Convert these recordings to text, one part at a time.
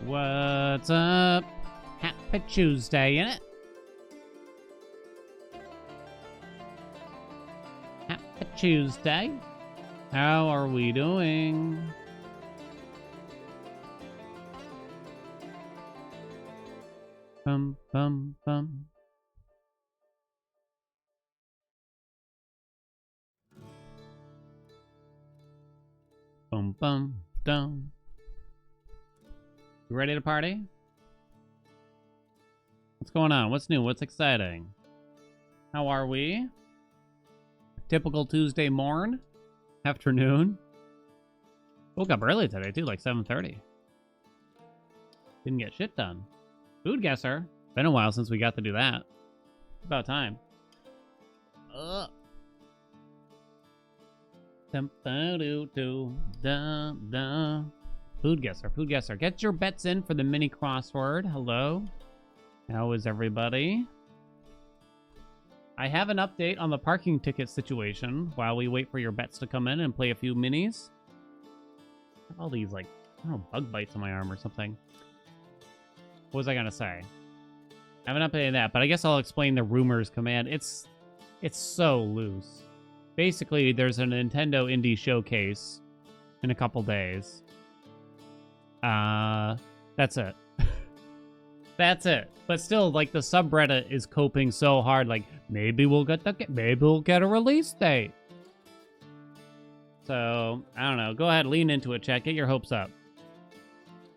What's up? Happy Tuesday, innit? Happy Tuesday. How are we doing? Bum, bum, bum. Bum, bum, dum. You ready to party? What's going on? What's new? What's exciting? How are we? Typical Tuesday morn? Afternoon? Woke up early today, too, like 7:30. Didn't get shit done. Food guesser. Been a while since we got to do that. About time. Food guesser, food guesser. Get your bets in for the mini crossword. Hello. How is everybody? I have an update on the parking ticket situation while we wait for your bets to come in and play a few minis. I have all these, like, I don't know, bug bites on my arm or something. What was I gonna say? I haven't updated that, but I guess I'll explain the rumors command. It's so loose. Basically, there's a Nintendo Indie Showcase in a couple days. That's it. That's it. But still, like, the subreddit is coping so hard. Like, maybe we'll get a release date. So I don't know. Go ahead, lean into it, chat. Get your hopes up.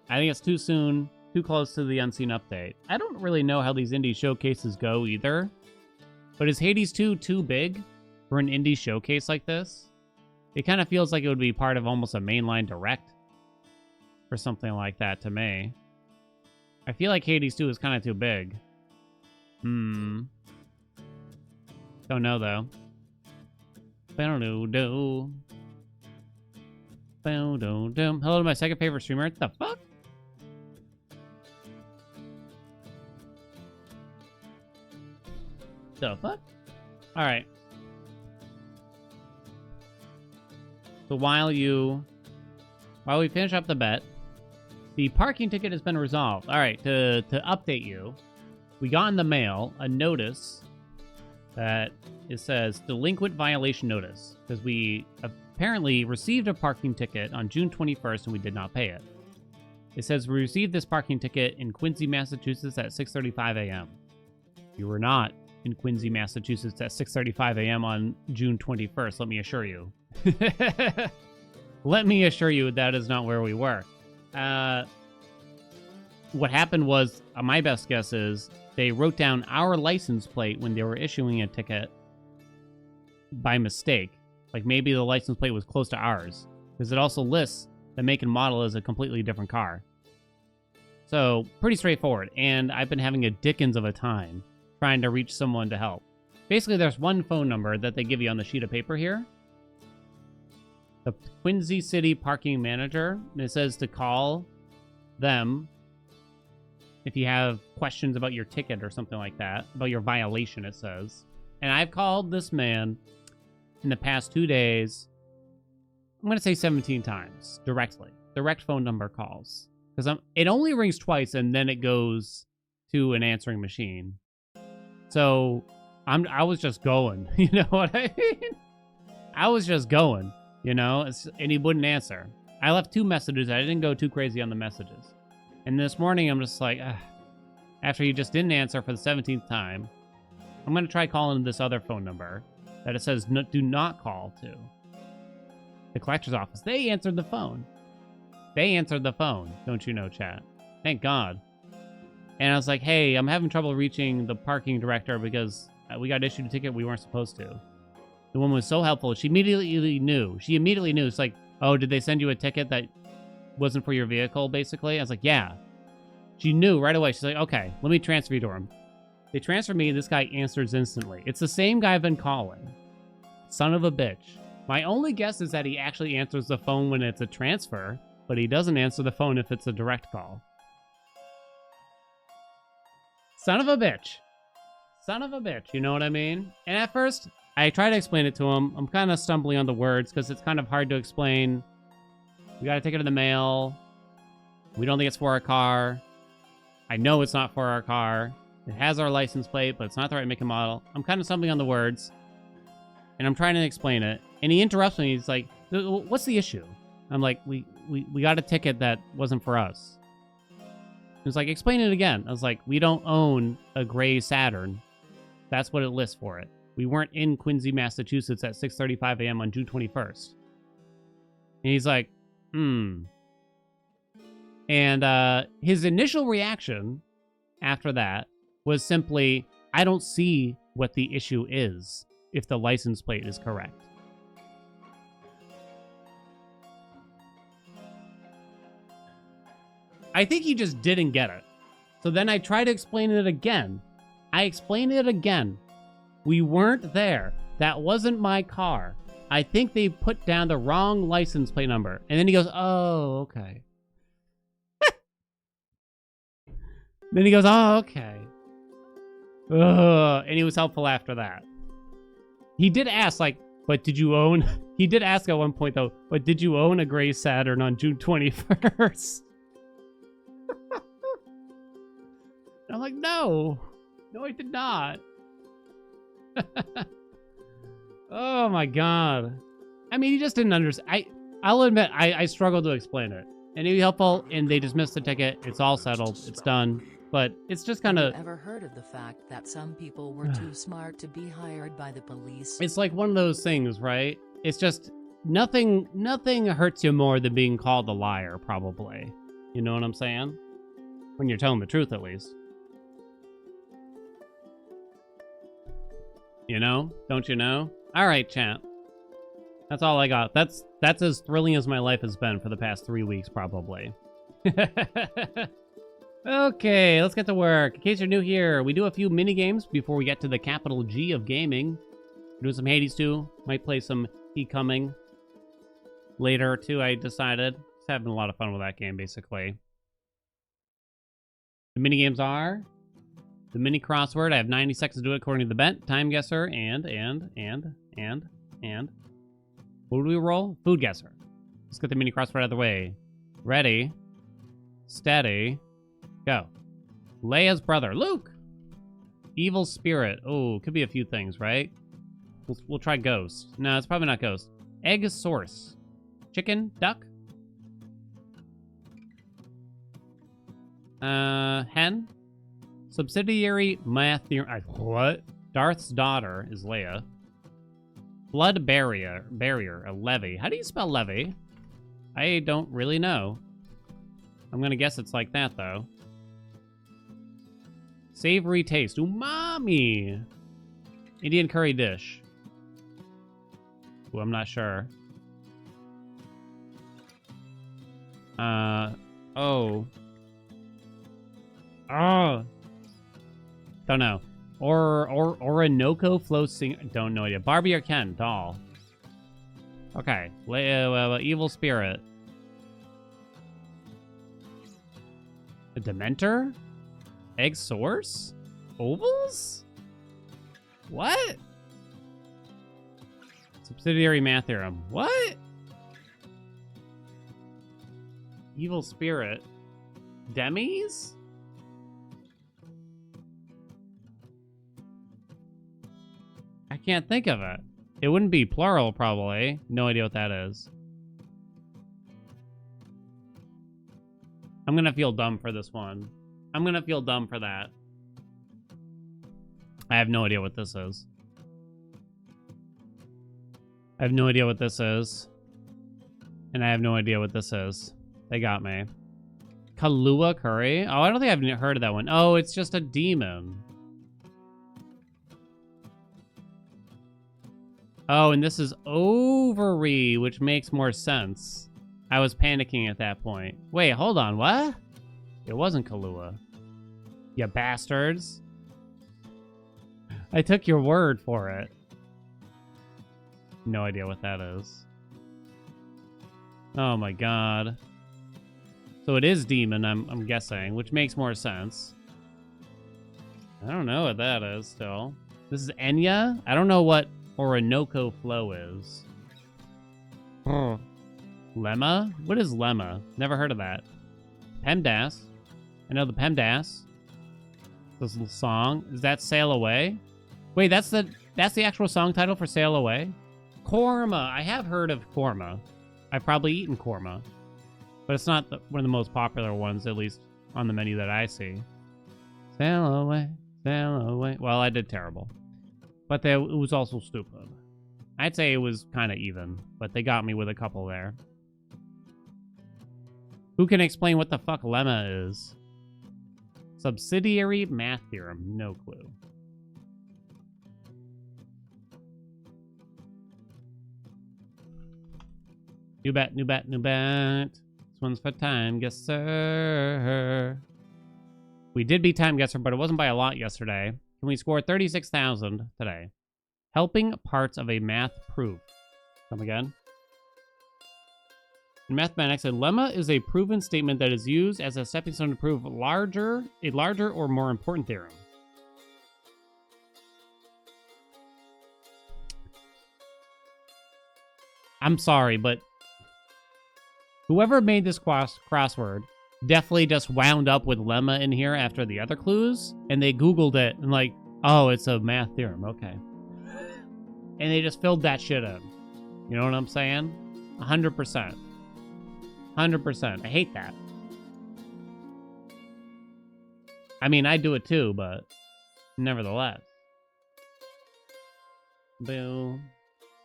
I think it's too soon, too close to the unseen update. I don't really know how these indie showcases go either. But is Hades 2 too big for an indie showcase like this? It kind of feels like it would be part of almost a mainline direct or something like that to me. I feel like Hades 2 is kind of too big. Don't know, though. Hello to my second favorite streamer. What the fuck? The fuck? Alright. So while we finish up the bet, the parking ticket has been resolved. All right, to update you, we got in the mail a notice that it says delinquent violation notice because we apparently received a parking ticket on June 21st and we did not pay it. It says we received this parking ticket in Quincy, Massachusetts at 6:35 a.m. You were not in Quincy, Massachusetts at 6:35 a.m. on June 21st, let me assure you. Let me assure you that is not where we were. What happened was, my best guess is, they wrote down our license plate when they were issuing a ticket by mistake. Like, maybe the license plate was close to ours. Because it also lists the make and model as a completely different car. So, pretty straightforward. And I've been having a dickens of a time trying to reach someone to help. Basically, there's one phone number that they give you on the sheet of paper here. The Quincy City Parking Manager. And it says to call them if you have questions about your ticket or something like that. About your violation, it says. And I've called this man in the past 2 days, I'm going to say 17 times, directly. Direct phone number calls. Because it only rings twice and then it goes to an answering machine. So I was just going. You know what I mean? I was just going. You know, and he wouldn't answer. I left 2 messages. I didn't go too crazy on the messages. And this morning, I'm just like, after he just didn't answer for the 17th time, I'm going to try calling this other phone number that it says do not call to. The collector's office. They answered the phone. They answered the phone. Don't you know, chat? Thank God. And I was like, hey, I'm having trouble reaching the parking director because we got issued a ticket we weren't supposed to. The woman was so helpful. She immediately knew. It's like, oh, did they send you a ticket that wasn't for your vehicle, basically? I was like, yeah. She knew right away. She's like, okay, let me transfer you to him. They transfer me. This guy answers instantly. It's the same guy I've been calling. Son of a bitch. My only guess is that he actually answers the phone when it's a transfer, but he doesn't answer the phone if it's a direct call. Son of a bitch. Son of a bitch, you know what I mean? And at first, I try to explain it to him. I'm kind of stumbling on the words because it's kind of hard to explain. We got a ticket in the mail. We don't think it's for our car. I know it's not for our car. It has our license plate, but it's not the right make and model. I'm kind of stumbling on the words, and I'm trying to explain it. And he interrupts me. He's like, "What's the issue?" I'm like, "We got a ticket that wasn't for us." He was like, "Explain it again." I was like, "We don't own a gray Saturn. That's what it lists for it. We weren't in Quincy, Massachusetts at 6:35 a.m. on June 21st. And he's like, And his initial reaction after that was simply, I don't see what the issue is if the license plate is correct. I think he just didn't get it. So then I tried to explain it again. I explained it again. We weren't there. That wasn't my car. I think they put down the wrong license plate number. And then he goes, oh, okay. Then he goes, oh, okay. Ugh. And he was helpful after that. He did ask, like, but did you own... He did ask at one point, though, but did you own a gray Saturn on June 21st? And I'm like, no. No, I did not. Oh, my God. I mean, he just didn't understand. I'll admit, I struggled to explain it. And he'd be helpful, and they dismissed the ticket. It's all settled. It's done. But it's just kind of... Ever heard of the fact that some people were too smart to be hired by the police? It's like one of those things, right? It's just nothing hurts you more than being called a liar, probably. You know what I'm saying? When you're telling the truth, at least. You know? Don't you know? All right, chat. That's all I got. That's as thrilling as my life has been for the past 3 weeks, probably. Okay, let's get to work. In case you're new here, we do a few mini games before we get to the capital G of gaming. We're doing some Hades too. Might play some Coming later too, I decided. Just having a lot of fun with that game, basically. The mini games are the mini crossword. I have 90 seconds to do it according to the bet. Time guesser and what do we roll? Food guesser. Let's get the mini crossword out of the way. Ready, steady, go. Leia's brother, Luke. Evil spirit. Oh, could be a few things, right? We'll try ghost. No, it's probably not ghost. Egg source. Chicken, duck. Hen. Subsidiary math theorem. What? Darth's daughter is Leia. Blood barrier, a levy. How do you spell levy? I don't really know. I'm gonna guess it's like that, though. Savory taste. Umami. Indian curry dish. Ooh, I'm not sure. Oh. Don't know. Orinoco flow singer. Don't know idea. Barbie or Ken? Doll. Okay. Evil spirit. A Dementor? Egg source? Ovals? What? Subsidiary math theorem. What? Evil spirit. Demis? I can't think of it. It wouldn't be plural, probably. No idea what that is. I'm gonna feel dumb for this one. I'm gonna feel dumb for that. I have no idea what this is. I have no idea what this is. And I have no idea what this is. They got me. Kahlua curry? Oh, I don't think I've heard of that one. Oh, it's just a demon. Oh, and this is ovary, which makes more sense. I was panicking at that point. Wait, hold on, what? It wasn't Kahlua. You bastards. I took your word for it. No idea what that is. Oh my god. So it is demon, I'm guessing, which makes more sense. I don't know what that is still. This is Enya? I don't know what Orinoco flow is. Lemma? What is lemma? Never heard of that. PEMDAS. I know the PEMDAS. This little song. Is that Sail Away? Wait, that's the actual song title for Sail Away? Korma. I have heard of korma. I've probably eaten korma. But it's not one of the most popular ones, at least on the menu that I see. Sail away, sail away. Well, I did terrible. But it was also stupid. I'd say it was kind of even, but they got me with a couple there. Who can explain what the fuck lemma is? Subsidiary math theorem. No clue. New bet, new bet, new bet. This one's for Time Guesser. We did beat Time Guesser, but it wasn't by a lot yesterday. Can we score 36,000 today? Helping parts of a math proof. Come again. In mathematics, a lemma is a proven statement that is used as a stepping stone to prove a larger or more important theorem. I'm sorry, but whoever made this crossword definitely just wound up with lemma in here after the other clues, and they Googled it and like, oh, it's a math theorem, okay. And they just filled that shit in. You know what I'm saying? 100%. 100%. I hate that. I mean, I do it too, but nevertheless. Boo.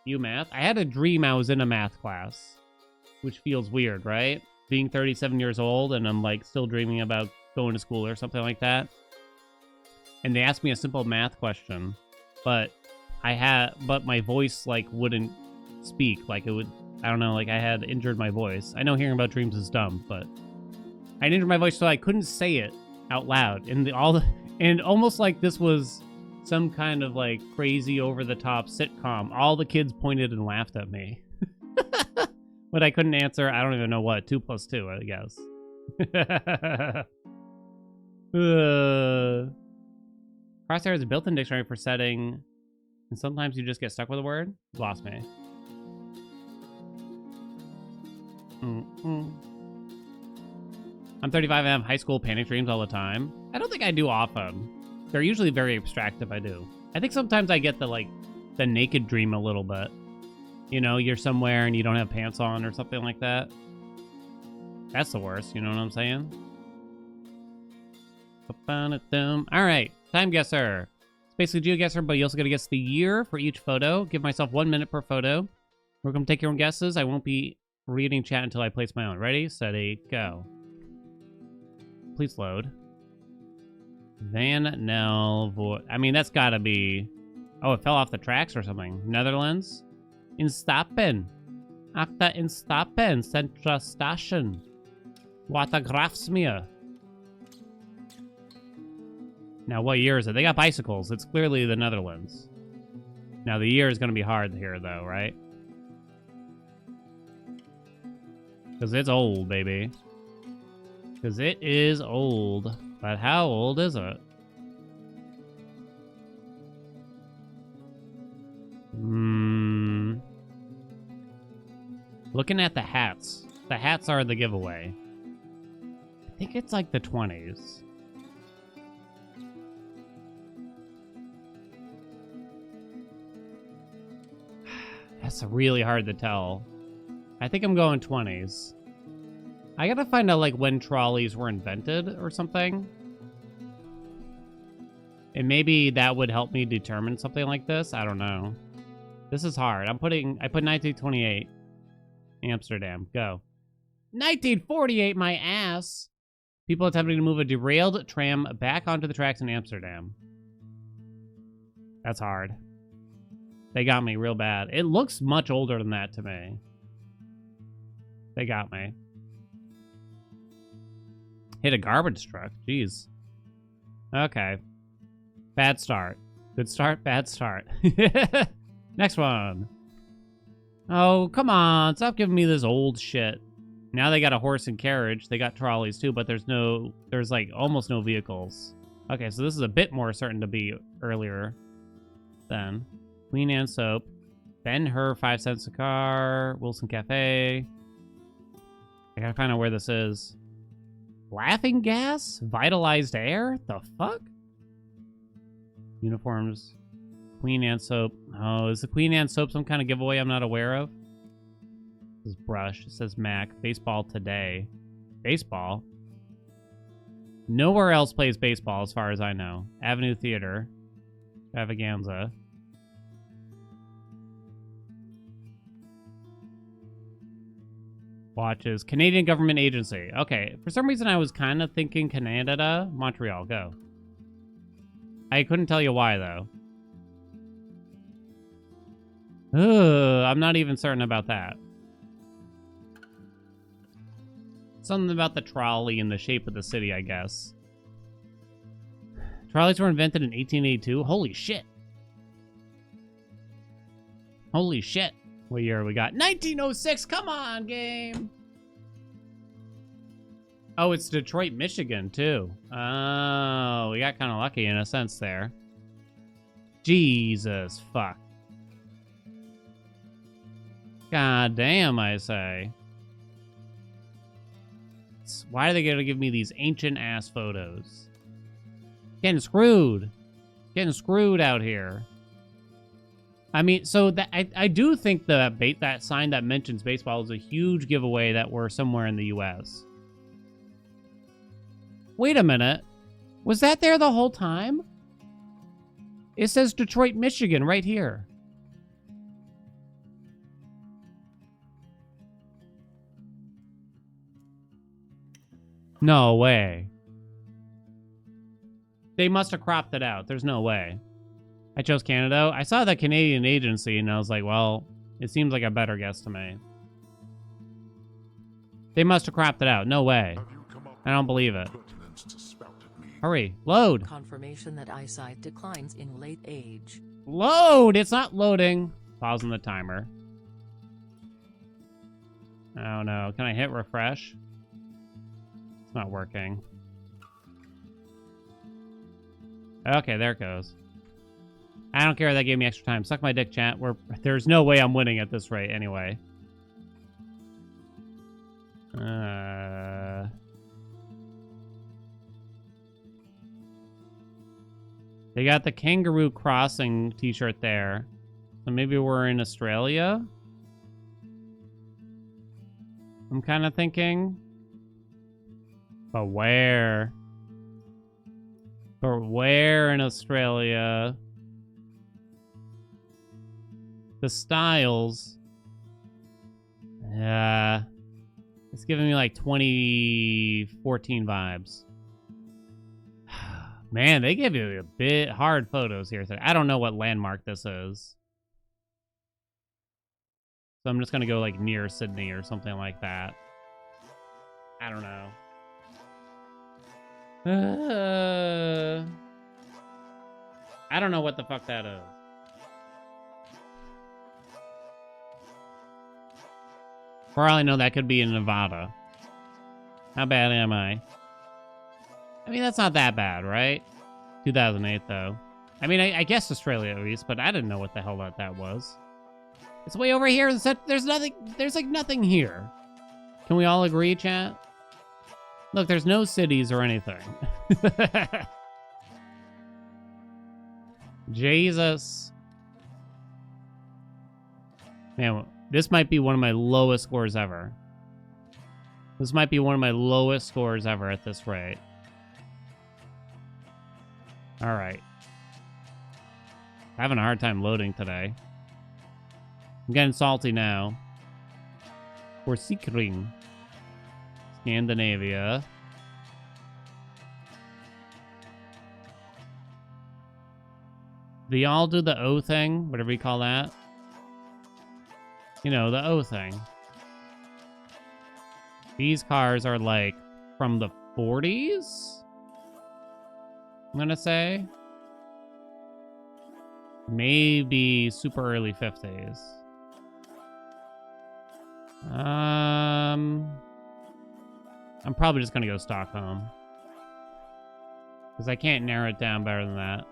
You math? I had a dream I was in a math class, which feels weird, right? Being 37 years old and I'm like still dreaming about going to school or something like that. And they asked me a simple math question, but my voice like wouldn't speak. Like it would, I don't know, like I had injured my voice. I know hearing about dreams is dumb, but I injured my voice so I couldn't say it out loud. And almost like this was some kind of like crazy over the top sitcom. All the kids pointed and laughed at me. But I couldn't answer. I don't even know what. 2 + 2, I guess. Crosshair is a built-in dictionary for setting, and sometimes you just get stuck with a word. Lost me. I'm 35 and I have high school panic dreams all the time. I don't think I do often. They're usually very abstract if I do. I think sometimes I get the naked dream a little bit. You know, you're somewhere and you don't have pants on or something like that. That's the worst, you know what I'm saying? Alright, Time Guesser. It's basically GeoGuessr, but you also gotta guess the year for each photo. Give myself 1 minute per photo. We're gonna take your own guesses. I won't be reading chat until I place my own. Ready, steady, go. Please load. Van Nel I mean, that's gotta be... Oh, it fell off the tracks or something. Netherlands? Instappen. Acta instappen. Centra station. Watergraafsmeer. Now, what year is it? They got bicycles. It's clearly the Netherlands. Now, the year is going to be hard here, though, right? Because it's old, baby. Because it is old. But how old is it? Looking at the hats. The hats are the giveaway. I think it's like the 20s. That's really hard to tell. I think I'm going 20s. I gotta find out like when trolleys were invented or something. And maybe that would help me determine something like this. I don't know. This is hard. I put 1928. Amsterdam. Go. 1948, my ass. People attempting to move a derailed tram back onto the tracks in Amsterdam. That's hard. They got me real bad. It looks much older than that to me. They got me. Hit a garbage truck. Jeez. Okay. Bad start. Good start, bad start. Next one. Oh, come on. Stop giving me this old shit. Now they got a horse and carriage. They got trolleys too, but there's like almost no vehicles. Okay, so this is a bit more certain to be earlier then. Queen Anne Soap. Ben Hur, 5 cents a car. Wilson Cafe. I gotta find out where this is. Laughing gas? Vitalized air? The fuck? Uniforms. Queen Anne Soap. Oh, is the Queen Anne Soap some kind of giveaway I'm not aware of? This is Brush. It says Mac. Baseball today. Baseball? Nowhere else plays baseball as far as I know. Avenue Theater. Extravaganza. Watches. Canadian Government Agency. Okay. For some reason, I was kind of thinking Canada. Montreal. Go. I couldn't tell you why, though. Ugh, I'm not even certain about that. Something about the trolley and the shape of the city, I guess. Trolleys were invented in 1882. Holy shit. Holy shit. What year we got? 1906. Come on, game. Oh, it's Detroit, Michigan, too. Oh, we got kind of lucky in a sense there. Jesus, fuck. God damn, I say. Why are they going to give me these ancient-ass photos? Getting screwed. Getting screwed out here. I mean, so that I do think that sign that mentions baseball is a huge giveaway that we're somewhere in the U.S. Wait a minute. Was that there the whole time? It says Detroit, Michigan right here. No way. They must have cropped it out. There's no way. I chose Canada. I saw the Canadian agency and I was like, well, it seems like a better guess to me. They must have cropped it out. No way. I don't believe it. Hurry. Load. Confirmation that eyesight declines in late age. Load! It's not loading. Pausing the timer. Oh no. Can I hit refresh? It's not working. Okay, there it goes. I don't care that gave me extra time. Suck my dick, chat. There's no way I'm winning at this rate anyway. They got the Kangaroo Crossing t-shirt there. So maybe we're in Australia? I'm kind of thinking. But where? But where in Australia? The styles. Yeah. It's giving me like 2014 vibes. Man, they give you a bit hard photos here. I don't know what landmark this is. So I'm just going to go like near Sydney or something like that. I don't know. I don't know what the fuck that is. For all I know, that could be in Nevada. How bad am I? I mean, that's not that bad, right? 2008, though. I mean, I guess Australia at least, but I didn't know what the hell that was. It's way over here. There's nothing. There's like nothing here. Can we all agree, chat? Look, there's no cities or anything. Jesus. Man, this might be one of my lowest scores ever. This might be one of my lowest scores ever at this rate. All right. Having a hard time loading today. I'm getting salty now. We're seeking Scandinavia. Do y'all do the O thing? Whatever you call that. You know, the O thing. These cars are like from the 40s? I'm gonna say. Maybe super early 50s. I'm probably just gonna go Stockholm. Because I can't narrow it down better than that.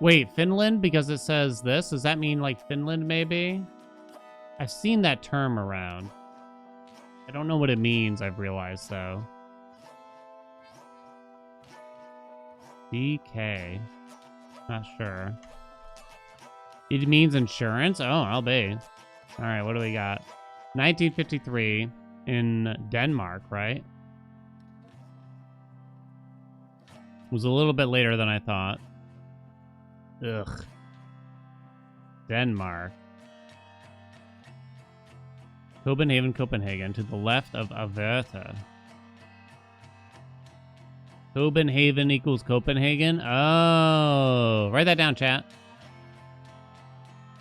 Wait, Finland? Because it says this? Does that mean like Finland, maybe? I've seen that term around. I don't know what it means, I've realized, though. DK. Not sure. It means insurance? Oh, I'll be. All right, what do we got? 1953 in Denmark, right? It was a little bit later than I thought. Ugh. Denmark. Copenhagen, to the left of Averta. Copenhagen equals Copenhagen? Oh. Write that down, chat.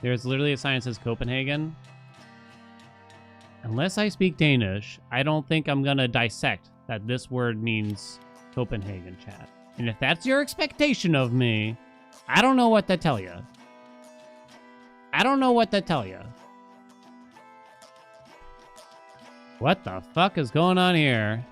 There's literally a sign that says Copenhagen. Unless I speak Danish, I don't think I'm gonna dissect that this word means Copenhagen, chat. And if that's your expectation of me, I don't know what to tell you. I don't know what to tell you. What the fuck is going on here?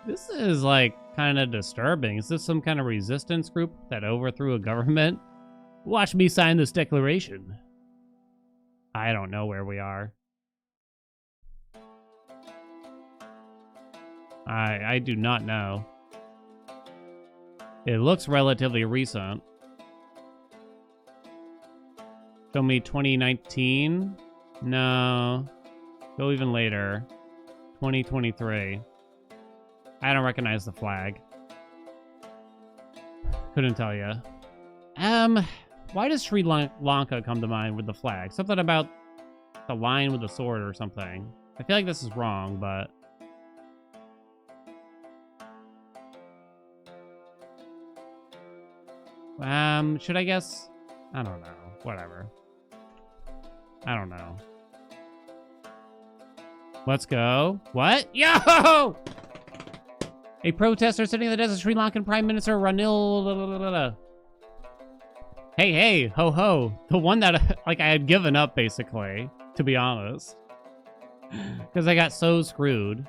This is like kind of disturbing. Is this some kind of resistance group that overthrew a government? Watch me sign this declaration. I don't know where we are. I do not know. It looks relatively recent. Show me 2019. No. Go even later. 2023. I don't recognize the flag. Couldn't tell you. Why does Sri Lanka come to mind with the flag? Something about the lion with the sword or something. I feel like this is wrong, but... should I guess? I don't know. Whatever. I don't know. Let's go. What? Yo! A protester sitting in the desert, Sri Lankan Prime Minister Ranil... Hey, hey, ho, ho. The one that, like, I had given up, basically, to be honest. Because I got so screwed.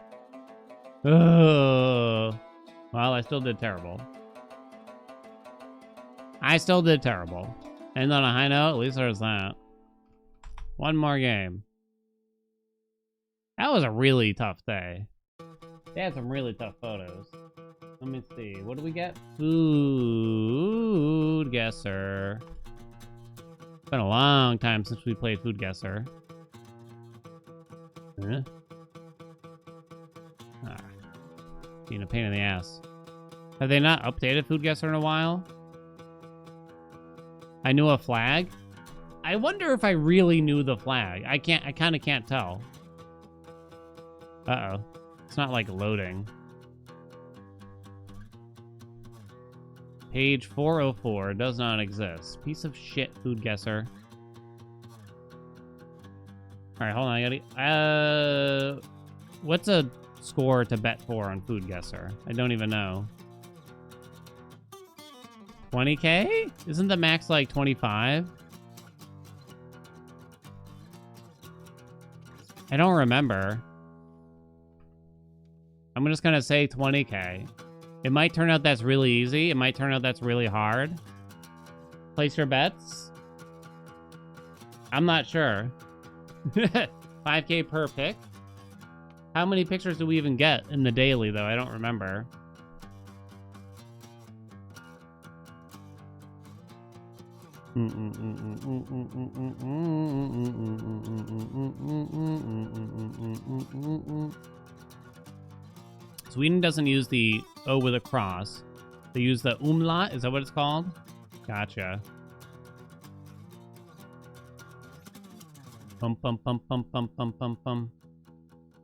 Ugh. Well, I still did terrible. I still did terrible. And on a high note, at least there's that. One more game. That was a really tough day. They had some really tough photos. Let me see. What do we get? Food Guesser. It's been a long time since we played Food Guesser. Huh? Ah, being a pain in the ass. Have they not updated Food Guesser in a while? I knew a flag? I wonder if I really knew the flag. I kind of can't tell. Uh-oh. It's not like loading. Page 404 does not exist. Piece of shit, Food Guesser. Alright, hold on. I gotta... what's a score to bet for on Food Guesser? I don't even know. 20k? Isn't the max like 25? I don't remember. I'm just gonna say 20k. It might turn out that's really easy. It might turn out that's really hard. Place your bets. I'm not sure. 5k per pick? How many pictures do we even get in the daily, though? I don't remember. Sweden doesn't use the O with a cross. They use the umlaut. Is that what it's called? Gotcha. Pum pum pum pum pum pum pum pum.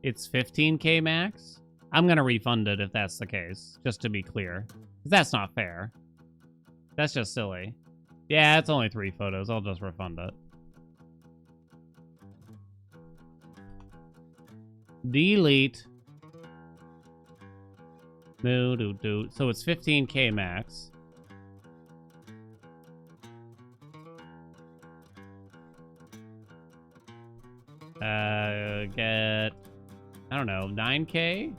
It's 15k max? I'm gonna refund it if that's the case, just to be clear. 'Cause that's not fair. That's just silly. Yeah, it's only 3 photos. I'll just refund it. Delete. No, do. So it's 15k max. Get, I don't know, 9k?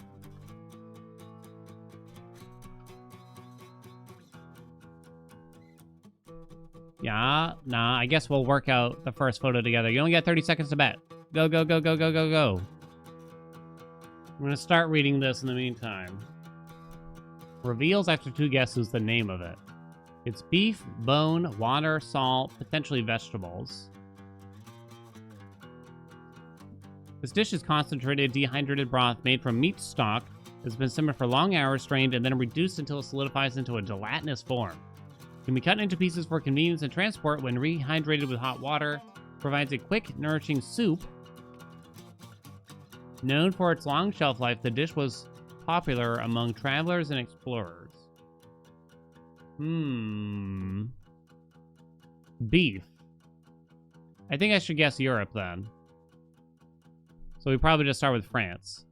Yeah, nah, I guess we'll work out the first photo together. You only got 30 seconds to bet. Go, go, go, go, go, go, go. I'm gonna start reading this in the meantime. Reveals after 2 guesses the name of it. It's beef, bone, water, salt, potentially vegetables. This dish is concentrated, dehydrated broth made from meat stock. It's been simmered for long hours, strained, and then reduced until it solidifies into a gelatinous form. Can be cut into pieces for convenience and transport when rehydrated with hot water. Provides a quick, nourishing soup. Known for its long shelf life, the dish was popular among travelers and explorers. Beef. I think I should guess Europe then. So we probably just start with France.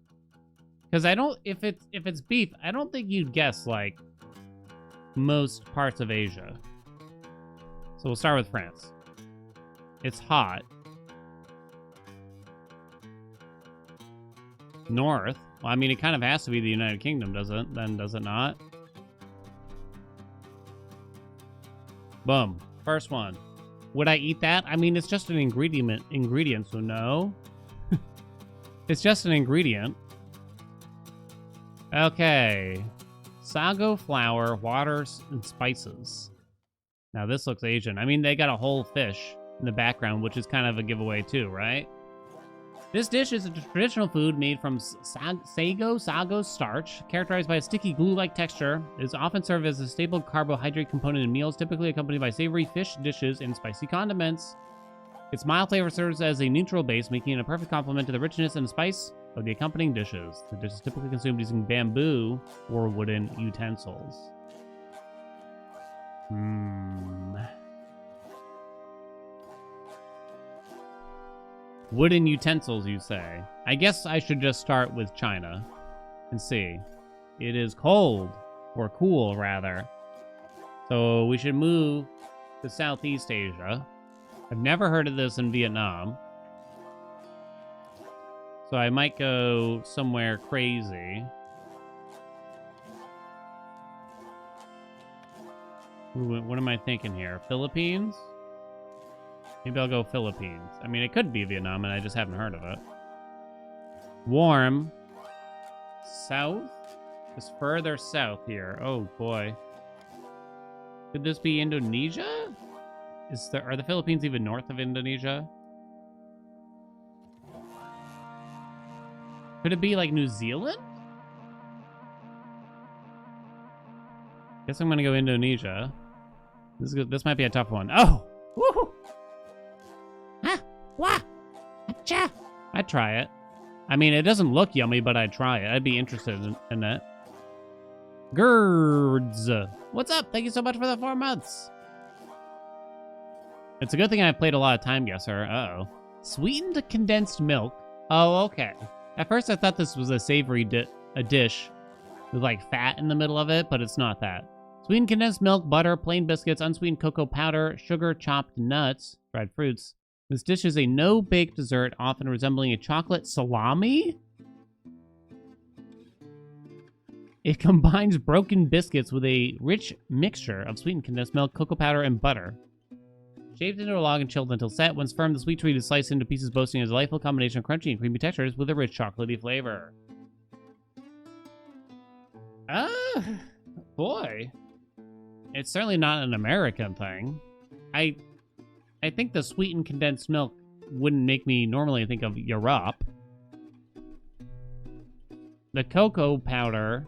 Because I don't, if it's beef, I don't think you'd guess like most parts of Asia. So we'll start with France. It's hot. North. Well, I mean, it kind of has to be the United Kingdom, does it? Then does it not? Boom. First one. Would I eat that? I mean, it's just an ingredient, so no. It's just an ingredient. Okay. Sago flour, waters, and spices. Now this looks Asian. I mean, they got a whole fish in the background, which is kind of a giveaway too, right? This dish is a traditional food made from sago starch, characterized by a sticky glue-like texture. It is often served as a staple carbohydrate component in meals, typically accompanied by savory fish dishes and spicy condiments. Its mild flavor serves as a neutral base, making it a perfect complement to the richness and spice of the accompanying dishes. The dish is typically consumed using bamboo or wooden utensils. Wooden utensils, you say? I guess I should just start with China and see. It is cold, or cool, rather. So we should move to Southeast Asia. I've never heard of this in Vietnam. So I might go somewhere crazy. What am I thinking here? Philippines? Maybe I'll go Philippines. I mean, it could be Vietnam, and I just haven't heard of it. Warm. South? Just further south here. Oh, boy. Could this be Indonesia? Are the Philippines even north of Indonesia? Could it be like New Zealand? Guess I'm gonna go Indonesia. This might be a tough one. Oh! Woohoo! Ah! Wah! Acha! I'd try it. I mean, it doesn't look yummy, but I'd try it. I'd be interested in it. Girds! What's up? Thank you so much for the 4 months. It's a good thing I played a lot of Time Guesser. Uh-oh. Sweetened condensed milk. Oh, okay. At first, I thought this was a savory dish with, like, fat in the middle of it, but it's not that. Sweetened condensed milk, butter, plain biscuits, unsweetened cocoa powder, sugar, chopped nuts, dried fruits. This dish is a no-bake dessert, often resembling a chocolate salami. It combines broken biscuits with a rich mixture of sweetened condensed milk, cocoa powder, and butter. Shaved into a log and chilled until set. Once firm, the sweet treat is sliced into pieces, boasting a delightful combination of crunchy and creamy textures with a rich chocolatey flavor. Boy. It's certainly not an American thing. I think the sweetened condensed milk wouldn't make me normally think of Europe. The cocoa powder,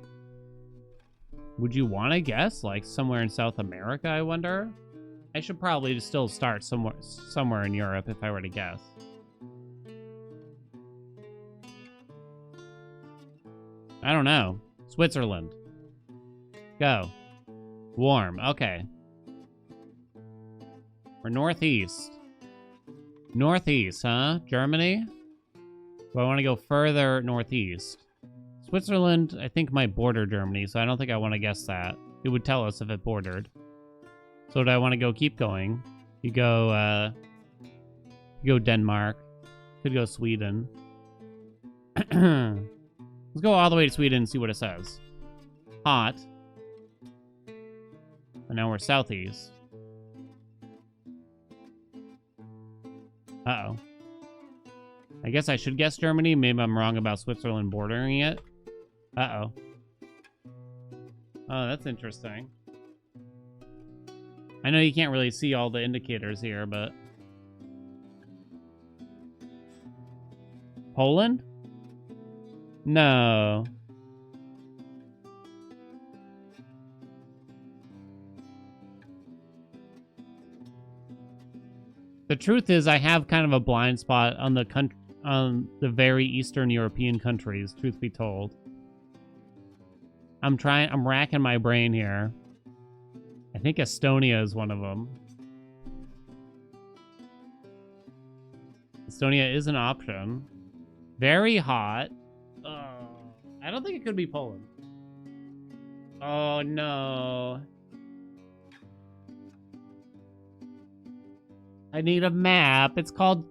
would you want to guess? Like somewhere in South America, I wonder? I should probably still start somewhere in Europe if I were to guess. I don't know. Switzerland. Go. Warm. Okay. We're northeast. Northeast, huh? Germany? Do I want to go further northeast? Switzerland, I think, might border Germany, so I don't think I want to guess that. It would tell us if it bordered. So do I want to go keep going? You go Denmark. Could go Sweden. Let's go all the way to Sweden and see what it says. Hot. And now we're southeast. Uh-oh. I guess I should guess Germany. Maybe I'm wrong about Switzerland bordering it. Uh-oh. Oh, that's interesting. I know you can't really see all the indicators here, but... Poland? No. The truth is, I have kind of a blind spot on the very Eastern European countries, truth be told. I'm racking my brain here. I think Estonia is one of them. Estonia is an option. Very hot. I don't think it could be Poland. Oh, no. I need a map. It's called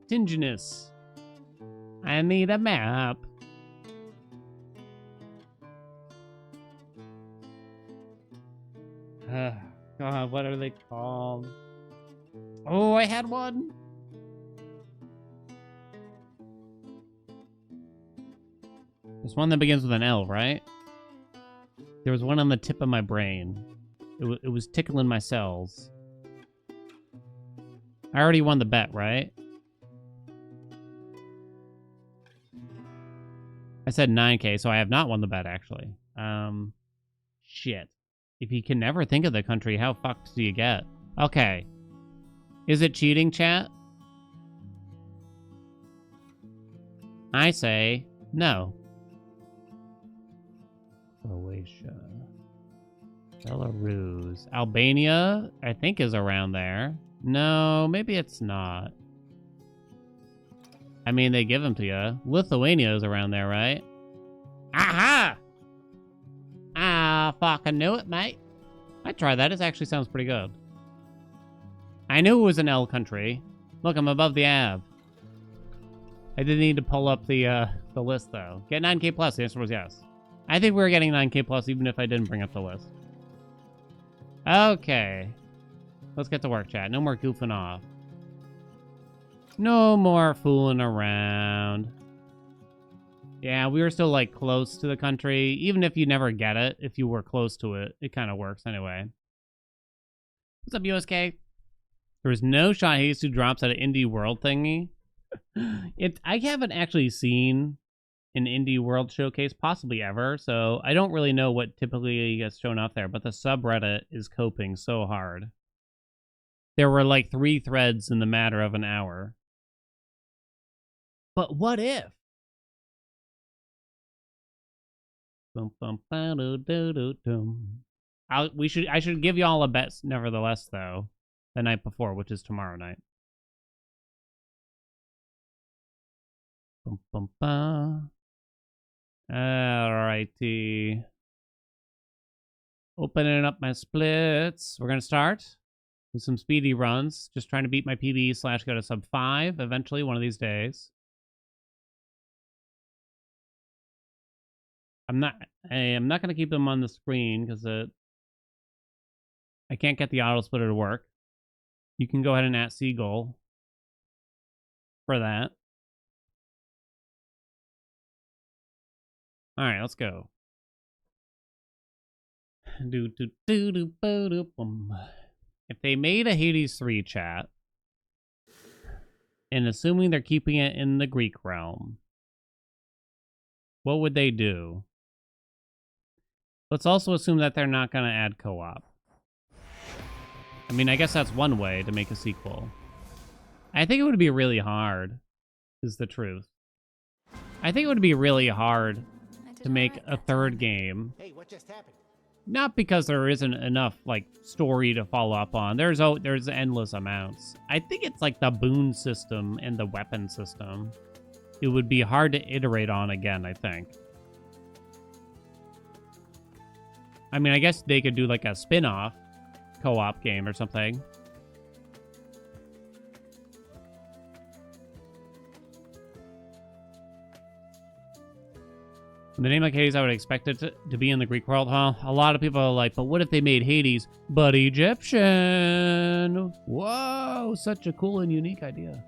Tinginus. I need a map. God, what are they called? Oh, I had one. There's one that begins with an L, right? There was one on the tip of my brain. It was tickling my cells. I already won the bet, right? I said 9K, so I have not won the bet, actually. Shit. If you can never think of the country, how fucked do you get? Okay. Is it cheating, chat? I say no. Croatia. Belarus. Albania, I think, is around there. No, maybe it's not. I mean, they give them to you. Lithuania is around there, right? Aha! I fucking knew it, mate. I'd try that. It actually sounds pretty good. I knew it was an L country. Look, I'm above the Av. I didn't need to pull up the list, though. Get 9K plus. The answer was yes. I think we're getting 9K plus even if I didn't bring up the list. Okay. Let's get to work, chat. No more goofing off. No more fooling around. Yeah, we were still, like, close to the country. Even if you never get it, if you were close to it, it kind of works anyway. What's up, USK? There was no shot Jesus drops at an Indie World thingy. I haven't actually seen an Indie World showcase, possibly ever, so I don't really know what typically gets shown off there, but the subreddit is coping so hard. There were, like, 3 threads in the matter of an hour. But what if? I should give y'all a bet nevertheless, though, the night before, which is tomorrow night. Alrighty. Opening up my splits. We're gonna start with some speedy runs. Just trying to beat my PB / go to sub 5 eventually one of these days. I'm not gonna keep them on the screen because I can't get the auto splitter to work. You can go ahead and @ Seagull for that. All right, let's go. If they made a Hades 3 chat, and assuming they're keeping it in the Greek realm, what would they do? Let's also assume that they're not going to add co-op. I mean, I guess that's one way to make a sequel. I think it would be really hard, is the truth. I think it would be really hard to make a third game. Hey, what just happened? Not because there isn't enough, like, story to follow up on. There's endless amounts. I think it's like the boon system and the weapon system. It would be hard to iterate on again, I think. I mean, I guess they could do like a spin-off co-op game or something. The name like Hades, I would expect it to be in the Greek world, huh? A lot of people are like, but what if they made Hades, but Egyptian? Whoa, such a cool and unique idea.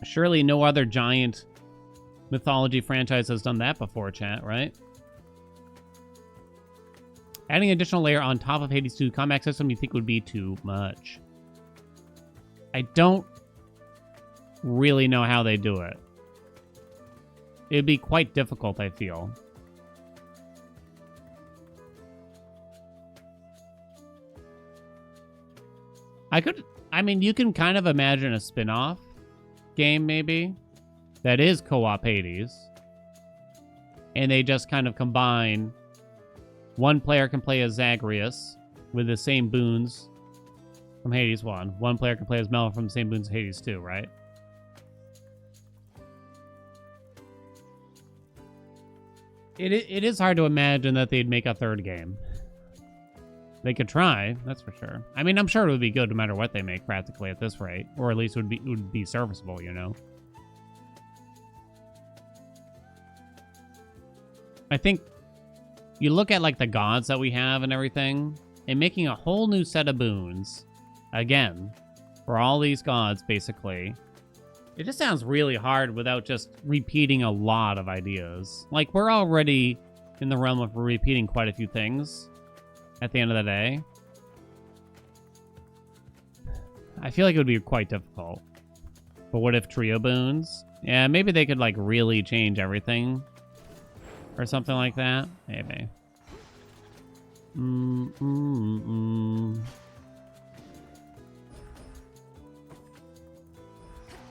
Surely no other giant mythology franchise has done that before, chat, right? Adding an additional layer on top of Hades 2 combat system you think would be too much? I don't really know how they do it. It'd be quite difficult, I feel. I mean, you can kind of imagine a spin-off game, maybe, that is co-op Hades. And they just kind of combine... One player can play as Zagreus with the same boons from Hades 1. One player can play as Mel from the same boons as Hades 2, right? It is hard to imagine that they'd make a third game. They could try, that's for sure. I mean, I'm sure it would be good no matter what they make practically at this rate. Or at least it would be serviceable, you know? I think you look at like the gods that we have and everything, and making a whole new set of boons, again, for all these gods, basically. It just sounds really hard without just repeating a lot of ideas. Like, we're already in the realm of repeating quite a few things at the end of the day. I feel like it would be quite difficult. But what if trio boons? Yeah, maybe they could, like, really change everything. Or something like that. Maybe.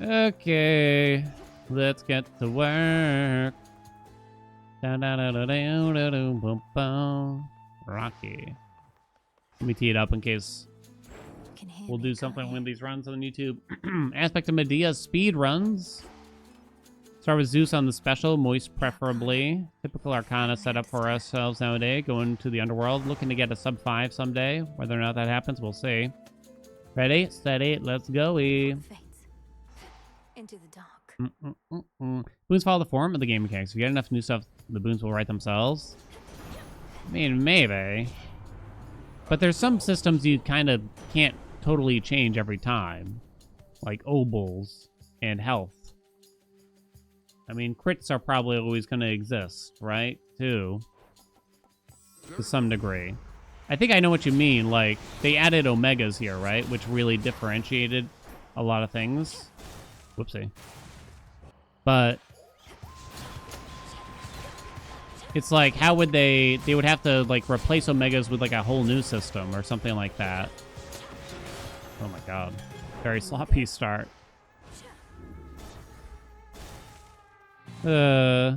Okay. Let's get to work. Rocky. Let me tee it up in case we'll do something with these runs on YouTube. Aspect of Medea's speed runs. Start with Zeus on the special, moist preferably. Typical Arcana setup for ourselves nowadays. Going to the underworld, looking to get a sub 5 someday. Whether or not that happens, we'll see. Ready, steady, let's go. Into the dark. Boons follow the form of the game mechanics. If you get enough new stuff, the boons will write themselves. I mean, maybe. But there's some systems you kind of can't totally change every time. Like obols and health. I mean, crits are probably always going to exist, right? Too. To some degree. I think I know what you mean. Like, they added omegas here, right? Which really differentiated a lot of things. Whoopsie. But it's like, how would they would have to, like, replace omegas with, like, a whole new system or something like that. Oh my god. Very sloppy start. I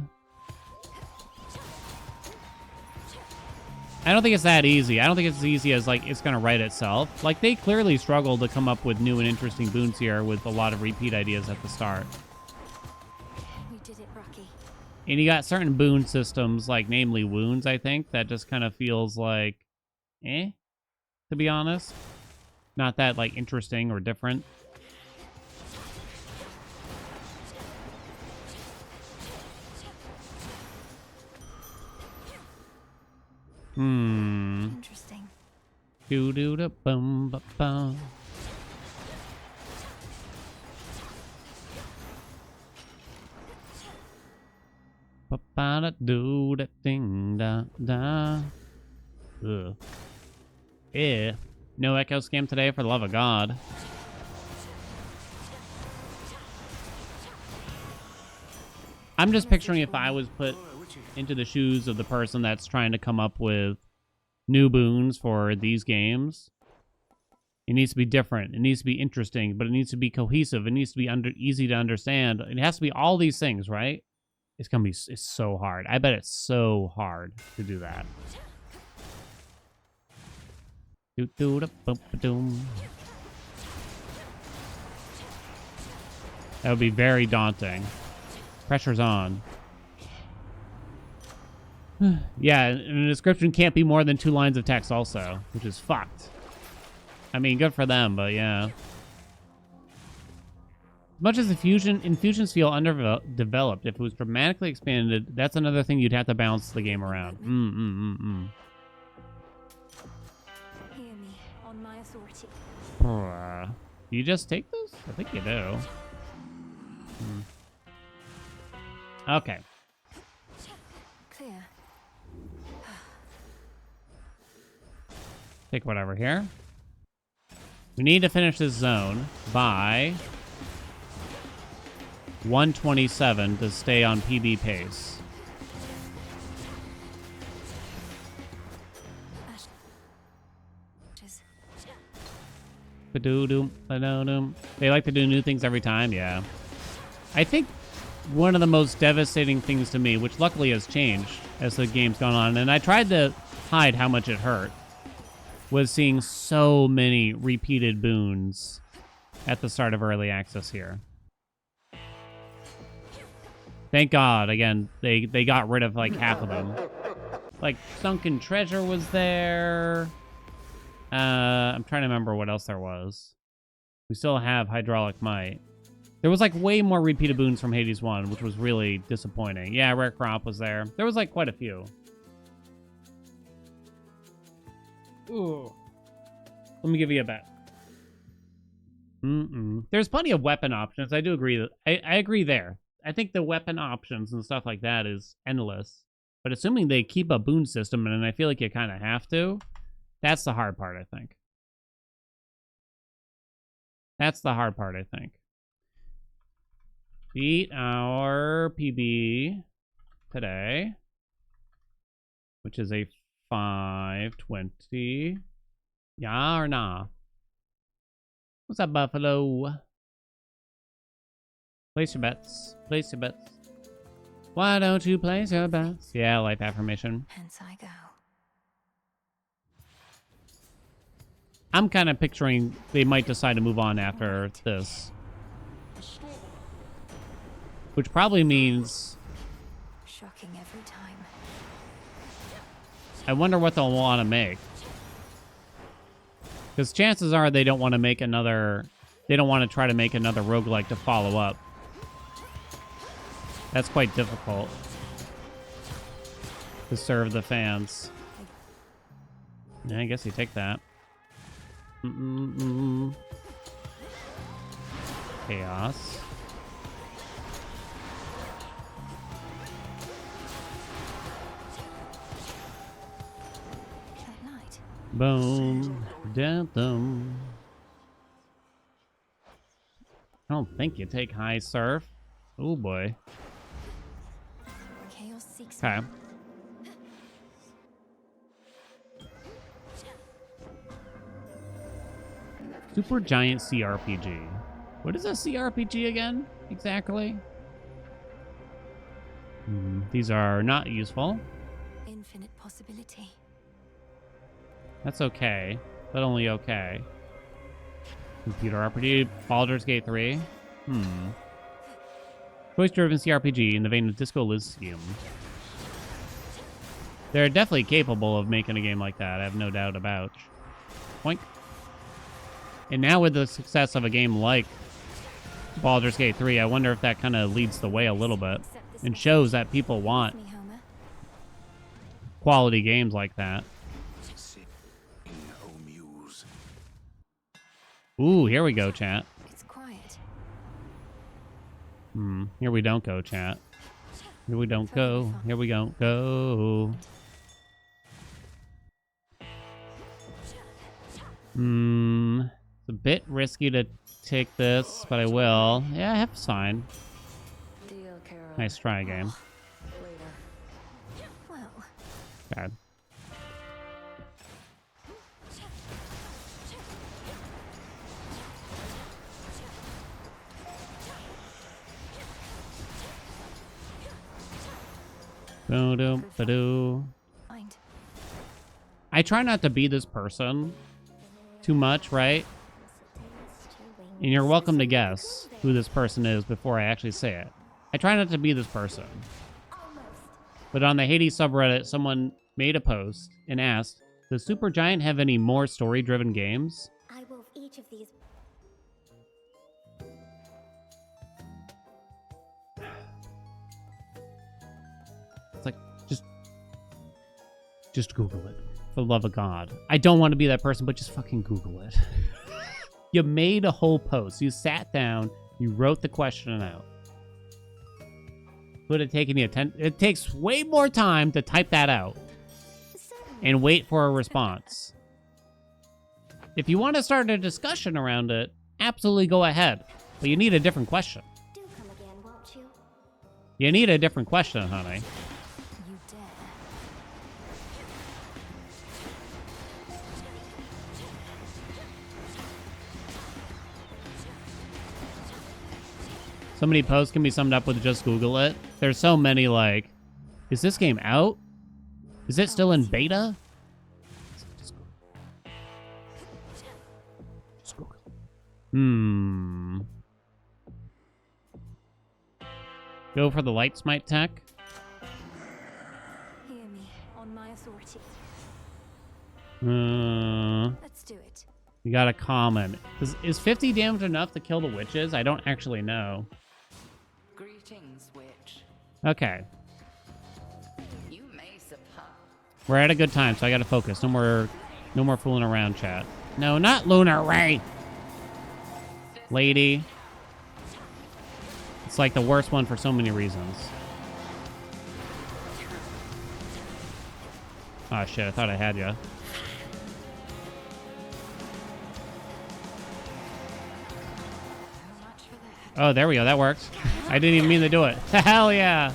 don't think it's that easy. I don't think it's as easy as, like, it's gonna write itself. Like, they clearly struggled to come up with new and interesting boons here with a lot of repeat ideas at the start. We did it, Rocky. And you got certain boon systems, like, namely wounds, I think, that just kind of feels like, to be honest. Not that, like, interesting or different. Interesting. Do do da bum ba bum. Ba ba da do da ding da da. Ugh. No echo scam today, for the love of God. I'm just picturing if I was put into the shoes of the person that's trying to come up with new boons for these games. It needs to be different. It needs to be interesting, but it needs to be cohesive. It needs to be easy to understand. It has to be all these things, right? It's so hard. I bet it's so hard to do that. That would be very daunting. Pressure's on. Yeah, and the description can't be more than 2 lines of text also, which is fucked. I mean, good for them, but yeah. As much as infusions feel underdeveloped, if it was dramatically expanded, that's another thing you'd have to balance the game around. Hear me on my authority. Do you just take this? I think you do. Okay. Clear. Take whatever here. We need to finish this zone by 127 to stay on PB pace. Ashes. Ba-doo-doom, ba-doo-doom. They like to do new things every time, yeah. I think one of the most devastating things to me, which luckily has changed as the game's gone on, and I tried to hide how much it hurt, was seeing so many repeated boons at the start of early access here. Thank God, again, they got rid of like half of them. Like Sunken Treasure was there. I'm trying to remember what else there was. We still have Hydraulic Might. There was like way more repeated boons from Hades 1, which was really disappointing. Yeah, Rare Crop was there. There was like quite a few. Ooh. Let me give you a bet. There's plenty of weapon options. I do agree that I agree there. I think the weapon options and stuff like that is endless. But assuming they keep a boon system, and I feel like you kind of have to, that's the hard part, I think. That's the hard part, I think. Beat our PB today, which is a 520. Yeah or nah? What's up, Buffalo? Place your bets. Place your bets. Why don't you place your bets? Yeah, life affirmation. Hence I go. I'm kind of picturing they might decide to move on after this. Which probably means... Shocking every time. I wonder what they'll want to make. Because chances are they don't want to make another... They don't want to try to make another roguelike to follow up. That's quite difficult. To serve the fans. Yeah, I guess you take that. Chaos. That night. Boom. Dum. I don't think you take high surf. Oh boy. Chaos seeks. Okay. Super Giant CRPG. What is a CRPG again? Exactly? These are not useful. Infinite possibility. That's okay. But only okay. Computer RPG, Baldur's Gate 3. Choice-driven CRPG in the vein of Disco Elysium. They're definitely capable of making a game like that, I have no doubt about. Boink. And now with the success of a game like Baldur's Gate 3, I wonder if that kind of leads the way a little bit and shows that people want quality games like that. Ooh, here we go, chat. It's quiet. Here we don't go, chat. Here we don't go. Here we don't go. It's a bit risky to take this, but I will. Yeah, I have to sign. Deal, Carol. Nice try, game. Later. Well, God. Ba-do. mind. I try not to be this person too much, right? And you're welcome to guess who this person is before I actually say it. I try not to be this person. But on the Hades subreddit, someone made a post and asked, does Supergiant have any more story-driven games? I will each of these. It's like, just Google it. For the love of God. I don't want to be that person, but just fucking Google it. You made a whole post. You sat down. You wrote the question out. Would have taken you 10. It takes way more time to type that out and wait for a response. If you want to start a discussion around it, absolutely go ahead. But you need a different question. Do come again, won't you? You need a different question, honey. You dare. So many posts can be summed up with just Google it. There's so many, like, is this game out? Is it still in beta? Just Google. Go for the light smite tech. Hear me on my authority. Let's do it. You got a comment. Is 50 damage enough to kill the witches? I don't actually know. Greetings, witch. Okay. You may suppose. We're at a good time, so I gotta focus. No more fooling around, chat. No, not Lunar Ray! Lady. It's like the worst one for so many reasons. Oh shit, I thought I had ya. Oh, there we go. That worked. I didn't even mean to do it. Hell yeah.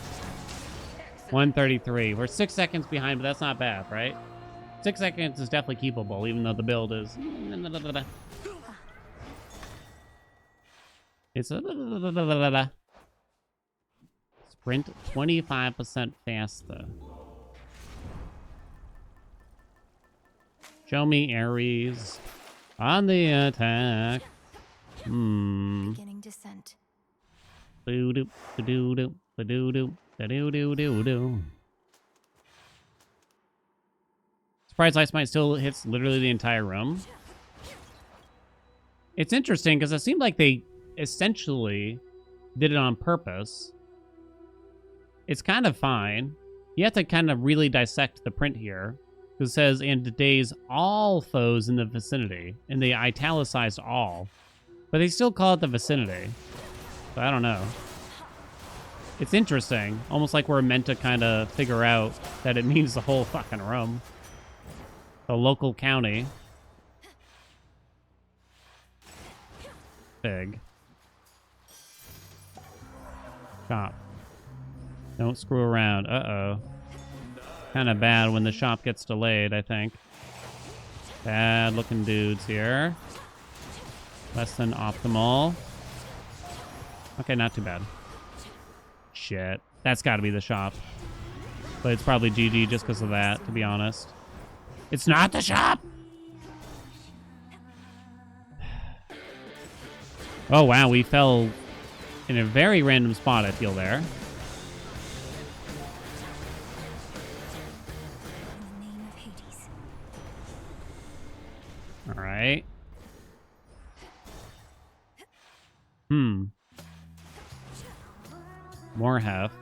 133. We're 6 seconds behind, but that's not bad, right? 6 seconds is definitely keepable, even though the build is... It's... Sprint 25% faster. Show me Ares on the attack. Beginning descent. Ba-doo-doo, ba-doo-doo, ba-doo-doo, ba-doo-doo-doo-doo. Surprise Ice Mite still hits literally the entire room. It's interesting because it seemed like they essentially did it on purpose. It's kind of fine. You have to kind of really dissect the print here. It says, and today's all foes in the vicinity. And they italicized all. But they still call it the vicinity. So I don't know. It's interesting. Almost like we're meant to kind of figure out that it means the whole fucking room. The local county. Big. Shop. Don't screw around. Uh-oh. Kind of bad when the shop gets delayed, I think. Bad looking dudes here. Less than optimal. Okay, not too bad. Shit. That's got to be the shop. But it's probably GG just because of that, to be honest. It's not the shop! Oh, wow. We fell in a very random spot, I feel, there. In the name of Hades. All right. More heft.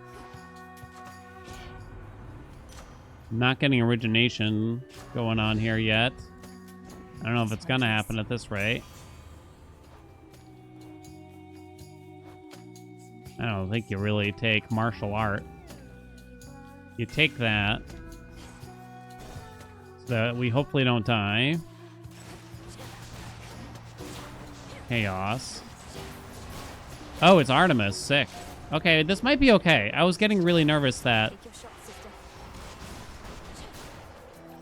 Not getting origination going on here yet. I don't know if it's gonna happen at this rate. I don't think you really take martial art. You take that. So that we hopefully don't die. Chaos. Oh, it's Artemis. Sick. Okay, this might be okay. I was getting really nervous that... Take your shot, sister.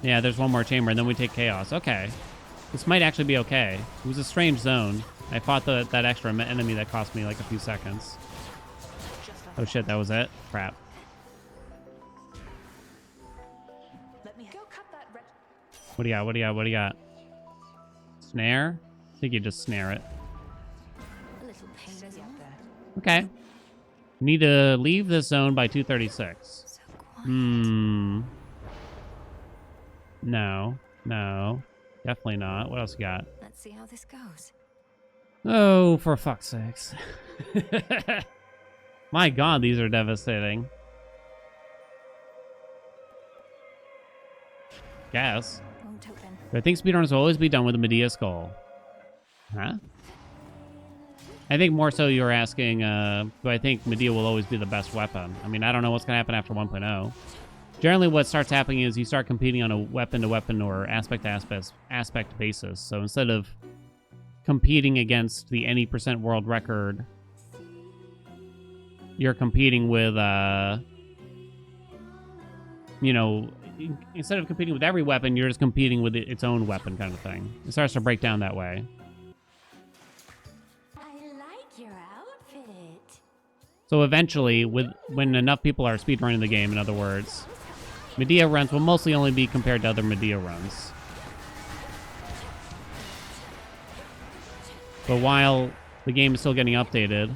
Yeah, there's one more chamber, and then we take Chaos. Okay. This might actually be okay. It was a strange zone. I fought that extra enemy that cost me like a few seconds. Oh shit, that was it? Crap. Let me go cut that red. What do you got? What do you got? What do you got? Snare? I think you just snare it. A little pain as well. Okay. Need to leave this zone by 236. So quiet. No. No. Definitely not. What else you got? Let's see how this goes. Oh, for fuck's sakes. My god, these are devastating. Guess. Won't open. But I think speedrunners will always be done with a Medea skull. Huh? I think more so you're asking, do I think Medea will always be the best weapon? I mean, I don't know what's going to happen after 1.0. Generally, what starts happening is you start competing on a weapon-to-weapon or aspect basis. So instead of competing against the any percent world record, you're competing with, you know, instead of competing with every weapon, you're just competing with its own weapon kind of thing. It starts to break down that way. I like your outfit. So eventually, when enough people are speedrunning the game, in other words, Medea runs will mostly only be compared to other Medea runs. But while the game is still getting updated,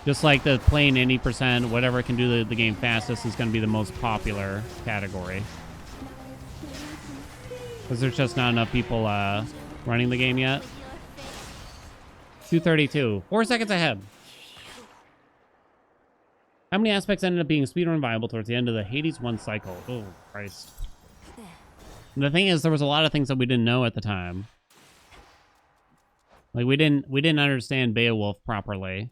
just like the playing any percent, whatever can do the game fastest is going to be the most popular category. Because there's just not enough people running the game yet. 232. 4 seconds ahead. How many aspects ended up being speedrun viable towards the end of the Hades 1 cycle? Oh, Christ. And the thing is, there was a lot of things that we didn't know at the time. Like, we didn't understand Beowulf properly.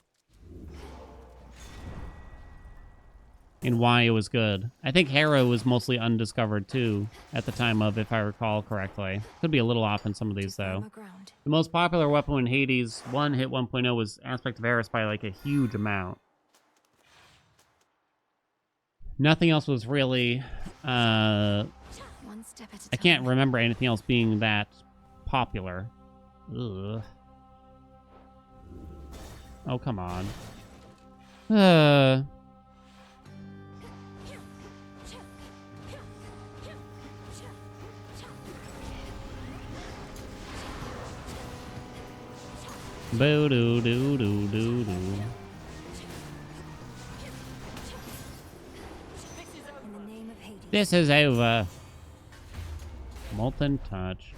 And why it was good. I think Hera was mostly undiscovered, too, at the time of, if I recall correctly. Could be a little off in some of these, though. The most popular weapon when Hades 1 hit 1.0 was Aspect of Eris by, like, a huge amount. Nothing else was really, One step at a time. I can't remember anything else being that popular. Ugh. Oh, come on. Boo-doo-doo-doo-doo-doo. In the name of Hades. This is over. Molten Touch.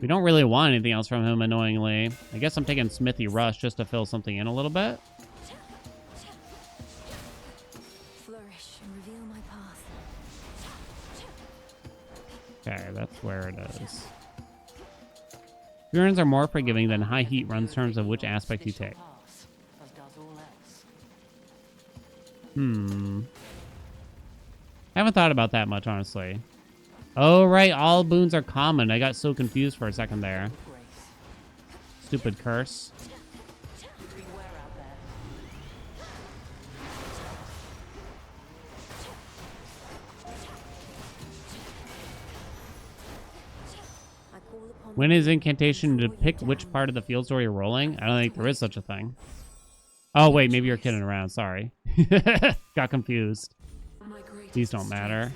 We don't really want anything else from him, annoyingly. I guess I'm taking Smithy Rush just to fill something in a little bit. Flourish and reveal my path. Okay, that's where it is. Runs are more forgiving than high heat runs in terms of which aspect you take. Haven't thought about that much, honestly. Oh, right, all boons are common. I got so confused for a second there. Stupid curse. When is incantation to pick which part of the field story you're rolling? I don't think there is such a thing. Oh, wait, maybe you're kidding around. Sorry. Got confused. These don't matter.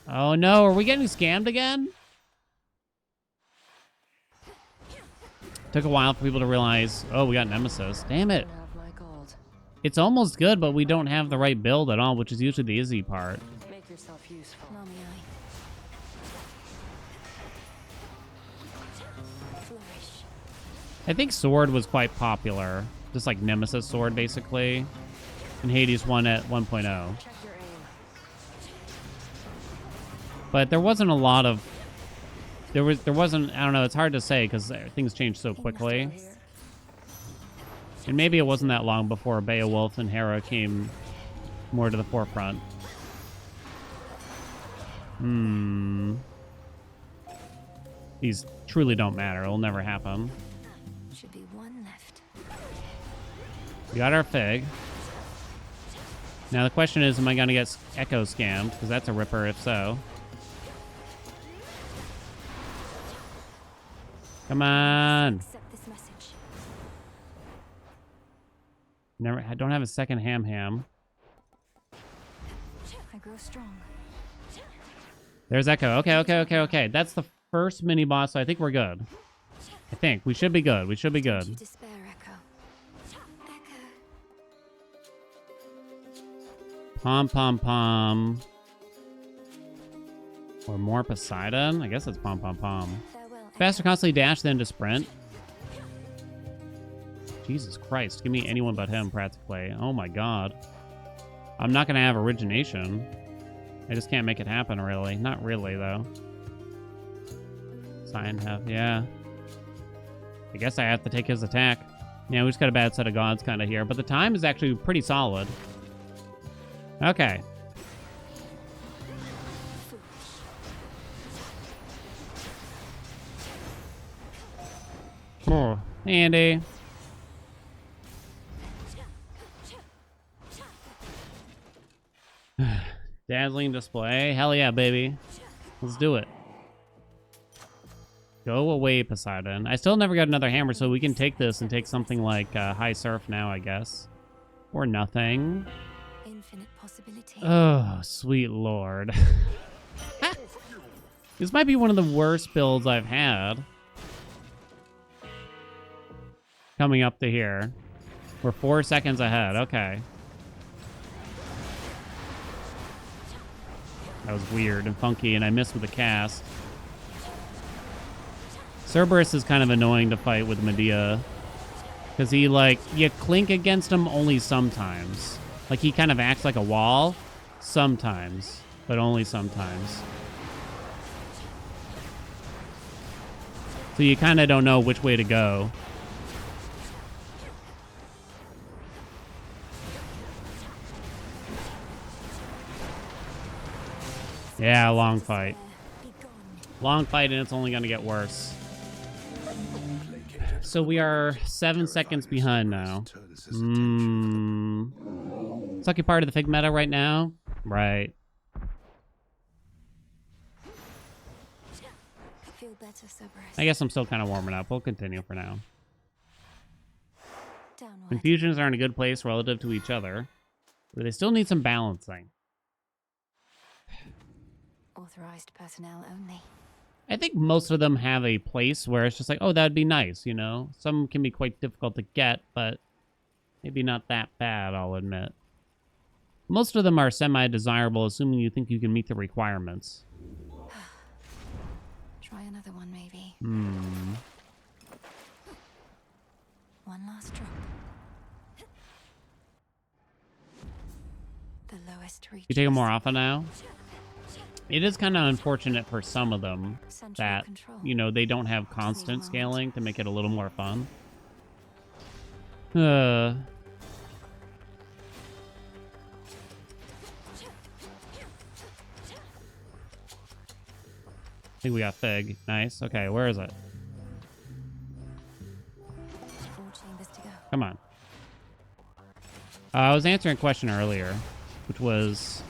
Oh, no. Are we getting scammed again? Took a while for people to realize, oh, we got Nemesis. Damn it. It's almost good, but we don't have the right build at all, which is usually the easy part. Make yourself useful. I think Sword was quite popular. Just like Nemesis Sword, basically. And Hades 1 at 1.0. Check your aim. But there wasn't a lot of... There wasn't... I don't know, it's hard to say because things change so quickly. And maybe it wasn't that long before Beowulf and Hera came more to the forefront. These truly don't matter. It'll never happen. Should be one left. We got our Fig. Now the question is, am I going to get Echo scammed? Because that's a ripper if so. Come on. Accept this message. I don't have a second ham. I grow strong. There's Echo. Okay. That's the first mini boss, so I think we're good. I think we should be good. Don't you despair, Echo. Pom. Or more Poseidon? I guess it's Pom. Farewell, Faster constantly dash than to sprint. Jesus Christ. Give me anyone but him, practically. Oh my god. I'm not going to have origination. I just can't make it happen, really. Not really, though. Sign have, yeah. I guess I have to take his attack. Yeah, we just got a bad set of gods kind of here, but the time is actually pretty solid. Okay. Oh, Andy. Dazzling display. Hell yeah, baby. Let's do it. Go away, Poseidon. I still never got another hammer, so we can take this and take something like High Surf now, I guess. Or nothing. Infinite possibility. Oh, sweet lord. This might be one of the worst builds I've had. Coming up to here. We're 4 seconds ahead. Okay. That was weird and funky, and I missed with the cast. Cerberus is kind of annoying to fight with Medea. Because he, like, you clink against him only sometimes. Like, he kind of acts like a wall. Sometimes. But only sometimes. So you kind of don't know which way to go. Yeah, long fight. Long fight, and it's only going to get worse. So we are 7 seconds behind now. Sucky part of the Fig meta right now? Right. Feel better, Cerberus. I guess I'm still kind of warming up. We'll continue for now. Downward. Infusions are in a good place relative to each other, but they still need some balancing. Authorized personnel only. I think most of them have a place where it's just like, oh, that'd be nice, you know? Some can be quite difficult to get, but maybe not that bad, I'll admit. Most of them are semi-desirable, assuming you think you can meet the requirements. Try another one, maybe. One last drop. The lowest reach. You take them more often now? It is kind of unfortunate for some of them that, you know, they don't have constant scaling to make it a little more fun. I think we got Fig. Nice. Okay, where is it? 4 chambers to go. Come on. I was answering a question earlier, which was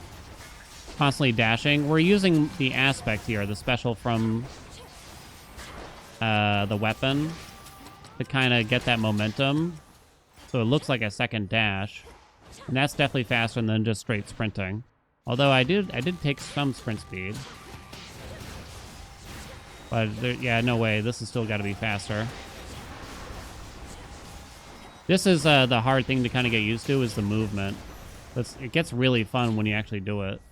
constantly dashing. We're using the aspect here, the special from the weapon, to kind of get that momentum. So it looks like a second dash. And that's definitely faster than just straight sprinting. Although I did take some sprint speed. But yeah, no way. This has still got to be faster. This is the hard thing to kind of get used to, is the movement. It gets really fun when you actually do it.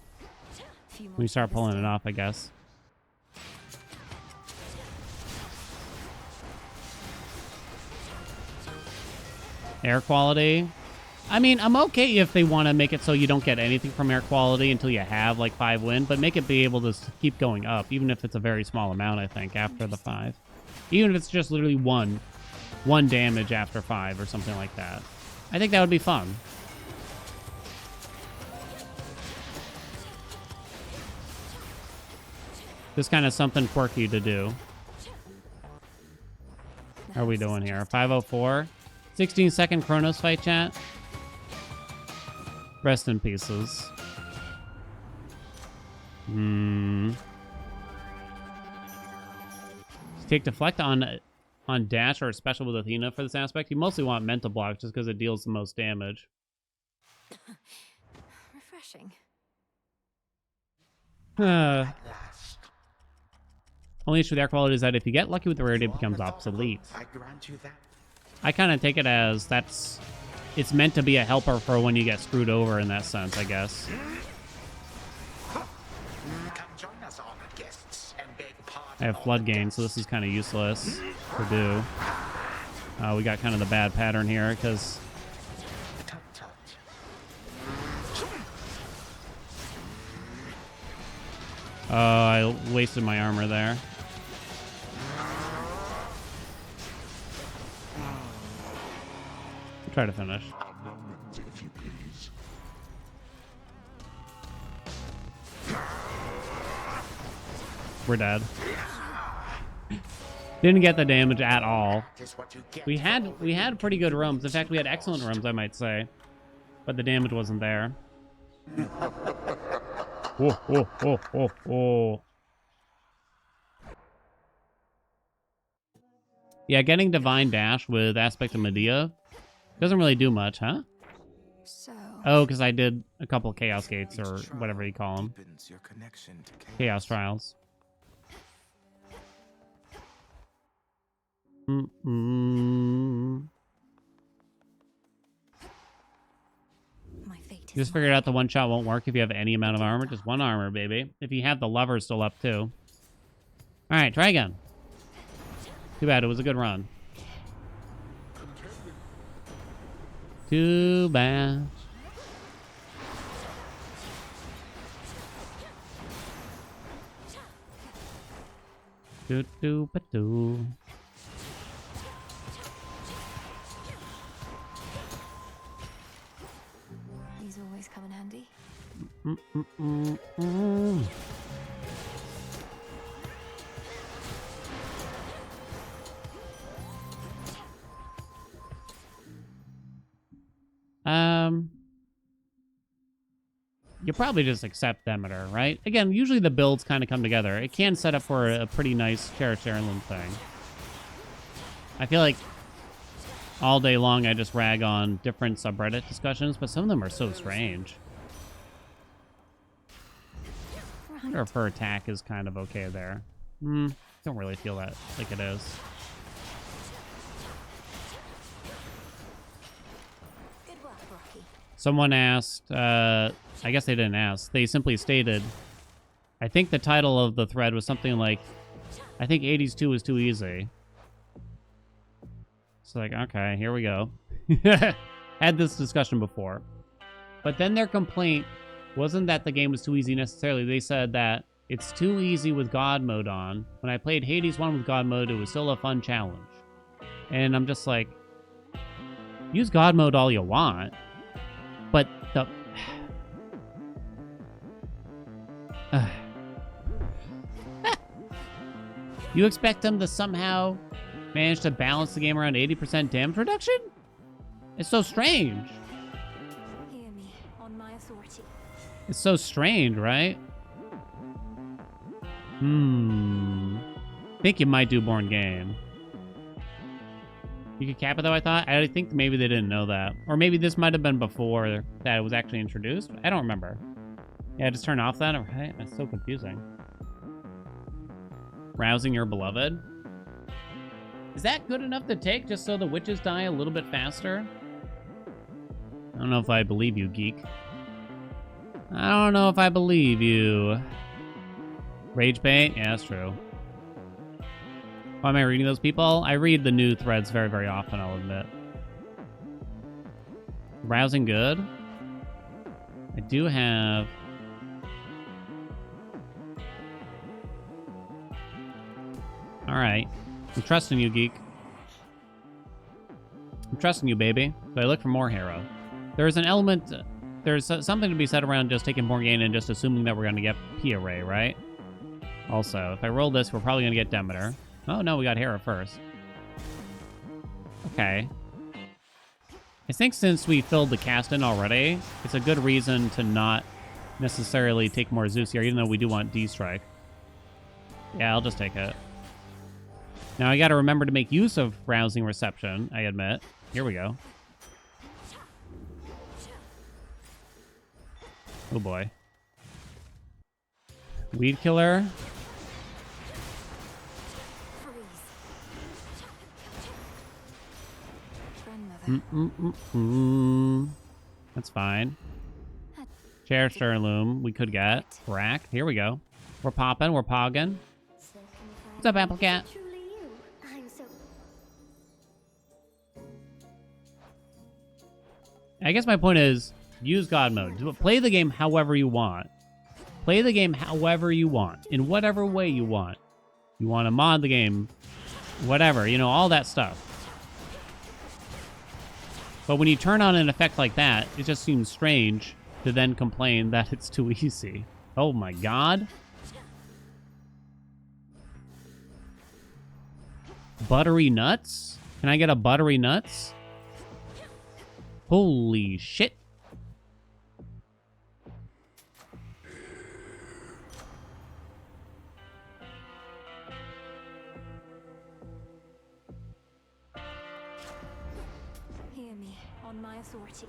When you start pulling it off, I guess. Air quality. I mean, I'm okay if they want to make it so you don't get anything from air quality until you have like 5 wind, but make it be able to keep going up, even if it's a very small amount, I think, after the 5. Even if it's just literally one damage after 5 or something like that. I think that would be fun. Just kind of something quirky to do. How are we doing here? 5:04. 16-second Chronos fight, chat. Rest in pieces. Take deflect on dash or special with Athena for this aspect. You mostly want mental block just because it deals the most damage. Refreshing. Only issue with air quality is that if you get lucky with the rarity, it becomes obsolete. I grant you that. I kind of take it as it's meant to be a helper for when you get screwed over in that sense, I guess. Come join us, honored guests, and beg pardon. I have flood gain, so this is kind of useless to do. We got kind of the bad pattern here because Oh, I wasted my armor there. Try to finish. A moment, if you please. We're dead. Didn't get the damage at all. That is what you get We for had pretty good rooms. In fact, we had excellent rooms, I might say. But the damage wasn't there. Whoa, whoa, whoa, whoa, whoa. Yeah, getting Divine Dash with Aspect of Medea doesn't really do much, huh? So, Oh, because I did a couple Chaos Gates or whatever you call them. Deepens your connection to Chaos Trials. my fate is Just figured out the one shot won't work if you have any amount of armor. Just one armor, baby. If you have the lever still up, too. All right, try again. Too bad. It was a good run. Too bad. Do do ba do. These always come in handy. You probably just accept Demeter, right? Again, usually the builds kind of come together. It can set up for a pretty nice Cherished Heirloom thing. I feel like all day long I just rag on different subreddit discussions, but some of them are so strange. I wonder if her attack is kind of okay there. Don't really feel that like it is. Good work, Rocky. Someone asked, I guess they didn't ask. They simply stated, I think the title of the thread was something like, I think 80s 2 was too easy. It's like, okay, here we go. Had this discussion before. But then their complaint wasn't that the game was too easy necessarily. They said that it's too easy with God mode on. When I played Hades 1 with God mode, it was still a fun challenge. And I'm just like, use God mode all you want. But the... You expect them to somehow manage to balance the game around 80% damage reduction? It's so strange. Hear me on my authority. It's so strange, right? Think you might do Born Game. You could cap it though, I thought. I think maybe they didn't know that. Or maybe this might have been before that it was actually introduced. I don't remember. Yeah, just turn off that, right? That's so confusing. Rousing your beloved. Is that good enough to take just so the witches die a little bit faster? I don't know if I believe you, geek. I don't know if I believe you. Rage bait? Yeah, that's true. Why am I reading those people? I read the new threads very, very often, I'll admit. Rousing good. I do have... Alright. I'm trusting you, geek. I'm trusting you, baby. But I look for more hero. There's an element... There's something to be said around just taking Morgana and just assuming that we're going to get P-Array, right? Also, if I roll this, we're probably going to get Demeter. Oh, no, we got Hera first. Okay. I think since we filled the cast in already, it's a good reason to not necessarily take more Zeus here, even though we do want D-Strike. Yeah, I'll just take it. Now, I got to remember to make use of Rousing Reception, I admit. Here we go. Oh, boy. Weed Killer. That's fine. Cherished Heirloom, we could get. Rack, here we go. We're popping, we're pogging. What's up, Apple Cat? I guess my point is, use God mode. Play the game however you want. Play the game however you want, in whatever way you want. You want to mod the game, whatever, you know, all that stuff. But when you turn on an effect like that, it just seems strange to then complain that it's too easy. Oh my god. Buttery nuts? Can I get a buttery nuts? Holy shit. Hear me, on my authority.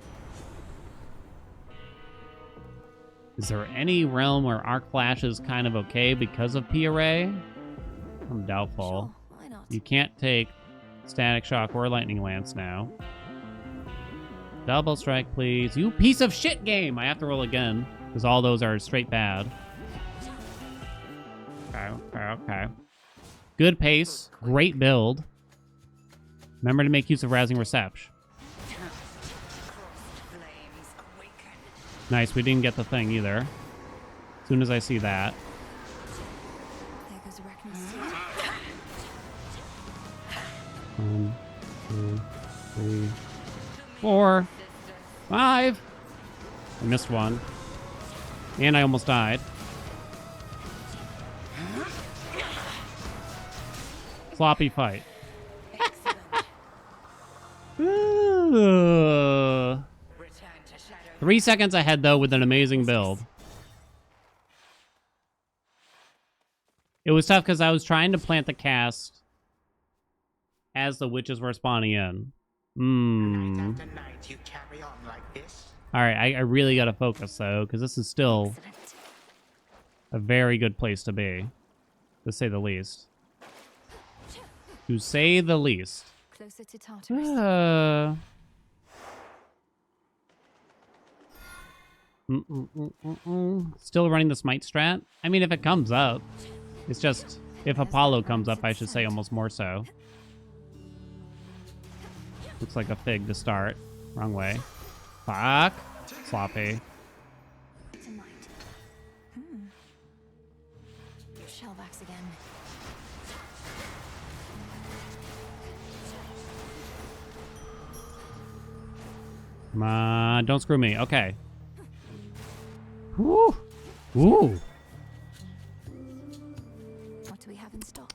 Is there any realm where Arc Flash is kind of okay because of P-Array? I'm doubtful. Sure, why not? You can't take Static Shock or Lightning Lance now. Double strike, please. You piece of shit game! I have to roll again, because all those are straight bad. Okay. Good pace. Great build. Remember to make use of Rousing Reception. Nice, we didn't get the thing either. As soon as I see that. There goes a reckoning seed. 1, 2, 3, 4, 5. I missed one. And I almost died. Sloppy fight. Ugh. 3 seconds ahead, though, with an amazing build. It was tough because I was trying to plant the cast as the witches were spawning in. Night after night, you carry on like this. All right, I really got to focus, though, because this is still Excellent. a very good place to be, to say the least. To say the least. Closer to Tartarus. Still running the smite strat? I mean, if it comes up. It's just, if Apollo comes up, I should say almost more so. Looks like a fig to start. Wrong way. Fuck. Sloppy. Tonight. Shellbacks again. Come on, don't screw me. Okay. Woo! Woo! What do we have in stock?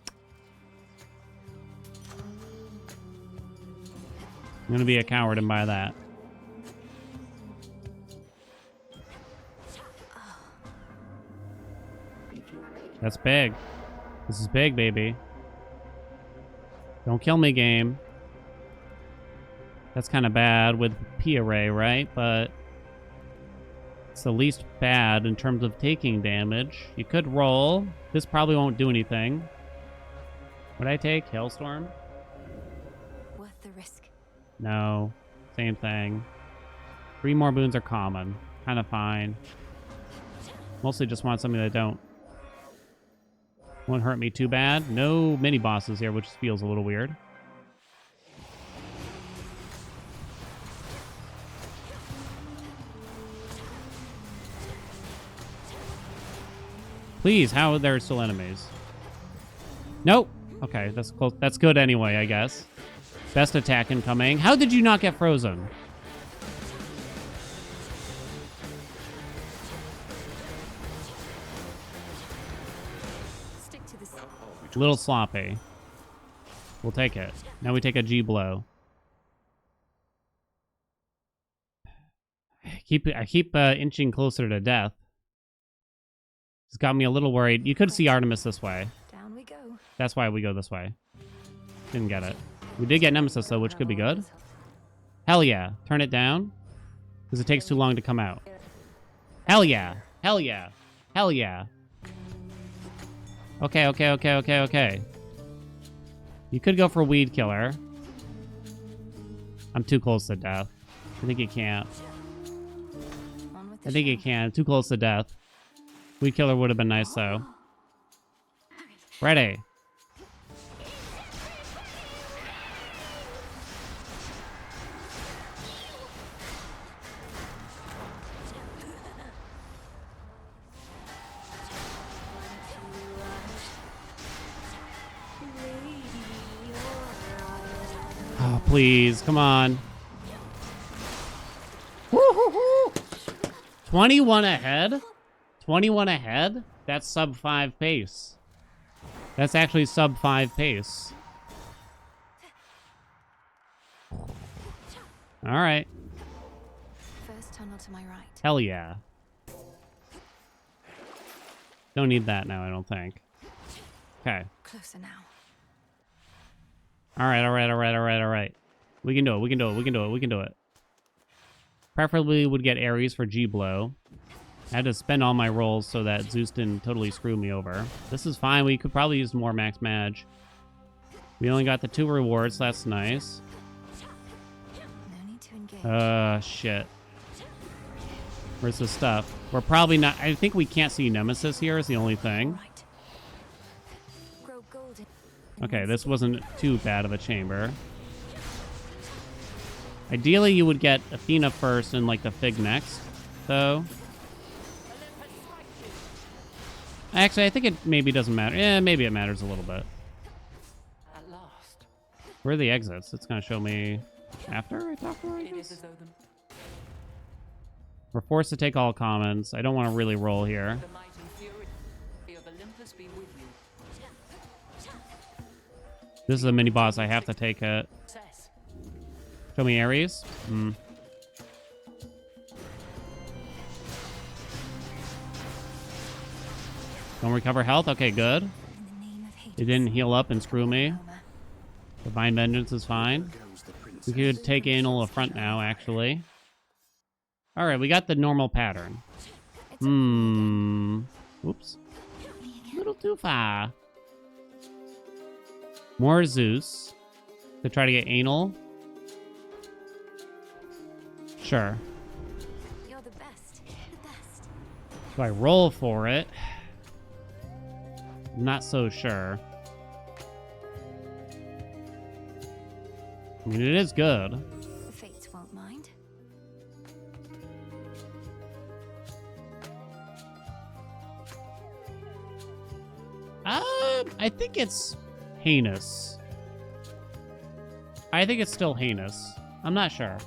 I'm gonna be a coward and buy that. That's big. This is big, baby. Don't kill me, game. That's kind of bad with P-Array, right? But it's the least bad in terms of taking damage. You could roll. This probably won't do anything. Would I take Hailstorm? Worth the risk. No. Same thing. 3 more boons are common. Kind of fine. Mostly just want something that won't hurt me too bad. No mini bosses here, which feels a little weird. Please, how are there still enemies? Nope. Okay, that's close. That's good anyway, I guess. Best attack incoming. How did you not get frozen? Stick to this. Little sloppy. We'll take it. Now we take a G blow. I keep inching closer to death. It's got me a little worried. You could see Artemis this way. Down we go. That's why we go this way. Didn't get it. We did get Nemesis, though, which could be good. Hell yeah. Turn it down. Because it takes too long to come out. Hell yeah. Hell yeah. Hell yeah. Okay. You could go for Weed Killer. I'm too close to death. I think you can't. On with the I think you show. can. Too close to death. Weed Killer would have been nice, though. Ready. Oh, please, come on. Woo-hoo-hoo. 21 ahead? 21 ahead? That's sub 5 pace. That's actually sub 5 pace. All right. First tunnel to my right. Hell yeah. Don't need that now, I don't think. Okay. Closer now. All right. We can do it. Preferably would get Ares for G-Blow. I had to spend all my rolls so that Zeus didn't totally screw me over. This is fine. We could probably use more Max Mage. We only got the 2 rewards. So that's nice. No need to engage. Shit. Where's the stuff? We're probably not... I think we can't see Nemesis here is the only thing. Right. Grow golden. Okay, this wasn't too bad of a chamber. Ideally, you would get Athena first and, like, the Fig next, though. Actually, I think it maybe doesn't matter. Yeah, maybe it matters a little bit. At last. Where are the exits? It's going to show me after I talk to her, I It guess? is as though the We're forced to take all commons. I don't want to really roll here. might and fury of Olympus be with you. This is a mini-boss. I have to take it. Success. Show me Ares. Hmm. Don't recover health? Okay, good. In the name of Hades. It didn't heal up and screw me. Homer. Divine Vengeance is fine. Goes the We princess. could take Anal affront now, actually. Alright, we got the normal pattern. Oops. A little too far. More Zeus. To try to get Anal. Sure. You're the best. The best. Do I roll for it? Not so sure. I mean, it is good. The fates won't mind. I think it's heinous. I think it's still heinous. I'm not sure.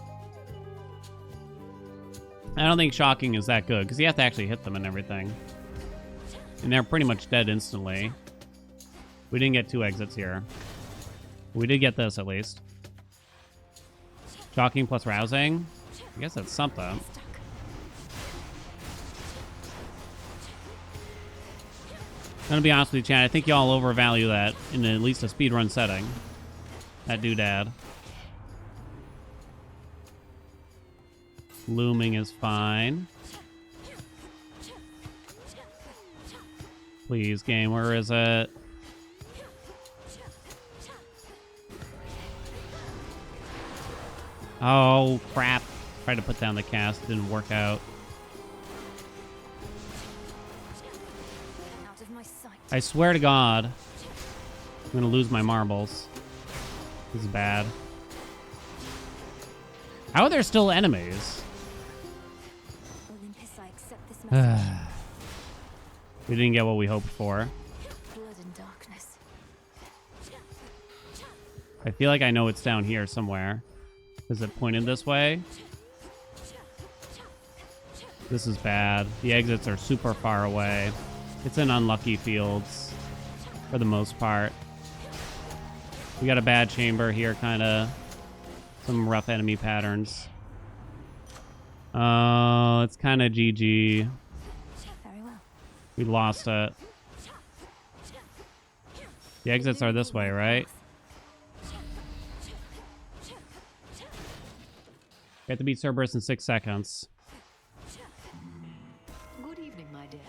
I don't think shocking is that good, because you have to actually hit them and everything. And they're pretty much dead instantly. We didn't get 2 exits here. We did get this, at least. Shocking plus rousing? I guess that's something. Stuck. I'm gonna be honest with you, Chad. I think y'all overvalue that in at least a speedrun setting. That doodad. Looming is fine. Please, game, where is it? Oh, crap. Tried to put down the cast, didn't work out. Out of my sight. I swear to God, I'm gonna lose my marbles. This is bad. How are there still enemies? Olympus, I accept this message. We didn't get what we hoped for. Blood and darkness. I feel like I know it's down here somewhere. Is it pointed this way? This is bad. The exits are super far away. It's in unlucky fields for the most part. We got a bad chamber here, kind of. Some rough enemy patterns. Oh, it's kind of GG. Very well. We lost it. The exits are this way, right? We have to beat Cerberus in 6 seconds. Good evening, my dear.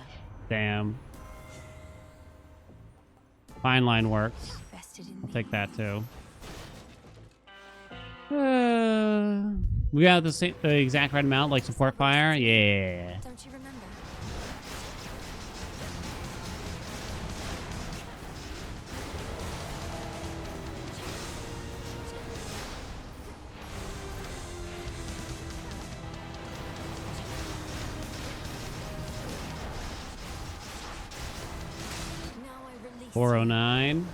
Damn. Fine line works. Vested in I'll me. take that too. We got the exact right amount, like support fire. Yeah. Don't you remember? Now I release 409.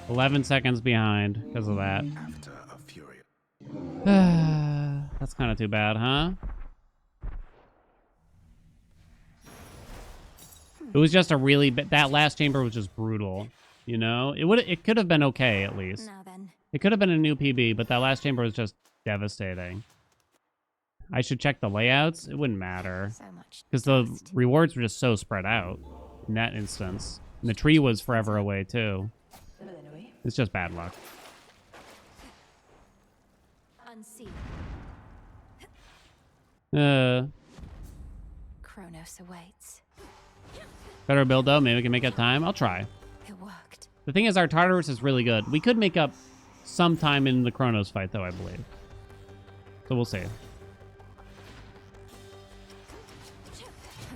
11 seconds behind because of that. After a fury. That's kind of too bad, huh? It was just a really that last chamber was just brutal. You know, it could have been okay at least. Now then, It could have been a new PB, but that last chamber was just devastating. I should check the layouts. It wouldn't matter so much because the dust. rewards were just so spread out in that instance, and the tree was forever away too. It's just bad luck. Unseen. Kronos awaits. Better build though. Maybe we can make up time. I'll try. It worked. The thing is, our Tartarus is really good. We could make up some time in the Kronos fight, though, I believe. So we'll see. I'm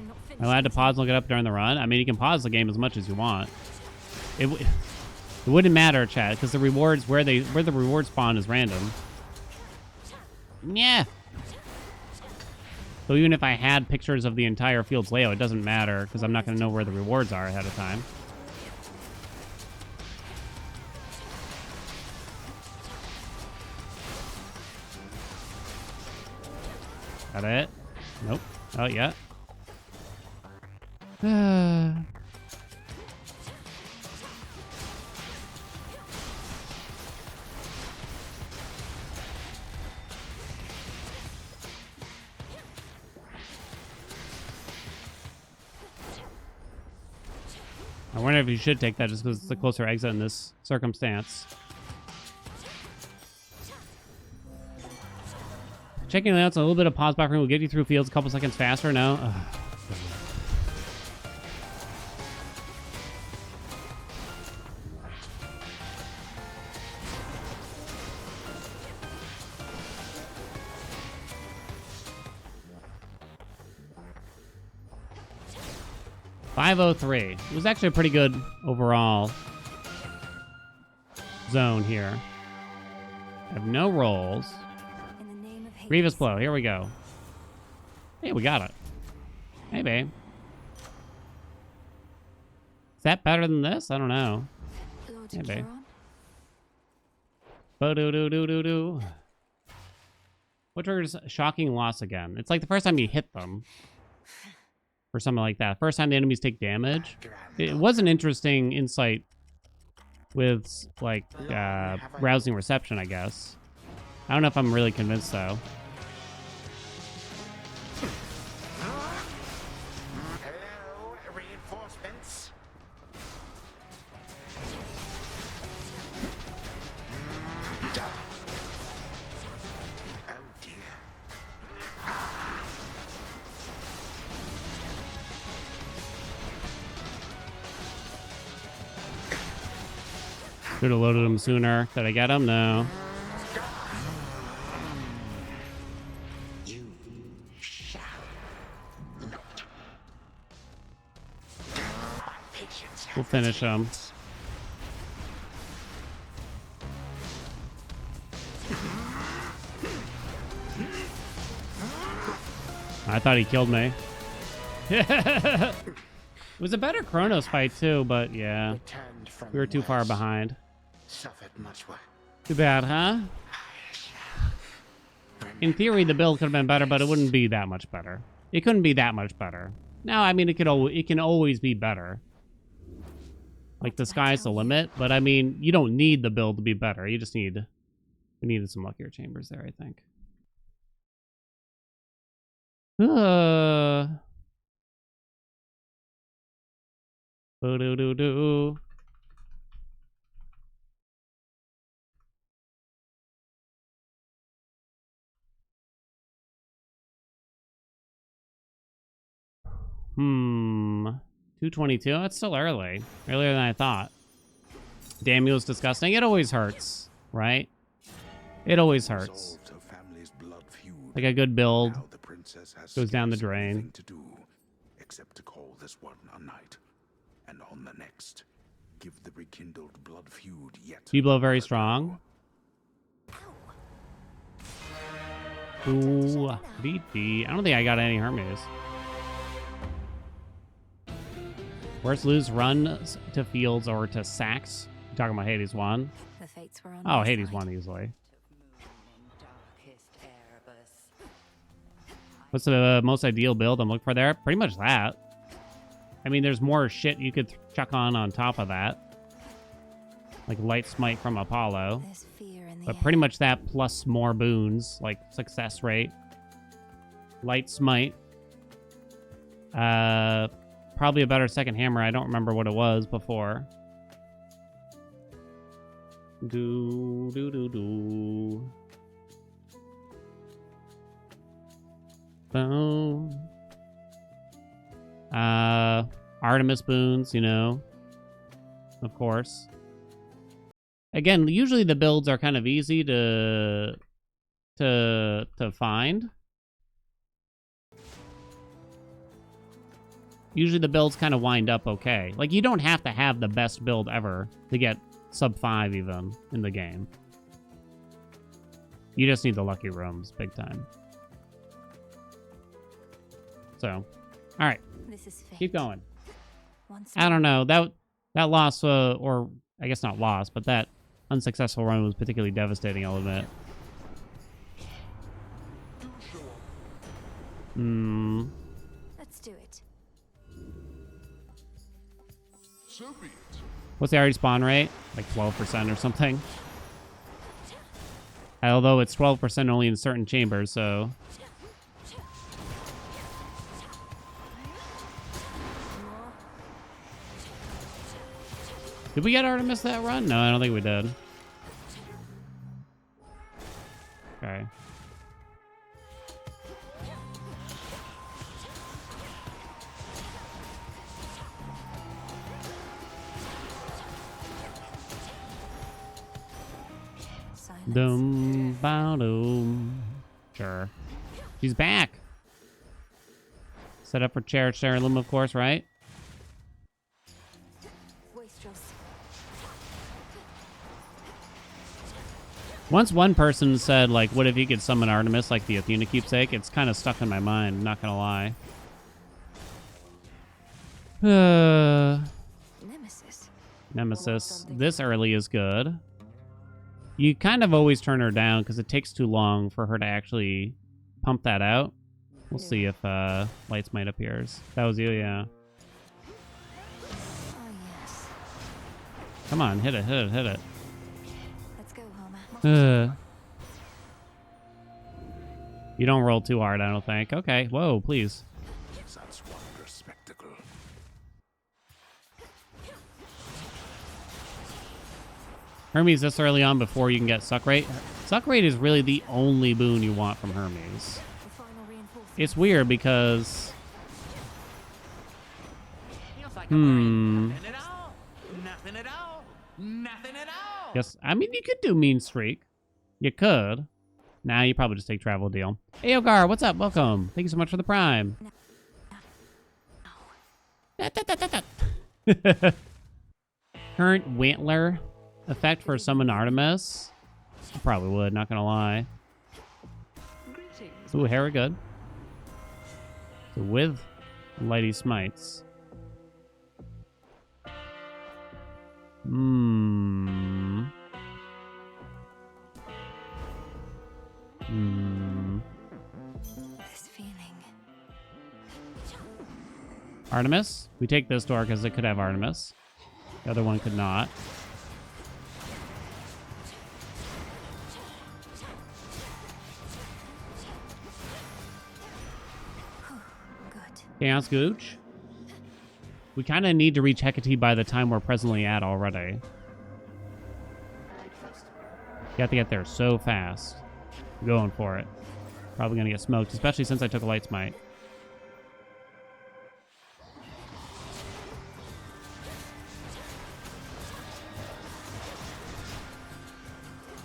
not Am I finished. allowed to pause and look it up during the run? I mean, you can pause the game as much as you want. It wouldn't matter, chat, because the rewards where the reward spawn is random. Yeah. So even if I had pictures of the entire field's layout, it doesn't matter because I'm not going to know where the rewards are ahead of time. Got it? Nope. Oh, yeah. I wonder if you should take that just because it's the closer exit in this circumstance. Checking it out, so a little bit of pause buffering will get you through fields a couple seconds faster. No? Ugh. 503. It was actually a pretty good overall zone here. I have no rolls. In the name of Hades. Grievous blow. Here we go. Hey, we got it. Hey, babe. Is that better than this? I don't know. Lord Yeah, babe. Chiron? Bo-do-do-do-do-do. What triggers shocking loss again? It's like the first time you hit them. Or something like that. First time the enemies take damage. It was an interesting insight with, like, rousing reception, I guess. I don't know if I'm really convinced, though. Hello, reinforcements. Oh dear. Should have loaded them sooner. Did I get them? No. You shall not. My patience We'll hath finish its them. limits. I thought he killed me. It was a better Kronos fight, too, but yeah. Returned from We were too far worse, behind. Suffered much work. Too bad, huh? In theory, the build could have been better, but it wouldn't be that much better. It couldn't be that much better. Now, I mean, it can always be better. Like, the sky's the limit, but I mean, you don't need the build to be better. You just need... We needed some luckier chambers there, I think. Boo-doo-doo-doo. Hmm. 222? That's still early. Earlier than I thought. Damn, it was disgusting. It always hurts, right? It always hurts. Resolved her family's blood feud. Like a good build. Now the princess has Goes down the scarce drain. anything to do except to call this one a night, and on the next, give the rekindled blood feud yet. T-blow very another strong. Ooh, VP. I don't think I got any Hermes. Worst lose run to fields or to sacks Talking about Hades won. The fates were on Oh, their Hades side. won easily. What's the most ideal build I'm looking for there? Pretty much that. I mean, there's more shit you could chuck on top of that. Like Light Smite from Apollo. There's fear in the But air. pretty much that plus more boons, like success rate. Light Smite. Probably a better second hammer. I don't remember what it was before. Do, do, do, do. Boom. Artemis boons, you know. Of course. Again, usually the builds are kind of easy to find. Usually the builds kind of wind up okay. Like, you don't have to have the best build ever to get sub 5 even in the game. You just need the lucky rooms big time. So, all right, This is fate. keep going. Once I don't know. That loss, or I guess not loss, but that unsuccessful run was particularly devastating, I'll admit. Hmm. Let's do it. What's the already spawn rate? Like 12% or something. Although it's 12% only in certain chambers, so... Did we get Artemis that run? No, I don't think we did. Okay. Silence. Dum, bow, doom. Sure. She's back. Set up for Cherished Heirloom, of course, right? Wastrels. Once one person said, like, what if you could summon Artemis like the Athena keepsake? It's kind of stuck in my mind, not gonna lie. Nemesis. Nemesis. This early is good. You kind of always turn her down because it takes too long for her to actually pump that out. We'll see if Light Smite appears. That was you, yeah. Oh, yes. Come on, hit it, hit it, hit it. Let's go, Homer. You don't roll too hard, I don't think. Okay, whoa, please. Such wondrous spectacle. Hermes this early on before you can get Suck Rate. Suck Rate is really the only boon you want from Hermes. The final reinforcement. It's weird because... Feels like Hmm. nothing at all. Nothing at all. Nothing at all. Yes, I mean, you could do Mean Streak. You could. Nah, you probably just take Travel Deal. Hey, Ogar, what's up? Welcome. Thank you so much for the Prime. Current Wantler effect for Summon Artemis. I probably would, not gonna lie. Ooh, Hera good. So with Lighty Smites. Hmm. This feeling. Artemis. We take this door because it could have Artemis. The other one could not. Good. Chaos Gooch. We kind of need to reach Hecate by the time we're presently at already. You have to get there so fast. I'm going for it. Probably going to get smoked, especially since I took a Light Smite.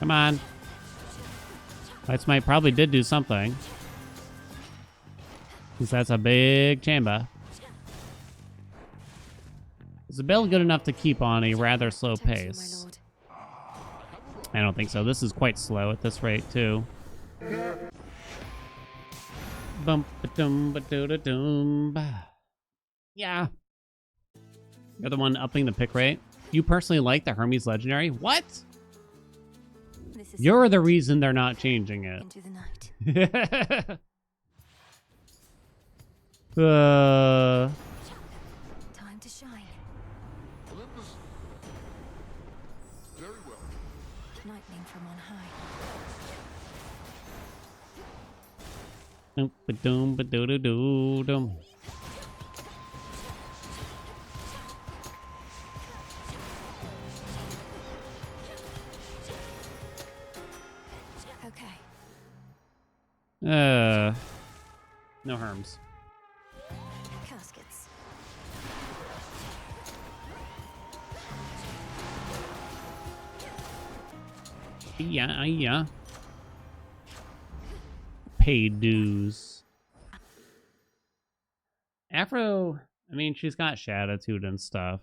Come on. Light Smite probably did do something. Because that's a big chamber. Is the build good enough to keep on a rather slow Protect you, my pace? lord. I don't think so. This is quite slow at this rate, too. Bump ba dum ba doo da dum. Yeah. You're the one upping the pick rate. You personally like the Hermes Legendary? What? This is You're the fate. reason they're not changing it. Into the night. Time to shine. Olympus. Very well. Lightning from on high. Doom, ba-doom, ba-doo-doo-doo-dum. Okay. No Herms. Caskets. Yeah. Paid dues. Afro, I mean, she's got Shatitude and stuff.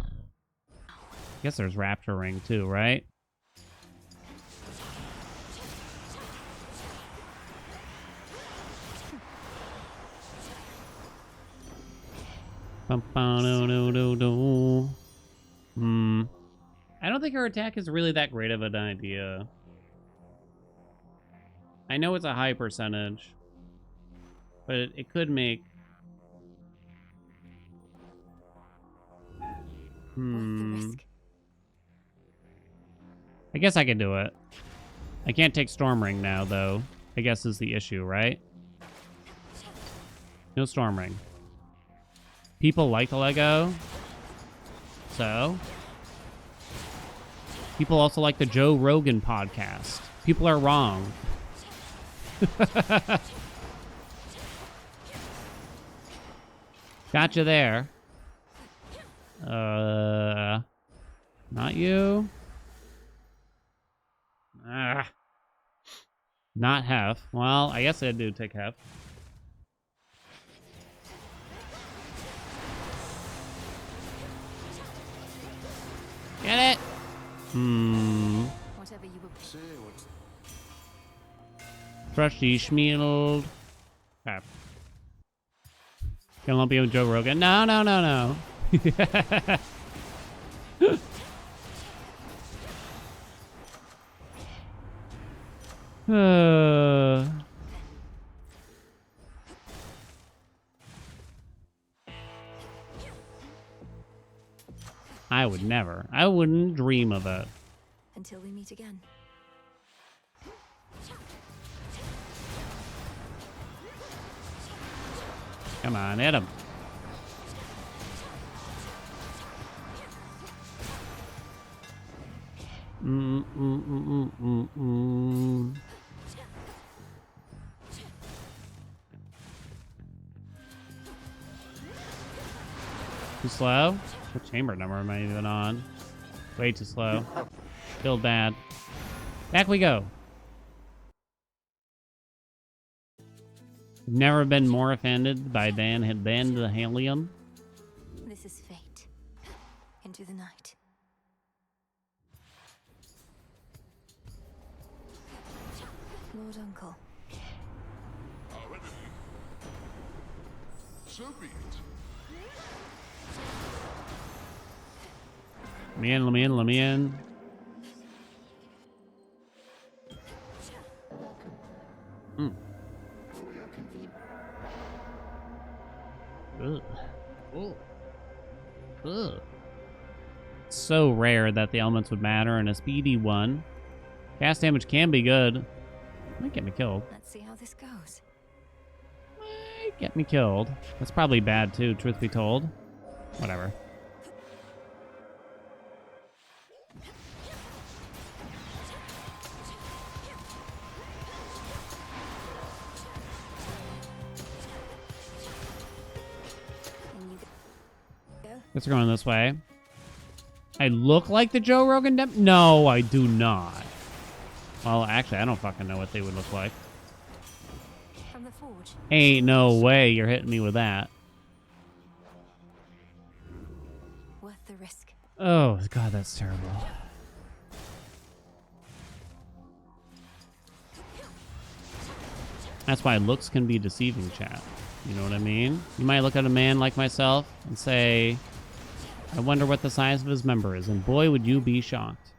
I guess there's Raptor Ring too, right? Bum-ba-do-do-do-do. I don't think her attack is really that great of an idea. I know it's a high percentage, but it could make... Worth the risk. I guess I could do it. I can't take Storm Ring now, though. I guess is the issue, right? No Storm Ring. People like Lego. So? People also like the Joe Rogan podcast. People are wrong. Gotcha there. Not you. Not Hef. Well, I guess I do take Hef. Get it? Whatever you were. Say what's Frusty Schmield. Crap. Gonna lump you with Joe Rogan. No. I would never. I wouldn't dream of it. Until we meet again. Come on, hit him. Too slow? What chamber number am I even on? Way too slow. Feel bad. Back we go. Never been more offended by than the Haelian. This is fate. Into the night. Lord Uncle. our enemy? So be it. Let me in. Ugh. Ugh. So rare that the elements would matter in a speedy one. Cast damage can be good. Might get me killed. Let's see how this goes. Might get me killed. That's probably bad too, truth be told. Whatever. And you go. Guess we're going this way. I look like the Joe Rogan No, I do not. Well, actually, I don't fucking know what they would look like. From the forge. Ain't no way you're hitting me with that. Worth the risk. Oh, God, that's terrible. That's why looks can be deceiving, chat. You know what I mean? You might look at a man like myself and say, I wonder what the size of his member is, and boy, would you be shocked.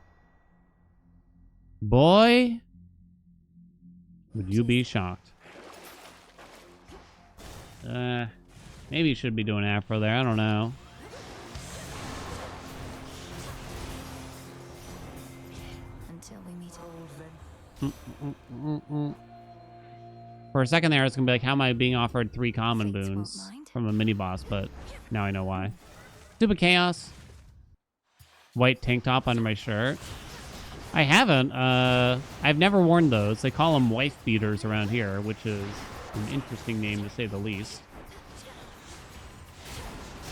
Boy, would you be shocked. Maybe you should be doing Afro there. I don't know. Until we meet. For a second there, it's gonna be like, how am I being offered 3 common Fates won't boons mind. from a mini boss? But now I know why. Stupid chaos. White tank top under my shirt. I haven't. I've never worn those. They call them wife beaters around here, which is an interesting name to say the least.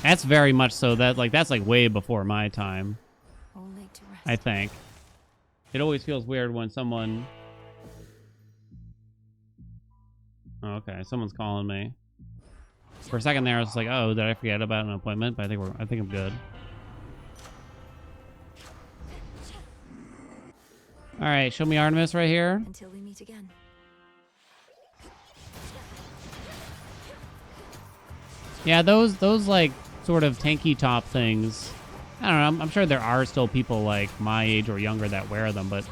That's very much so. That's like way before my time, Only to rest. I think. It always feels weird when someone... Oh, okay, someone's calling me. For a second there, I was like, "Oh, did I forget about an appointment?" But I think I'm good. All right, show me Artemis right here. Until we meet again. Yeah, those like sort of tanky top things. I don't know. I'm sure there are still people like my age or younger that wear them, but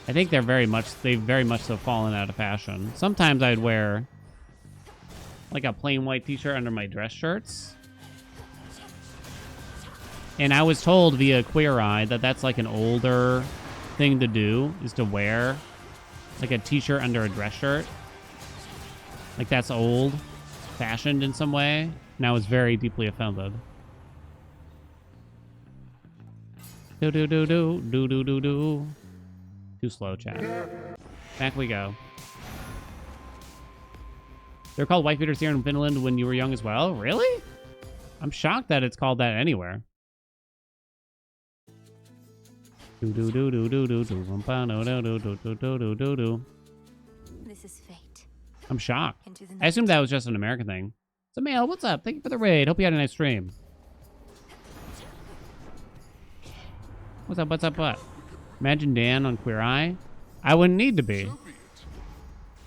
I think they've very much so fallen out of fashion. Sometimes I'd wear like a plain white t-shirt under my dress shirts. And I was told via Queer Eye that that's like an older thing to do, is to wear like a t-shirt under a dress shirt. Like that's old fashioned in some way. And I was very deeply offended. Do do do do do do do do. Too slow, chat. Back we go. They're called wife beaters here in Finland when you were young as well? Really? I'm shocked that it's called that anywhere. Do do do do do do do do do do do do do. This is fate. I'm shocked. Into the I night. assumed that was just an American thing. So, Mail, what's up? Thank you for the raid. Hope you had a nice stream. What's up? What's up? What? Imagine Dan on Queer Eye. I wouldn't need to be.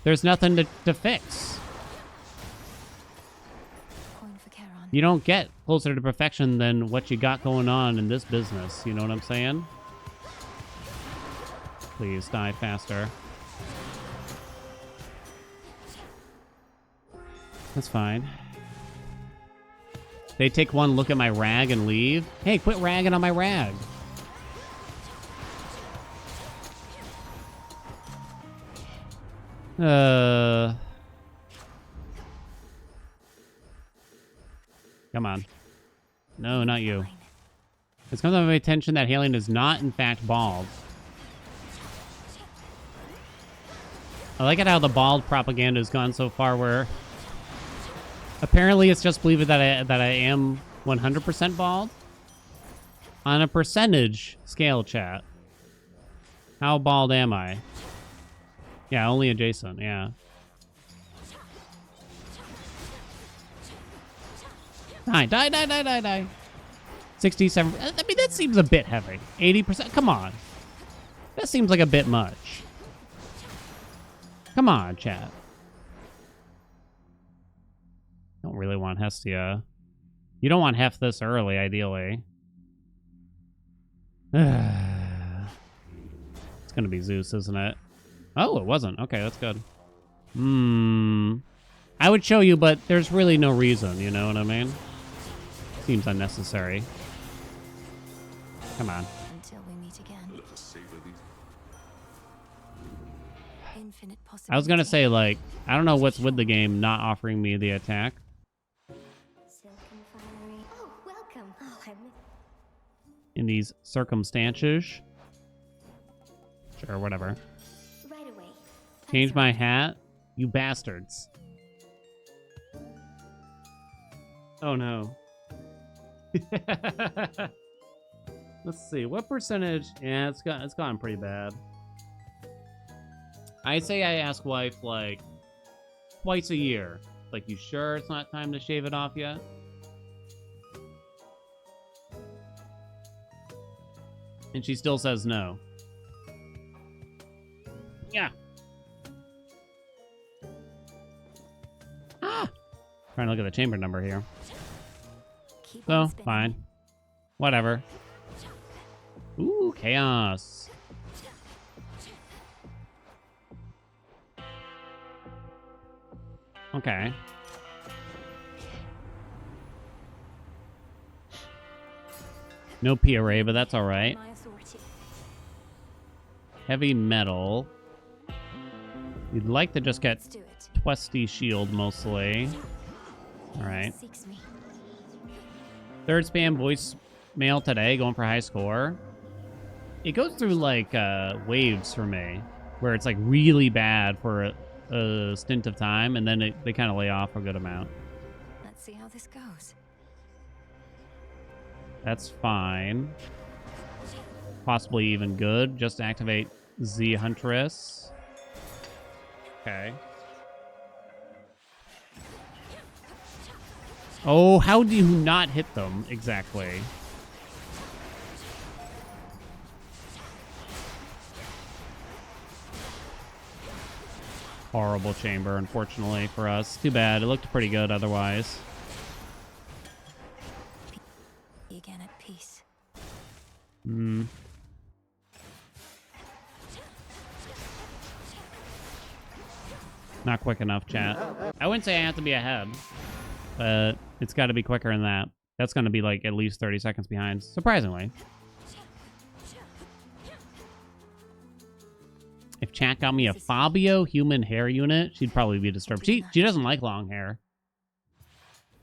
There's nothing to fix. Coin for Charon. You don't get closer to perfection than what you got going on in this business. You know what I'm saying? Please die faster. That's fine. They take one look at my rag and leave. Hey, quit ragging on my rag. Come on. No, not you. It's come to my attention that Haelian is not, in fact, bald. I like it how the bald propaganda has gone so far where apparently it's just believed that I am 100% bald on a percentage scale, chat. How bald am I? Yeah, only adjacent, yeah. Die. 67. I mean, that seems a bit heavy. 80%. Come on. That seems like a bit much. Come on, chat. Don't really want Hestia. You don't want Hef this early, ideally. It's gonna be Zeus, isn't it? Oh, it wasn't. Okay, that's good. I would show you, but there's really no reason, you know what I mean? Seems unnecessary. Come on. Until we meet again. Let us savor these. Infinite possibility. I was gonna say, like, I don't know what's with the game not offering me the attack. Silken fiery. Oh, welcome. Oh, I'm In these circumstances. Sure, whatever. right away. Change my hat? You bastards. Oh no. Let's see, what percentage? Yeah, it's gone pretty bad. I'd say I ask wife like twice a year. Like, you sure it's not time to shave it off yet? And she still says no. Yeah. Trying to look at the chamber number here. Keep So, on spinning. fine. Whatever. Ooh, chaos. Okay. No P array, but that's all right. My authority. Heavy metal. You'd like to just get Let's do it. Twisty shield mostly. All right. Seeks me. Third spam voice mail today, going for high score. It goes through like waves for me, where it's like really bad for a stint of time, and then they kind of lay off a good amount. Let's see how this goes. That's fine. Possibly even good. Just activate Z Huntress. Okay. Oh, how do you not hit them exactly? Horrible chamber, unfortunately, for us. Too bad. It looked pretty good otherwise. Be again at peace. Hmm. Not quick enough, chat. I wouldn't say I have to be ahead, but it's got to be quicker than that. That's going to be like at least 30 seconds behind, surprisingly. If chat got me a Fabio human hair unit, she'd probably be disturbed. She doesn't like long hair.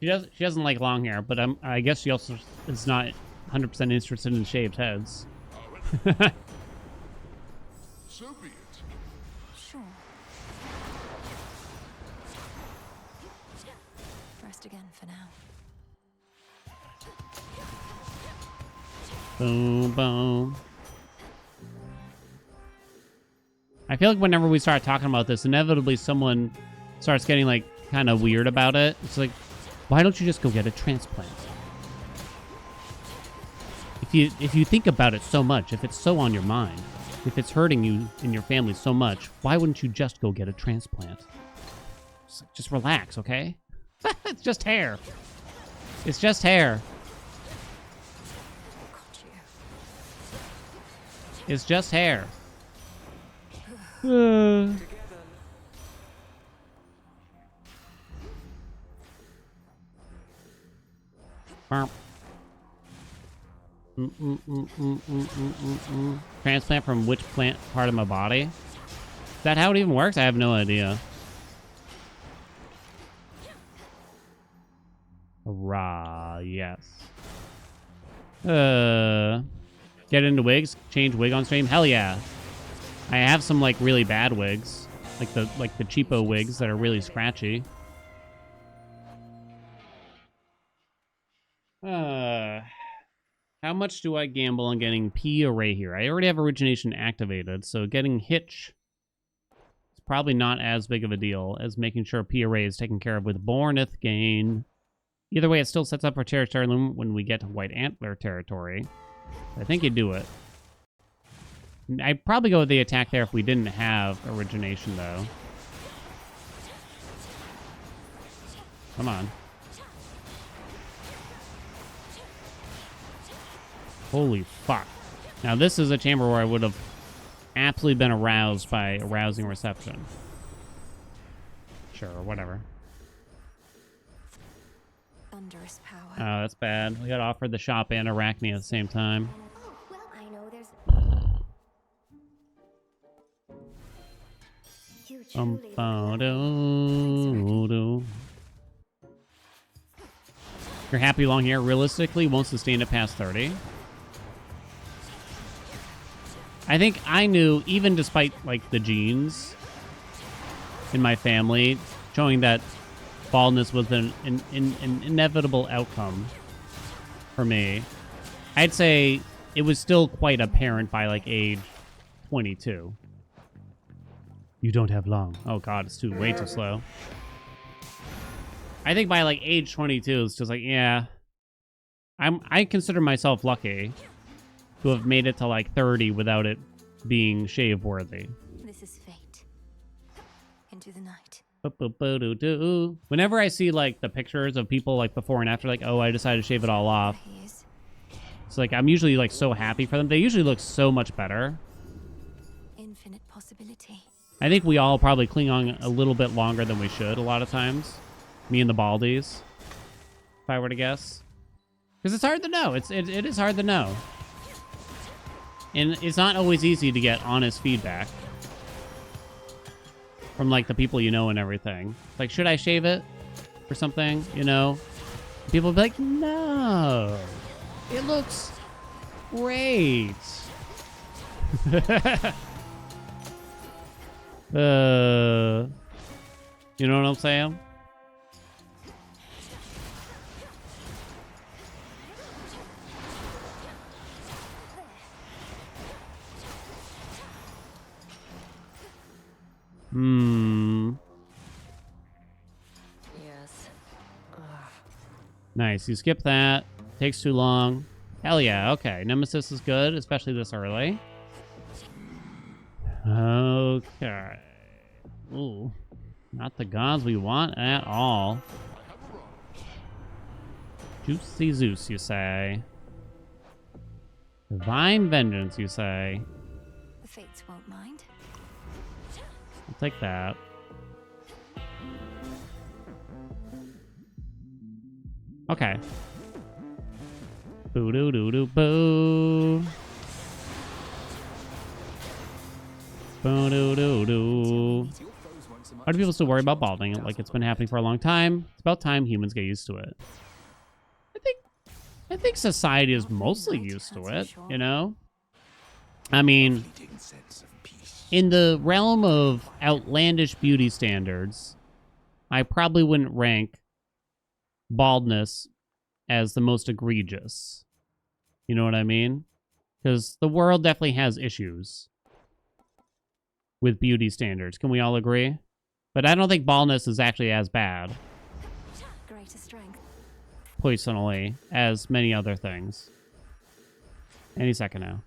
She doesn't like long hair, but I guess she also is not 100% interested in shaved heads. So be it. Sure. Rest again for now. Boom, boom. I feel like whenever we start talking about this, inevitably someone starts getting like kind of weird about it. It's like, why don't you just go get a transplant? If you think about it so much, if it's so on your mind, if it's hurting you and your family so much, why wouldn't you just go get a transplant? Just relax, okay? It's just hair. It's just hair. Got you. It's just hair. Transplant from which plant part of my body? Is that how it even works? I have no idea. Hurrah, yes. Get into wigs? Change wig on stream? Hell yeah. I have some like really bad wigs. Like the cheapo wigs that are really scratchy. How much do I gamble on getting P array here? I already have origination activated, so getting Hitch is probably not as big of a deal as making sure P array is taken care of with Borneth Gain. Either way, it still sets up our territory loom when we get to White Antler territory. I think you do it. I'd probably go with the attack there if we didn't have origination, though. Come on. Holy fuck. Now, this is a chamber where I would have absolutely been aroused by arousing reception. Sure, whatever. Thunderous power. Oh, that's bad. We got offered the shop and Arachne at the same time. Oh, well, I know there's... You truly... Your happy long hair realistically won't sustain it past 30. I think I knew, even despite like the genes in my family, showing that baldness was an inevitable outcome for me. I'd say it was still quite apparent by like age 22. You don't have long. Oh god, it's way too slow. I think by like age 22, it's just like, yeah, I consider myself lucky to have made it to like 30 without it being shave worthy. This is fate. Into the night. Whenever I see like the pictures of people like before and after, like, oh, I decided to shave it all off, It's like I'm usually like so happy for them. They usually look so much better. Infinite possibility. I think we all probably cling on a little bit longer than we should a lot of times. Me and the Baldies, if I were to guess. Because it's hard to know. It is hard to know. And it's not always easy to get honest feedback from like the people you know and everything. Like, should I shave it or something? You know? People will be like, no, it looks great. You know what I'm saying? Yes. Nice. You skip that. Takes too long. Hell yeah. Okay. Nemesis is good, especially this early. Okay. Ooh. Not the gods we want at all. Juicy Zeus, you say. Divine Vengeance, you say. The fates won't mind. I'll take that. Okay. Boo doo doo doo boo. Boo doo doo doo. Why do people still worry about balding? Like it's been happening for a long time. It's about time humans get used to it. I think society is mostly used to it, you know? I mean, in the realm of outlandish beauty standards, I probably wouldn't rank baldness as the most egregious. You know what I mean? Because the world definitely has issues with beauty standards. Can we all agree? But I don't think baldness is actually as bad, Greater strength. personally, as many other things. Any second now.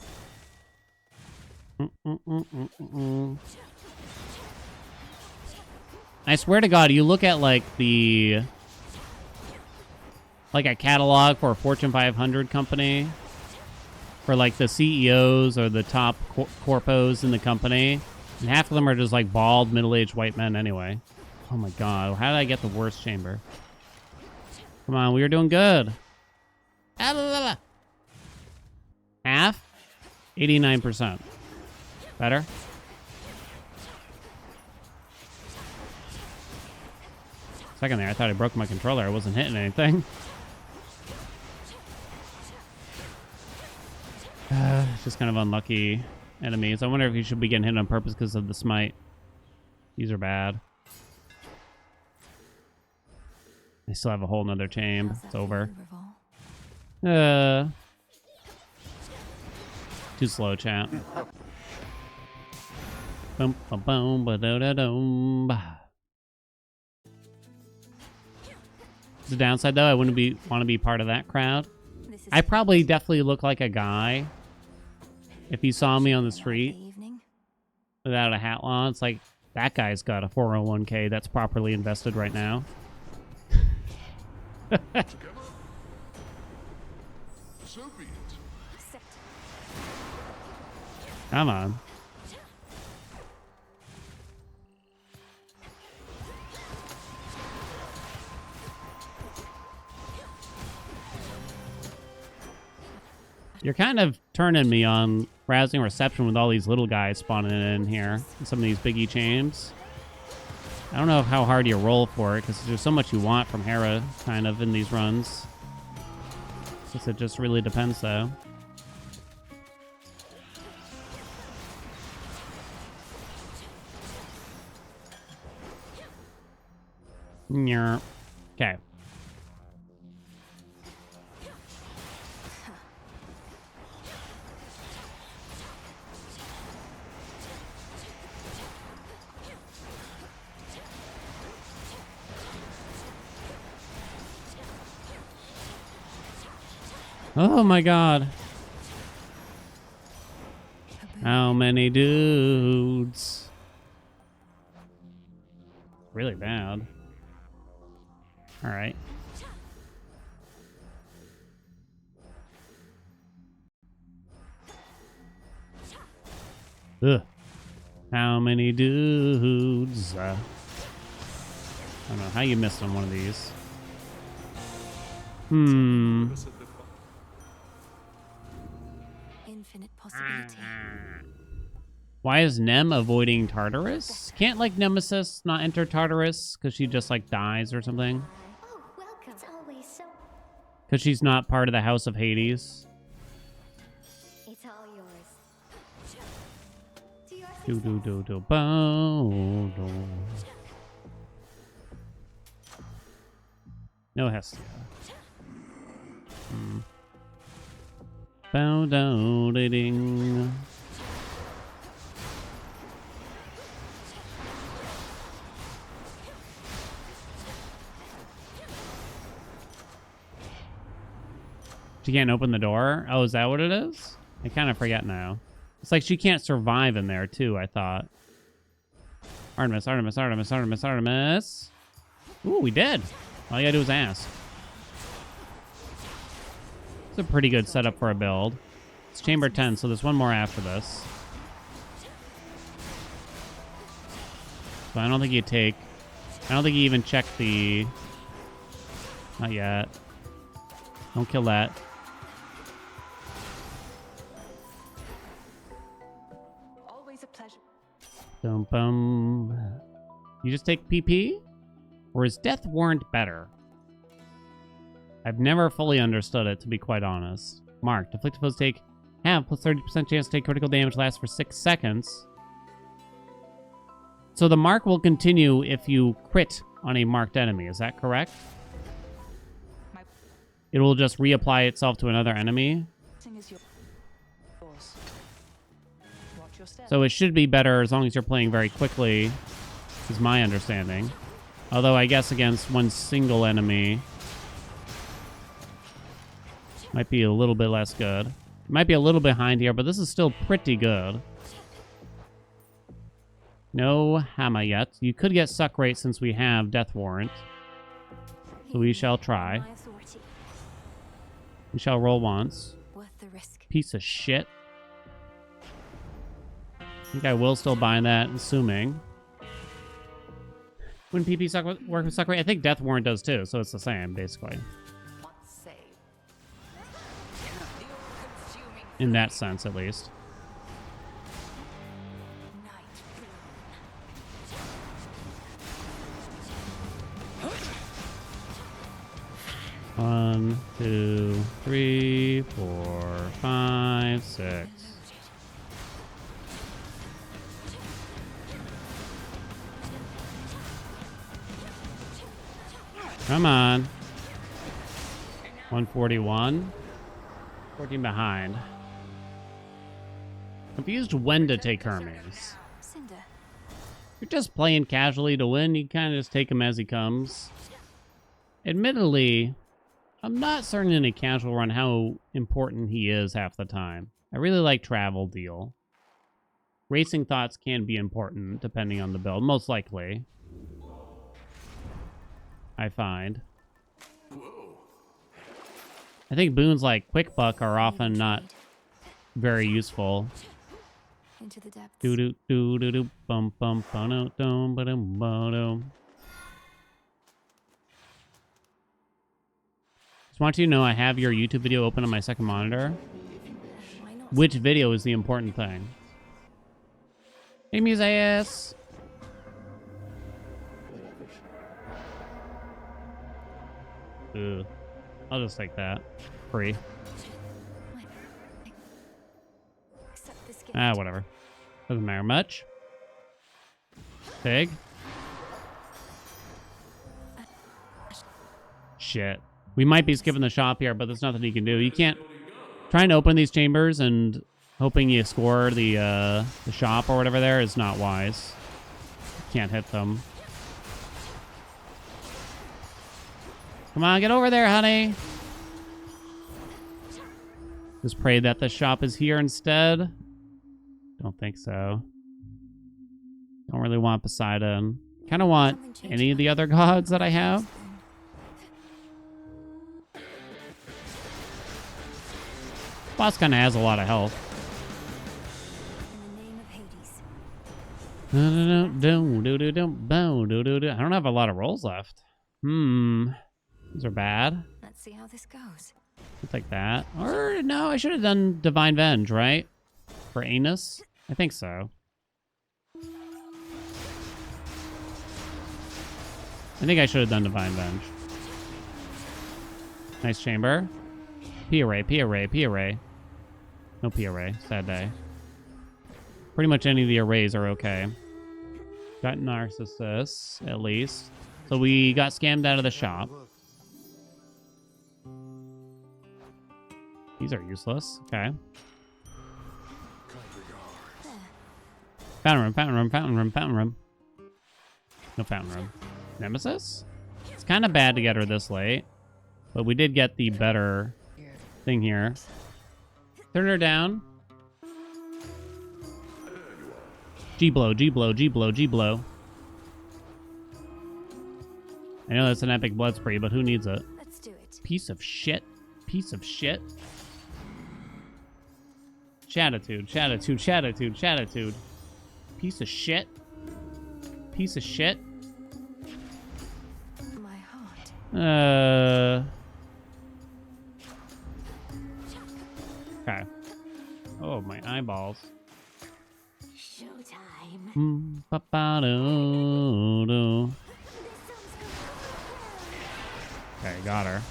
I swear to God, you look at like a catalog for a Fortune 500 company, for like the CEOs or the top corpos in the company, and half of them are just like bald, middle-aged white men anyway. Oh my God, how did I get the worst chamber? Come on, we were doing good. Half? 89%. Better? Second there, I thought I broke my controller. I wasn't hitting anything. Just kind of unlucky enemies. I wonder if you should be getting hit on purpose because of the smite. These are bad. I still have a whole nother chamber. It's over. Too slow, chat. Bum, bum, bum, ba-da-da-dum. The downside, though, I wouldn't want to be part of that crowd. I probably definitely look like a guy if you saw me on the street without a hat on. It's like, that guy's got a 401k that's properly invested right now. So be it. Come on. You're kind of turning me on rousing reception with all these little guys spawning in here. Some of these biggie chains. I don't know how hard you roll for it, because there's so much you want from Hera, kind of, in these runs. Guess it just really depends, though. Okay. Oh my God. How many dudes? Really bad. All right. Ugh. How many dudes? I don't know how you missed on one of these. Infinite possibility. Why is Nem avoiding Tartarus? Can't, like, Nemesis not enter Tartarus? Because she just, like, dies or something? Oh, welcome. It's always so. Because she's not part of the House of Hades? It's all yours. To your Do success. do do do bow. Do. No Hestia. Bow down ding. She can't open the door? Oh, is that what it is? I kind of forget now. It's like she can't survive in there, too, I thought. Artemis, Artemis, Artemis, Artemis, Artemis. Ooh, we did. All you gotta do is ask. It's a pretty good setup for a build. It's chamber 10, so there's one more after this. So I don't think you take... I don't think you even check the... Not yet. Don't kill that. Always a pleasure. Dum bum. You just take PP? Or is Death Warrant better? I've never fully understood it, to be quite honest. Mark, deflected foes have plus 30% chance to take critical damage, lasts for 6 seconds. So the mark will continue if you crit on a marked enemy, is that correct? It will just reapply itself to another enemy. So it should be better as long as you're playing very quickly, is my understanding. Although I guess against one single enemy might be a little bit less good. It might be a little behind here, but this is still pretty good. No hammer yet. You could get suck rate since we have Death Warrant. So we shall try. My authority. We shall roll once. Worth the risk. Piece of shit. I think I will still buy that, assuming. Wouldn't PP work with suck rate? I think Death Warrant does too, so it's the same, basically. In that sense, at least. One, 2, 3, 4, 5, 6. Come on. 141. 14 behind. Confused when to take Hermes. Cinder. You're just playing casually to win. You kind of just take him as he comes. Admittedly, I'm not certain in a casual run how important he is half the time. I really like Travel Deal. Racing Thoughts can be important depending on the build, most likely. I find. I think boons like Quick Buck are often not very useful. Into the depths. Do do do do do bum bum bum dum ba dum ba dum. Just want you to know I have your YouTube video open on my second monitor. Why not? Which video is the important thing? Hey, Museus. Ugh. I'll just take that. Free. Accept this gift. Ah, whatever. Doesn't matter much. Pig. Shit. We might be skipping the shop here, but there's nothing you can do. You can't... Trying to open these chambers and hoping you score the shop or whatever there is not wise. Can't hit them. Come on, get over there, honey. Just pray that the shop is here instead. Don't think so. Don't really want Poseidon. Kind of want any of the other gods that I have. Boss kind of has a lot of health. In the name of Hades. I don't have a lot of rolls left. These are bad. Let's see how this goes. I'll take that. Or, no, I should have done Divine Venge, right? For Anus? I think so. I think I should have done Divine Venge. Nice chamber. P-array, P-array, P-array. No P-array. Sad day. Pretty much any of the arrays are okay. Got Narcissus, at least. So we got scammed out of the shop. These are useless. Okay. Fountain room, fountain room, fountain room, fountain room. No fountain room. Nemesis? It's kind of bad to get her this late. But we did get the better thing here. Turn her down. G-blow, G-blow, G-blow, G-blow. I know that's an epic blood spree, but who needs it? Let's do it. Piece of shit. Piece of shit. Chatitude, chatitude, chatitude, chatitude. Piece of shit. Piece of shit. My heart. Okay. Oh, my eyeballs. Showtime. Ba-ba-do-do. Okay, got her.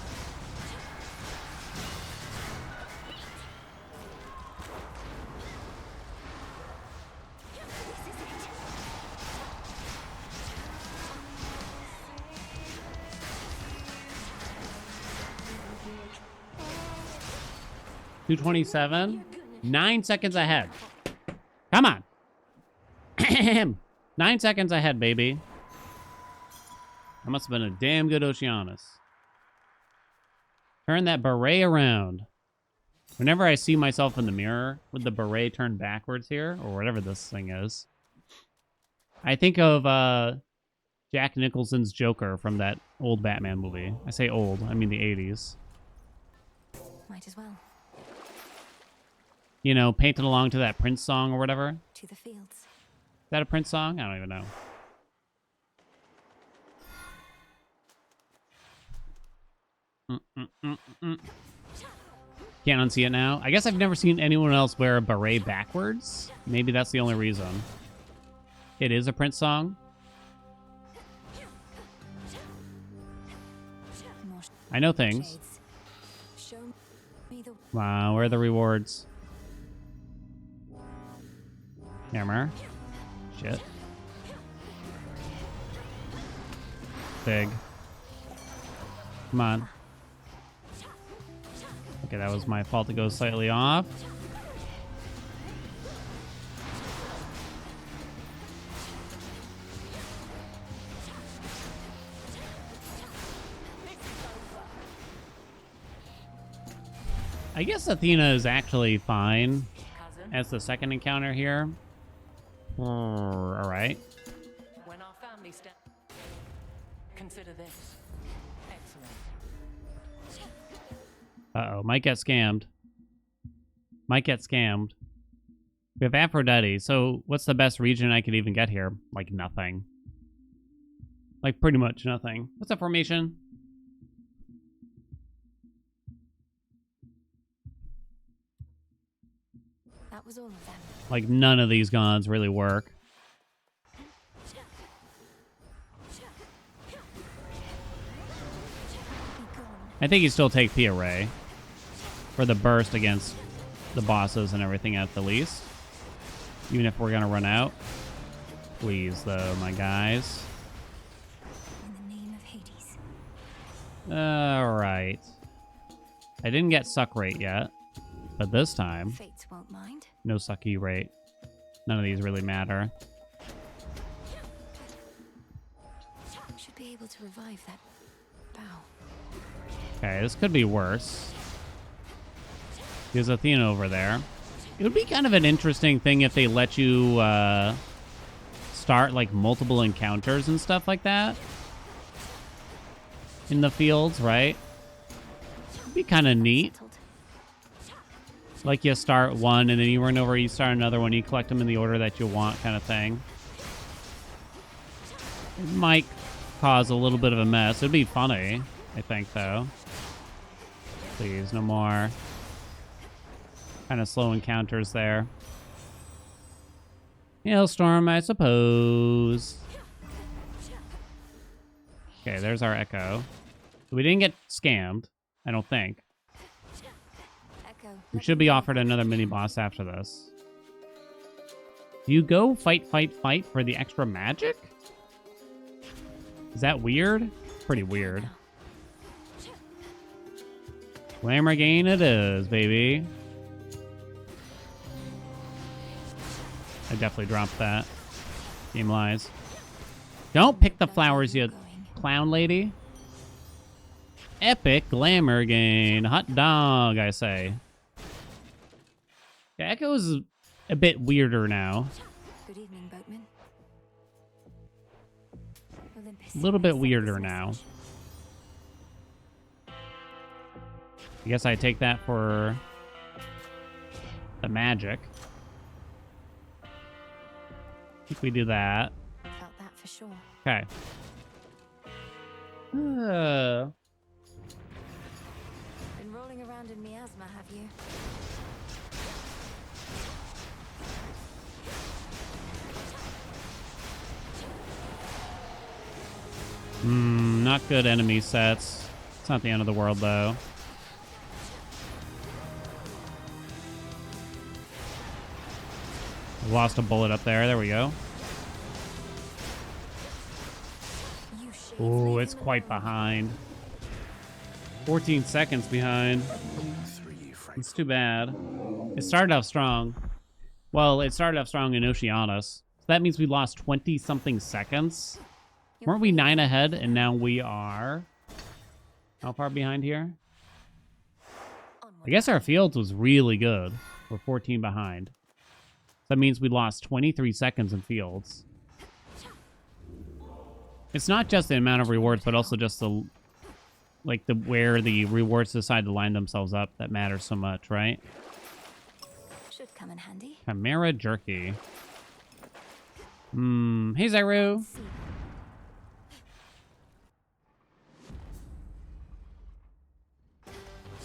$227. 9 seconds ahead. Come on. 9 seconds ahead, baby. That must have been a damn good Oceanus. Turn that beret around. Whenever I see myself in the mirror with the beret turned backwards here, or whatever this thing is, I think of Jack Nicholson's Joker from that old Batman movie. I say old, I mean the 80s. Might as well. You know, painted along to that Prince song or whatever. To the fields. Is that a Prince song? I don't even know. Can't unsee it now. I guess I've never seen anyone else wear a beret backwards. Maybe that's the only reason. It is a Prince song. I know things. Show me the Wow, where are the rewards? Hammer. Shit. Big. Come on. Okay, that was my fault to go slightly off. I guess Athena is actually fine as the second encounter here. All right. When our family consider this. Excellent. Uh-oh, might get scammed. Might get scammed. We have Aphrodite, so what's the best region I could even get here? Like nothing. Like pretty much nothing. What's up, formation? That was all of them. Like none of these gods really work. I think you still take Pia Ray for the burst against the bosses and everything at the least. Even if we're gonna run out. Please, though, my guys. In the name of Hades. Alright. I didn't get suck rate yet. But this time, Fates won't mind. no sucky rate. None of these really matter. Should be able to revive that bow. Okay, this could be worse. There's Athena over there. It would be kind of an interesting thing if they let you start like multiple encounters and stuff like that in the fields, right? It'd be kind of neat. Settled. Like you start one and then you run over, you start another one, you collect them in the order that you want kind of thing. It might cause a little bit of a mess. It'd be funny, I think, though. Please, no more kind of slow encounters there. Hailstorm, I suppose. Okay, there's our Echo. We didn't get scammed, I don't think. We should be offered another mini-boss after this. Do you go fight, fight, fight for the extra magic? Is that weird? Pretty weird. Glamour gain it is, baby. I definitely dropped that. Game lies. Don't pick the flowers, you clown lady. Epic glamour gain. Hot dog, I say. Yeah, Echo's a bit weirder now. Good evening, boatman. A little bit weirder now. I guess I take that for the magic. I think we do that. Felt that for sure. Okay. Been rolling around in miasma, have you? Not good enemy sets. It's not the end of the world, though. Lost a bullet up there. There we go. Ooh, it's quite behind. 14 seconds behind. It's too bad. It started off strong. Well, it started off strong in Oceanus. So that means we lost 20-something seconds. Weren't we 9 ahead, and now we are... How far behind here? I guess our fields was really good. We're 14 behind. That means we lost 23 seconds in fields. It's not just the amount of rewards, but also just the... Like, where the rewards decide to line themselves up that matters so much, right? Should come in handy. Chimera Jerky. Hey, Zyru.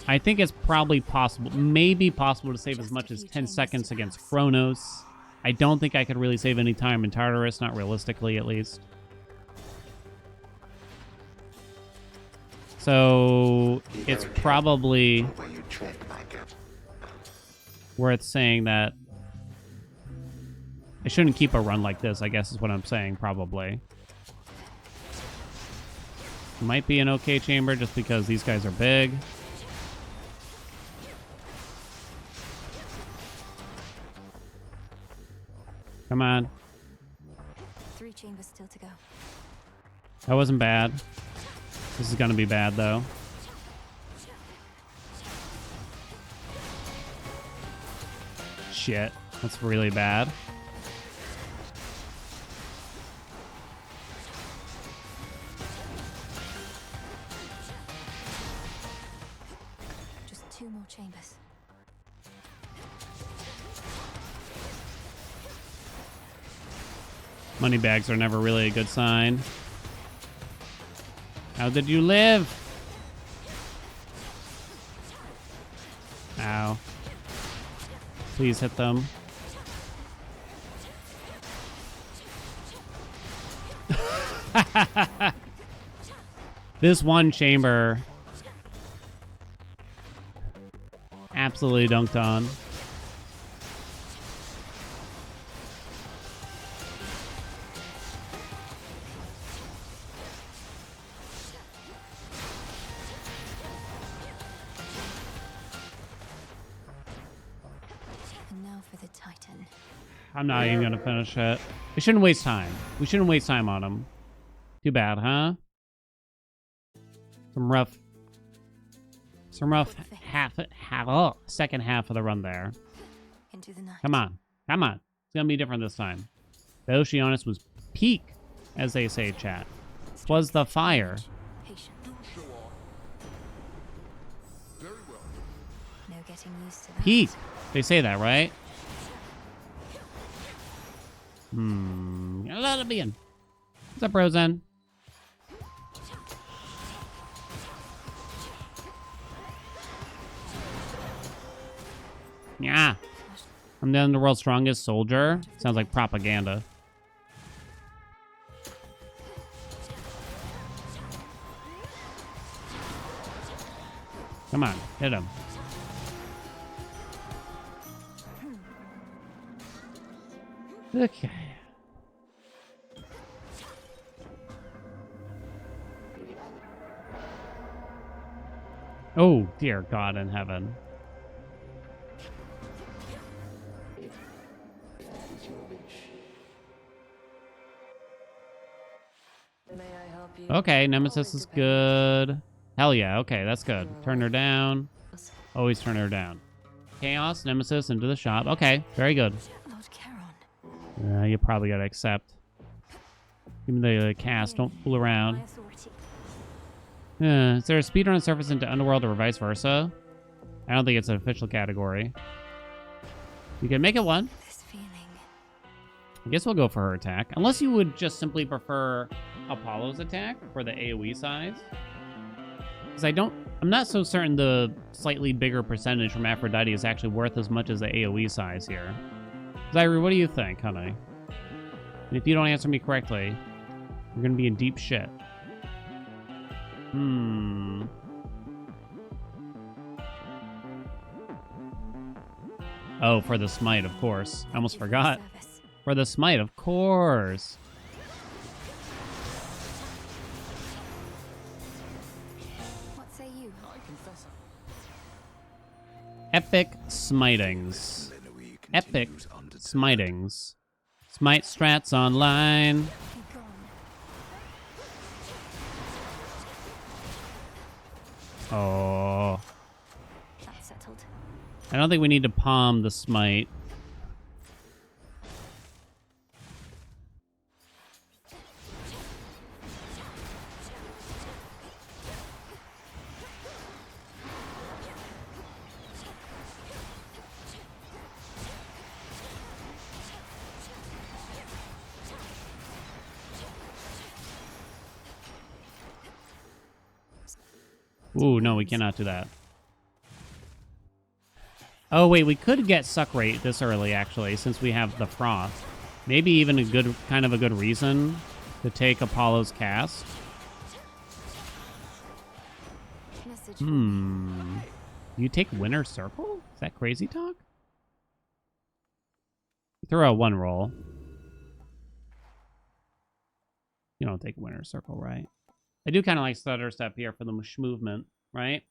I think it's probably possible, maybe possible to save as much as 10 seconds against Chronos. I don't think I could really save any time in Tartarus, not realistically at least. So it's probably worth saying that I shouldn't keep a run like this, I guess is what I'm saying, probably. Might be an okay chamber just because these guys are big. Come on. 3 chambers still to go. That wasn't bad. This is gonna be bad, though. Shit. That's really bad. Just 2 more chambers. Money bags are never really a good sign. How did you live? Ow. Please hit them. This one chamber absolutely dunked on. And now for the Titan. I'm not even gonna finish it. We shouldn't waste time. We shouldn't waste time on him. Too bad, huh? Some rough second half of the run there. Into the night. Come on. Come on. It's gonna be different this time. The Oceanus was peak, as they say, chat. Was the fire. Patient. Show off. Very well. No getting used to that. Peak. They say that, right? Let it be in. It's What's up, Roseanne? Yeah. I'm the world's strongest soldier. Sounds like propaganda. Come on, hit him. Okay. Oh, dear God in heaven. Okay, Nemesis is good. Hell yeah, okay, that's good. Turn her down. Always turn her down. Chaos, Nemesis, into the shop. Okay, very good. Lord Charon. You probably gotta accept. Give me the cast, don't fool around. Is there a speedrun surface into Underworld or vice versa? I don't think it's an official category. You can make it one. This feeling. I guess we'll go for her attack. Unless you would just simply prefer Apollo's attack for the AoE size. Because I'm not so certain the slightly bigger percentage from Aphrodite is actually worth as much as the AoE size here. Zyru, what do you think, honey? And if you don't answer me correctly, you're gonna be in deep shit. Oh, for the smite, of course. I almost forgot. For the smite, of course. What say you? Epic smitings. Epic smitings. Smite strats online. Be gone. Oh. That's settled. I don't think we need to palm the smite. Ooh, no, we cannot do that. Oh, wait, we could get suck rate this early, actually, since we have the froth. Maybe even a good, kind of a good reason to take Apollo's cast. Message. You take Winter Circle? Is that crazy talk? Throw out one roll. You don't take Winter Circle, right? I do kind of like Stutter Step here for the movement, right?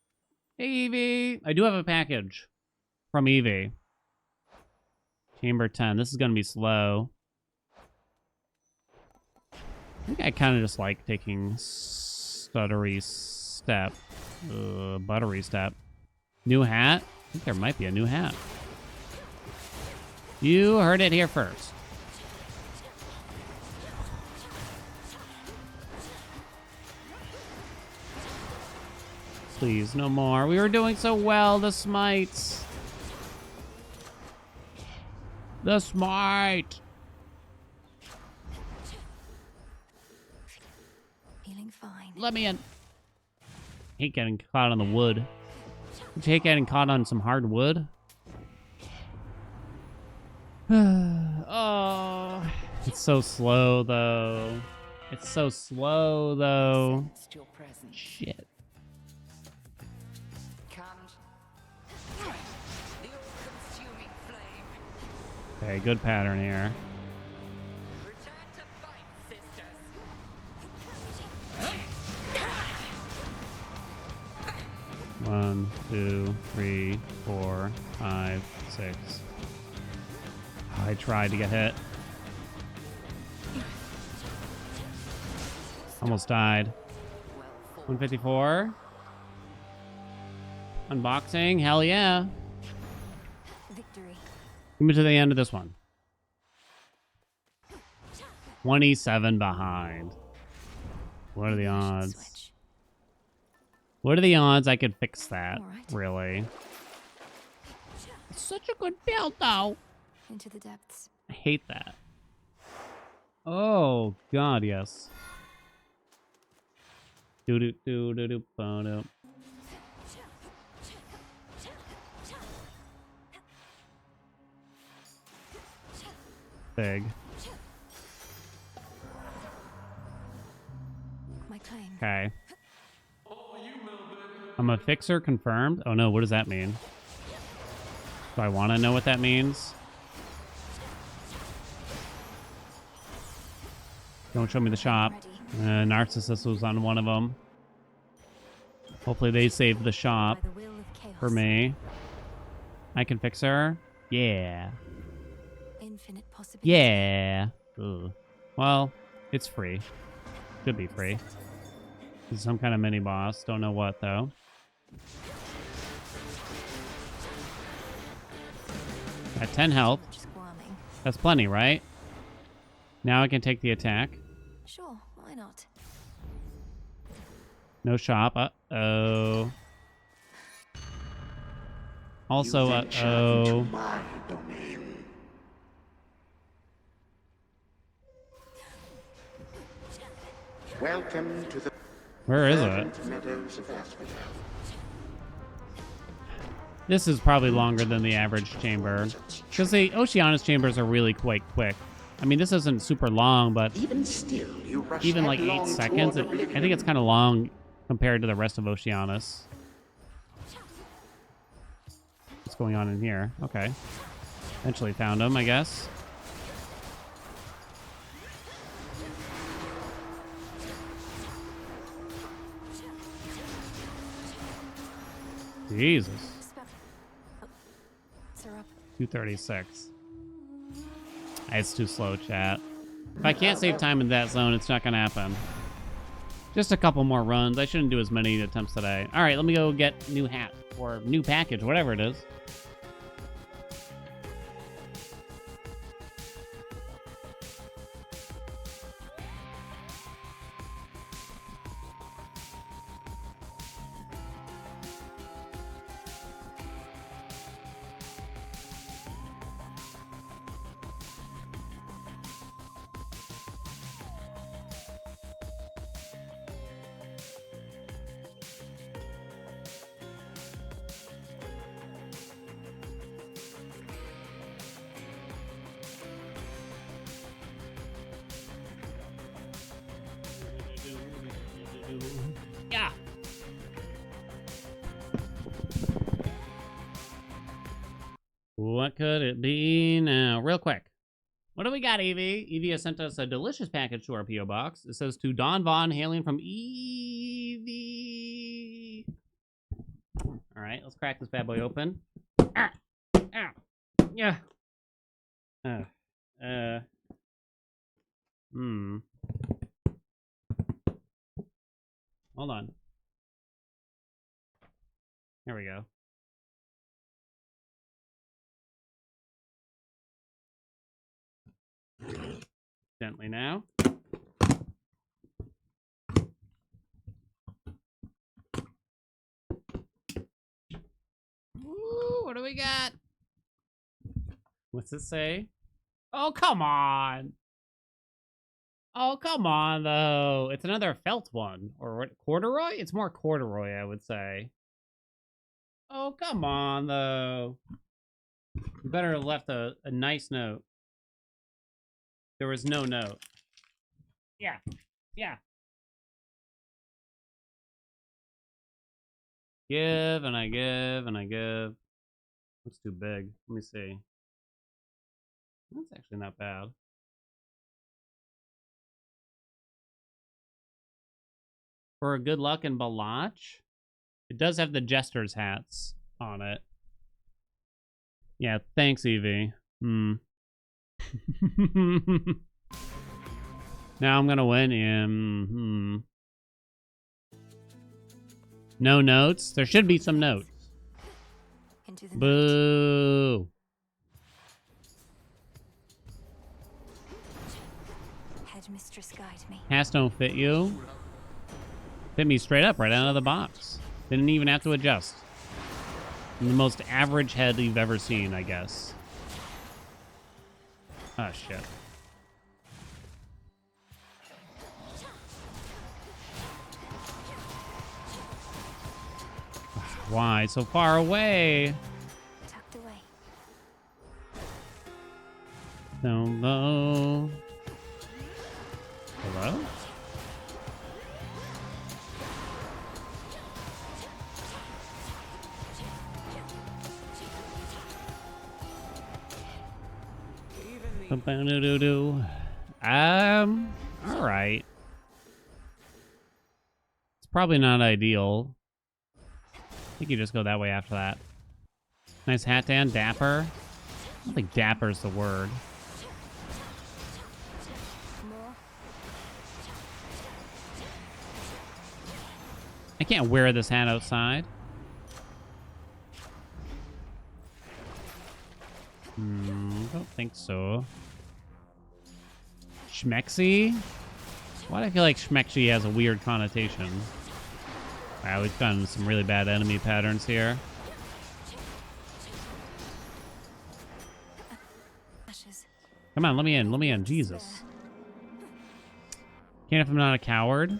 Hey, Evie! I do have a package from Evie. Chamber 10. This is going to be slow. I think I kind of just like taking Stuttery Step. Buttery Step. New hat? I think there might be a new hat. You heard it here first. Please, no more. We were doing so well. The smites. The smite. Feeling fine. Let me in. Hate getting caught on the wood. Would you hate getting caught on some hard wood? Oh, it's so slow though. It's so slow though. Sensed your presence. Shit. Comes the all-consuming flame. Okay, good pattern here. Return to fight, sisters. 1, 2, 3, 4, 5, 6. I tried to get hit. Almost died. 154. Unboxing. Hell yeah. Victory. Give me to the end of this one. 27 behind. What are the odds? Switch. What are the odds I could fix that? All right. Really? It's such a good build, though. Into the depths. I hate that. Oh, God, yes. Do-do-do-do-do-do. Big. My claim. Okay. I'm a fixer confirmed? Oh no, what does that mean? Do I want to know what that means? Don't show me the shop. Narcissus was on one of them. Hopefully they saved the shop By the will of chaos. for me. I can fix her? Yeah. Infinite possibility. Yeah. Ugh. Well, it's free. Should be free. This is some kind of mini boss. Don't know what though. At 10 health. Squirming. That's plenty, right? Now I can take the attack. Sure, why not? No shop. Uh-oh. Also, uh-oh. My domain. Welcome to the Where is it? verdant meadows of Asphodel. This is probably longer than the average chamber. Because the Oceanus chambers are really quite quick. I mean, this isn't super long, but Even still, you rush even like 8 headlong seconds, toward I think oblivion. it's kind of long compared to the rest of Oceanus. What's going on in here? Okay. Eventually found him, I guess. Jesus. Syrup. 236. It's too slow, chat. If I can't save time in that zone, it's not gonna happen. Just a couple more runs. I shouldn't do as many attempts today. All right, let me go get new hat or new package, whatever it is. Yeah. What could it be now? Real quick. What do we got, Evie? Evie has sent us a delicious package to our P.O. box. It says to Don Von Haelian from Evie. All right, let's crack this bad boy open. Ah, ah, yeah. Hold on. Here we go. Gently now. Ooh, what do we got? What's it say? Oh, come on. Oh, come on, though. It's another felt one. Or what? Corduroy? It's more corduroy, I would say. Oh, come on, though. You better have left a nice note. There was no note. Yeah. Yeah. Give, and I give, and I give. That's too big. Let me see. That's actually not bad. For good luck in Balach, it does have the Jester's hats on it. Yeah, thanks, Evie. Now I'm gonna win. Yeah. No notes? There should be some notes. Into the night. Boo. Headmistress, guide me. Hats don't fit you. Fit me straight up right out of the box. Didn't even have to adjust. I'm the most average head you've ever seen, I guess. Oh, shit. Why so far away? Tucked away. Hello? Hello? Ba-ba-do-do-do. All right. It's probably not ideal. I think you just go that way after that. Nice hat, Dan. Dapper. I don't think dapper's the word. More. I can't wear this hat outside. Don't think so. Schmexy? Why do I feel like Schmexy has a weird connotation? Wow, we've gotten some really bad enemy patterns here. Ashes. Come on, let me in. Let me in. Jesus. Can't if I'm not a coward.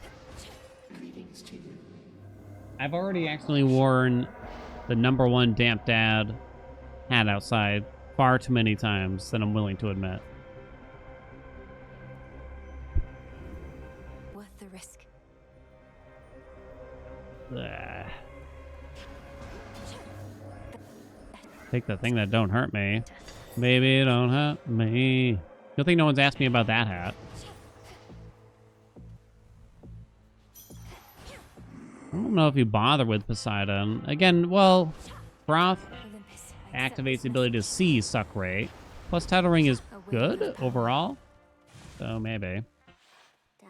I've already accidentally worn the #1 Damp Dad hat outside far too many times than I'm willing to admit. Worth the risk. Ugh. Take the thing that don't hurt me. Baby, don't hurt me. Good thing no one's asked me about that hat. I don't know if you bother with Poseidon. Again, well, Froth Olympus. activates the ability to see Suck Ray. Plus, Tidal Ring is good overall. So, maybe. Oh,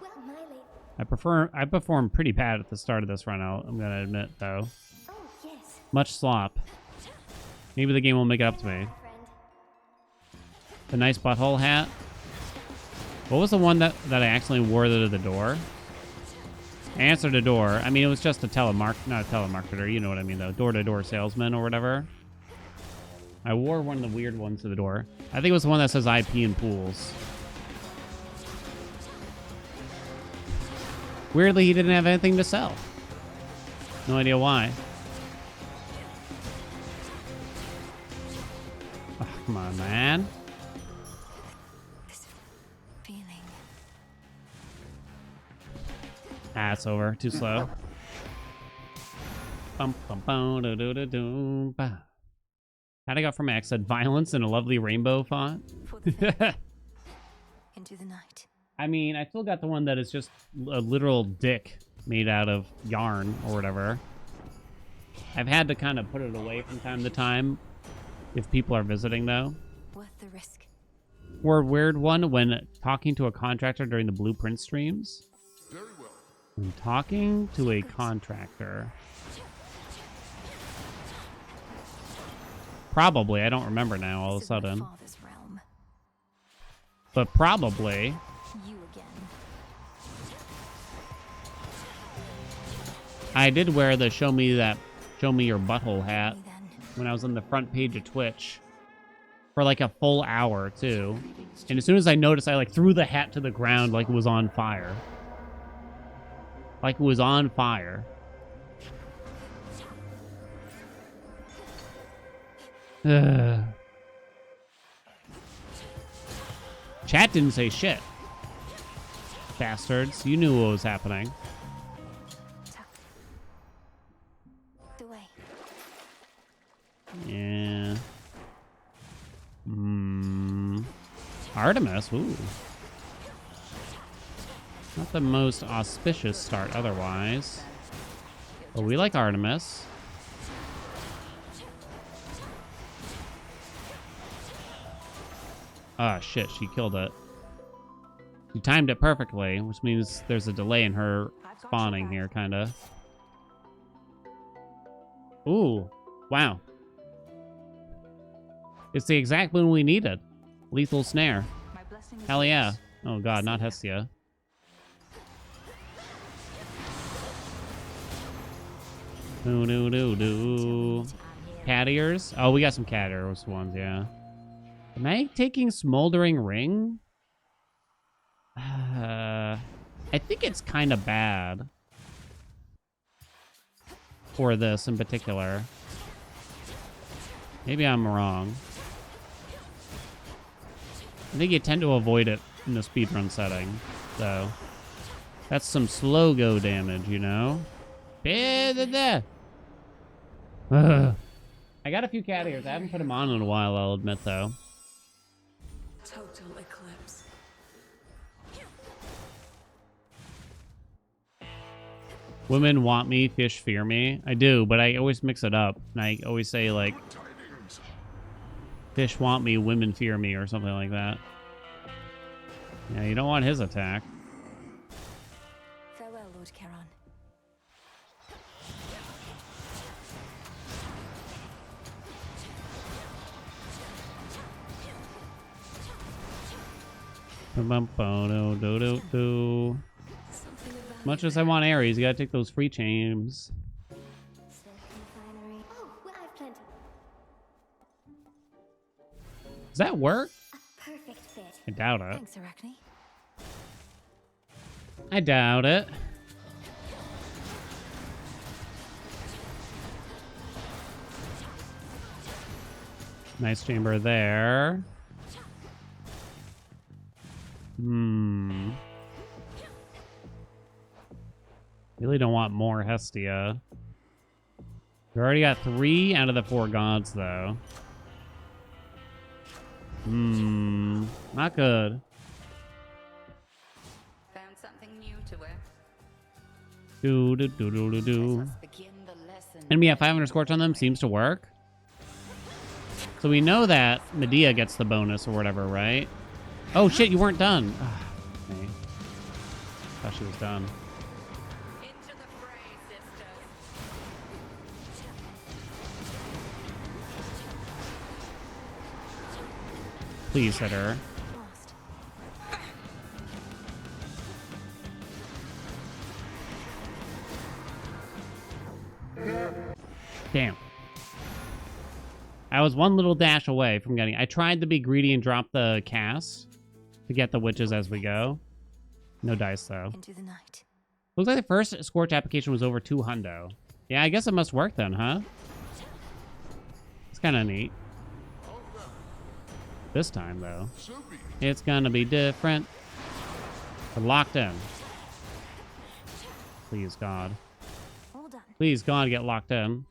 well, Miley. I performed pretty bad at the start of this run out, I'm gonna admit, though. Oh, yes. Much slop. Maybe the game will make it up to me. Friend. The nice butthole hat. What was the one that I accidentally wore to the door? I answered a door. I mean, it was just a not a telemarketer. You know what I mean, though. Door-to-door salesman or whatever. I wore one of the weird ones to the door. I think it was the one that says IP in pools. Weirdly, he didn't have anything to sell. No idea why. Oh, come on, man. This feeling. Ah, it's over. Too slow. Bum, bum, bum, do, do, do, do, ba. How'd I go from X? Said violence in a lovely rainbow font. For the faith. Into the night. I mean, I still got the one that is just a literal dick made out of yarn or whatever. I've had to kind of put it away from time to time if people are visiting, though. Worth the risk. Or a weird one when talking to a contractor during the Blueprint streams. Very well. When talking to a contractor. Probably. I don't remember now all of a This is my sudden. father's realm. But probably. You again. I did wear the show me your butthole hat Me then. when I was on the front page of Twitch for like a full hour too. And as soon as I noticed, I like threw the hat to the ground like it was on fire. Like it was on fire. Ugh. Chat didn't say shit. Bastards, you knew what was happening. Tucked away. Yeah. Artemis, ooh. Not the most auspicious start otherwise. But we like Artemis. Ah, shit, she killed it. She timed it perfectly, which means there's a delay in her spawning here, kinda. Ooh, wow. It's the exact boon we needed. Lethal snare. Hell yeah. Oh god, not Hestia. Do. Cat ears? Oh, we got some cat ears ones, yeah. Am I taking Smoldering Ring? I think it's kind of bad. for this in particular. Maybe I'm wrong. I think you tend to avoid it in the speedrun setting, so that's some slow go damage, you know? Ugh. I got a few cat ears. I haven't put them on in a while, I'll admit, though. Total eclipse. Women want me, fish fear me. I do, but I always mix it up. And I always say, like, fish want me, women fear me, or something like that. Yeah, you don't want his attack. Farewell, Lord Charon. Do. Much as I want Ares, you gotta take those free chains. Oh, well, I've plenty. Does that work? A perfect fit. I doubt it. Thanks, Arachne. I doubt it. Nice chamber there. Really don't want more Hestia. We already got 3 out of the 4 gods, though. Not good. Found something new to wear. Do. Let's begin the lesson. Enemy at 500 scorch on them seems to work. So we know that Medea gets the bonus or whatever, right? Oh shit, you weren't done. Okay. Thought she was done. Into the fray, sisters. Please hit her. Lost. Damn. I was one little dash away from getting... I tried to be greedy and drop the cast to get the witches as we go. No dice, though. Into the night. Looks like the first Scorch application was over 2 hundo. Yeah, I guess it must work then, huh? It's kind of neat. This time, though, it's gonna be different. We're locked in. Please, God. All done. Please, God, get locked in.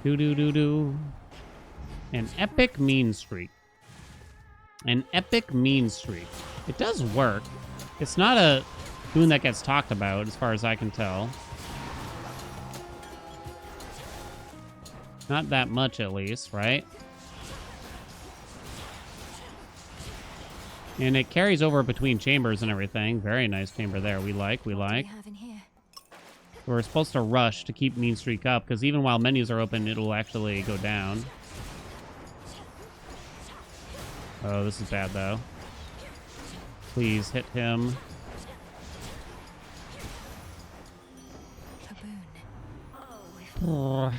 Do. An epic mean streak. An epic mean streak. It does work. It's not a boon that gets talked about, as far as I can tell. Not that much, at least, right? And it carries over between chambers and everything. Very nice chamber there. We like. What do we have in here? We're supposed to rush to keep mean streak up, because even while menus are open, it'll actually go down. Oh, this is bad, though. Please hit him. A boon. Oh.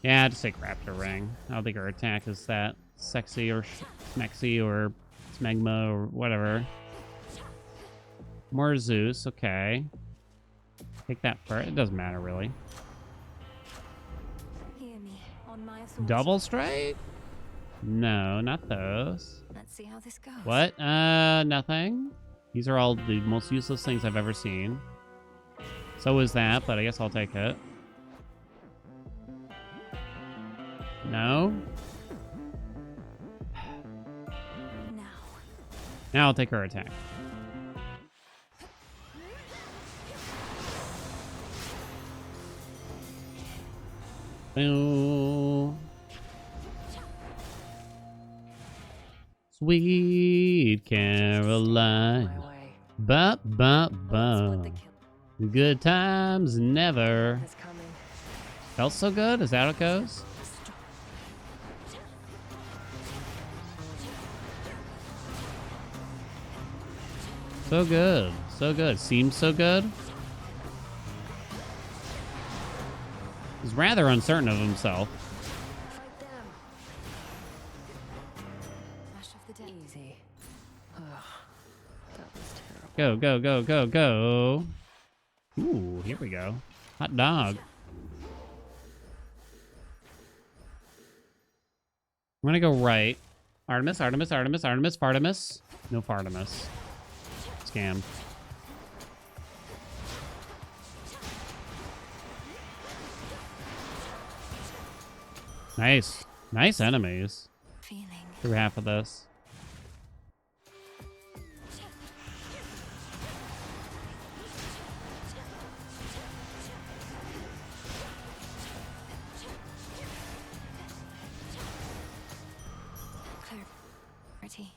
Yeah, just take Raptor Ring. I don't think her attack is that sexy or smexy or smegma or whatever. More Zeus, okay. Take that first. It doesn't matter, really. Hear me on my authority. Double strike? No, not those. Let's see how this goes. What? Nothing. These are all the most useless things I've ever seen. So is that, but I guess I'll take it. No? Now I'll take her attack. Ooh. Sweet Caroline. Ba ba ba. Good times never. Felt so good? Is that how it goes? So good. So good. Seems so good. He's rather uncertain of himself. Go, go, go, go, go. Ooh, here we go. Hot dog. I'm gonna go right. Artemis, Artemis, Artemis, Artemis, Fartimus. No Fartimus. Scam. Nice. Nice enemies. Feeling. Through half of this. Clarity.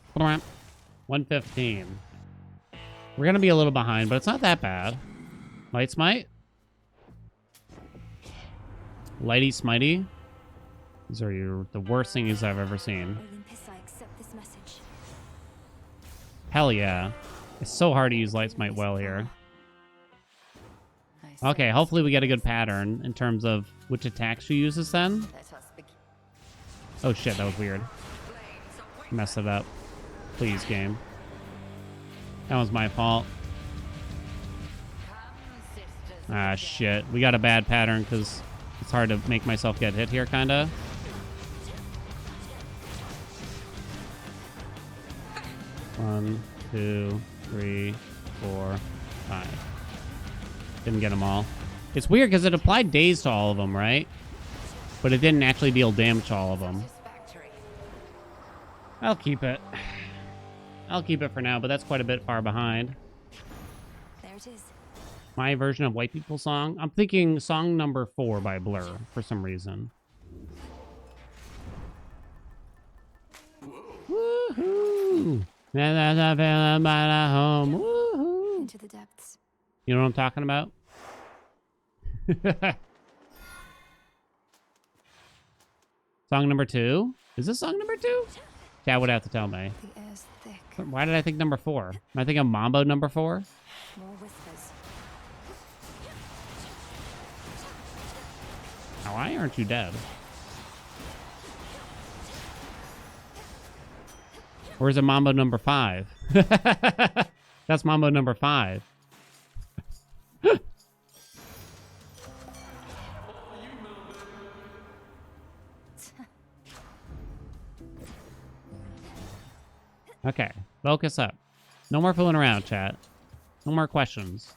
115. We're gonna be a little behind, but it's not that bad. Light Smite? Lighty Smitey? These are the worst things I've ever seen. Olympus, I accept this message. Hell yeah. It's so hard to use Light Smite well here. Okay, hopefully we get a good pattern in terms of which attack she uses then. Let us begin. Oh shit, that was weird. Messed it up. Please, game. That was my fault. Ah, shit. We got a bad pattern because it's hard to make myself get hit here, kinda. One, 2, 3, 4, 5. Didn't get them all. It's weird because it applied daze to all of them, right? But it didn't actually deal damage to all of them. I'll keep it. I'll keep it for now, but that's quite a bit far behind. There it is. My version of White People song? I'm thinking song number 4 by Blur for some reason. Woohoo! Home. Woohoo! Into the depths. You know what I'm talking about? Song number 2? Is this song number 2? Chad would have to tell me. The air's thick. Why did I think number 4? Am I thinking Mambo number 4? More whispers. Oh, why aren't you dead? Or is it Mambo number 5? That's Mambo number 5. Okay, focus up. No more fooling around, chat. No more questions.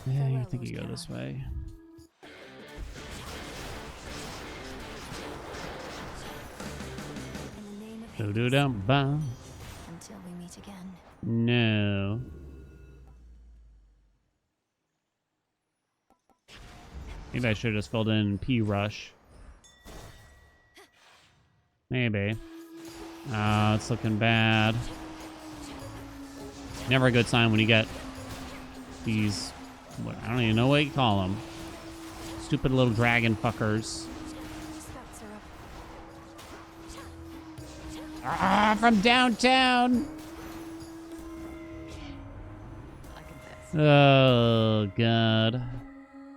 Yeah, you think you go this way. In the name of Do Hades, dum bum. until we meet again. No. Maybe I should have just filled in P Rush. Maybe. Oh, it's looking bad. Never a good sign when you get these, I don't even know what you call them. Stupid little dragon fuckers. Stats are up. Ah, from downtown. I confess. Oh, God.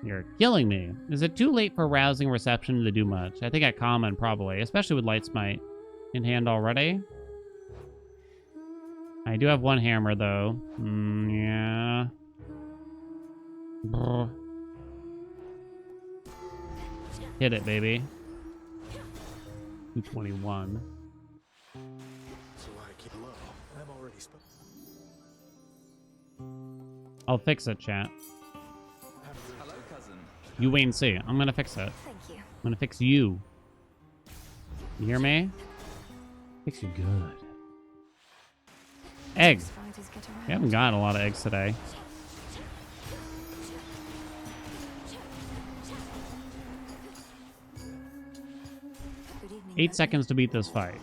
You're killing me. Is it too late for rousing reception to do much? I think at common, probably. Especially with Light Smite in hand already. I do have one hammer, though. Yeah. Brr. Hit it, baby. 221. So I keep low. I'm already I'll fix it, chat. Hello, cousin. You wait and see. I'm gonna fix it. Thank you. I'm gonna fix you. You hear me? Fix you good. Egg. Spiders get around. We haven't got a lot of eggs today. Good evening, 8 Leslie. seconds to beat this fight.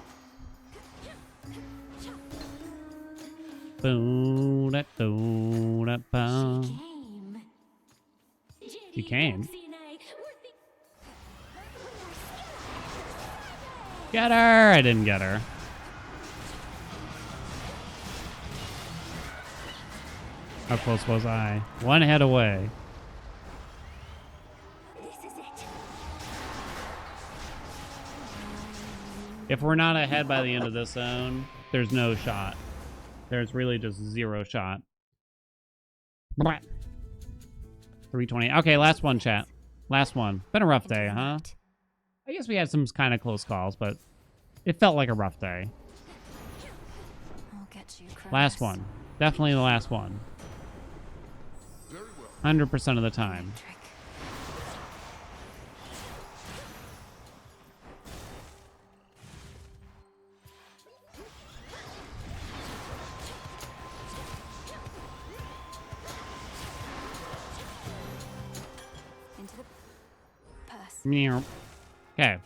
Boo-da-doo-da-bum. She came. Get her! I didn't get her. How close was I? One head away. This is it. If we're not ahead by the end of this zone, there's no shot. There's really just zero shot. 320. Okay, last one, chat. Last one. Been a rough day, huh? I guess we had some kind of close calls, but it felt like a rough day. I'll get you, Last one. Definitely the last one. 100% of the time. Into the purse. Meow. Okay.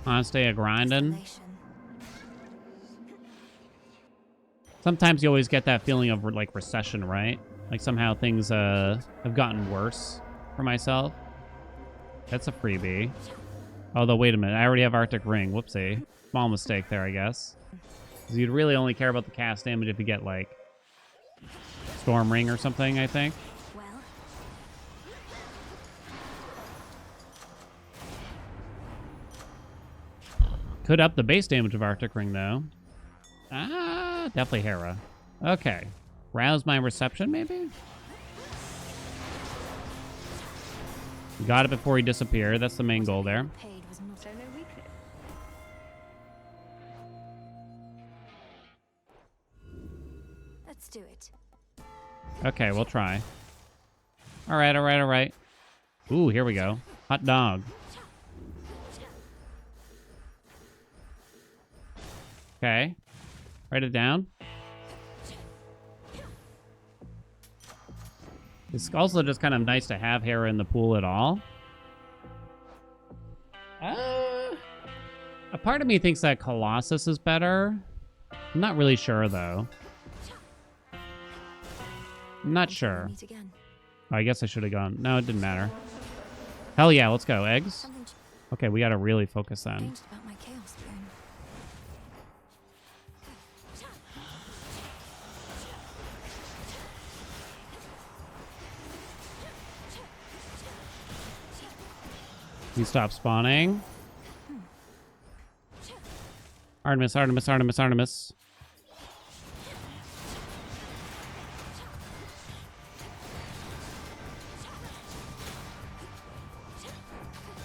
Wanna stay a grinding? Sometimes you always get that feeling of like recession, right? Like somehow things have gotten worse for myself. That's a freebie. Although, wait a minute. I already have Arctic Ring. Whoopsie. Small mistake there, I guess. 'Cause you'd really only care about the cast damage if you get, like, Storm Ring or something, I think. Well, Could up the base damage of Arctic Ring, though. Ah, definitely Hera. Okay. Rouse my reception, maybe? Got it before he disappeared. That's the main goal there. paid was not only weakness. Let's do it. Okay, we'll try. All right, all right, all right. Ooh, here we go. Hot dog. Okay. Write it down. It's also just kind of nice to have Hera in the pool at all. A part of me thinks that Colossus is better. I'm not really sure, though. I'm not sure. Meet again. Oh, I guess I should have gone. No, it didn't matter. Hell yeah, let's go. Eggs? Something Okay, we gotta really focus then. changed about my chaos spoon. You stop spawning. Artemis, Artemis, Artemis, Artemis.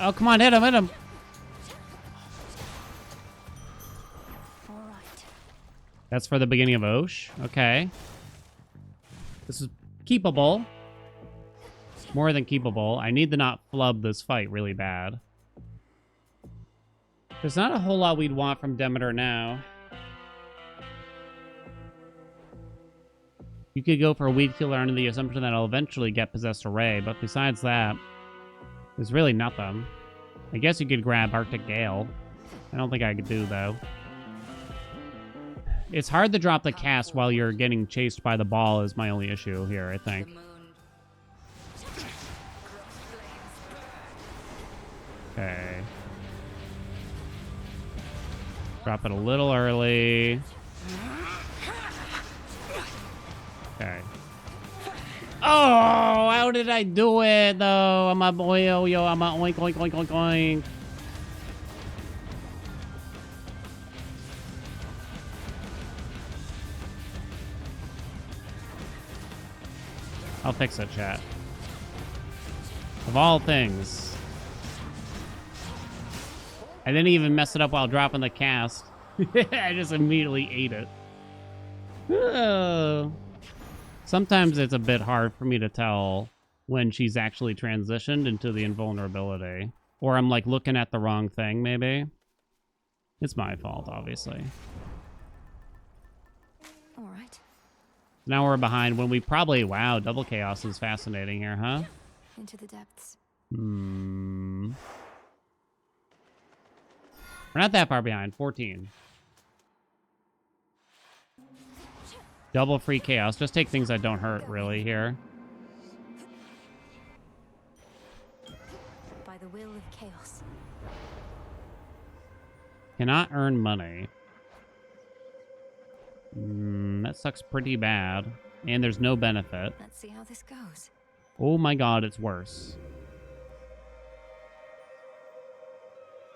Oh, come on, hit him, hit him. All right. That's for the beginning of Osh. Okay. This is keepable. More than keepable. I need to not flub this fight really bad. There's not a whole lot we'd want from Demeter now. You could go for a weed killer under the assumption that I'll eventually get Possessed Array, but besides that, there's really nothing. I guess you could grab Arctic Gale. I don't think I could do, though. It's hard to drop the cast while you're getting chased by the ball is my only issue here, I think. The moon. Okay. Drop it a little early. Okay. Oh, how did I do it, though? I'm a boy, yo, I'm a oink, oink, oink, oink, oink. I'll fix it, chat. Of all things. I didn't even mess it up while dropping the cast. I just immediately ate it. Oh. Sometimes it's a bit hard for me to tell when she's actually transitioned into the invulnerability. Or I'm like looking at the wrong thing, maybe. It's my fault, obviously. All right. Now we're behind when we probably... Wow, double chaos is fascinating here, huh? Into the depths. Hmm. We're not that far behind. 14. Double free chaos. Just take things that don't hurt, really, here. By the will of chaos. Cannot earn money. That sucks pretty bad. And there's no benefit. Let's see how this goes. Oh my god, it's worse.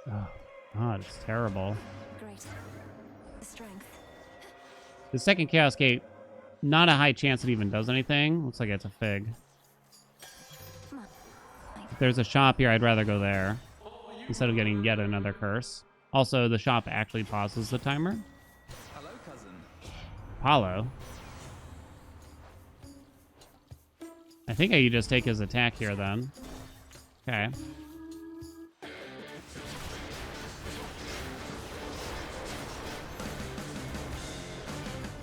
Oh god, it's terrible. Great. The strength. The second Chaos Gate, not a high chance it even does anything. Looks like it's a fig. Come on. If there's a shop here, I'd rather go there instead of getting yet another curse. Also, the shop actually pauses the timer. Hello, cousin. Apollo. I think I could just take his attack here then. Okay.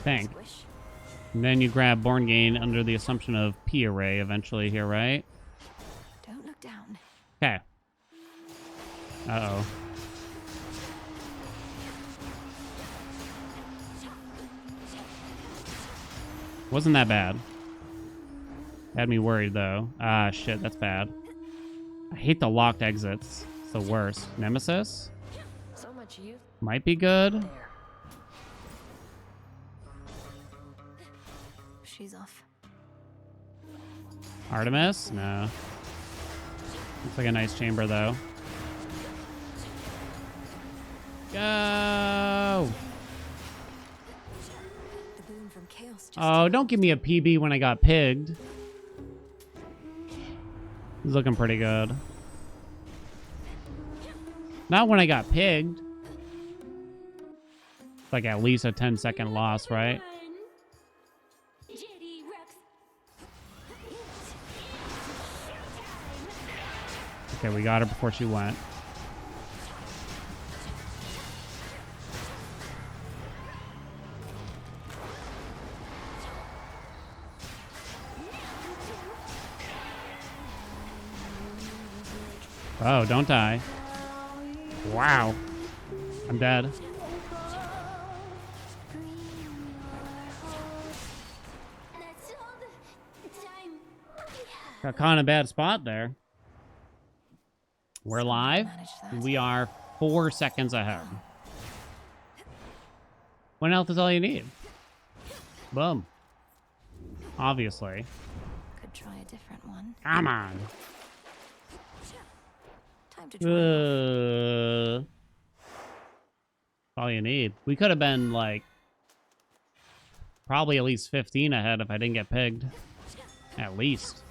Thank. Squish. And then you grab Born Gain under the assumption of P array eventually here, right? Don't look down. Okay. Uh-oh. Wasn't that bad. Had me worried, though. Ah, shit, that's bad. I hate the locked exits. It's the worst. Nemesis? So much youth Might be good. there. She's off. Artemis? No. Looks like a nice chamber, though. Go! The boon from chaos just Oh, don't give me a PB when I got pigged. He's looking pretty good. Not when I got pigged. Like at least a 10-second loss, right? Okay, we got her before she went. Oh, don't die. Wow. I'm dead. Got caught in a bad spot there. We're live. manage that. We are 4 seconds ahead. 1 health is all you need. Boom. Obviously. Could try a different one. Come on. Time to try. All you need. We could have been like probably at least 15 ahead if I didn't get pigged. At least.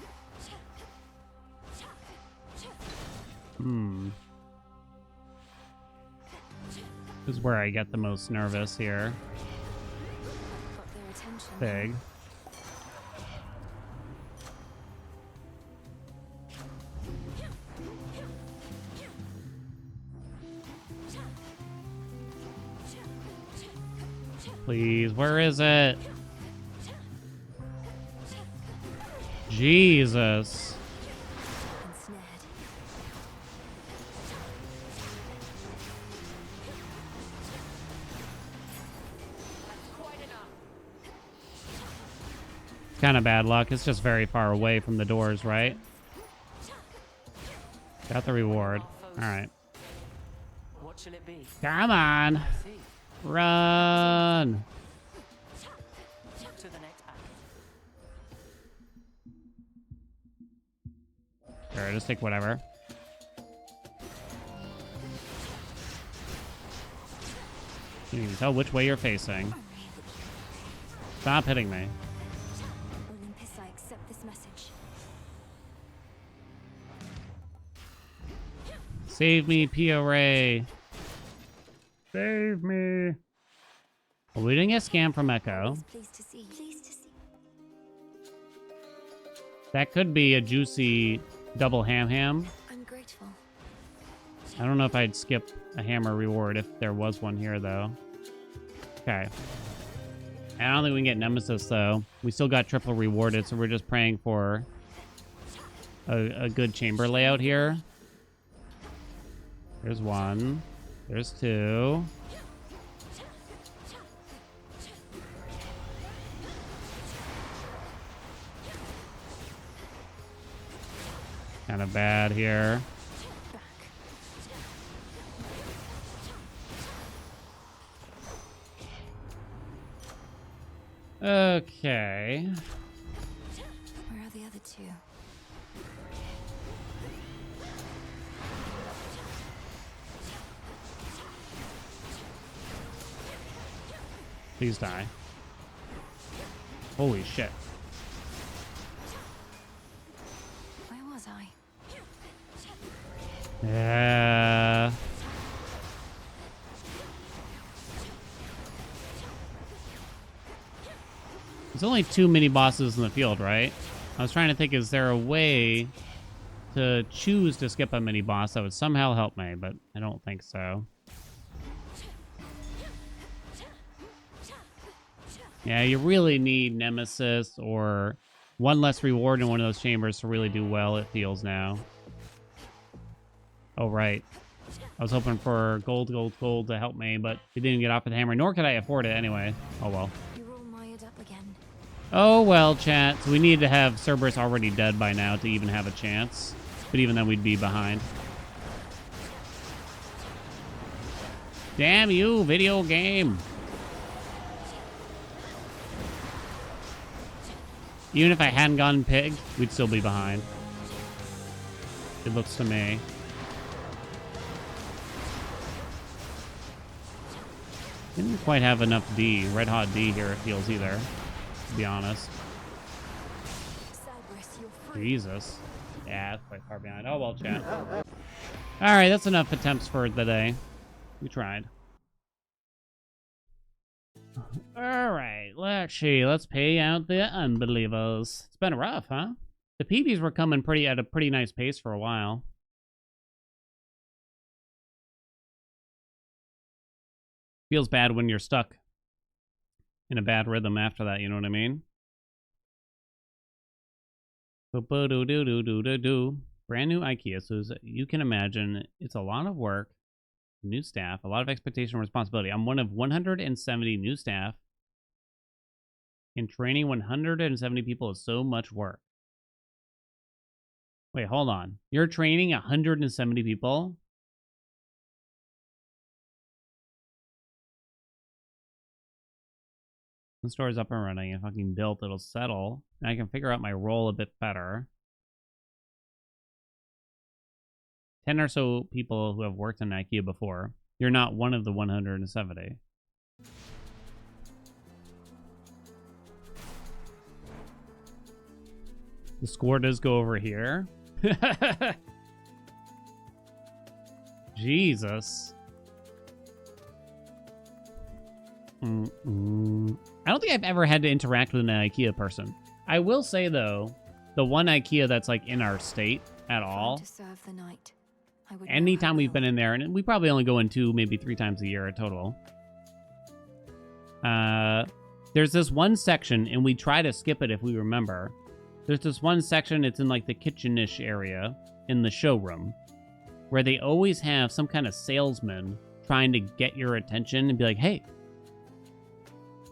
This is where I get the most nervous here. Got their attention. Pig. Please, where is it? Jesus. Ensnared. Kind of bad luck. It's just very far away from the doors, right? Got the reward. All right. What shall it be? Come on. See. Run. To the next pack. Sure, just take whatever. You can even tell which way you're facing. Stop hitting me. Olympus, I accept this message. Save me, P-Array. Save me. Well, we didn't get scammed from Echo. Pleased to see. Pleased to see. That could be a juicy double ham. I'm grateful. I don't know if I'd skip a hammer reward if there was one here, though. Okay. I don't think we can get Nemesis, though. We still got triple rewarded, so we're just praying for a good chamber layout here. There's one. There's two. Kind of bad here. Back. Okay. Where are the other two? Please die. Holy shit. Where was I? Yeah. There's only 2 mini bosses in the field, right? I was trying to think, is there a way to choose to skip a mini boss that would somehow help me, but I don't think so. Yeah, you really need Nemesis or one less reward in one of those chambers to really do well, it feels now. Oh, right. I was hoping for gold to help me, but it didn't get off with the hammer, nor could I afford it anyway. Oh, well. You're all mired up again. Oh, well, chat. So we need to have Cerberus already dead by now to even have a chance. But even then, we'd be behind. Damn you, video game. Even if I hadn't gone pig, we'd still be behind. It looks to me. Didn't quite have enough D, red hot D here, it feels either, to be honest. Cerberus, you're free. Jesus. Yeah, that's quite far behind. Oh, well, chat. Alright, that's enough attempts for the day. We tried. Alright, let's see. Let's pay out the unbelievers. It's been rough, huh? The PBs were coming at a pretty nice pace for a while. Feels bad when you're stuck in a bad rhythm after that, you know what I mean? Brand new IKEA, so as you can imagine, it's a lot of work, new staff, a lot of expectation and responsibility. I'm one of 170 new staff, and training 170 people is so much work. Wait, hold on. You're training 170 people? The store's up and running and fucking built, it'll settle. And I can figure out my role a bit better. 10 or so people who have worked in IKEA before. You're not one of the 170. The score does go over here. Jesus. I don't think I've ever had to interact with an IKEA person. I will say, though, the one IKEA that's like in our state at all, To serve the night. I would anytime we've been in there, and we probably only go in 2, maybe 3 times a year total. There's this one section, and we try to skip it if we remember. There's this one section, it's in like the kitchen-ish area in the showroom, where they always have some kind of salesman trying to get your attention and be like, hey.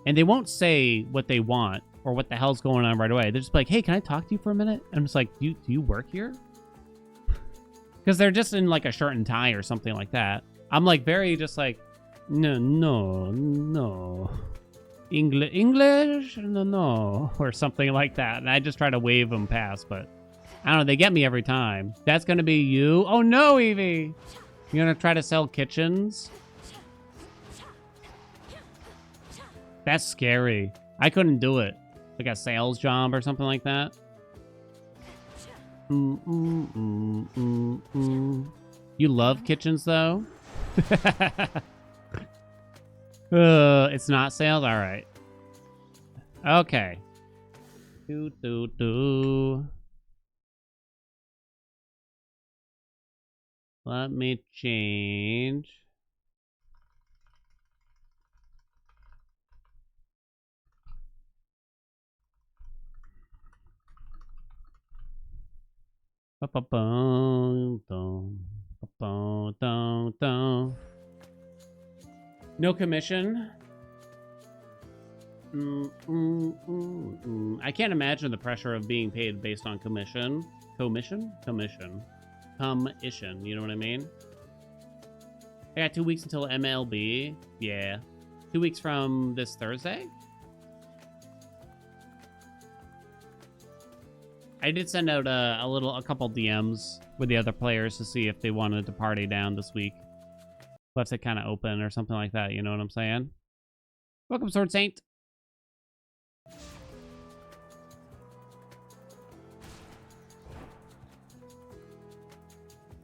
And they won't say what they want or what the hell's going on right away. They're just like, hey, can I talk to you for a minute? And I'm just like, do you work here? Because they're just in like a shirt and tie or something like that. I'm like very just like, no. English? No. Or something like that. And I just try to wave them past, but I don't know. They get me every time. That's going to be you. Oh no, Evie. You're going to try to sell kitchens? That's scary. I couldn't do it. Like a sales job or something like that. You love kitchens, though? It's not sales? All right. Okay. Let me change. No commission. I can't imagine the pressure of being paid based on commission. Commission? Commission. You know what I mean? I got 2 weeks until MLB. Yeah. 2 weeks from this Thursday? I did send out a couple DMs with the other players to see if they wanted to party down this week. Left it kind of open or something like that. You know what I'm saying? Welcome, Sword Saint.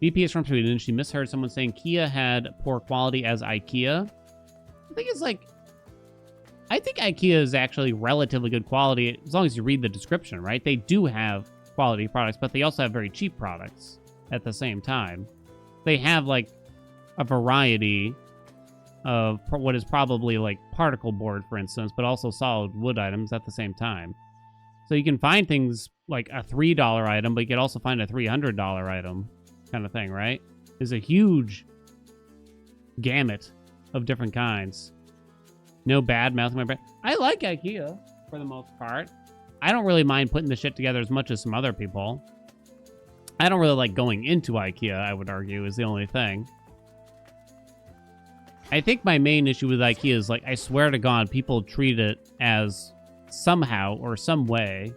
VP is from Sweden. She misheard someone saying Kia had poor quality as IKEA. I think it's like... I think IKEA is actually relatively good quality as long as you read the description, right? They do have quality products, but they also have very cheap products at the same time. They have, like, a variety of what is probably, like, particle board, for instance, but also solid wood items at the same time. So you can find things like a $3 item, but you can also find a $300 item kind of thing, right? There's a huge gamut of different kinds. No bad mouth in my brain. I like IKEA for the most part. I don't really mind putting the shit together as much as some other people. I don't really like going into IKEA, I would argue, is the only thing. I think my main issue with IKEA is, like, I swear to God, people treat it as somehow or some way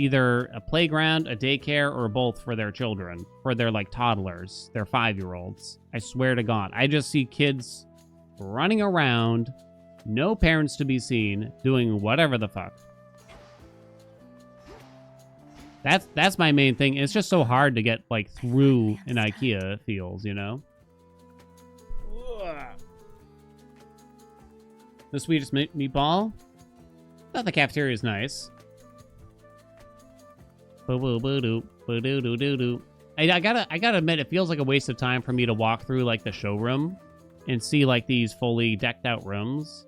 either a playground, a daycare, or both for their children, for their, like, toddlers, their 5-year-olds. I swear to God. I just see kids running around, no parents to be seen, doing whatever the fuck. That's my main thing. It's just so hard to get, like, through an IKEA, it feels, you know? The sweetest meatball? Thought the cafeteria is nice. I gotta admit, it feels like a waste of time for me to walk through, like, the showroom and see, like, these fully decked out rooms.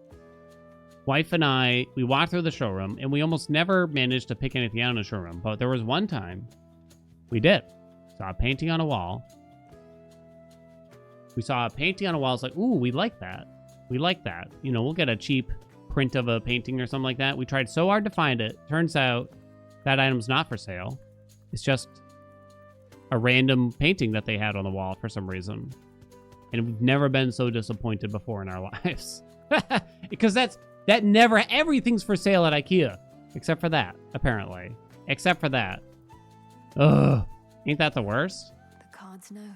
Wife and I, we walked through the showroom, and we almost never managed to pick anything out in the showroom. But there was one time we did. Saw a painting on a wall. We saw a painting on a wall. It's like, ooh, we like that. We like that. You know, we'll get a cheap print of a painting or something like that. We tried so hard to find it. Turns out that item's not for sale. It's just a random painting that they had on the wall for some reason. And we've never been so disappointed before in our lives. Because that never, everything's for sale at IKEA. Except for that, apparently. Except for that. Ugh. Ain't that the worst? The cards know.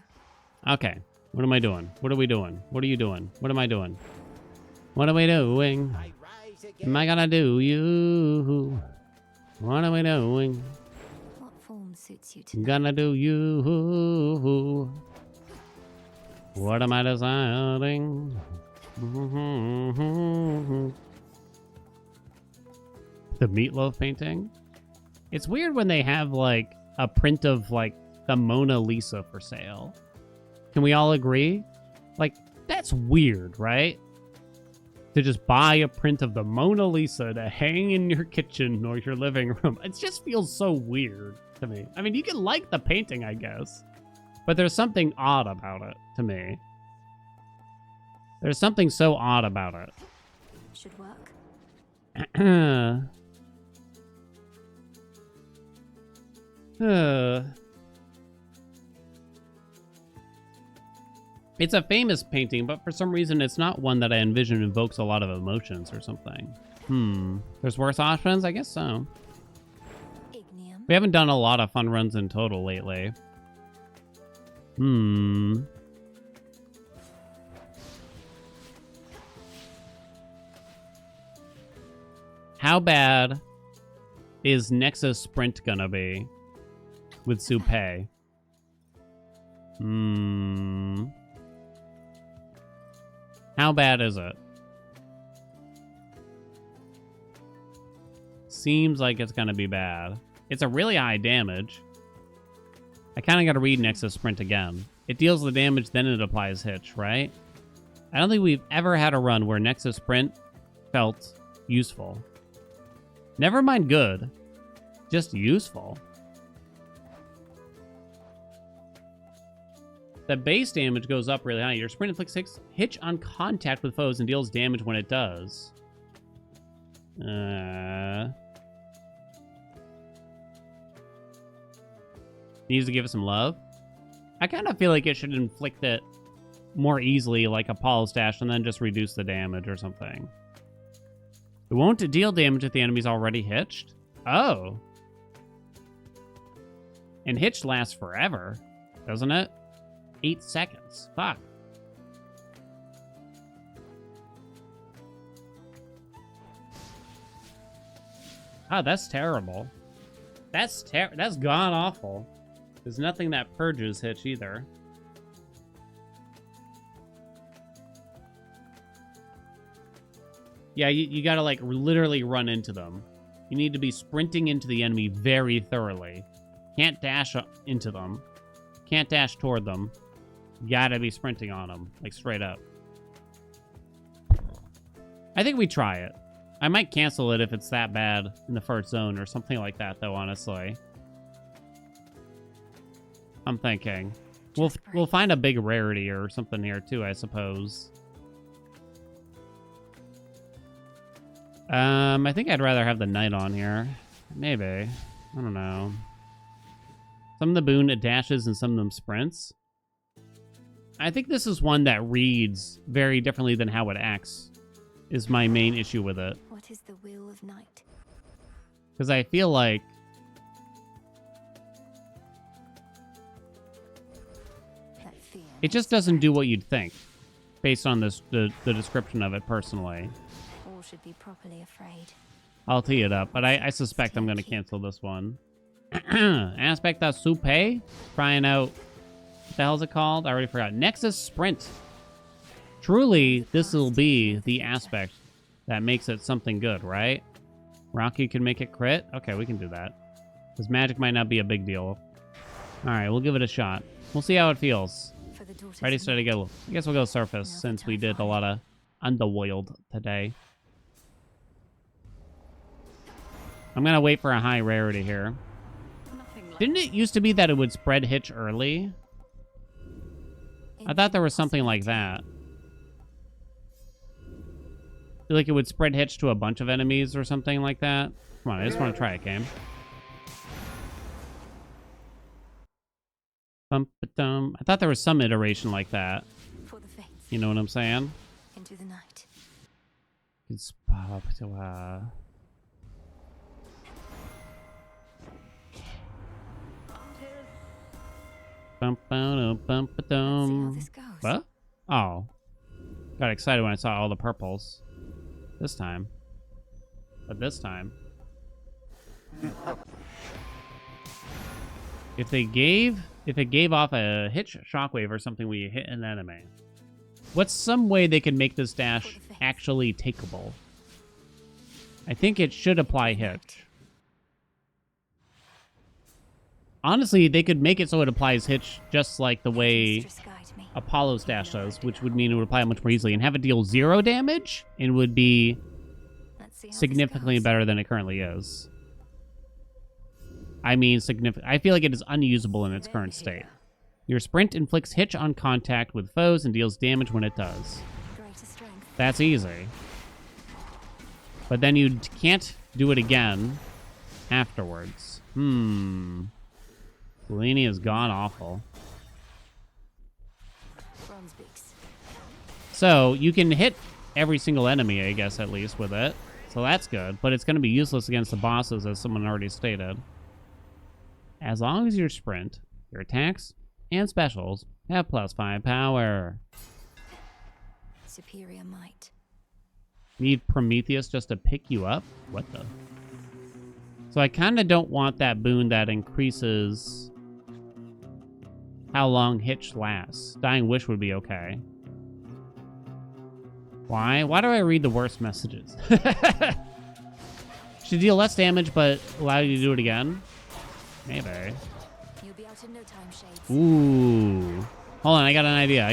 Okay. What am I doing? What are we doing? What are you doing? What am I doing? What are we doing? Am I gonna do you? What are we doing? What form suits you I'm tonight? gonna do you. What am I deciding? The meatloaf painting? It's weird when they have, like, a print of, like, the Mona Lisa for sale. Can we all agree? Like, that's weird, right? To just buy a print of the Mona Lisa to hang in your kitchen or your living room. It just feels so weird to me. I mean, you can like the painting, I guess. But there's something odd about it, to me. There's something so odd about it. Should work. It's a famous painting, but for some reason it's not one that I envision invokes a lot of emotions or something. There's worse options? I guess so. Ignium. We haven't done a lot of fun runs in total lately. How bad is Nexus Sprint gonna be with Supay? How bad is it? Seems like it's gonna be bad. It's a really high damage. I kind of got to read Nexus Sprint again. It deals the damage, then it applies Hitch, right? I don't think we've ever had a run where Nexus Sprint felt useful. Never mind good, just useful. The base damage goes up really high. Your sprint inflicts 6 hitch on contact with foes and deals damage when it does. Needs to give it some love. I kind of feel like it should inflict it more easily, like a Paul's Dash, and then just reduce the damage or something. It won't deal damage if the enemy's already hitched? Oh. And hitch lasts forever, doesn't it? 8 seconds. Fuck. Oh, that's terrible. That's god awful. There's nothing that purges hitch either. Yeah, you gotta like literally run into them. You need to be sprinting into the enemy very thoroughly. Can't dash into them. Can't dash toward them. Gotta be sprinting on them, like straight up. I think we try it. I might cancel it if it's that bad in the first zone or something like that, though, honestly. I'm thinking. We'll find a big rarity or something here, too, I suppose. I think I'd rather have the knight on here. Maybe. I don't know. Some of the boon it dashes and some of them sprints. I think this is one that reads very differently than how it acts, is my main issue with it. What is the will of night? Because I feel like it just doesn't do what you'd think, based on this the description of it personally. All should be properly afraid. I'll tee it up, but I suspect I'm going to cancel this one. Aspect of Soupe? Trying out... What the hell is it called? I already forgot. Nexus Sprint. Truly, this will be the aspect that makes it something good, right? Rocky can make it crit? Okay, we can do that. Because magic might not be a big deal. Alright, we'll give it a shot. We'll see how it feels. Ready, steady, go. I guess we'll go surface since we did a lot of underworld today. I'm going to wait for a high rarity here. Didn't it used to be that it would spread hitch early? I thought there was something like that. Like it would spread hitch to a bunch of enemies or something like that. Come on, I just want to try it, game. Bum-ba-dum. I thought there was some iteration like that. You know what I'm saying? Into the night. Bum-ba-dum-bum-ba-dum. What? Oh. Got excited when I saw all the purples. This time. But this time. If it gave off a hitch shockwave or something when you hit an enemy. What's some way they can make this dash actually takeable? I think it should apply hitch. Honestly, they could make it so it applies hitch just like the way Apollo's dash does, which would mean it would apply much more easily and have it deal 0 damage and would be significantly better than it currently is. I mean, I feel like it is unusable in its current state. Your sprint inflicts hitch on contact with foes and deals damage when it does. That's easy. But then you can't do it again afterwards. Bellini has gone awful. So, you can hit every single enemy, I guess, at least, with it. So that's good. But it's going to be useless against the bosses, as someone already stated. As long as your sprint, your attacks, and specials have +5 power. Superior might. Need Prometheus just to pick you up? What the? So I kind of don't want that boon that increases how long hitch lasts. Dying Wish would be okay. Why? Why do I read the worst messages? Should deal less damage, but allow you to do it again? Maybe. You'll be out in no time, Shades. Ooh. Hold on, I got an idea.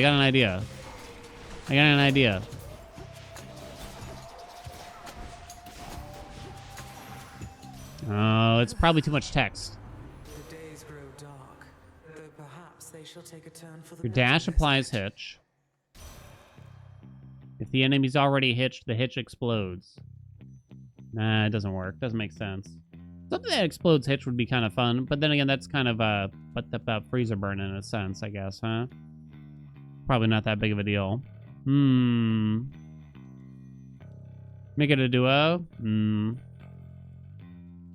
Oh, it's probably too much text. The days grow dark, though perhaps they shall take a turn for the Your dash applies hitch. If the enemy's already hitched, the hitch explodes. Nah, it doesn't work. Doesn't make sense. Something that explodes hitch would be kind of fun, but then again, that's kind of a freezer burn in a sense, I guess, huh? Probably not that big of a deal. Make it a duo?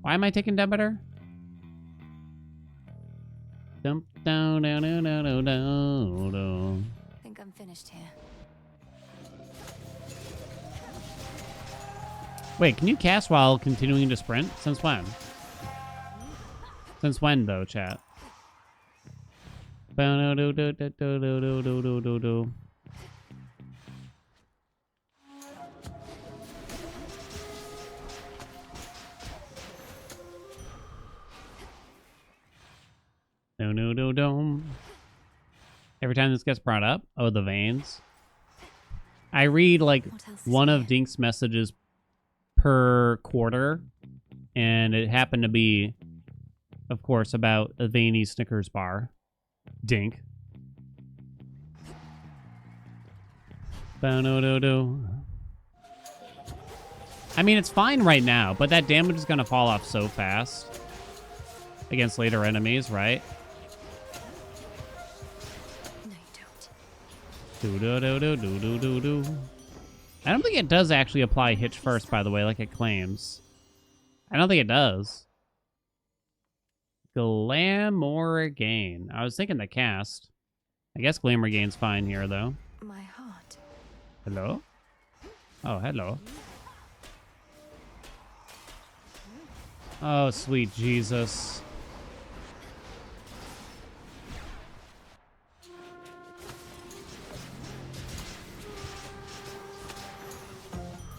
Why am I taking Demeter? Dum, down, down, down, down, down, down. I think I'm finished here. Wait, can you cast while continuing to sprint? Since when? Since when, though, chat? Ba-do-do-do-do-do-do-do-do-do-do. No. Every time this gets brought up, oh, the veins. I read like one of Dink's messages per quarter, and it happened to be, of course, about a veiny Snickers bar. Dink. Ba-no-do-do. I mean, it's fine right now, but that damage is going to fall off so fast against later enemies, right? Do-do-do-do-do-do-do-do. I don't think it does actually apply Hitch first, by the way, like it claims. I don't think it does. Glamour Gain. I was thinking the cast. I guess Glamour Gain's fine here, though. My heart. Hello? Oh, hello. Oh, sweet Jesus.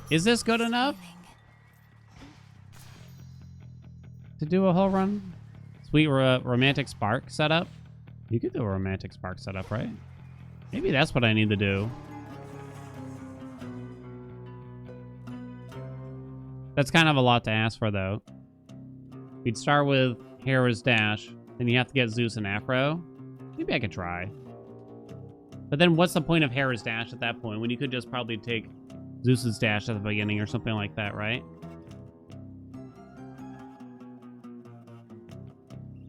Is this good enough to do a whole run? Sweet romantic spark setup. You could do a romantic spark setup, right? Maybe that's what I need to do. That's kind of a lot to ask for, though. We'd start with Hera's Dash, then you have to get Zeus and Afro. Maybe I could try. But then what's the point of Hera's Dash at that point when you could just probably take Zeus's Dash at the beginning or something like that, right?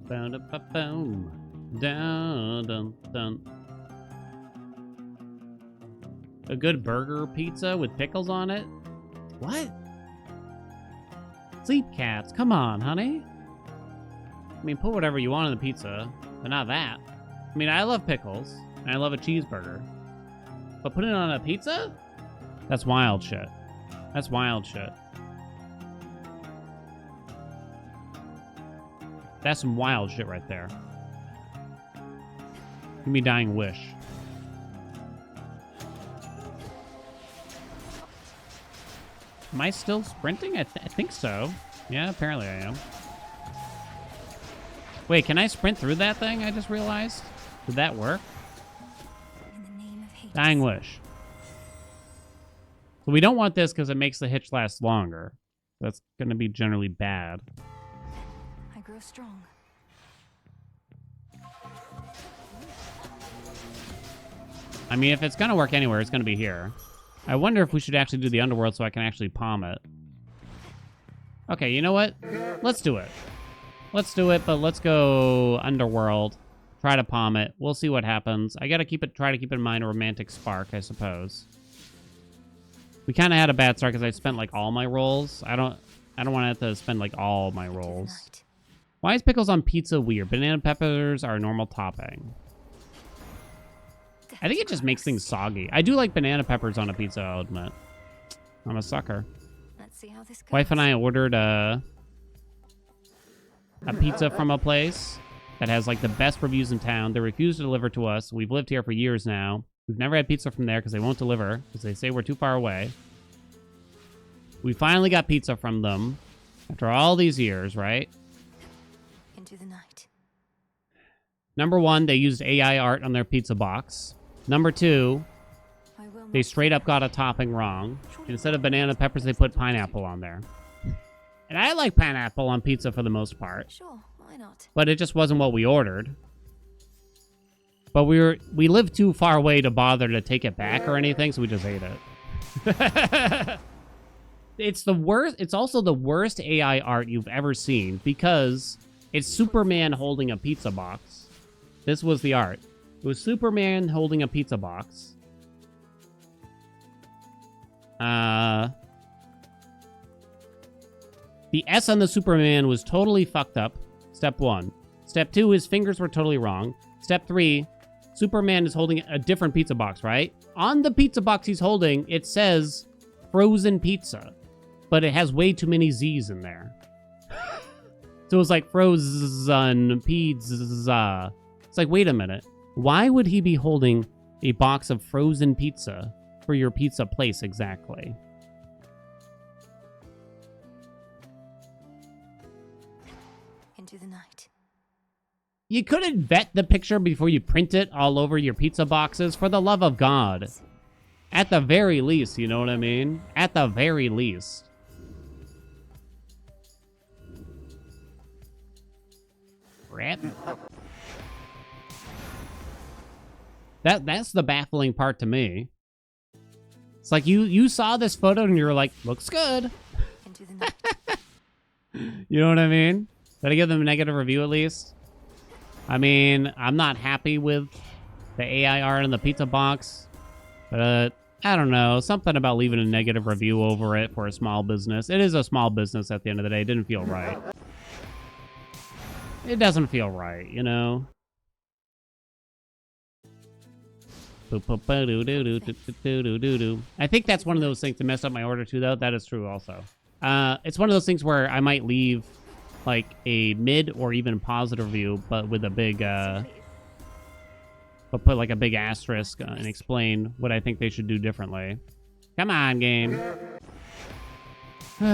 Boom. Dun, dun, dun. A good burger pizza with pickles on it? What? Sleep cats, come on, honey. I mean, put whatever you want on the pizza, but not that. I mean, I love pickles, and I love a cheeseburger. But putting it on a pizza? That's wild shit. That's wild shit. That's some wild shit right there. Give me Dying Wish. Am I still sprinting? I think so. Yeah, apparently I am. Wait, can I sprint through that thing? I just realized. Did that work? Dying Wish. So we don't want this because it makes the hitch last longer. That's going to be generally bad. I grow strong. I mean, if it's going to work anywhere, it's going to be here. I wonder if we should actually do the underworld so I can actually palm it. Okay, you know what? Let's do it. Let's do it, but let's go underworld. Try to palm it. We'll see what happens. I gotta try to keep in mind a romantic spark, I suppose. We kind of had a bad start because I spent like all my rolls. I don't want to have to spend like all my rolls. Why is pickles on pizza weird? Banana peppers are a normal topping. I think it just makes things soggy. I do like banana peppers on a pizza, I'll admit. I'm a sucker. Let's see how this goes. Wife and I ordered a pizza from a place that has like the best reviews in town. They refuse to deliver to us. We've lived here for years now. We've never had pizza from there because they won't deliver because they say we're too far away. We finally got pizza from them after all these years, right? Into the night. Number one, they used AI art on their pizza box. Number two, they straight up got a topping wrong. Instead of banana peppers, they put pineapple on there. And I like pineapple on pizza for the most part. Sure, why not? But it just wasn't what we ordered. But we lived too far away to bother to take it back or anything, so we just ate it. It's the worst. It's also the worst AI art you've ever seen because it's Superman holding a pizza box. This was the art. It was Superman holding a pizza box. The S on the Superman was totally fucked up. Step one. Step 2, his fingers were totally wrong. Step 3, Superman is holding a different pizza box, right? On the pizza box he's holding, it says frozen pizza, but it has way too many Z's in there. So it's like frozen pizza. It's like, wait a minute. Why would he be holding a box of frozen pizza for your pizza place exactly? Into the night. You couldn't vet the picture before you print it all over your pizza boxes, for the love of God. At the very least, you know what I mean? At the very least. Crap. That's the baffling part to me. It's like you saw this photo and you were like, looks good. Into the night. You know what I mean? Did I give them a negative review at least? I mean, I'm not happy with the AI art in the pizza box, but I don't know. Something about leaving a negative review over it for a small business. It is a small business at the end of the day. It didn't feel right. It doesn't feel right, you know? I think that's one of those things to mess up my order too, though. That is true also. It's one of those things where I might leave like a mid or even positive review, but with a big, but put like a big asterisk and explain what I think they should do differently. Come on, game. For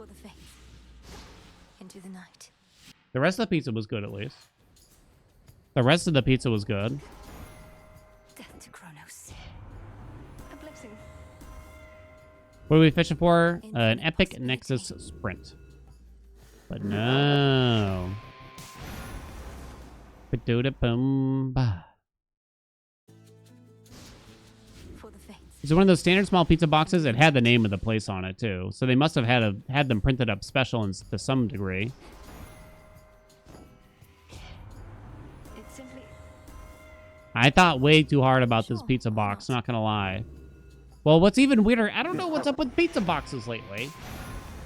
the faith. Into the night. The rest of the pizza was good, at least. The rest of the pizza was good. Death to Kronos. A blessing. What are we fishing for? An epic Nexus sprint. But no. Ba-do-da-bum-ba. Is it one of those standard small pizza boxes? It had the name of the place on it, too. So they must have had them printed up special to some degree. It's simply... I thought way too hard about this pizza box, not gonna lie. Well, what's even weirder, I don't know what's up with pizza boxes lately.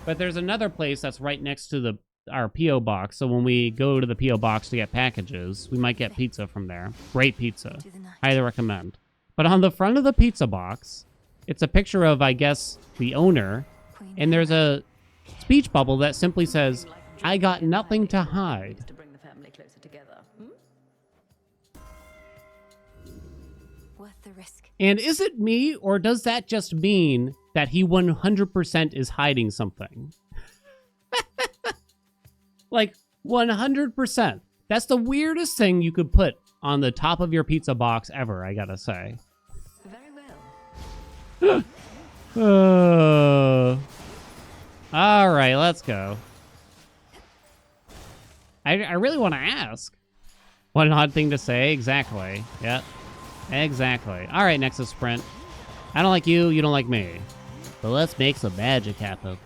But there's another place that's right next to our P.O. box. So when we go to the P.O. box to get packages, we might get pizza from there. Great pizza. Highly recommend. But on the front of the pizza box, it's a picture of, I guess, the owner. And there's a speech bubble that simply says, I got nothing to hide. To bring the family closer together. Worth the risk. And is it me, or does that just mean that he 100% is hiding something? Like, 100%. That's the weirdest thing you could put on the top of your pizza box ever, I gotta say. Very well. All right, let's go. I really want to ask. What an odd thing to say. Exactly. Yep. Exactly. All right, Nexus Sprint. I don't like you, you don't like me. But let's make some magic happen.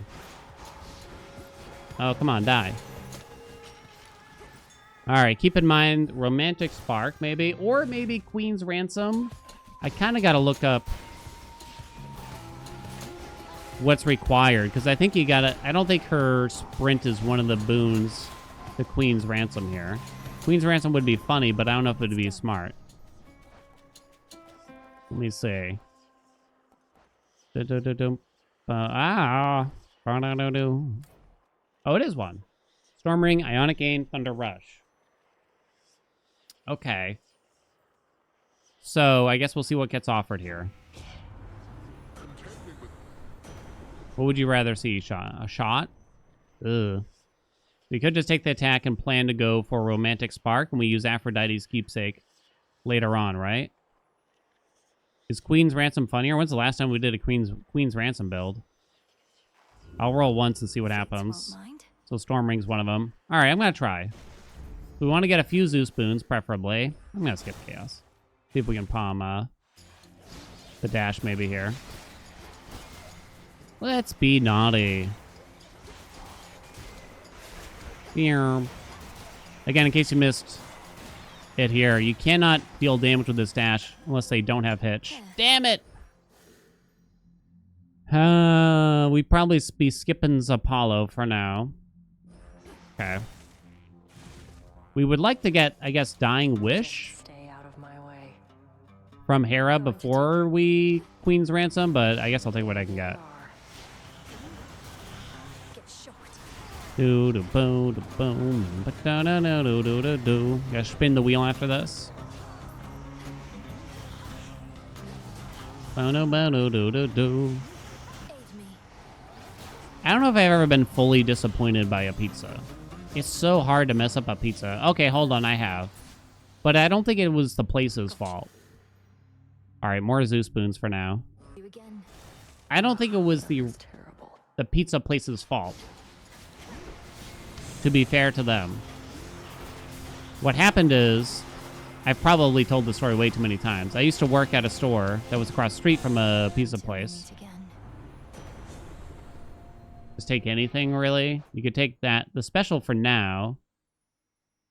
Oh, come on, die. All right, keep in mind Romantic Spark, maybe. Or maybe Queen's Ransom. I kind of got to look up what's required. Because I think you got to... I don't think her sprint is one of the boons to Queen's Ransom here. Queen's Ransom would be funny, but I don't know if it would be smart. Let me see. Oh, it is one. Storm Ring, Ionic Aim, Thunder Rush. Okay. So, I guess we'll see what gets offered here. What would you rather see, Shot? A shot? Ugh. We could just take the attack and plan to go for Romantic Spark, and we use Aphrodite's Keepsake later on, right? Is Queen's Ransom funnier? When's the last time we did a Queen's Ransom build? I'll roll once and see what happens. So Storm Ring's one of them. All right, I'm going to try. We want to get a few Zeus boons, preferably. I'm going to skip Chaos. See if we can palm the dash maybe here. Let's be naughty. Here. Again, in case you missed it here, you cannot deal damage with this dash unless they don't have hitch. Damn it! We'd probably be skipping Apollo for now. Okay. We would like to get, I guess, Dying Wish Stay out of my way. from Hera before we Queen's Ransom, but I guess I'll take what I can get. Get shocked. Do do boom do boom da da da do do do do. Gotta spin the wheel after this. Bo do bo do do do do. Aid me. I don't know if I've ever been fully disappointed by a pizza. It's so hard to mess up a pizza. Okay, hold on, I have. But I don't think it was the place's fault. Alright, more Zeus spoons for now. You again. I don't think it was Terrible. the pizza place's fault. To be fair to them. What happened is, I've probably told the story way too many times. I used to work at a store that was across the street from a pizza place. Meet again. Just take anything, really. You could take that. The special for now.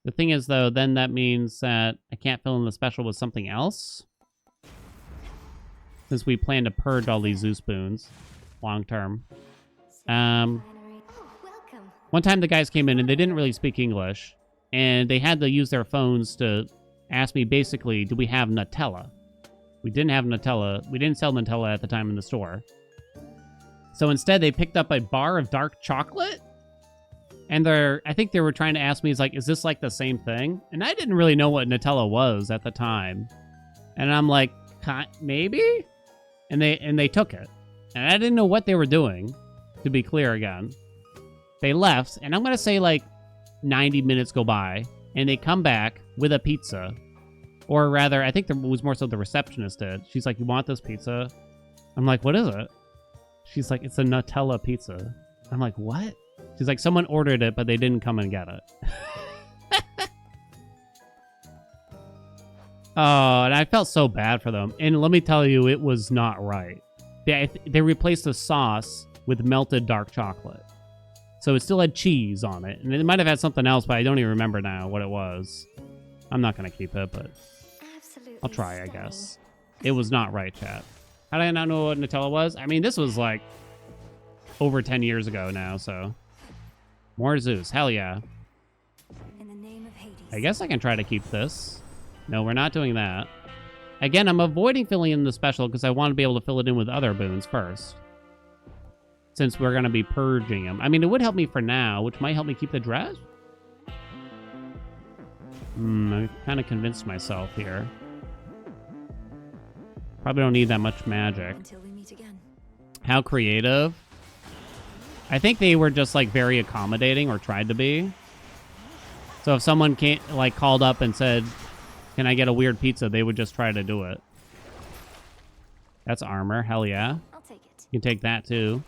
The thing is, though, then that means that I can't fill in the special with something else. Since we plan to purge all these Zeus spoons. Long term. Oh, welcome. One time the guys came in and they didn't really speak English. And they had to use their phones to ask me basically, do we have Nutella? We didn't have Nutella. We didn't sell Nutella at the time in the store. So instead, they picked up a bar of dark chocolate. And I think they were trying to ask me, is this like the same thing? And I didn't really know what Nutella was at the time. And I'm like, maybe? And they took it. And I didn't know what they were doing, to be clear again. They left, and I'm going to say like 90 minutes go by, and they come back with a pizza. Or rather, I think it was more so the receptionist did. She's like, you want this pizza? I'm like, what is it? She's like, it's a Nutella pizza. I'm like, what? She's like, someone ordered it, but they didn't come and get it. Oh, and I felt so bad for them. And let me tell you, it was not right. They replaced the sauce with melted dark chocolate. So it still had cheese on it. And it might have had something else, but I don't even remember now what it was. I'm not going to keep it, but Absolutely I'll try, I stunning. guess. It was not right, chat. How did I not know what Nutella was? I mean, this was like over 10 years ago now, so. More Zeus. Hell yeah. In the name of Hades. I guess I can try to keep this. No, we're not doing that. Again, I'm avoiding filling in the special because I want to be able to fill it in with other boons first. Since we're going to be purging them. I mean, it would help me for now, which might help me keep the dress. I kind of convinced myself here. Probably don't need that much magic. Until we meet again. How creative. I think they were just like very accommodating, or tried to be. So if someone called up and said, can I get a weird pizza, they would just try to do it. That's armor. Hell yeah. I'll take it. You can take that too.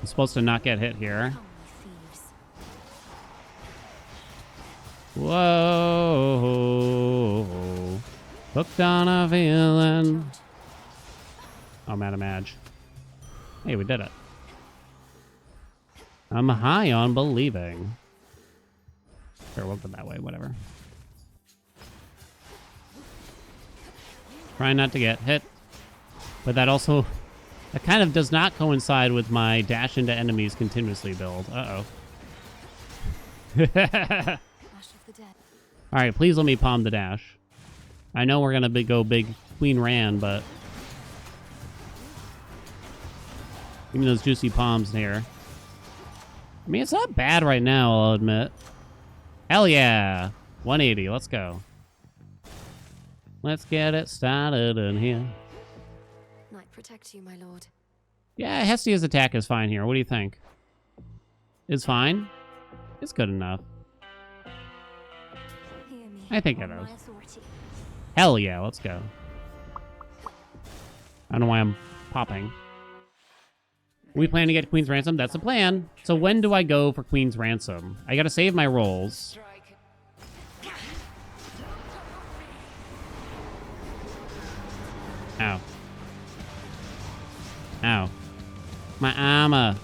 I'm supposed to not get hit here. Come, you thieves. Whoa. Hooked on a villain. Oh, man, a Madge. Hey, we did it. I'm high on believing. Sure, we'll go that way, whatever. Trying not to get hit. But that also... That kind of does not coincide with my dash into enemies continuously build. Uh-oh. Ash of the dead. Alright, please let me palm the dash. I know we're gonna go big Queen Ran, but... Give me those juicy palms here. I mean, it's not bad right now, I'll admit. Hell yeah! 180, let's go. Let's get it started in here. Night protect you, my lord. Yeah, Hestia's attack is fine here. What do you think? Is fine? It's good enough. Hear me. I think it On my is. authority. Hell yeah, let's go. I don't know why I'm popping. We plan to get Queen's Ransom? That's the plan. So when do I go for Queen's Ransom? I gotta save my rolls. Ow. Ow. My armor.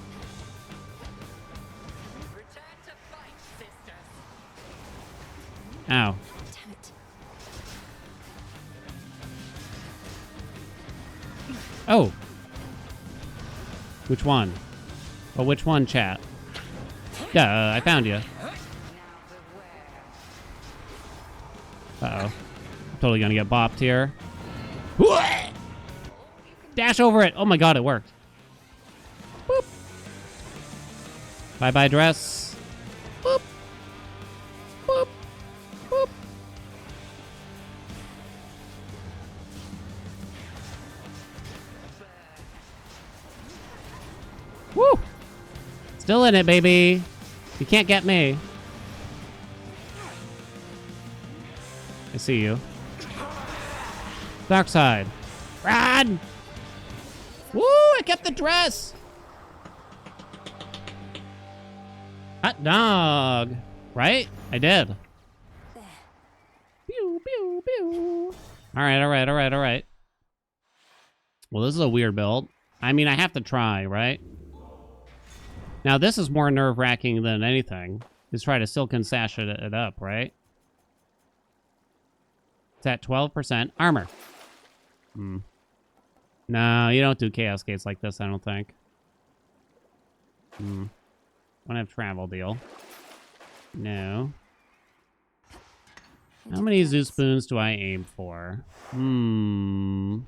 Ow. Damn it. Oh. Which one? Oh, which one, chat? Duh, I found you. Uh-oh. Totally gonna get bopped here. Dash over it! Oh my god, it worked. Boop. Bye-bye, dress. Boop. Boop. Boop. Woo! Still in it, baby. You can't get me. I see you. Dark side. Run! Woo! I kept the dress! Hot dog! Right? I did. Pew, pew, pew. Alright, alright, alright, alright. Well, this is a weird build. I mean, I have to try, right? Now, this is more nerve-wracking than anything. Is try to Silken Sash it up, right? It's at 12%. Armor. Hmm. No, you don't do Chaos Gates like this, I don't think. Hmm. Don't have travel deal. No. How many Zoo Spoons do I aim for? Hmm.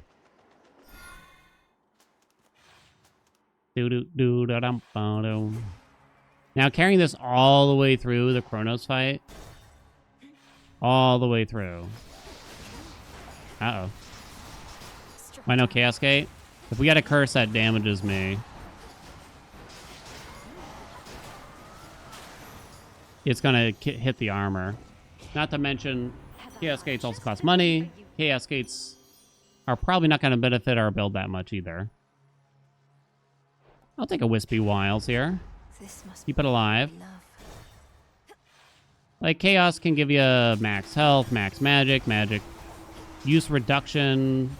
Now, carrying this all the way through the Chronos fight. All the way through. Uh-oh. Why no Chaos Gate? If we got a curse that damages me, it's gonna hit the armor. Not to mention, Chaos Gates also cost money. Chaos Gates are probably not gonna benefit our build that much either. I'll take a Wispy Wiles here. Keep it alive. Like, Chaos can give you max health, max magic, magic use reduction.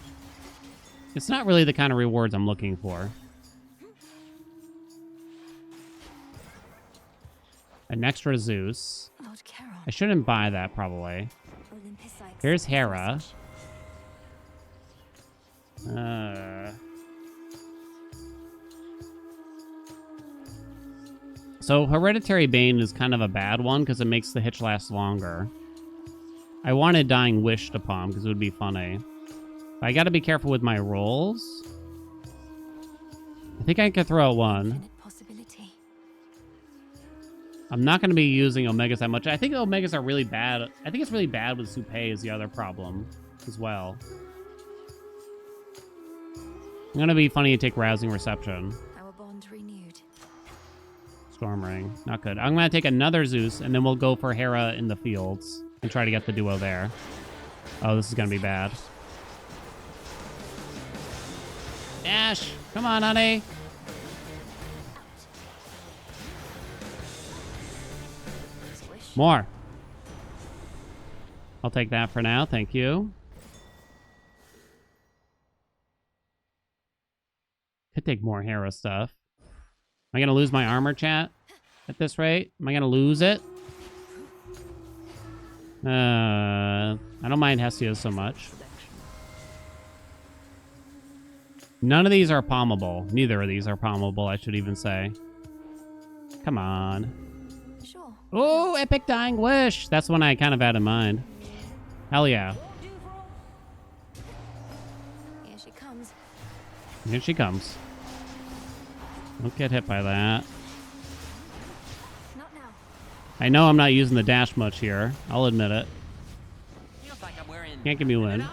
It's not really the kind of rewards I'm looking for. An extra Zeus. I shouldn't buy that, probably. Here's Hera. So Hereditary Bane is kind of a bad one because it makes the hitch last longer. I wanted Dying Wish to palm because it would be funny. But I gotta be careful with my rolls. I think I could throw out one. I'm not going to be using Omegas that much. I think Omegas are really bad. I think it's really bad with Supé is the other problem as well. I'm going to be funny and take Rousing Reception. Our bond renewed. Storm Ring. Not good. I'm going to take another Zeus, and then we'll go for Hera in the fields and try to get the duo there. Oh, this is going to be bad. Dash! Come on, honey! More. I'll take that for now. Thank you. Could take more Hera stuff. Am I going to lose my armor, chat? At this rate? Am I going to lose it? I don't mind Hestia so much. None of these are palmable. Neither of these are palmable, I should even say. Come on. Oh, Epic Dying Wish! That's one I kind of had in mind. Hell yeah. Here she comes. Here she comes. Don't get hit by that. Not now. I know I'm not using the dash much here. I'll admit it. Can't give me a win.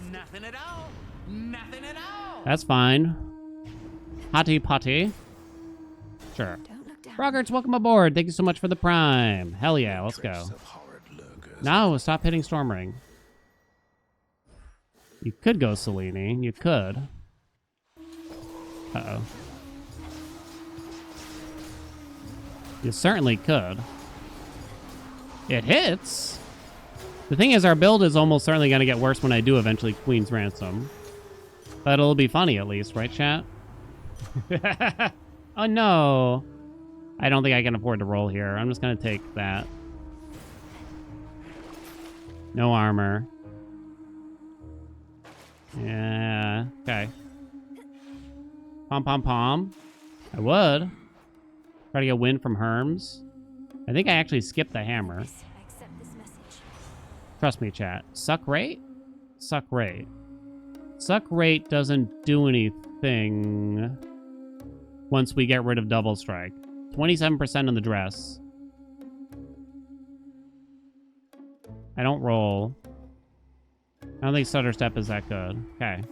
Nothing at all. Nothing at all. That's fine. Hotty potty. Sure. Rogerts, welcome aboard. Thank you so much for the prime. Hell yeah, let's go. No, stop hitting Storm Ring. You could go Selene. You could. Uh-oh. You certainly could. It hits. The thing is, our build is almost certainly going to get worse when I do eventually Queen's Ransom. But it'll be funny at least, right, chat? Oh, no. I don't think I can afford to roll here. I'm just going to take that. No armor. Yeah. Okay. Pom pom pom. I would. Try to get wind from Herms. I think I actually skipped the hammer. I accept this message. Trust me, chat. Suck rate? Suck rate. Suck rate doesn't do anything once we get rid of double strike. 27% on the dress. I don't roll. I don't think stutter step is that good. Okay.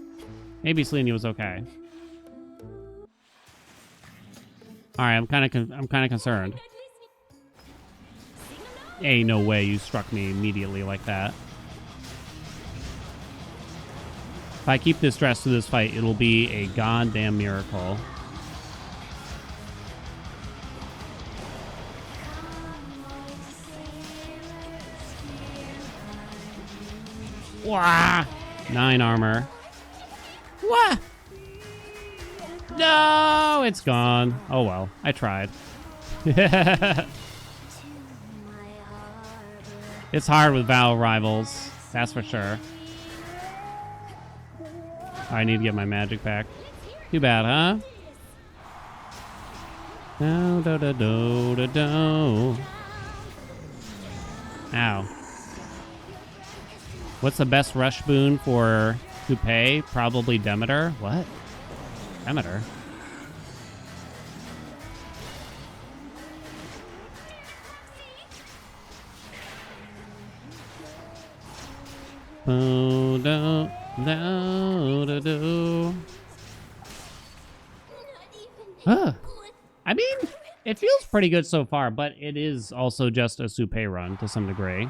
Maybe Selene was okay. All right, I'm kind of concerned. Ain't no way you struck me immediately like that. If I keep this dress through this fight, it'll be a goddamn miracle. Wah! 9 armor. Wah! No, it's gone. Oh well, I tried. It's hard with Vow Rivals, that's for sure. I need to get my magic back. Too bad, huh? Do, do, do, do, do, do. Ow. What's the best rush boon for Coupe? Probably Demeter. What? Demeter? Oh, do, do, do, do. Huh. I mean, it feels pretty good so far, but it is also just a soupe run to some degree.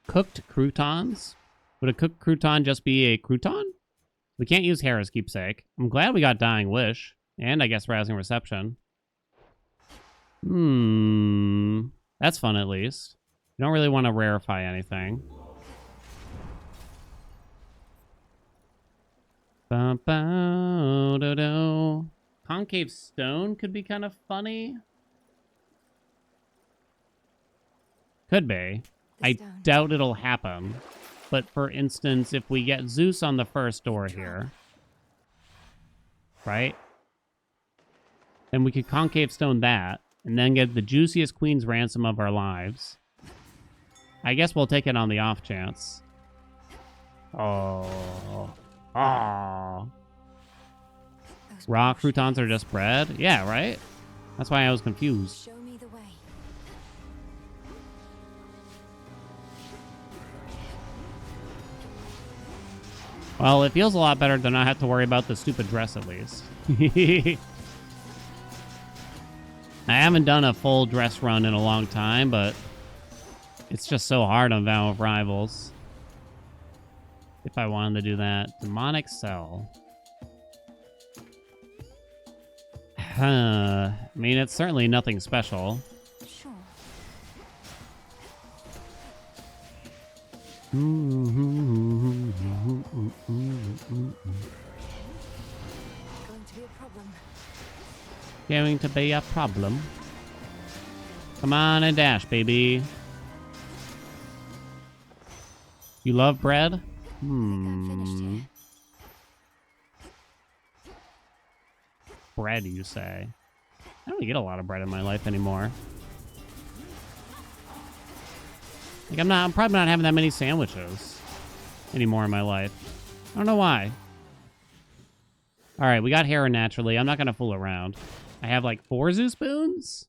Cooked croutons? Would a cooked crouton just be a crouton? We can't use hair as keepsake. I'm glad we got Dying Wish. And I guess Rousing Reception. That's fun at least. You don't really want to rarefy anything. Ba-ba-do-do. Concave Stone could be kind of funny. Could be. I doubt it'll happen. But for instance, if we get Zeus on the first door here, right? Then we could Concave Stone that, and then get the juiciest Queen's Ransom of our lives. I guess we'll take it on the off chance. Oh. Oh. Raw croutons are just bread? Yeah, right? That's why I was confused. Show me the way. Well, it feels a lot better to not have to worry about the stupid dress at least. I haven't done a full dress run in a long time, but it's just so hard on Vow of Rivals. If I wanted to do that. Demonic Cell. I mean, it's certainly nothing special. Sure. Going to be a problem. Going to be a problem. Come on and dash, baby. You love bread? Bread, you say? I don't get a lot of bread in my life anymore. Like, I'm probably not having that many sandwiches anymore in my life. I don't know why. All right, we got hair naturally. I'm not going to fool around. I have like 4 Zeus spoons?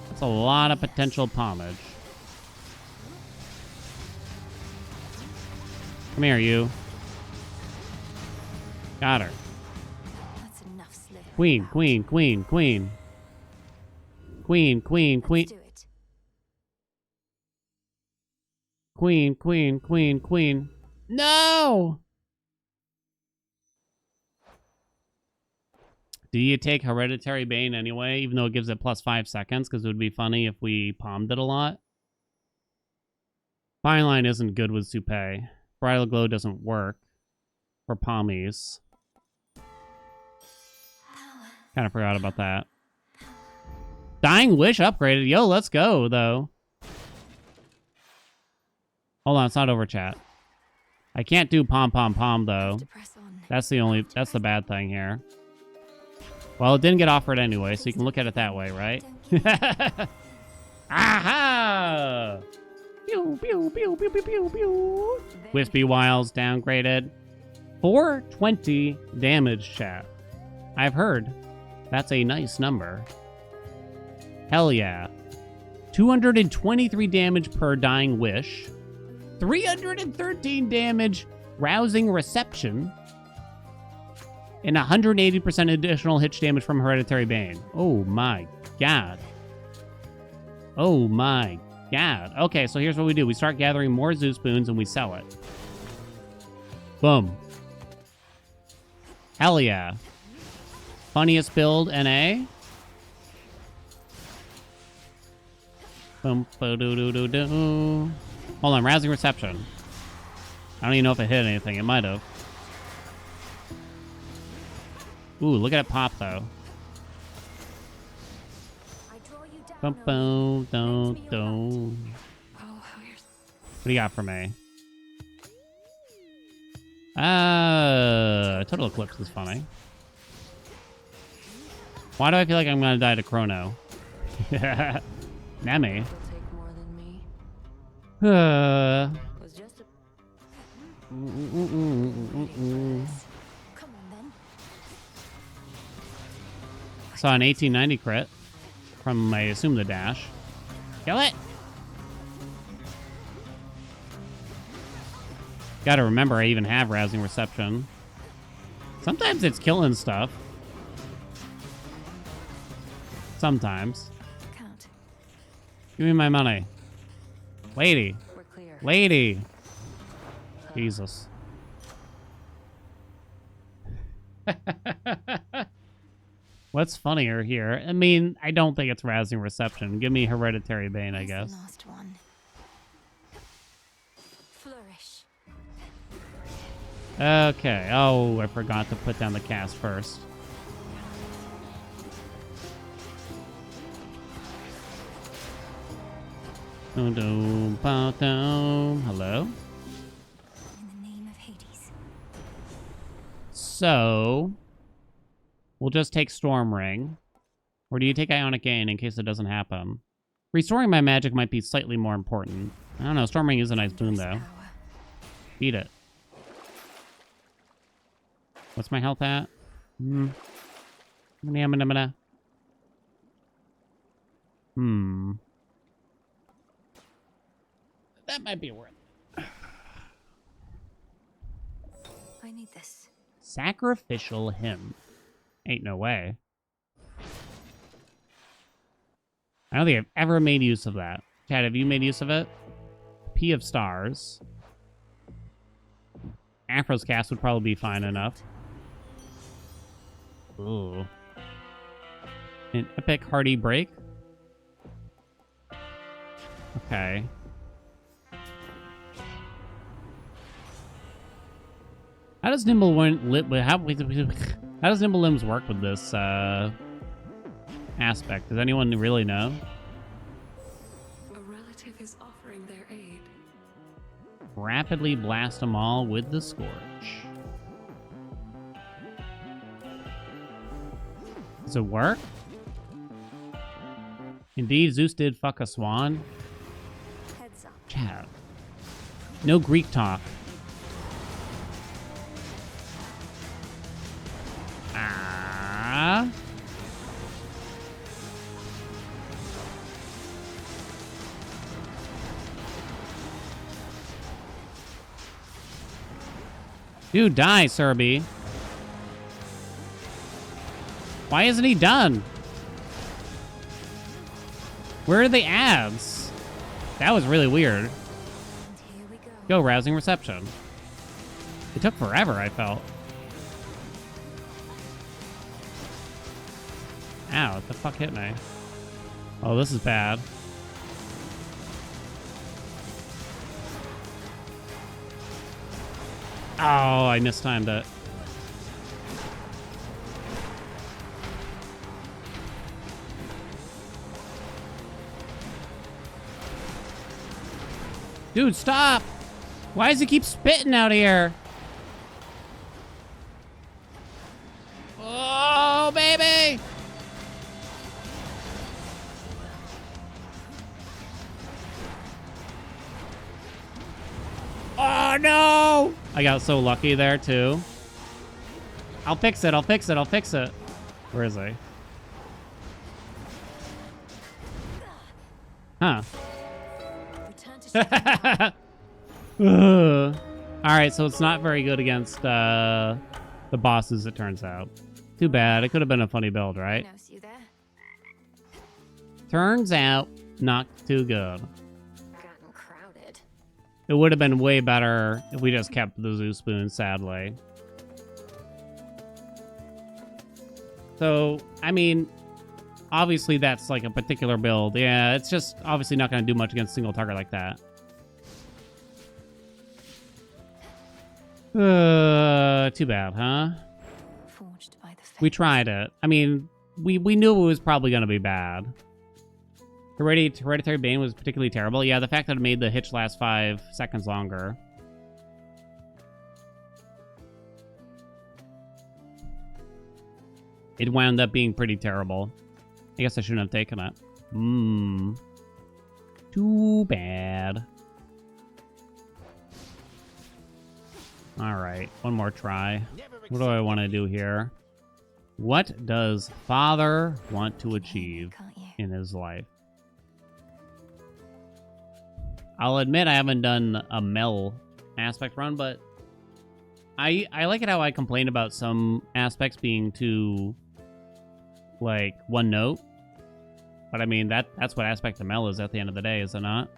That's a lot of potential pomage. Come here, you. Got her. That's enough slip. Queen, queen, queen, queen. Queen, queen, queen. Let's do it. Queen, queen, queen, queen. No! Do you take Hereditary Bane anyway, even though it gives it plus 5 seconds? Because it would be funny if we palmed it a lot. Fine Line isn't good with Soupe. Bridal Glow doesn't work for pommies. Kind of forgot about that. Dying Wish upgraded. Yo, let's go, though. Hold on, it's not over, chat. I can't do pom pom pom though. To press on. That's the bad thing here. Well, it didn't get offered anyway, so you can look at it that way, right? Aha! Pew, pew, pew, pew, pew, pew, pew. Wispy Wiles downgraded. 420 damage, chat. I've heard that's a nice number. Hell yeah. 223 damage per Dying Wish. 313 damage Rousing Reception. And 180% additional hit damage from Hereditary Bane. Oh my god. Oh my god. Okay, so here's what we do. We start gathering more Zeus Boons and we sell it. Boom. Hell yeah. Funniest build, NA. Boom. Bo-do-do-do-do. Hold on, Rousing Reception. I don't even know if it hit anything. It might have. Ooh, look at it pop, though. Boom, boom, don't. What do you got for me? Total Eclipse is funny. Why do I feel like I'm gonna die to Chrono? Nemi. Saw an 1890 crit from, I assume, the dash. Kill it! Gotta remember, I even have Rousing Reception. Sometimes it's killing stuff. Sometimes. Count. Give me my money. Lady. Lady. Jesus. What's funnier here? I mean, I don't think it's Rousing Reception. Give me Hereditary Bane, I guess. Last one. Flourish. Okay. Oh, I forgot to put down the cast first. Hello? In the name of Hades. So, we'll just take Storm Ring. Or do you take Ionic Gain in case it doesn't happen? Restoring my magic might be slightly more important. I don't know. Storm Ring is a nice boon, though. Beat it. What's my health at? That might be worth it. I need this. Sacrificial Hymn. Ain't no way. I don't think I've ever made use of that. Chad, have you made use of it? P of Stars. Afro's cast would probably be fine enough. Ooh. An Epic Hardy Break? Okay. How does Nimble Limbs work with this aspect? Does anyone really know? A relative is offering their aid. Rapidly blast them all with the Scourge. Does it work? Indeed, Zeus did fuck a swan. Heads up. Chat. No Greek talk. Ah. Dude, die, Serby. Why isn't he done? Where are the ads? That was really weird. And here we go. Go, Rousing Reception. It took forever, I felt. Ow, what the fuck hit me? Oh, this is bad. Oh, I mistimed it. Dude, stop! Why does he keep spitting out here? Oh, baby! Oh, no! I got so lucky there, too. I'll fix it. I'll fix it. I'll fix it. Where is he? Huh. Alright, so it's not very good against the bosses, it turns out. Too bad. It could have been a funny build, right? Turns out, not too good. It would have been way better if we just kept the Zoo Spoon, sadly. So, I mean, obviously that's like a particular build. Yeah, it's just obviously not going to do much against a single target like that. Too bad, huh? Forged by the We tried it. I mean, we knew it was probably going to be bad. Hereditary Bane was particularly terrible. Yeah, the fact that it made the hitch last 5 seconds longer. It wound up being pretty terrible. I guess I shouldn't have taken it. Too bad. Alright, one more try. What do I want to do here? What does Father want to achieve in his life? I'll admit I haven't done a Mel aspect run, but I like it how I complain about some aspects being too, like, one note. But I mean, that's what aspect of Mel is at the end of the day, is it not?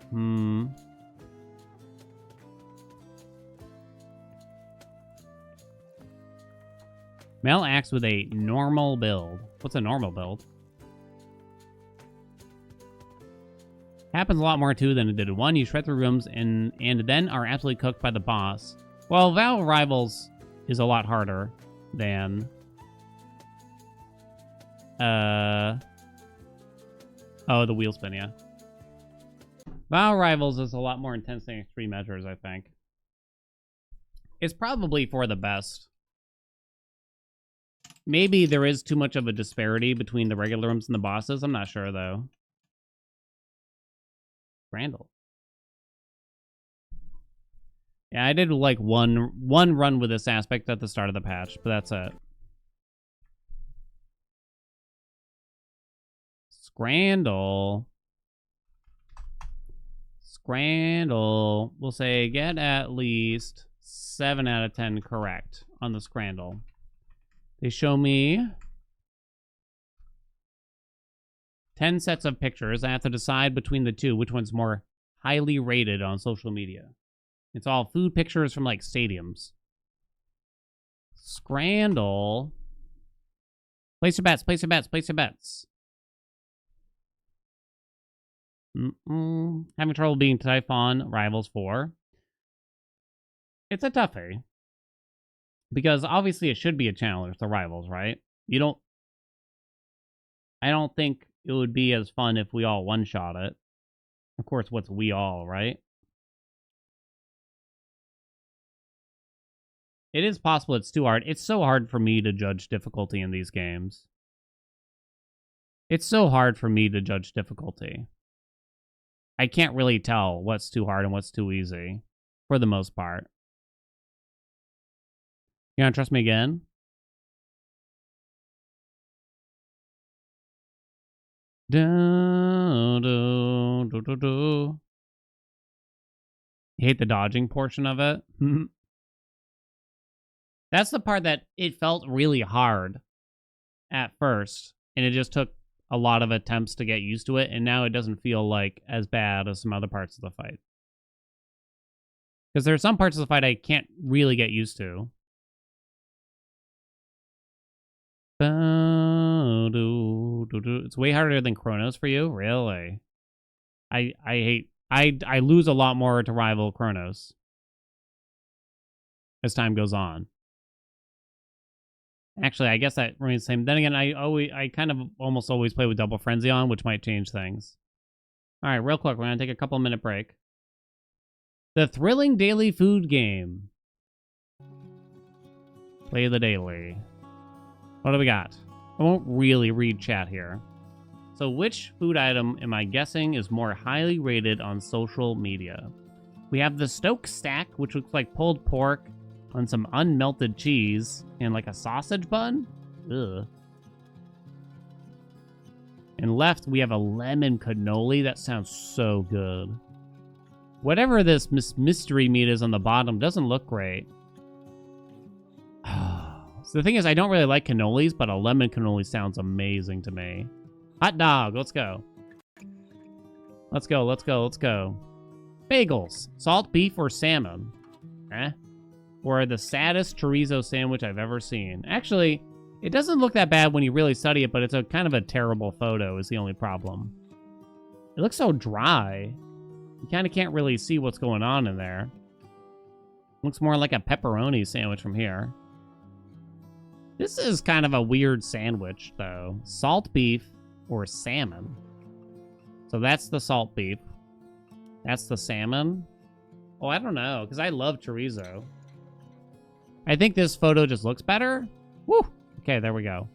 Mel acts with a normal build. What's a normal build? Happens a lot more, too, than it did in 1. You shred through rooms and then are absolutely cooked by the boss. Well, Vow of Rivals is a lot harder than... Oh, the wheel spin, yeah. Vow of Rivals is a lot more intense than Extreme Measures, I think. It's probably for the best. Maybe there is too much of a disparity between the regular rooms and the bosses. I'm not sure, though. Randall. Yeah, I did like one run with this aspect at the start of the patch, but that's it. Scrandle. Scrandle. We'll say get at least 7 out of 10 correct on the Scrandle. They show me 10 sets of pictures. I have to decide between the two which one's more highly rated on social media. It's all food pictures from, like, stadiums. Scrandle. Place your bets, place your bets, place your bets. Having trouble beating Typhon Rivals 4. It's a toughie. Because obviously it should be a challenge to Rivals, right? I don't think it would be as fun if we all one-shot it. Of course, what's we all, right? It is possible it's too hard. It's so hard for me to judge difficulty in these games. It's so hard for me to judge difficulty. I can't really tell what's too hard and what's too easy, for the most part. You gonna trust me again? Do, do, do, do, do. You hate the dodging portion of it? That's the part that it felt really hard at first, and it just took a lot of attempts to get used to it, and now it doesn't feel like as bad as some other parts of the fight. Because there are some parts of the fight I can't really get used to. It's way harder than Chronos for you? Really? I lose a lot more to rival Chronos as time goes on. Actually, I guess that remains the same. Then again, I kind of almost always play with Double Frenzy on, which might change things. All right, real quick, we're going to take a couple minute break. The thrilling daily food game. Play the daily. What do we got? I won't really read chat here. So which food item am I guessing is more highly rated on social media? We have the Stoke Stack, which looks like pulled pork on some unmelted cheese and like a sausage bun. Ugh. And left, we have a lemon cannoli. That sounds so good. Whatever this mystery meat is on the bottom doesn't look great. So the thing is, I don't really like cannolis, but a lemon cannoli sounds amazing to me. Hot dog, let's go. Let's go, let's go, let's go. Bagels, salt beef or salmon? Or the saddest chorizo sandwich I've ever seen. Actually, it doesn't look that bad when you really study it, but it's a kind of a terrible photo is the only problem. It looks so dry. You kind of can't really see what's going on in there. Looks more like a pepperoni sandwich from here. This is kind of a weird sandwich, though. Salt beef or salmon. So that's the salt beef. That's the salmon. Oh, I don't know, because I love chorizo. I think this photo just looks better. Woo! Okay, there we go.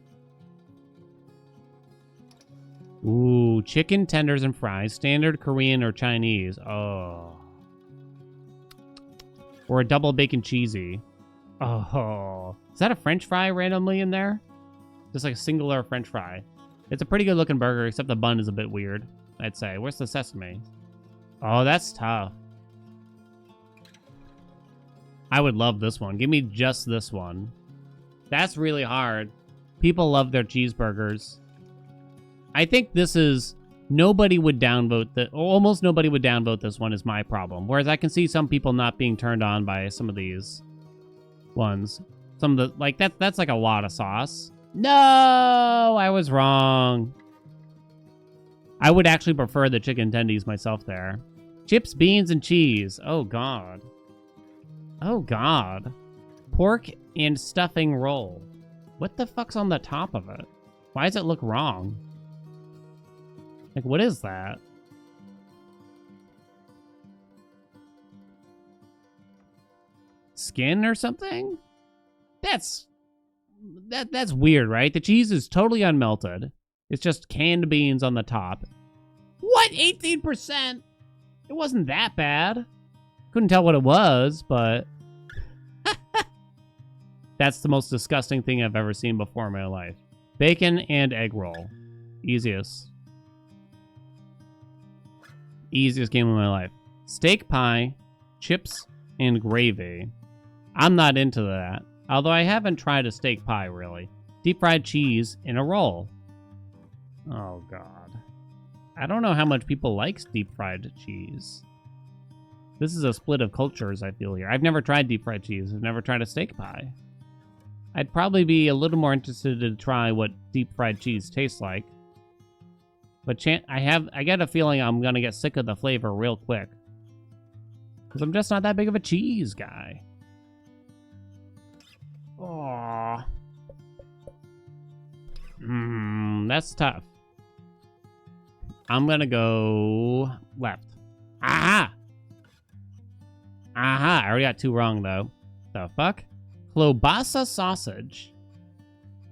Ooh, chicken tenders and fries. Standard Korean or Chinese. Oh. Or a double bacon cheesy. Oh. Is that a French fry randomly in there? Just like a singular French fry. It's a pretty good looking burger, except the bun is a bit weird, I'd say. Where's the sesame? Oh, that's tough. I would love this one. Give me just this one. That's really hard. People love their cheeseburgers. I think this is... Nobody would downvote the... Almost nobody would downvote this one is my problem. Whereas I can see some people not being turned on by some of these ones. Some of the... Like, that's like a lot of sauce. No! I was wrong. I would actually prefer the chicken tendies myself there. Chips, beans, and cheese. Oh, God. Oh, God. Pork and stuffing roll. What the fuck's on the top of it? Why does it look wrong? Like, what is that? Skin or something? That's weird, right? The cheese is totally unmelted. It's just canned beans on the top. What? 18%? It wasn't that bad. Couldn't tell what it was, but... That's the most disgusting thing I've ever seen before in my life. Bacon and egg roll. Easiest. Easiest game of my life. Steak pie, chips, and gravy. I'm not into that. Although I haven't tried a steak pie, really. Deep fried cheese in a roll. Oh, God. I don't know how much people like deep fried cheese. This is a split of cultures, I feel here. I've never tried deep fried cheese. I've never tried a steak pie. I'd probably be a little more interested to try what deep fried cheese tastes like. But I get a feeling I'm going to get sick of the flavor real quick. Because I'm just not that big of a cheese guy. Aww. That's tough. I'm going to go left. Aha! Aha! I already got two wrong, though. The fuck? Klobasa sausage.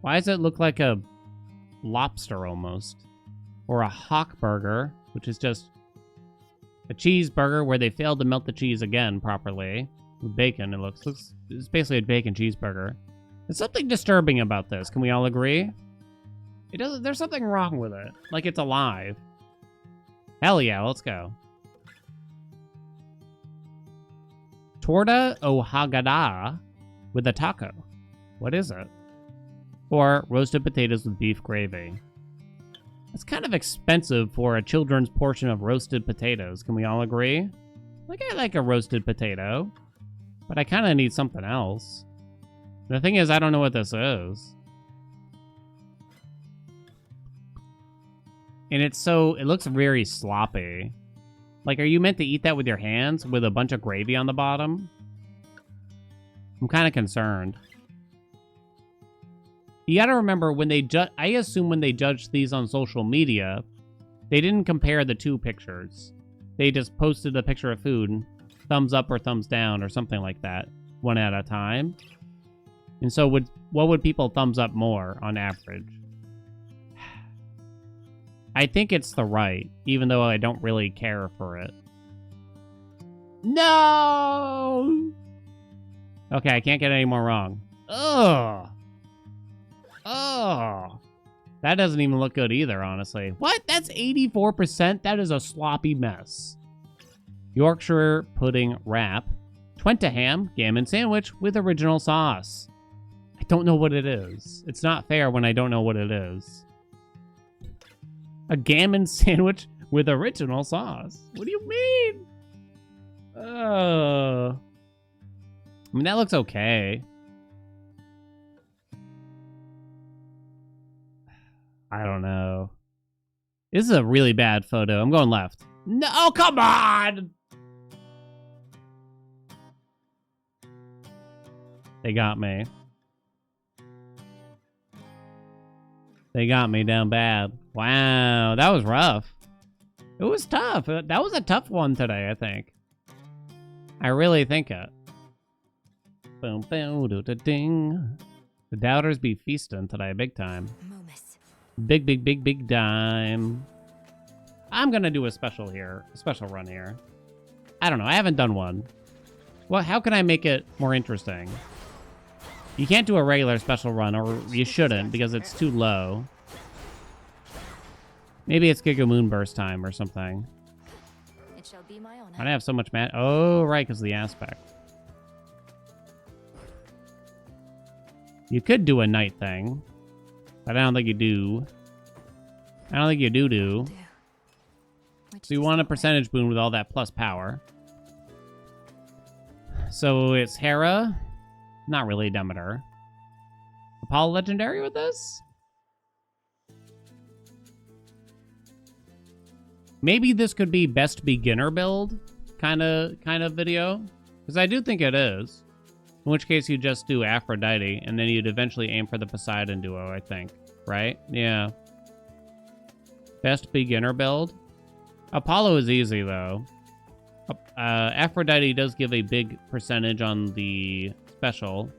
Why does it look like a lobster almost? Or a hock burger, which is just a cheeseburger where they failed to melt the cheese again properly. With bacon, it looks it's basically a bacon cheeseburger. There's something disturbing about this. Can we all agree? There's something wrong with it. Like it's alive. Hell yeah, let's go. Torta ohagada with a taco. What is it? Or roasted potatoes with beef gravy. It's kind of expensive for a children's portion of roasted potatoes. Can we all agree? Like, I like a roasted potato, but I kind of need something else. The thing is, I don't know what this is. And it looks very sloppy. Like, are you meant to eat that with your hands with a bunch of gravy on the bottom? I'm kind of concerned. You gotta remember, when they I assume when they judged these on social media, they didn't compare the two pictures. They just posted the picture of food thumbs up or thumbs down or something like that, one at a time. And so what would people thumbs up more on average? I think it's the right, even though I don't really care for it. No! Okay, I can't get any more wrong. Ugh. Oh. That doesn't even look good either, honestly. What? That's 84%? That is a sloppy mess. Yorkshire pudding wrap. Twente ham, gammon sandwich with original sauce. I don't know what it is. It's not fair when I don't know what it is. A gammon sandwich with original sauce. What do you mean? I mean, that looks okay. I don't know. This is a really bad photo. I'm going left. No, oh, come on! They got me. They got me down bad. Wow, that was rough. It was tough. That was a tough one today, I think. I really think it. Boom, boom, ding. The doubters be feasting today, big time. Big, big, big, big dime. I'm gonna do a special here, a special run here. I don't know, I haven't done one. Well, how can I make it more interesting? You can't do a regular special run, or you shouldn't, because it's too low. Maybe it's Giga Moonburst time or something. It shall be my honor. I don't have so much mat. Oh, right, because of the aspect. You could do a night thing, but I don't think you do. I don't think you do. So you want a percentage boon with all that plus power. So it's Hera. Not really Demeter. Apollo Legendary with this? Maybe this could be best beginner build kind of video. Because I do think it is. In which case you just do Aphrodite and then you'd eventually aim for the Poseidon duo, I think. Right? Yeah. Best beginner build. Apollo is easy though. Aphrodite does give a big percentage on the special.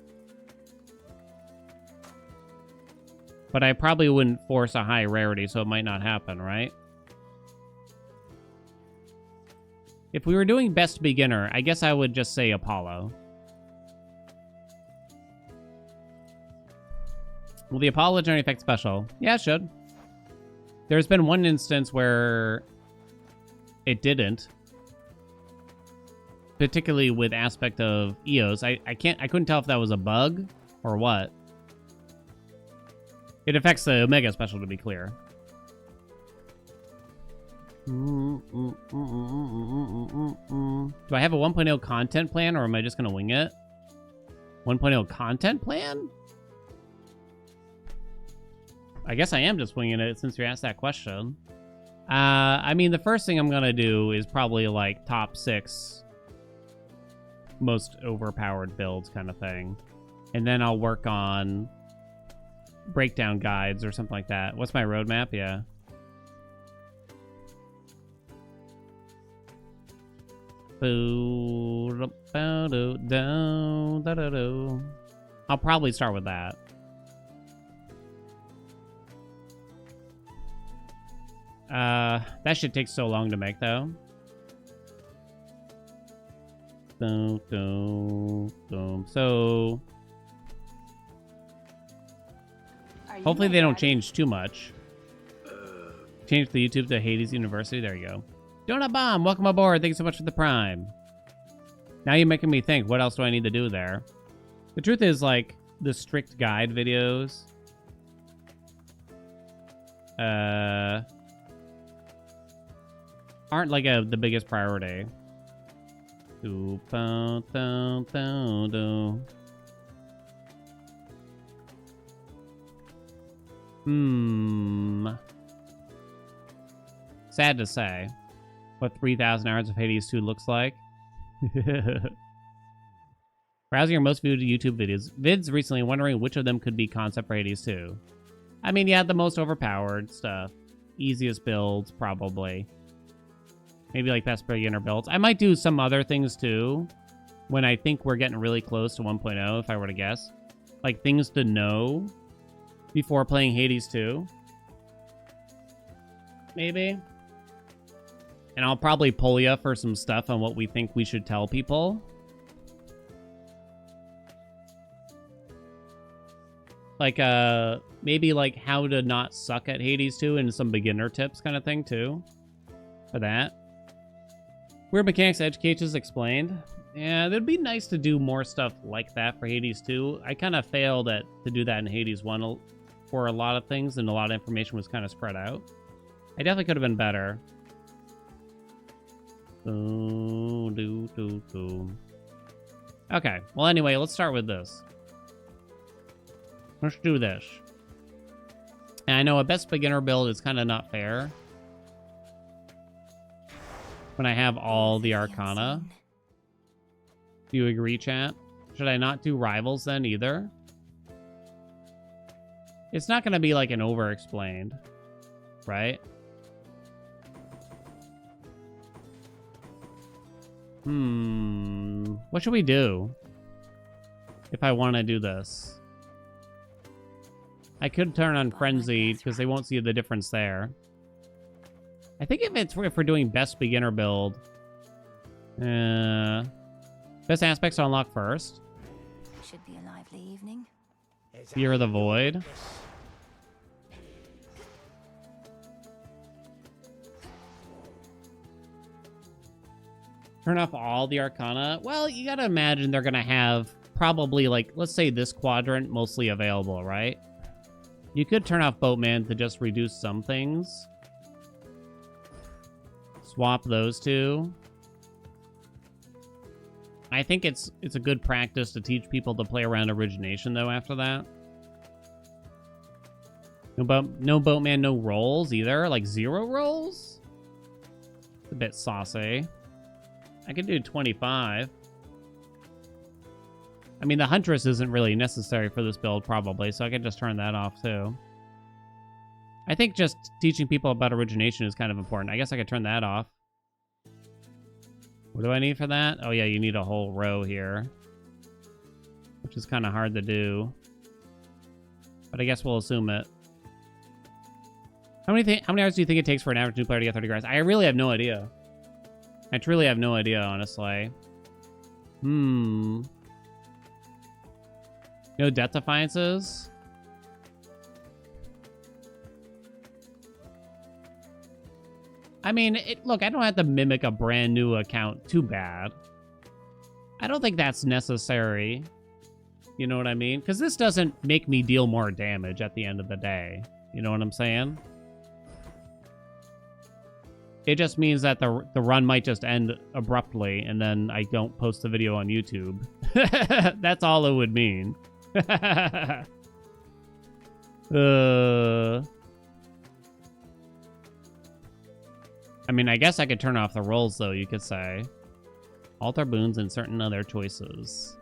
But I probably wouldn't force a high rarity, so it might not happen, right? If we were doing best beginner, I guess I would just say Apollo. Will the Apollo Legendary affect special? Yeah, it should. There's been one instance where it didn't. Particularly with aspect of Eos. I couldn't tell if that was a bug or what. It affects the Omega special, to be clear. Do I have a 1.0 content plan, or am I just going to wing it? 1.0 content plan? I guess I am just winging it since you asked that question. I mean, the first thing I'm going to do is probably like top 6 most overpowered builds kind of thing. And then I'll work on breakdown guides or something like that. What's my roadmap? Yeah. I'll probably start with that. That should take so long to make though. So hopefully they don't change too much. Change the YouTube to Hades University. There you go. Donut Bomb, welcome aboard. Thank you so much for the Prime. Now you're making me think, what else do I need to do there? The truth is, like, the strict guide videos aren't like the biggest priority. Sad to say what 3,000 hours of Hades 2 looks like. Browsing your most viewed YouTube vids recently, wondering which of them could be concept for Hades 2. I mean, yeah, the most overpowered stuff. Easiest builds, probably. Maybe like best beginner builds. I might do some other things too when I think we're getting really close to 1.0, if I were to guess. Like things to know before playing Hades 2. Maybe. And I'll probably pull you for some stuff on what we think we should tell people. Like, maybe like how to not suck at Hades 2 and some beginner tips kind of thing too. For that. Weird mechanics, edge cases explained. Yeah, it'd be nice to do more stuff like that for Hades 2. I kind of failed to do that in Hades 1 for a lot of things, and a lot of information was kind of spread out. I definitely could have been better. Okay, well anyway, let's start with this. Let's do this. And I know a best beginner build is kind of not fair when I have all the Arcana. Do you agree, chat? Should I not do rivals then either? It's not going to be like an over-explained, right? What should we do if I want to do this? I could turn on Frenzy because they won't see the difference there. I think if we're doing best beginner build, best aspects to unlock first. Should be a lively evening. Fear of the Void. Turn off all the Arcana. Well, you gotta imagine they're gonna have probably like, let's say this quadrant mostly available, right? You could turn off Boatman to just reduce some things. Swap those two. I think it's a good practice to teach people to play around origination, though, after that. No Boatman, no rolls either. Like 0 rolls? It's a bit saucy. I could do 25. I mean, the Huntress isn't really necessary for this build, probably, so I could just turn that off, too. I think just teaching people about origination is kind of important. I guess I could turn that off. What do I need for that? Oh, yeah, you need a whole row here, which is kind of hard to do. But I guess we'll assume it. How many hours do you think it takes for an average new player to get 30 grass? I really have no idea. I truly have no idea, honestly. No Death Defiances? I mean, look, I don't have to mimic a brand new account too bad. I don't think that's necessary. You know what I mean? Because this doesn't make me deal more damage at the end of the day. You know what I'm saying? It just means that the run might just end abruptly, and then I don't post the video on YouTube. That's all it would mean. I mean, I guess I could turn off the rolls, though, you could say. Alter boons and certain other choices.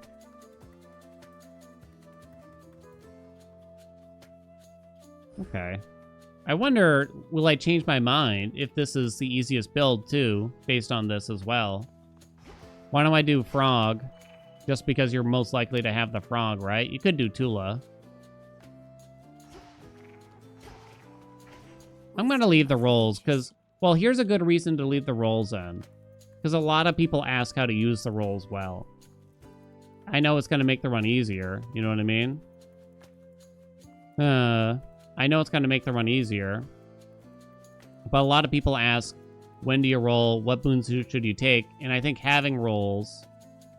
Okay. I wonder, will I change my mind if this is the easiest build, too, based on this as well? Why don't I do Frog? Just because you're most likely to have the Frog, right? You could do Tula. I'm going to leave the rolls, because, well, here's a good reason to leave the rolls in. Because a lot of people ask how to use the rolls well. I know it's going to make the run easier, you know what I mean? I know it's going to make the run easier. But a lot of people ask, when do you roll? What boons should you take? And I think having rolls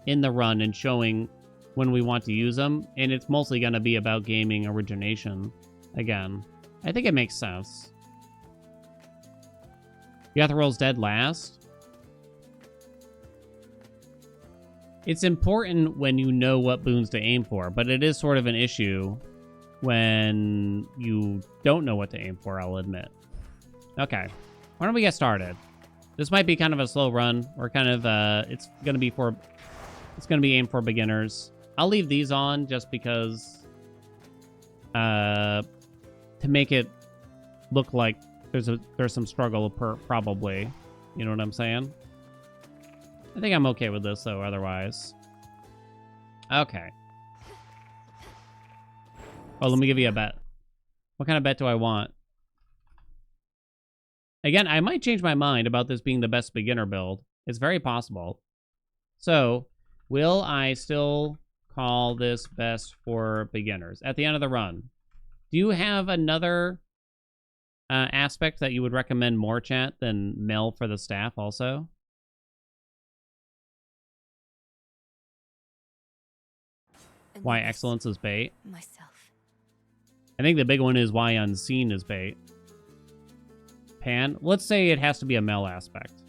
in the run and showing when we want to use them, and it's mostly going to be about gaming origination again. I think it makes sense. You got the rolls dead last. It's important when you know what boons to aim for, but it is sort of an issue when you don't know what to aim for, I'll admit. Okay, why don't we get started? This might be kind of a slow run. We're kind of, it's gonna be aimed for beginners. I'll leave these on just because, to make it look like there's some struggle probably. You know what I'm saying? I think I'm okay with this, though, otherwise. Okay. Oh, let me give you a bet. What kind of bet do I want? Again, I might change my mind about this being the best beginner build. It's very possible. So, will I still call this best for beginners at the end of the run? Do you have another aspect that you would recommend more, chat, than Mel for the staff also? Why excellence is bait? Myself. I think the big one is why unseen is bait. Pan? Let's say it has to be a Mel aspect.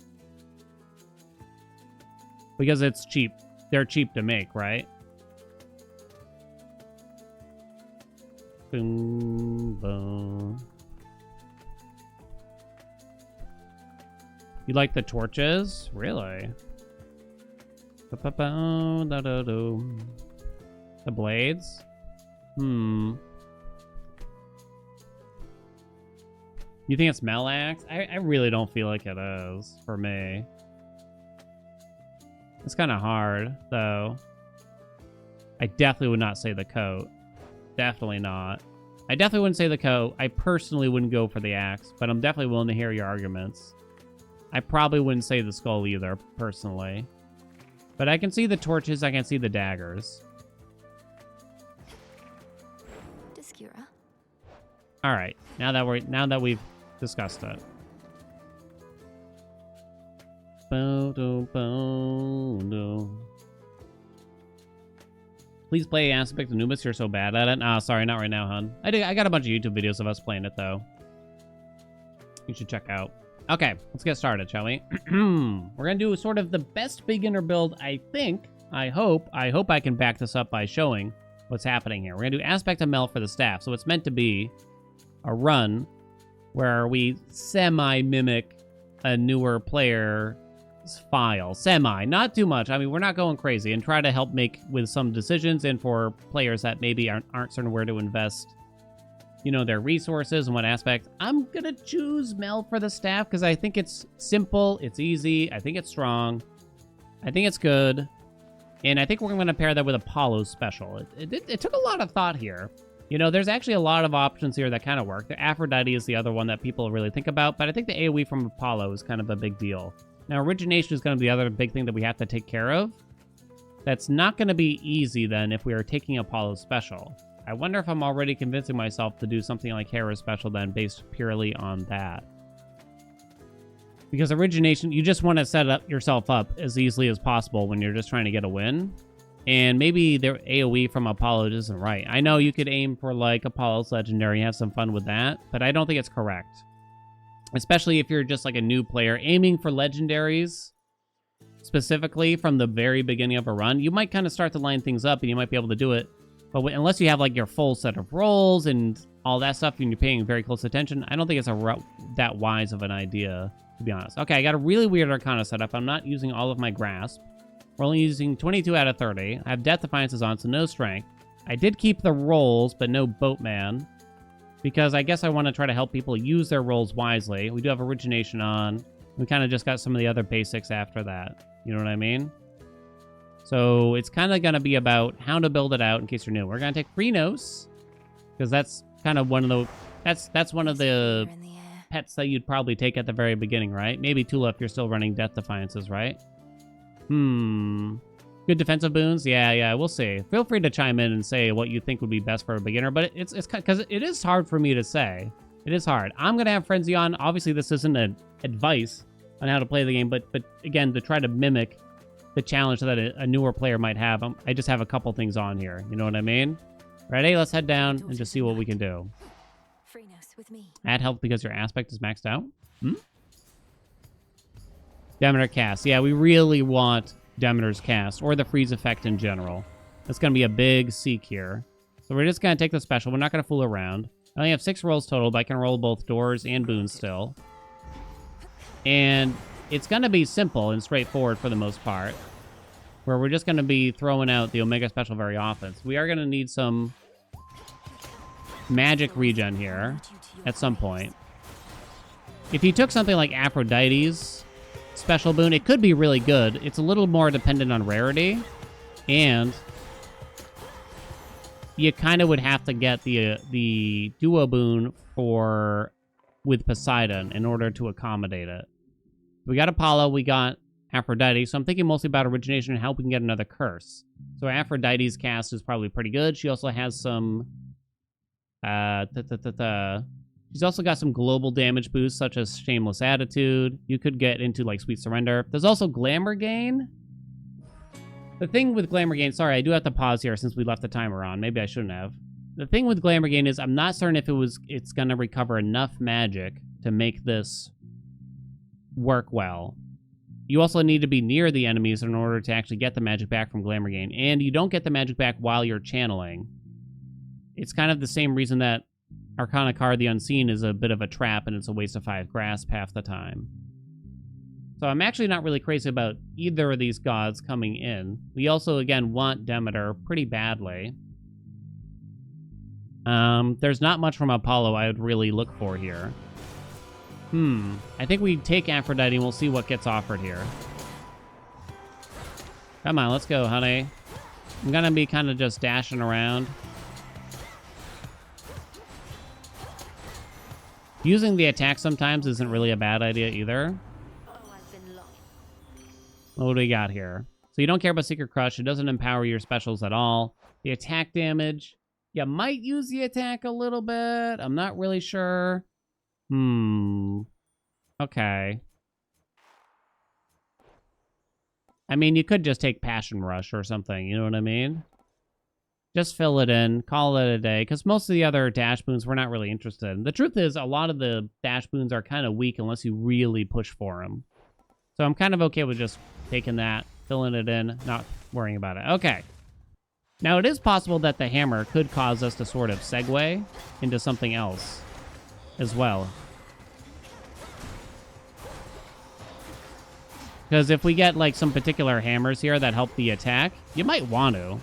Because it's cheap. They're cheap to make, right? Boom, boom. You like the torches? Really? The blades? You think it's Melax? I really don't feel like it is, for me. It's kind of hard, though. I definitely would not say the coat. Definitely not. I definitely wouldn't say the coat. I personally wouldn't go for the axe, but I'm definitely willing to hear your arguments. I probably wouldn't say the skull either, personally. But I can see the torches, I can see the daggers. Discura. All right, now that we've discussed it. Please play Aspect Anubis. You're so bad at it. Nah, sorry, not right now, hon. I got a bunch of YouTube videos of us playing it though. You should check out. Okay, let's get started, shall we? We're gonna do sort of the best beginner build, I think. I hope I can back this up by showing what's happening here. We're gonna do Aspect of Mel for the staff. So it's meant to be a run where we semi-mimic a newer player's file. Semi, not too much. I mean, we're not going crazy, and try to help make with some decisions, and for players that maybe aren't certain where to invest, you know, their resources and what aspect. I'm gonna choose Mel for the staff because I think it's simple, it's easy, I think it's strong, I think it's good, and I think we're gonna pair that with Apollo's special. It took a lot of thought here. You know, there's actually a lot of options here that kind of work. The Aphrodite is the other one that people really think about, but I think the AoE from Apollo is kind of a big deal. Now, origination is going to be the other big thing that we have to take care of. That's not going to be easy, then, if we are taking Apollo's special. I wonder if I'm already convincing myself to do something like Hera's special, then, based purely on that. Because origination, you just want to set up yourself up as easily as possible when you're just trying to get a win. And maybe the AoE from Apollo isn't right. I know you could aim for, like, Apollo's Legendary and have some fun with that, but I don't think it's correct. Especially if you're just, like, a new player. Aiming for Legendaries, specifically, from the very beginning of a run, you might kind of start to line things up, and you might be able to do it. But unless you have, like, your full set of rolls and all that stuff, and you're paying very close attention, I don't think it's that wise of an idea, to be honest. Okay, I got a really weird Arcana setup. I'm not using all of my Grasp. We're only using 22 out of 30. I have Death Defiances on, so no Strength. I did keep the rolls, but no Boatman, because I guess I want to try to help people use their rolls wisely. We do have Origination on. We kind of just got some of the other basics after that. You know what I mean? So it's kind of going to be about how to build it out in case you're new. We're going to take Freenos, because that's kind of one of the... That's one of the pets that you'd probably take at the very beginning, right? Maybe Tula if you're still running Death Defiances, right? Good defensive boons? Yeah, we'll see. Feel free to chime in and say what you think would be best for a beginner, but it's because it is hard for me to say. It is hard. I'm going to have Frenzy on. Obviously, this isn't an advice on how to play the game, but again, to try to mimic the challenge that a newer player might have, I just have a couple things on here. You know what I mean? Ready? Let's head down and just see what we can do. Add health because your aspect is maxed out? Demeter cast. Yeah, we really want Demeter's cast, or the freeze effect in general. That's going to be a big seek here. So we're just going to take the special. We're not going to fool around. I only have 6 rolls total, but I can roll both doors and boons still. And it's going to be simple and straightforward for the most part, where we're just going to be throwing out the Omega special very often. So we are going to need some magic regen here at some point. If you took something like Aphrodite's, special boon. It could be really good. It's a little more dependent on rarity, and you kind of would have to get the duo boon with Poseidon in order to accommodate it. We got Apollo, we got Aphrodite, so I'm thinking mostly about origination and how we can get another curse. So Aphrodite's cast is probably pretty good. She also has some she's also got some global damage boosts, such as Shameless Attitude. You could get into, like, Sweet Surrender. There's also Glamour Gain. The thing with Glamour Gain... Sorry, I do have to pause here since we left the timer on. Maybe I shouldn't have. The thing with Glamour Gain is I'm not certain if it's going to recover enough magic to make this work well. You also need to be near the enemies in order to actually get the magic back from Glamour Gain. And you don't get the magic back while you're channeling. It's kind of the same reason that Arcana Card the Unseen is a bit of a trap and it's a waste of 5 grasp half the time. So I'm actually not really crazy about either of these gods coming in. We also, again, want Demeter pretty badly. There's not much from Apollo I would really look for here. I think we take Aphrodite and we'll see what gets offered here. Come on, let's go, honey. I'm gonna be kind of just dashing around. Using the attack sometimes isn't really a bad idea either. What do we got here? So you don't care about Secret Crush. It doesn't empower your specials at all. The attack damage. You might use the attack a little bit. I'm not really sure. Okay. I mean, you could just take Passion Rush or something. You know what I mean? Just fill it in. Call it a day. Because most of the other dash boons we're not really interested in. The truth is, a lot of the dash boons are kind of weak unless you really push for them. So I'm kind of okay with just taking that, filling it in, not worrying about it. Okay. Now, it is possible that the hammer could cause us to sort of segue into something else as well. Because if we get, like, some particular hammers here that help the attack, you might want to.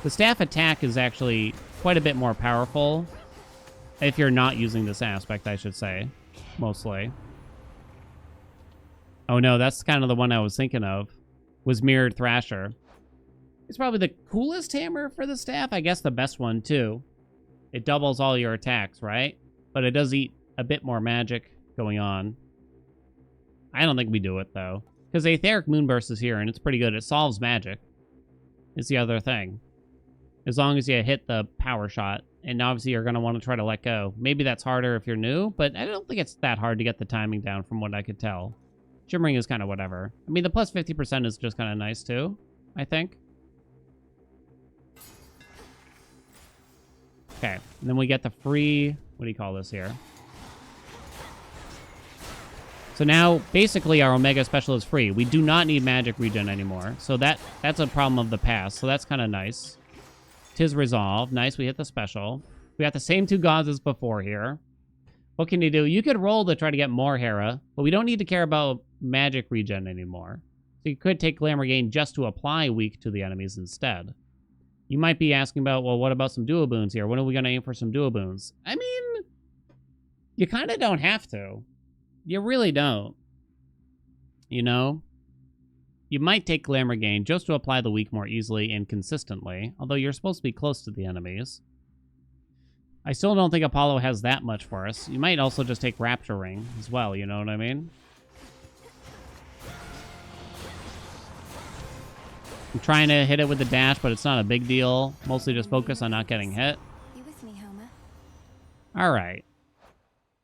The staff attack is actually quite a bit more powerful if you're not using this aspect, I should say, mostly. Oh no, that's kind of the one I was thinking of, was Mirrored Thrasher. It's probably the coolest hammer for the staff, I guess the best one too. It doubles all your attacks, right? But it does eat a bit more magic going on. I don't think we do it though. Because Aetheric Moonburst is here, and it's pretty good. It solves magic. It's the other thing. As long as you hit the power shot. And obviously you're going to want to try to let go. Maybe that's harder if you're new, but I don't think it's that hard to get the timing down from what I could tell. Shimmering is kind of whatever. I mean, the plus 50% is just kind of nice too, I think. Okay, and then we get the free... What do you call this here? So now, basically, our Omega Special is free. We do not need magic regen anymore. So that's a problem of the past. So that's kind of nice. 'Tis resolved. Nice, we hit the special. We got the same 2 gods as before here. What can you do? You could roll to try to get more Hera, but we don't need to care about magic regen anymore. So you could take Glamour Gain just to apply weak to the enemies instead. You might be asking about, well, what about some duo boons here? When are we going to aim for some duo boons? I mean, you kind of don't have to. You really don't. You know? You might take Glamour Gain just to apply the weak more easily and consistently, although you're supposed to be close to the enemies. I still don't think Apollo has that much for us. You might also just take Rapture Ring as well, you know what I mean? I'm trying to hit it with the dash, but it's not a big deal. Mostly just focus on not getting hit. You with me, Homer? Alright.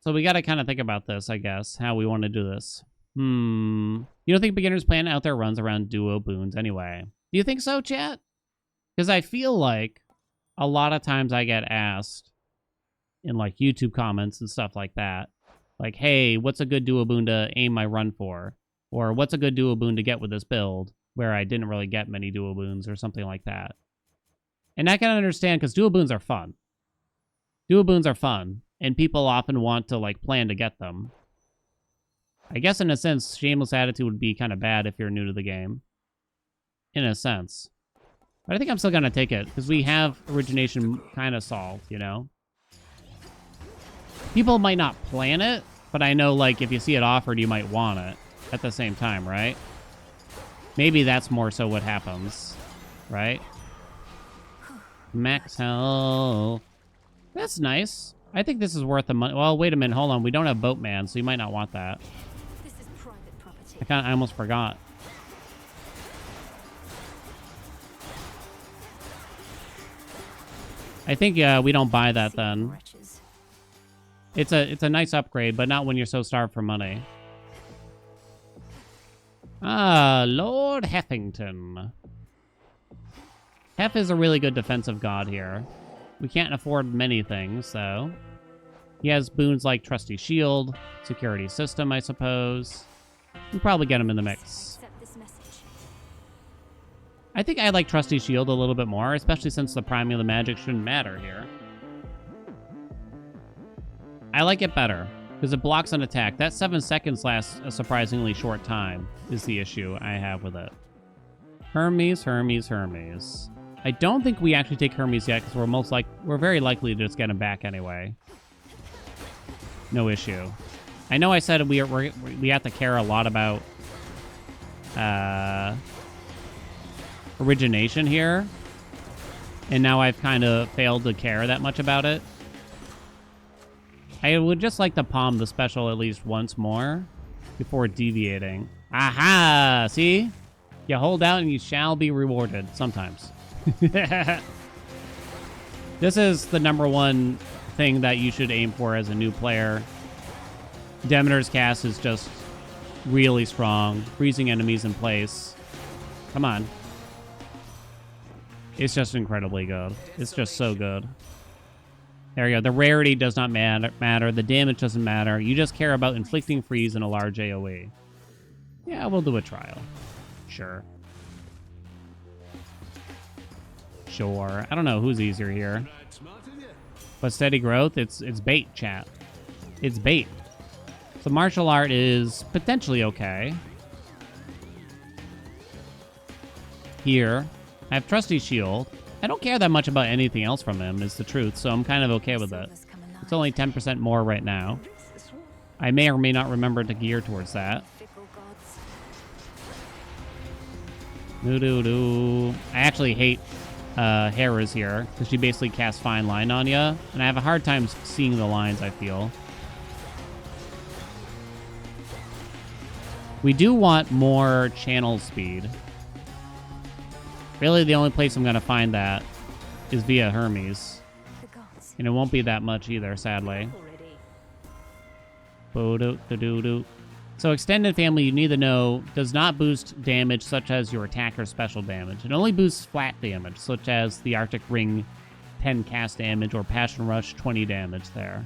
So we gotta kind of think about this, I guess, how we want to do this. You don't think beginners plan out their runs around duo boons anyway? Do you think so, chat? Because I feel like a lot of times I get asked in like YouTube comments and stuff like that, like, hey, what's a good duo boon to aim my run for? Or what's a good duo boon to get with this build where I didn't really get many duo boons or something like that. And I can understand because duo boons are fun. Duo boons are fun, and people often want to like plan to get them. I guess in a sense, Shameless Attitude would be kind of bad if you're new to the game. In a sense. But I think I'm still going to take it, because we have origination kind of solved, you know? People might not plan it, but I know, like, if you see it offered, you might want it. at the same time, right? Maybe that's more so what happens, right? Max health. That's nice. I think this is worth the money. Well, wait a minute. Hold on. We don't have Boatman, so you might not want that. This is private property. I almost forgot. I think we don't buy that then. Wretches. It's a nice upgrade, but not when you're so starved for money. Ah, Lord Heffington. Hef is a really good defensive god here. We can't afford many things, though. He has boons like Trusty Shield, Security System, I suppose. We'll probably get him in the mix. Accept this message. I think I like Trusty Shield a little bit more, especially since the priming of the magic shouldn't matter here. I like it better, because it blocks an attack. That 7 seconds lasts a surprisingly short time, is the issue I have with it. Hermes, Hermes, Hermes. I don't think we actually take Hermes yet, because we're very likely to just get him back anyway. No issue. I know I said we have to care a lot about origination here, and now I've kind of failed to care that much about it. I would just like to palm the special at least once more before deviating. Aha! See? You hold out and you shall be rewarded sometimes. This is the #1 thing that you should aim for as a new player. Demeter's cast is just really strong, freezing enemies in place. Come on. It's just incredibly good. It's just so good. There you go. The rarity does not matter. The damage doesn't matter. You just care about inflicting freeze and a large AoE. Yeah, we'll do a trial. Sure. Sure. I don't know who's easier here. But steady growth, it's bait, chat. It's bait. So martial art is potentially okay. Here, I have Trusty Shield. I don't care that much about anything else from him, is the truth, so I'm kind of okay with it. It's only 10% more right now. I may or may not remember to gear towards that. Doo-doo-doo. I actually hate Hera's here, because she basically casts Fine Line on you, and I have a hard time seeing the lines, I feel. We do want more channel speed. Really, the only place I'm going to find that is via Hermes. And it won't be that much either, sadly. So extended family, you need to know, does not boost damage such as your attack or special damage. It only boosts flat damage, such as the Arctic Ring 10 cast damage or Passion Rush 20 damage there.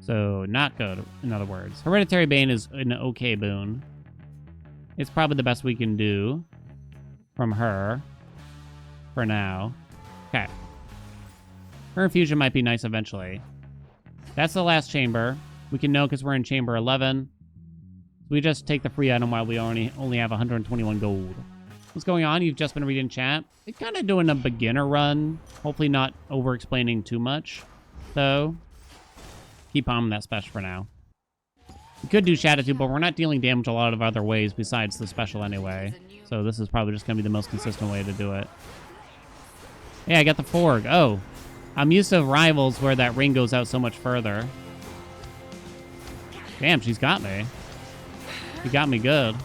So not good, in other words. Hereditary Bane is an okay boon. It's probably the best we can do from her for now. Okay. Her infusion might be nice eventually. That's the last chamber. We can know because we're in chamber 11. We just take the free item while we only have 121 gold. What's going on? You've just been reading chat. We're kind of doing a beginner run. Hopefully not over-explaining too much, though. Keep on that special for now. We could do Shadow too, but we're not dealing damage a lot of other ways besides the special anyway. So this is probably just going to be the most consistent way to do it. Yeah, I got the Forg. Oh, I'm used to rivals where that ring goes out so much further. Damn, she's got me. She got me good.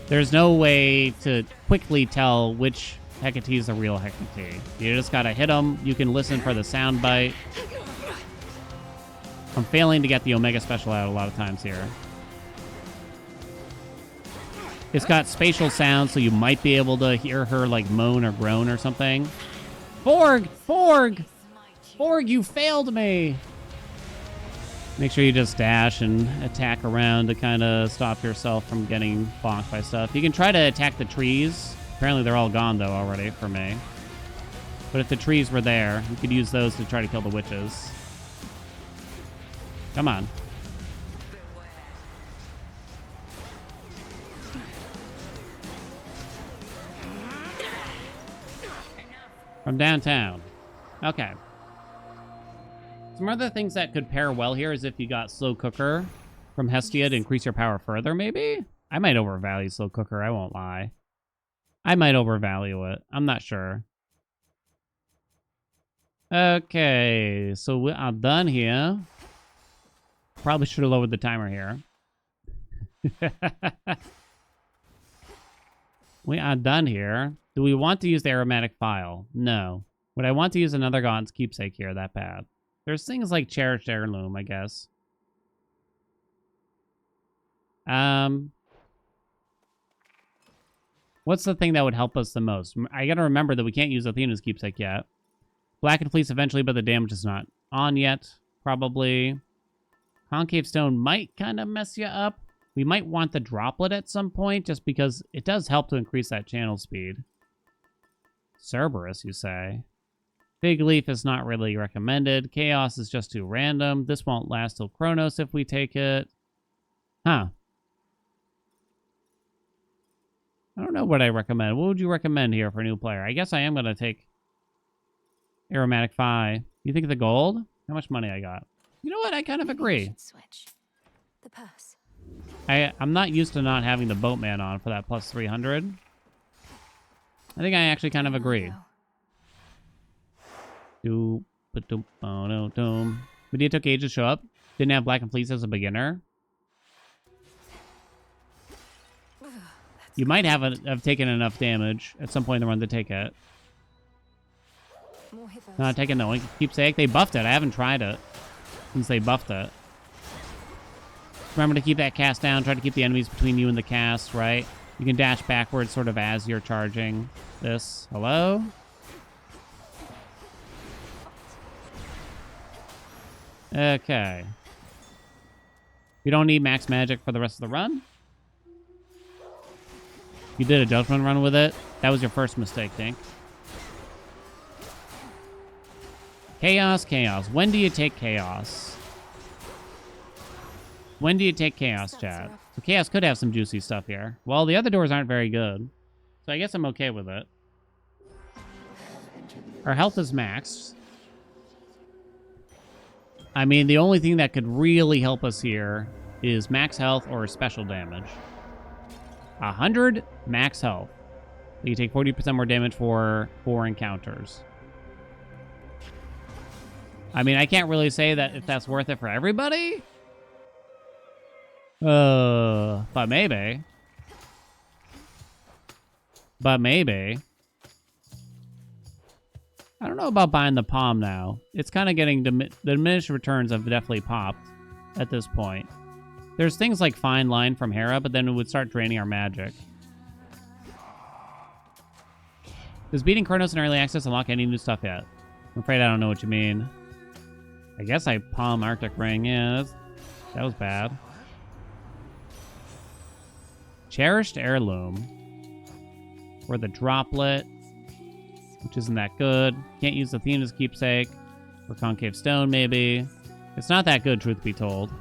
There's no way to quickly tell which Hecate is the real Hecate. You just gotta hit them. You can listen for the sound bite. I'm failing to get the Omega special out a lot of times here. It's got spatial sound, so you might be able to hear her like moan or groan or something. Forg! Forg! Forg, you failed me! Make sure you just dash and attack around to kind of stop yourself from getting bonked by stuff. You can try to attack the trees. Apparently they're all gone, though, already for me. But if the trees were there, you could use those to try to kill the witches. Come on. From downtown. Okay. Some other things that could pair well here is if you got Slow Cooker from Hestia to increase your power further, maybe? I might overvalue Slow Cooker, I won't lie. I might overvalue it. I'm not sure. Okay, so we are done here. Probably should have lowered the timer here. We are done here. Do we want to use the aromatic file? No. Would I want to use another Gaunt's keepsake here that bad? There's things like cherished heirloom, I guess. What's the thing that would help us the most? I gotta remember that we can't use Athena's keepsake yet. Blackened Fleece eventually, but the damage is not on yet, probably. Concave Stone might kind of mess you up. We might want the droplet at some point, just because it does help to increase that channel speed. Cerberus, you say? Fig Leaf is not really recommended. Chaos is just too random. This won't last till Chronos if we take it. Huh. I don't know what I recommend. What would you recommend here for a new player? I guess I am going to take Aromatic Phi. You think of the gold? How much money I got? You know what? I kind of agree. Switch. The purse. I'm not used to not having the boatman on for that plus 300. I think I actually kind of agree. Medea took ages to show up. Didn't have Blackened Fleece as a beginner. You might have taken enough damage at some point in the run to take it. Not taking the keepsake. They buffed it. I haven't tried it since they buffed it. Remember to keep that cast down. Try to keep the enemies between you and the cast, right? You can dash backwards sort of as you're charging this. Hello? Okay. You don't need max magic for the rest of the run. You did a judgment run with it. That was your first mistake, Dink. Chaos, chaos. When do you take chaos? When do you take chaos, chat? So chaos could have some juicy stuff here. Well, the other doors aren't very good. So I guess I'm okay with it. Our health is maxed. I mean, the only thing that could really help us here is max health or special damage. 100 max health. You take 40% more damage for 4 encounters. I mean, I can't really say that if that's worth it for everybody. But maybe. But maybe. I don't know about buying the palm now. It's kind of getting... the diminished returns have definitely popped at this point. There's things like Fine Line from Hera, but then it would start draining our magic. Does beating Chronos in early access unlock any new stuff yet? I'm afraid I don't know what you mean. I guess I palm Arctic Ring. Yeah, that was bad. Cherished Heirloom. Or the Droplet, which isn't that good. Can't use Athena's Keepsake. Or Concave Stone, maybe. It's not that good, truth be told.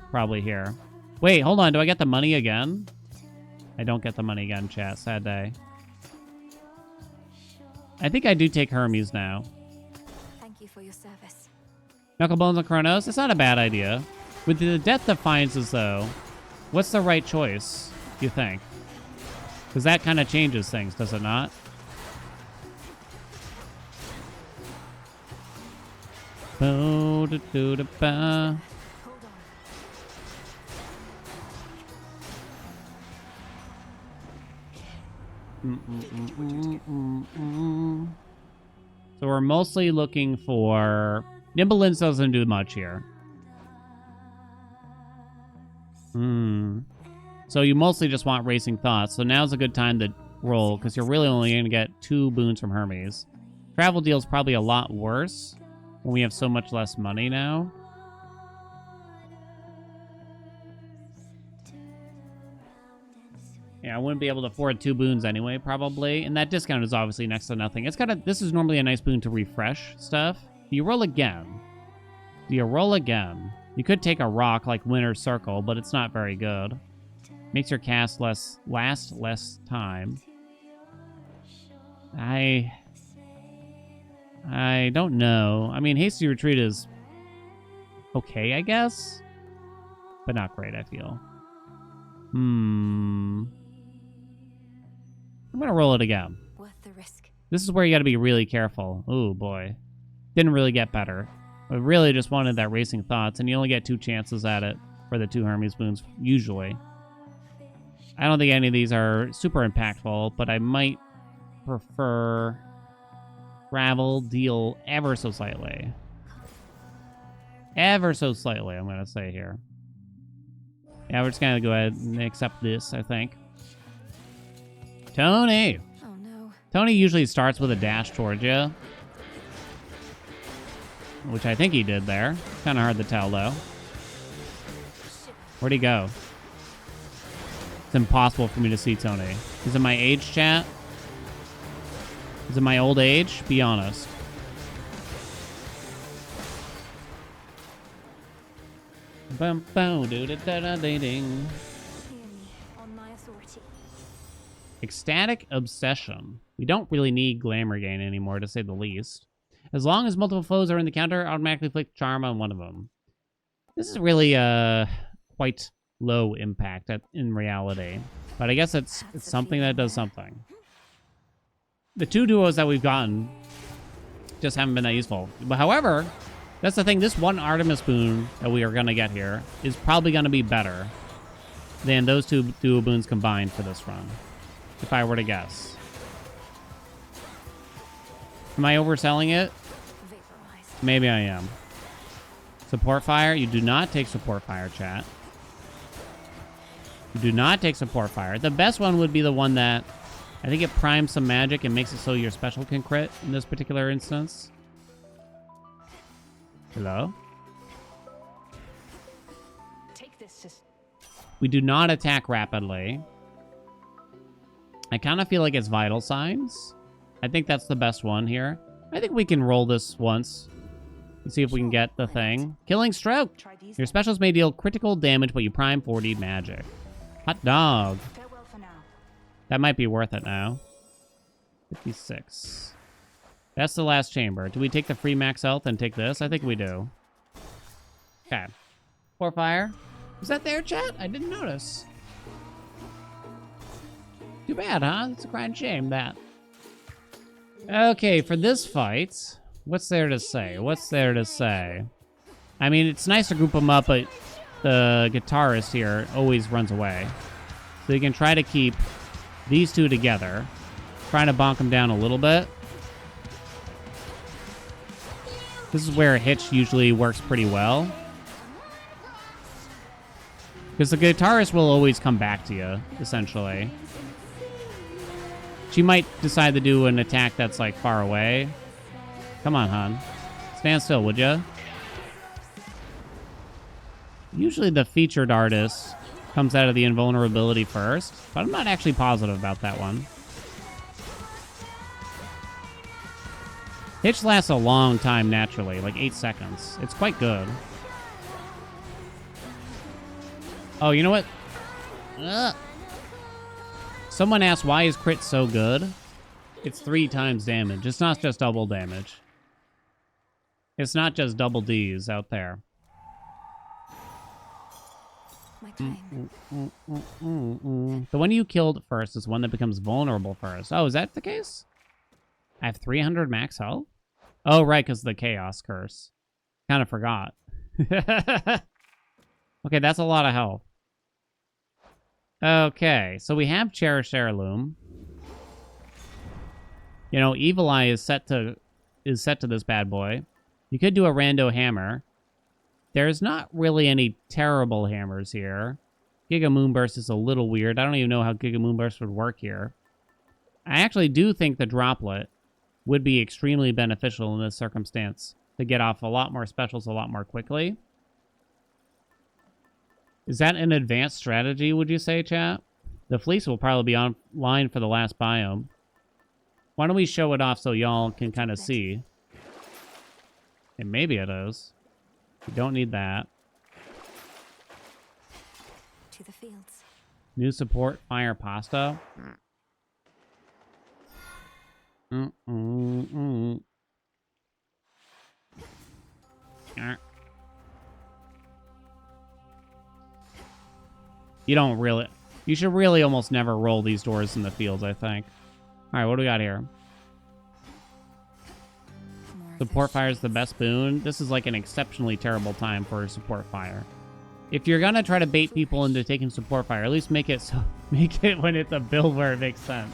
Probably here. Wait, hold on. Do I get the money again? I don't get the money again, chat. Sad day. I think I do take Hermes now. Thank you for your service. Knucklebones and Chronos? It's not a bad idea. With the Death Defiances, though, what's the right choice, you think? Because that kind of changes things, does it not? Bo-da-do-da-ba. So we're mostly looking for... Nimble Lens doesn't do much here. So you mostly just want Racing Thoughts. So now's a good time to roll, because you're really only going to get 2 boons from Hermes. Travel Deal's probably a lot worse when we have so much less money now. Yeah, I wouldn't be able to afford 2 boons anyway, probably. And that discount is obviously next to nothing. It's got a... This is normally a nice boon to refresh stuff. Do you roll again? Do you roll again? You could take a rock like Winter's Circle, but it's not very good. Makes your cast last less time. I don't know. I mean, Hasty Retreat is okay, I guess. but not great, I feel. I'm gonna roll it again. Worth the risk. This is where you gotta be really careful. Oh boy. Didn't really get better. I really just wanted that racing thoughts, and you only get 2 chances at it for the 2 Hermes boons, usually. I don't think any of these are super impactful, but I might prefer travel deal ever so slightly. Ever so slightly, I'm gonna say here. Yeah, we're just gonna go ahead and accept this, I think. Tony! Oh no. Tony usually starts with a dash towards you. Which I think he did there. Kind of hard to tell, though. Where'd he go? It's impossible for me to see Tony. Is it my age, chat? Is it my old age? Be honest. Bum bum doo da da da ding ding. Hear me on my authority. Ecstatic Obsession. We don't really need Glamour Gain anymore, to say the least. As long as multiple foes are in the counter, automatically flick Charm on one of them. This is really quite low impact in reality. But I guess it's something that does something. The 2 duos that we've gotten just haven't been that useful. But however, that's the thing. This 1 Artemis boon that we are going to get here is probably going to be better than those 2 duo boons combined for this run, if I were to guess. Am I overselling it? Vaporized. Maybe I am. Support fire? You do not take support fire, chat. You do not take support fire. The best one would be the one that I think it primes some magic and makes it so your special can crit in this particular instance. Hello? Take this. We do not attack rapidly. I kind of feel like it's Vital Signs. I think that's the best one here. I think we can roll this once. Let's see if we can get the thing. Killing Stroke. Your specials may deal critical damage, but you prime 40 magic. Hot dog. Farewell for now. That might be worth it now. 56. That's the last chamber. Do we take the free max health and take this? I think we do. Okay. Pour fire. Is that there, chat? I didn't notice. Too bad, huh? It's a crying shame, that. Okay, for this fight, what's there to say? What's there to say? I mean, it's nice to group them up, but the guitarist here always runs away. So you can try to keep these 2 together. Try to bonk them down a little bit. This is where a hitch usually works pretty well. Because the guitarist will always come back to you, essentially. She might decide to do an attack that's, like, far away. Come on, hon. Stand still, would ya? Usually the featured artist comes out of the invulnerability first, but I'm not actually positive about that one. Hitch lasts a long time naturally, like 8 seconds. It's quite good. Oh, you know what? Ugh. Someone asked, why is crit so good? It's 3 times damage. It's not just double damage. It's not just double Ds out there. My claim. The one you killed first is one that becomes vulnerable first. Oh, is that the case? I have 300 max health? Oh, right, because of the Chaos Curse. Kind of forgot. Okay, that's a lot of health. Okay, so we have Cherished Heirloom. You know, Evil Eye is set to this bad boy. You could do a rando hammer. There's not really any terrible hammers here. Giga Moonburst is a little weird. I don't even know how Giga Moonburst would work here. I actually do think the Droplet would be extremely beneficial in this circumstance to get off a lot more specials a lot more quickly. Is that an advanced strategy, would you say, chat? The Fleece will probably be online for the last biome. Why don't we show it off so y'all can kind of see? And maybe it is. We don't need that. To the fields. New support, Fire Pasta. You don't really... You should really almost never roll these doors in the fields, I think. All right, what do we got here? Support fire is the best boon. This is like an exceptionally terrible time for support fire. If you're gonna try to bait people into taking support fire, at least make it so make it when it's a build where it makes sense.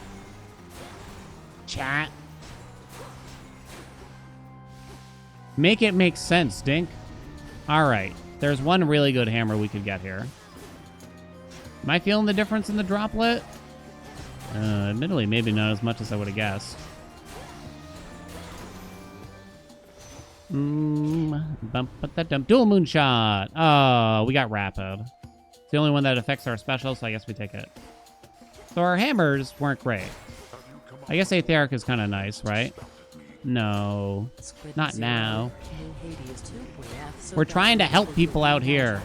Chat. Make it make sense, Dink. All right, there's one really good hammer we could get here. Am I feeling the difference in the droplet? Admittedly, maybe not as much as I would have guessed. Dual moonshot. Oh, we got rapid. It's the only one that affects our special, so I guess we take it. So our hammers weren't great. I guess Aetheric is kind of nice, right? No, not now. We're trying to help people out here.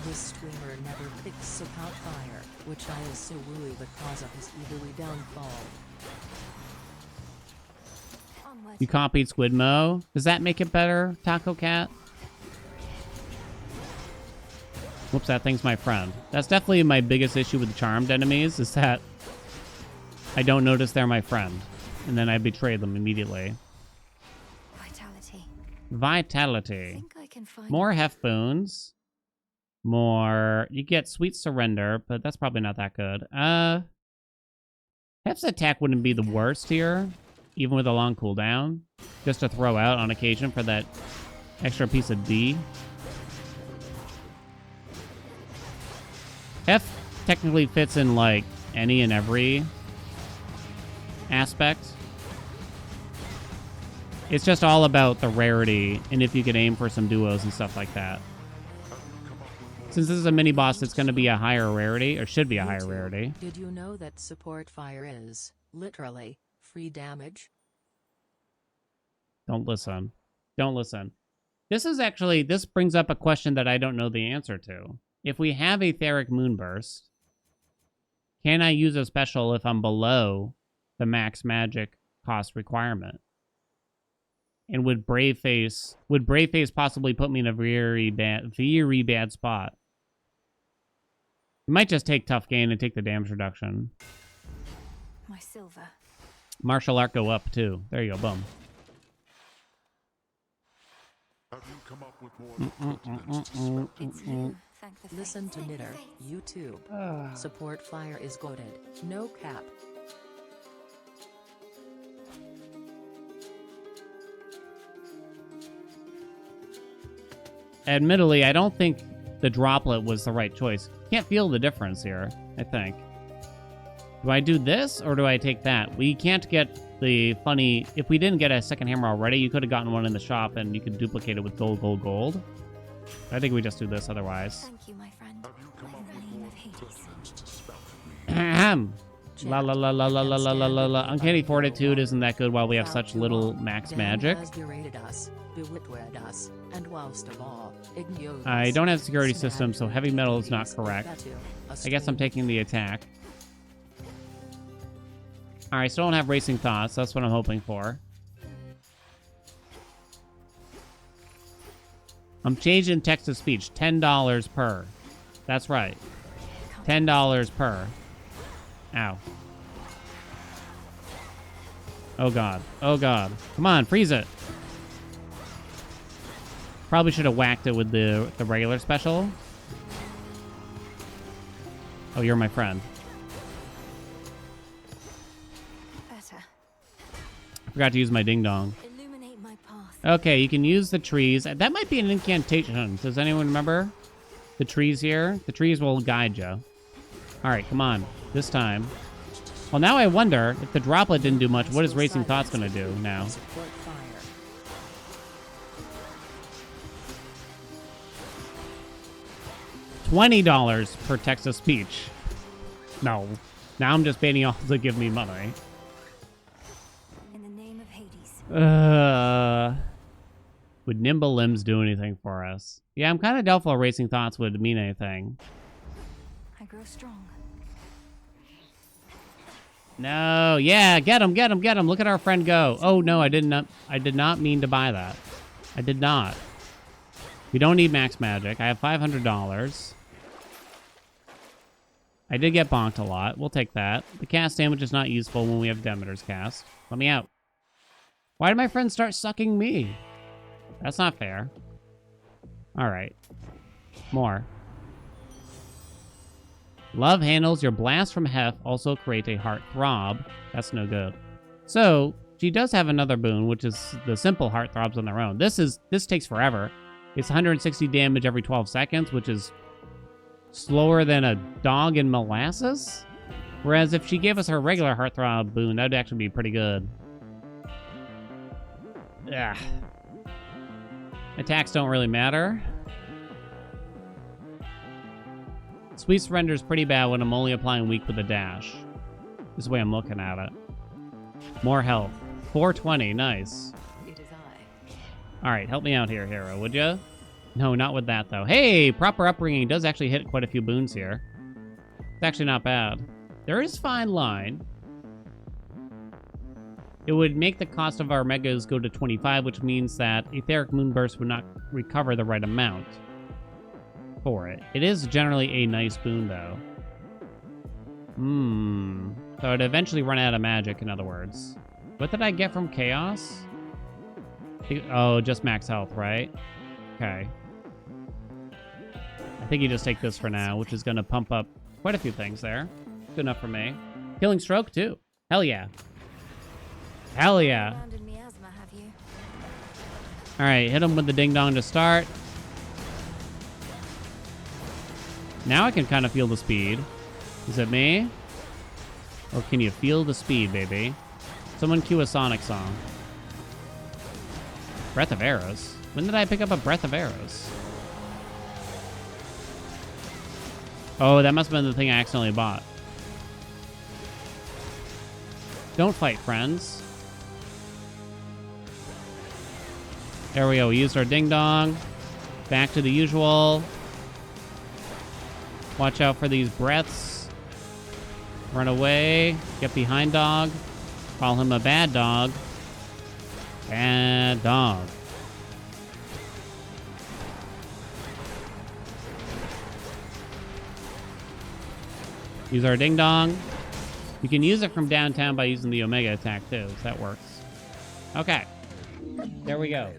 This streamer never picks support fire, which I assume will be the cause of his evilly downfall. You copied Squidmo. Does that make it better, Taco Cat? Whoops, that thing's my friend. That's definitely my biggest issue with the charmed enemies, is that I don't notice they're my friend. And then I betray them immediately. Vitality. Vitality. I think I can find More heft boons. More... You get Sweet Surrender, but that's probably not that good. Heft's attack wouldn't be the worst here, even with a long cooldown. Just to throw out on occasion for that extra piece of D. Heft technically fits in, like, any and every aspect. It's just all about the rarity, and if you can aim for some duos and stuff like that. Since this is a mini-boss, it's going to be a higher rarity, or should be a higher rarity. Did you know that support fire is, literally, free damage? Don't listen. Don't listen. This brings up a question that I don't know the answer to. If we have Aetheric Moonburst, can I use a special if I'm below the max magic cost requirement? And would Brave Face possibly put me in a very bad spot? It might just take tough gain and take the damage reduction. my silver. Martial art go up too. There you go, boom. Have you come up with more It's you. Thank the Listen to fates. Knitter, YouTube. Support fire is goated. No cap. Admittedly, I don't think the droplet was the right choice. Can't feel the difference here, I think. Do I do this, or do I take that? We can't get the funny... If we didn't get a second hammer already, you could have gotten one in the shop, and you could duplicate it with gold, gold, gold. I think we just do this otherwise. Thank you, my friend. In the name of Hades. Ahem. La la la la la la la la la la. Uncanny Fortitude isn't that good while we have such little max magic. I don't have security system, so heavy metal is not correct. I guess I'm taking the attack. Alright, still don't have racing thoughts. That's what I'm hoping for. I'm changing text to speech. $10 per. That's right. $10 per. Ow. Oh god. Oh god. Come on, freeze it. Probably should have whacked it with the regular special. Oh, you're my friend. Better. I forgot to use my ding dong. Illuminate my path. Okay, you can use the trees. That might be an incantation. Does anyone remember the trees here? The trees will guide you. All right, come on. This time. Well, now I wonder if the droplet didn't do much. What is Racing Thoughts going to do now? $20 per text to speech. No. Now I'm just baiting y'all to give me money. In the name of Hades. Would Nimble Limbs do anything for us? Yeah, I'm kind of doubtful Racing Thoughts would mean anything. I grow strong. No, yeah, get him, get him, get him. Look at our friend go. Oh no, I did not mean to buy that. I did not. We don't need max magic. I have $500. I did get bonked a lot. We'll take that. The cast damage is not useful when we have Demeter's cast. Let me out. Why did my friend start sucking me? That's not fair. All right. More. Love handles your blast from Hef also create a heart throb. That's no good. So she does have another boon, which is the simple heart throbs on their own. This takes forever. It's 160 damage every 12 seconds, which is slower than a dog in molasses. Whereas if she gave us her regular heartthrob boon, that'd actually be pretty good. Ugh. Attacks don't really matter. Sweet Surrender is pretty bad when I'm only applying weak with a dash. This is the way I'm looking at it. More health. 420, nice. It is I. Alright, help me out here, hero, would ya? No, not with that, though. Hey, Proper Upbringing does actually hit quite a few boons here. It's actually not bad. There is fine line. It would make the cost of our megas go to 25, which means that Etheric Moonburst would not recover the right amount for it. It is generally a nice boon, though. So it'd eventually run out of magic, in other words. What did I get from Chaos? Oh, just max health, right? Okay. I think you just take this for now, which is going to pump up quite a few things there. Good enough for me. Killing Stroke, too. Hell yeah. Hell yeah. Alright, hit him with the ding-dong to start. Now I can kind of feel the speed. Is it me? Or can you feel the speed, baby? Someone cue a Sonic song. Breath of Arrows? When did I pick up a Breath of Arrows? Oh, that must have been the thing I accidentally bought. Don't fight, friends. There we go. We used our ding-dong. Back to the usual. Watch out for these breaths. Run away. Get behind dog. Call him a bad dog. Bad dog. Use our ding-dong. You can use it from downtown by using the Omega attack, too, so that works. Okay. There we go.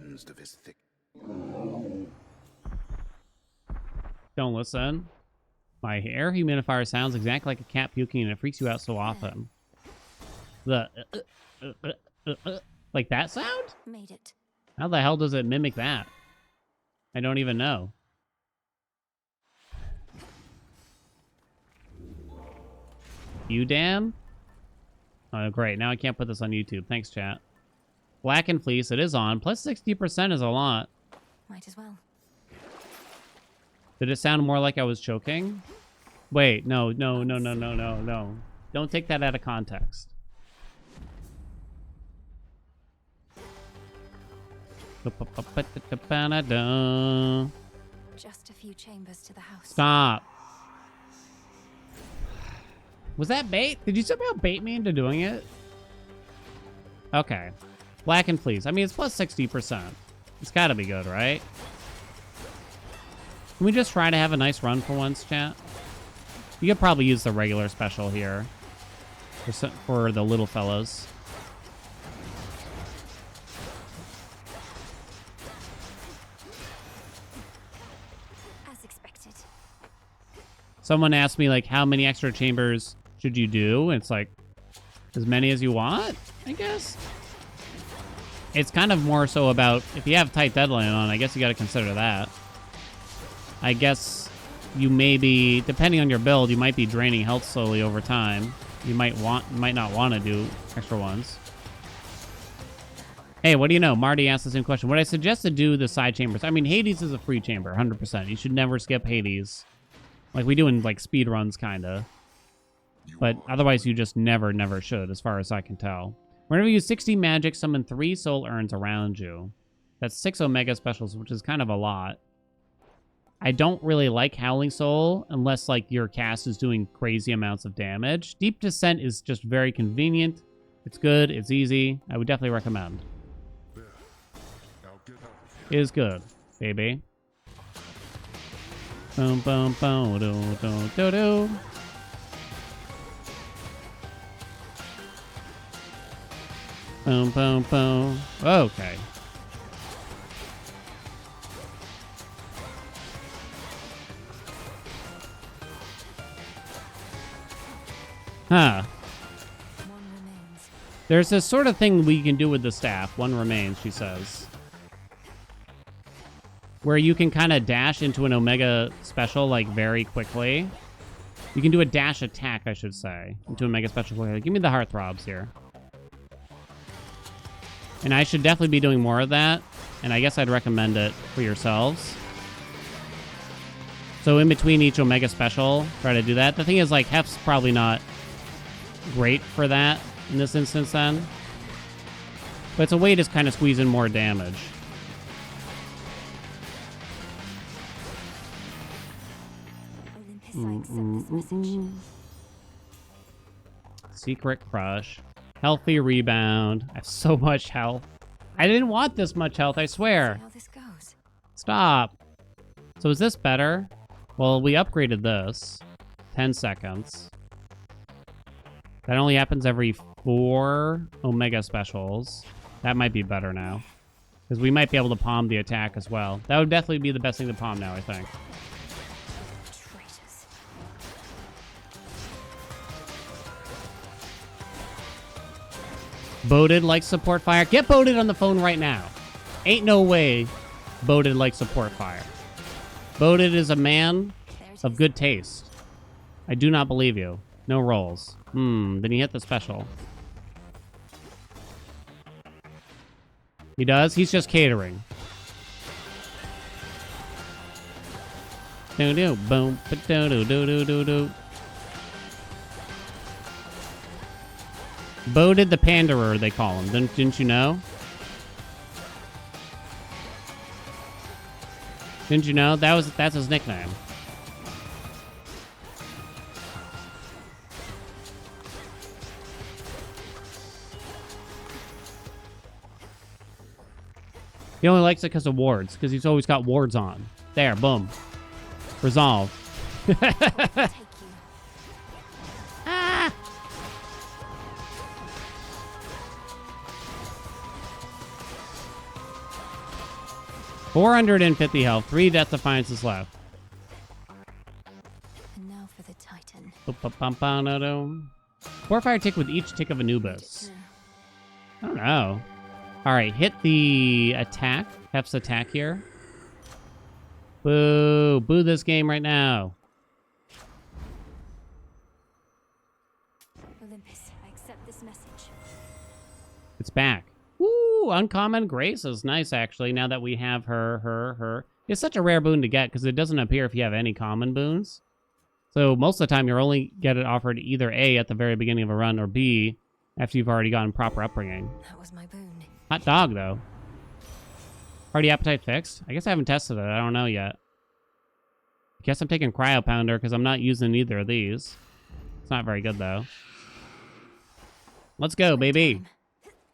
Don't listen. My air humidifier sounds exactly like a cat puking, and it freaks you out so often. The like that sound? Made it. How the hell does it mimic that? I don't even know. You damn? Oh, great. Now I can't put this on YouTube. Thanks, chat. Black and Fleece, it is on. Plus 60% is a lot. Might as well. Did it sound more like I was choking? Wait, no. Don't take that out of context. Just a few chambers to the house. Stop. Was that bait? Did you somehow bait me into doing it? Okay. Black and Fleece. I mean, it's plus 60%. It's gotta be good, right? Can we just try to have a nice run for once, chat? You could probably use the regular special here. For the little fellows. As expected. Someone asked me, like, how many extra chambers should you do? It's like, as many as you want, I guess. It's kind of more so about, if you have tight deadline on, I guess you got to consider that. I guess you may be, depending on your build, you might be draining health slowly over time. You might not want to do extra ones. Hey, what do you know? Marty asked the same question. Would I suggest to do the side chambers? I mean, Hades is a free chamber, 100%. You should never skip Hades. Like we do in, like, speed runs, kind of. But otherwise, you just never should, as far as I can tell. Whenever you use 60 magic, summon 3 soul urns around you. That's 6 Omega specials, which is kind of a lot. I don't really like Howling Soul unless, like, your cast is doing crazy amounts of damage. Deep Descent is just very convenient. It's good. It's easy. I would definitely recommend. It is good, baby. Boom, boom, boom, do, do, do, do. Boom, boom, boom. Okay. Huh. One remains. There's this sort of thing we can do with the staff. One remains, she says. Where you can kind of dash into an Omega special, like, very quickly. You can do a dash attack, I should say, into a Mega Special quickly. Give me the Heartthrobs here. And I should definitely be doing more of that. And I guess I'd recommend it for yourselves. So in between each Omega Special, try to do that. The thing is, like, Hef's probably not great for that in this instance then. But it's a way to just kind of squeeze in more damage. Olympus, I accept this message. Secret Crush. Healthy Rebound. I have so much health. I didn't want this much health, I swear. See how this goes. Stop. So is this better? Well, we upgraded this. 10 seconds. That only happens every 4 Omega Specials. That might be better now. Because we might be able to palm the attack as well. That would definitely be the best thing to palm now, I think. Traitors. Boated likes support fire. Get Boated on the phone right now. Ain't no way Boated likes support fire. Boated is a man of good taste. I do not believe you. No rolls. Then he hit the special. He does? He's just catering. Do-do, boom, ba-do-do-do-do-do-do. Boated the Panderer, they call him. Didn't you know? Didn't you know? That's his nickname. He only likes it because of wards, because he's always got wards on. There, boom. Resolve. Take you. Ah! $450 health, 3 Death Defiances left. And now for the Titan. Four fire tick with each tick of Anubis. I don't know. Alright, hit the attack. Hef's attack here. Boo. Boo this game right now. Olympus, I accept this message. It's back. Woo! Uncommon Grace is nice, actually, now that we have her. It's such a rare boon to get, because it doesn't appear if you have any common boons. So most of the time, you're only get it offered either A, at the very beginning of a run, or B, after you've already gotten proper upbringing. That was my boon. Hot dog, though. Party appetite fixed? I guess I haven't tested it. I don't know yet. I guess I'm taking Cryo Pounder, because I'm not using either of these. It's not very good, though. Let's go, baby.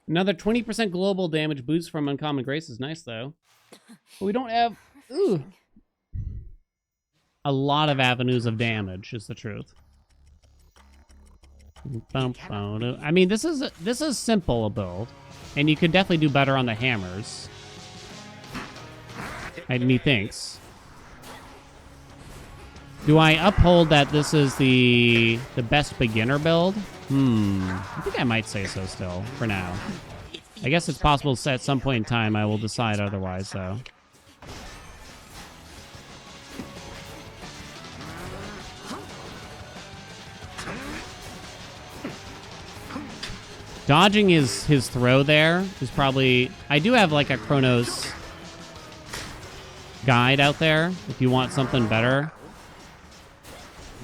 Another 20% global damage boost from Uncommon Grace is nice, though. But we don't have... Ooh. A lot of avenues of damage, is the truth. I mean, this is simple a build. And you could definitely do better on the hammers. Methinks. Do I uphold that this is the best beginner build? I think I might say so still, for now. I guess it's possible at some point in time I will decide otherwise, though. Dodging his throw there is probably... I do have like a Chronos guide out there if you want something better.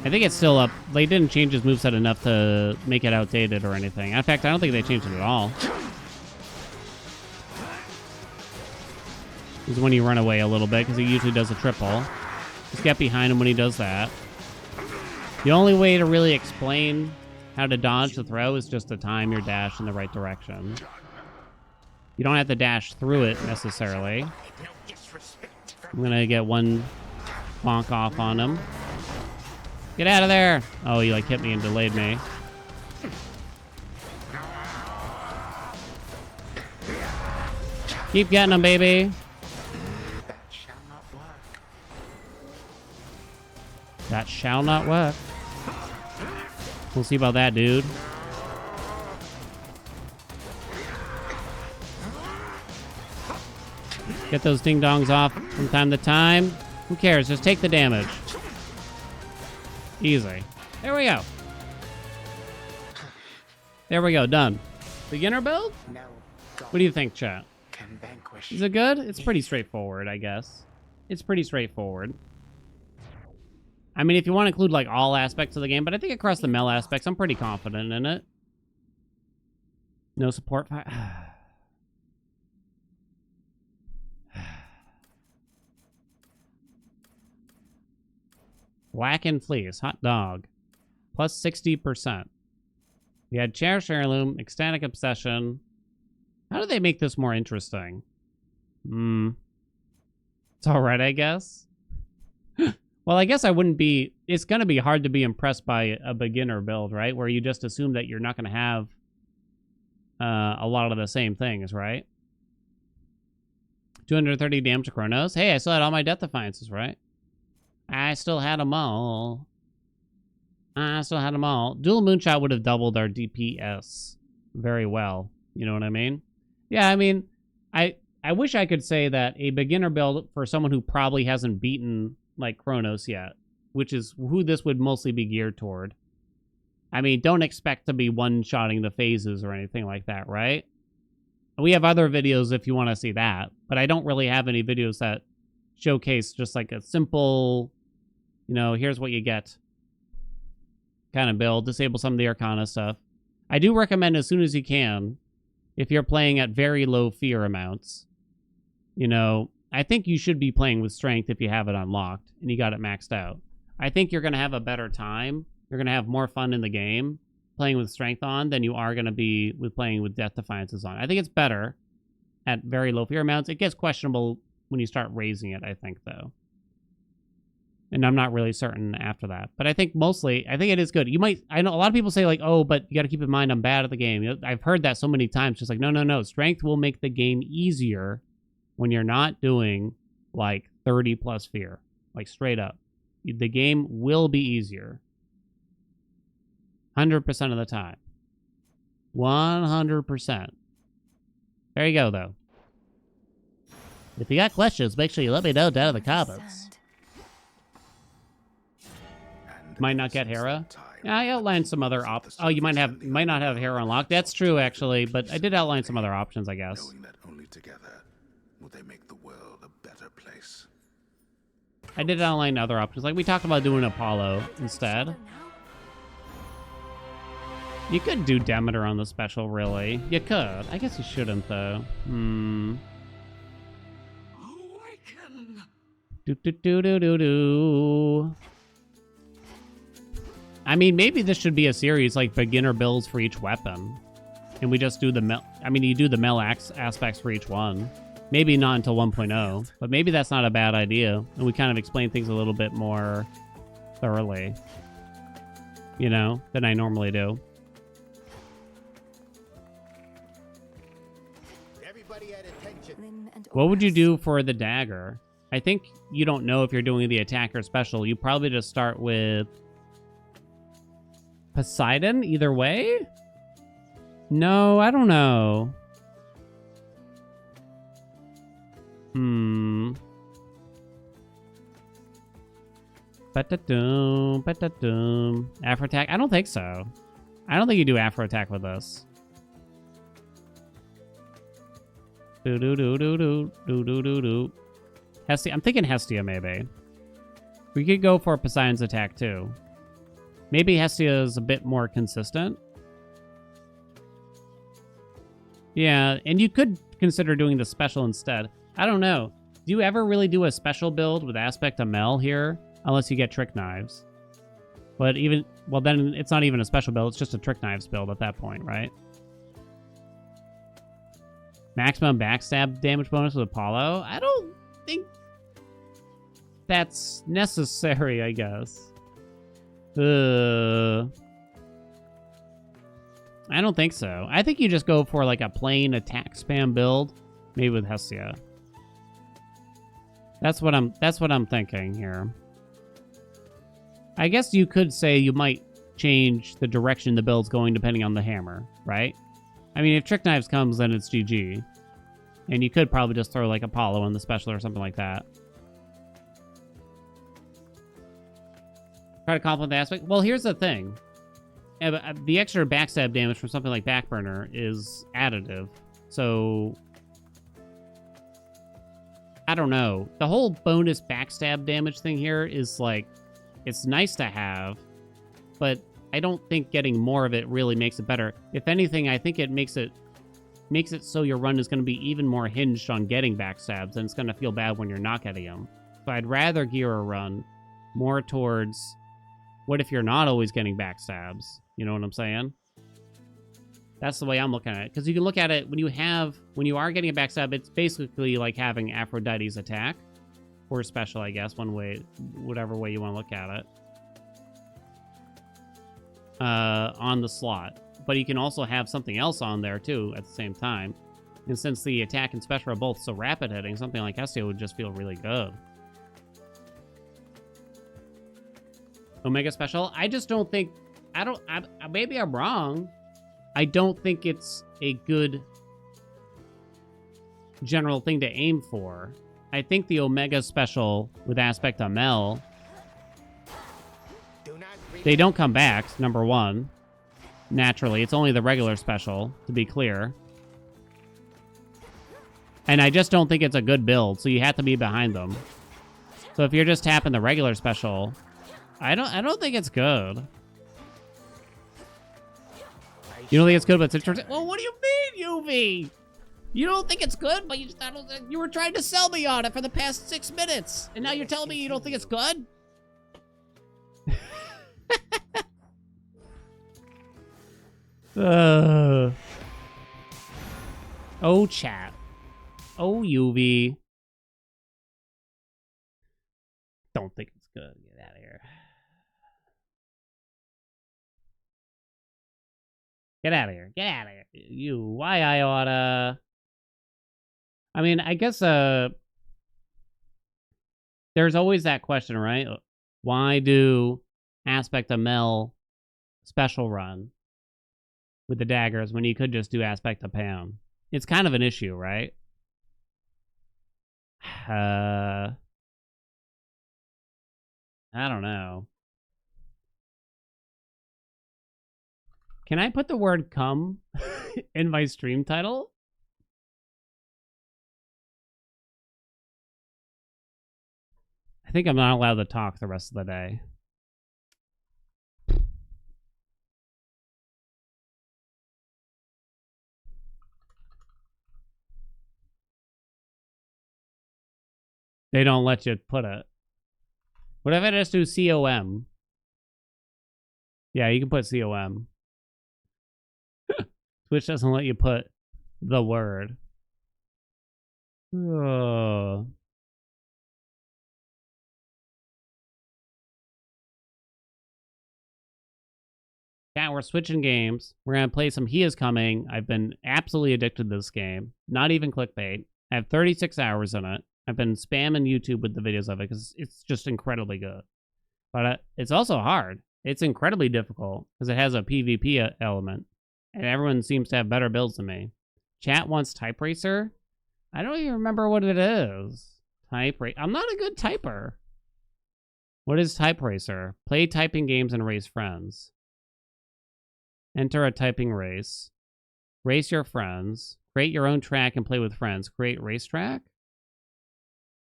I think it's still up. They didn't change his moveset enough to make it outdated or anything. In fact, I don't think they changed it at all. This is when you run away a little bit because he usually does a triple. Just get behind him when he does that. The only way to really explain how to dodge the throw is just to time your dash in the right direction. You don't have to dash through it necessarily. I'm gonna get one bonk off on him. Get out of there! Oh, he like hit me and delayed me. Keep getting them, baby. That shall not work. That shall not work. We'll see about that, dude. Get those ding-dongs off from time to time. Who cares? Just take the damage. Easy. There we go. There we go. Done. Beginner build? No god What do you think, chat? can vanquish. Is it good? It's pretty straightforward, I guess. It's pretty straightforward. I mean, if you want to include, like, all aspects of the game, but I think across the Mel aspects, I'm pretty confident in it. No support. Whack and Fleece. Hot dog. Plus 60%. We had Cherish Heirloom, Ecstatic Obsession. How do they make this more interesting? It's alright, I guess. Well, I guess I wouldn't be... It's going to be hard to be impressed by a beginner build, right? Where you just assume that you're not going to have a lot of the same things, right? 230 damage to Chronos. Hey, I still had all my Death Defiances, right? I still had them all. Dual Moonshot would have doubled our DPS very well. You know what I mean? Yeah, I mean, I wish I could say that a beginner build for someone who probably hasn't beaten, like, Chronos yet, which is who this would mostly be geared toward. I mean, don't expect to be one-shotting the phases or anything like that, right? We have other videos if you want to see that, but I don't really have any videos that showcase just like a simple, you know, here's what you get kind of build. Disable some of the Arcana stuff. I do recommend as soon as you can, if you're playing at very low fear amounts, you know, I think you should be playing with Strength if you have it unlocked and you got it maxed out. I think you're going to have a better time. You're going to have more fun in the game playing with Strength on than you are going to be with playing with Death Defiances on. I think it's better at very low fear amounts. It gets questionable when you start raising it, I think, though. And I'm not really certain after that. But I think mostly, I think it is good. You might, I know a lot of people say like, oh, but you got to keep in mind I'm bad at the game. You know, I've heard that so many times. Just like, no. Strength will make the game easier when you're not doing like 30 plus fear. Like straight up. The game will be easier. 100% of the time. 100%. There you go, though. If you got questions, make sure you let me know down in the comments. Might not get Hera. Yeah, I outlined some other Oh, you might not have Hera unlocked. That's true, actually, but I did outline some other options, I guess. Knowing that only together will they make the world a better place. I did outline other options, like we talked about doing Apollo instead. You could do Demeter on the special, really. You could. I guess you shouldn't, though. Do. I mean, maybe this should be a series like beginner builds for each weapon. And we just do the Mel... I mean, you do the Mel aspects for each one. Maybe not until 1.0. But maybe that's not a bad idea. And we kind of explain things a little bit more thoroughly. You know, than I normally do. What would you do for the dagger? I think you don't know if you're doing the attacker special. You probably just start with Poseidon either way? No, I don't know. Ba-da-doom. Afro attack? I don't think so. I don't think you do Afro attack with this. Do. Hestia. I'm thinking Hestia, maybe. We could go for Poseidon's attack, too. Maybe Hestia is a bit more consistent. Yeah, and you could consider doing the special instead. I don't know. Do you ever really do a special build with Aspect of Mel here? Unless you get Trick Knives. But even... Well, then it's not even a special build. It's just a Trick Knives build at that point, right? Maximum backstab damage bonus with Apollo? I don't think that's necessary, I guess. I don't think so. I think you just go for like a plain attack spam build Maybe with Hestia. That's what I'm thinking here. I guess you could say you might change the direction the build's going depending on the hammer, right? I mean, if Trick Knives comes, then it's GG. And you could probably just throw like Apollo on the special or something like that. Try to complement the aspect. Well, here's the thing. The extra backstab damage from something like Backburner is additive. So, I don't know. The whole bonus backstab damage thing here is like, it's nice to have, but I don't think getting more of it really makes it better. If anything, I think it makes it so your run is going to be even more hinged on getting backstabs, and it's going to feel bad when you're not getting them. So I'd rather gear a run more towards, what if you're not always getting backstabs? You know what I'm saying? That's the way I'm looking at it. Because you can look at it, when you are getting a backstab, it's basically like having Aphrodite's attack. Or special, I guess, one way, whatever way you want to look at it. On the slot. But you can also have something else on there, too, at the same time. And since the attack and special are both so rapid hitting, something like Hestia would just feel really good. Omega special? I just don't think... maybe I'm wrong. I don't think it's a good general thing to aim for. I think the Omega special with Aspect on Mel, they don't come back, number one. Naturally, it's only the regular special, to be clear. And I just don't think it's a good build, so you have to be behind them. So if you're just tapping the regular special, I don't think it's good. You don't think it's good, but it's interesting? Well, what do you mean, UV? You don't think it's good, but you were trying to sell me on it for the past 6 minutes. And now you're telling me you don't think it's good? Oh, chat. Oh, UV. Don't think it's good. Get out of here. Get out of here. Get out of here. You, why I oughta... I mean, I guess there's always that question, right? Why do Aspect of Mel special run with the daggers when you could just do Aspect of Pam? It's kind of an issue, right? I don't know. Can I put the word "come" in my stream title? I think I'm not allowed to talk the rest of the day. They don't let you put it. What if I just do COM? Yeah, you can put COM. Twitch doesn't let you put the word. Oh. Yeah, we're switching games. We're going to play some He Is Coming. I've been absolutely addicted to this game. Not even clickbait. I have 36 hours in it. I've been spamming YouTube with the videos of it because it's just incredibly good. But it's also hard. It's incredibly difficult because it has a PvP element. And everyone seems to have better builds than me. Chat wants Type Racer. I don't even remember what it is. Type Racer. I'm not a good typer. What is Type Racer? Play typing games and race friends. Enter a typing race. Race your friends. Create your own track and play with friends. Create racetrack.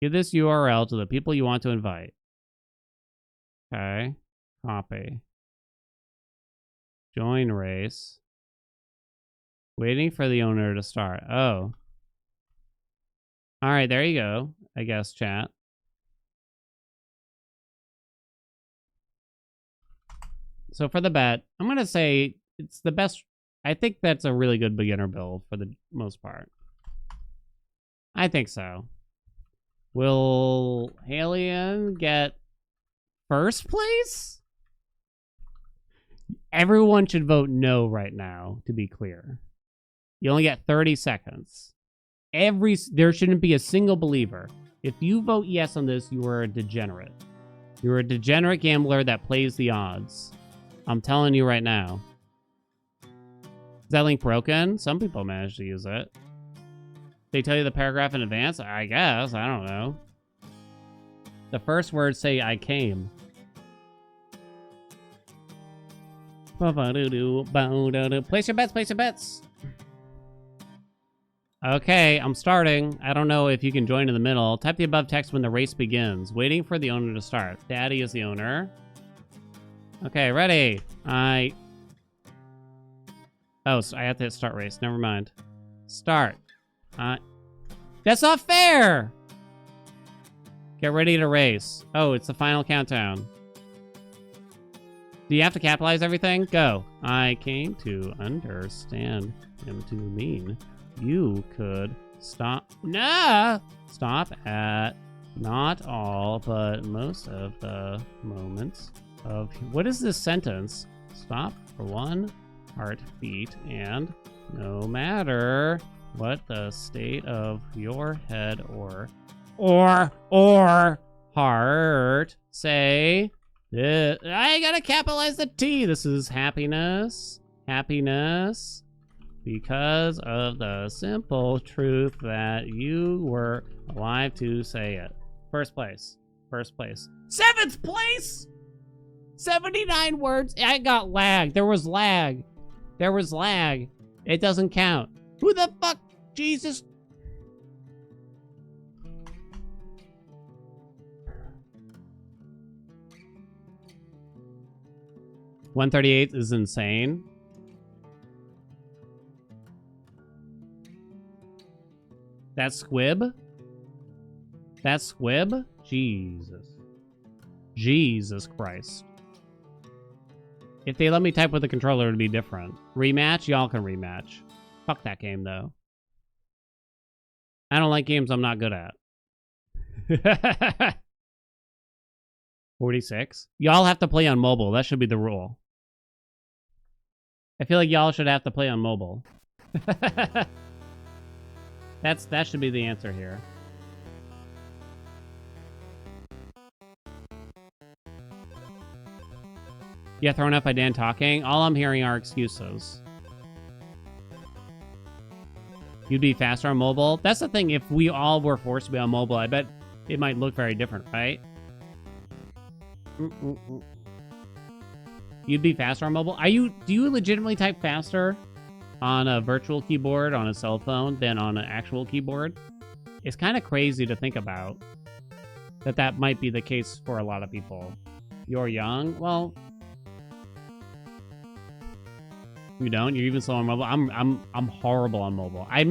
Give this URL to the people you want to invite. Okay. Copy. Join race. Waiting for the owner to start. Oh. Alright, there you go. I guess, chat. So for the bet, I'm going to say it's the best. I think that's a really good beginner build for the most part. I think so. Will Haelian get first place? Everyone should vote no right now, to be clear. You only get 30 seconds. There shouldn't be a single believer. If you vote yes on this, you are a degenerate. You're a degenerate gambler that plays the odds. I'm telling you right now. Is that link broken? Some people manage to use it. They tell you the paragraph in advance? I guess. I don't know. The first words say, I came. Place your bets, place your bets. Okay, I'm starting. I don't know if you can join in the middle. Type the above text when the race begins. Waiting for the owner to start. Daddy is the owner. Okay, ready. Oh, so I have to hit start race. Never mind. Start. That's not fair! Get ready to race. Oh, it's the final countdown. Do you have to capitalize everything? Go. I came to understand him to mean you could stop. Nah! Stop at not all, but most of the moments of... What is this sentence? Stop for one heartbeat and no matter what the state of your head or heart, say this. I gotta capitalize the T. This is happiness. Happiness. Because of the simple truth that you were alive to say it. First place. First place. 7th place! 79 words. I got lag. There was lag. There was lag. It doesn't count. Who the fuck? Jesus. $138 is insane. That's squib? That's squib? Jesus. Jesus Christ. If they let me type with the controller, it'd be different. Rematch? Y'all can rematch. Fuck that game, though. I don't like games I'm not good at. 46? Y'all have to play on mobile. That should be the rule. I feel like y'all should have to play on mobile. That should be the answer here. Yeah, thrown up by Dan talking. All I'm hearing are excuses. You'd be faster on mobile. That's the thing. If we all were forced to be on mobile, I bet it might look very different, right? You'd be faster on mobile. Do you legitimately type faster on a virtual keyboard on a cell phone than on an actual keyboard? It's kind of crazy to think about that might be the case for a lot of people. You're young? Well, you don't. You're even slow on mobile. I'm horrible on mobile. I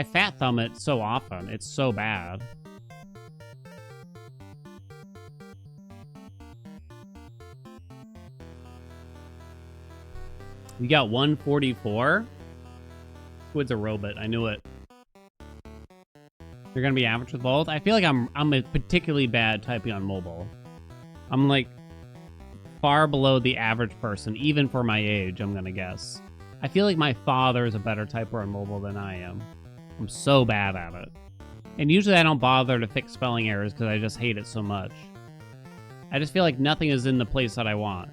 fat thumb it so often. It's so bad. We got 144. Squid's a robot. I knew it. You're gonna be average with both. I feel like I'm a particularly bad typing on mobile. I'm like far below the average person, even for my age, I'm gonna guess. I feel like my father is a better typer on mobile than I am. I'm so bad at it. And usually I don't bother to fix spelling errors because I just hate it so much. I just feel like nothing is in the place that I want.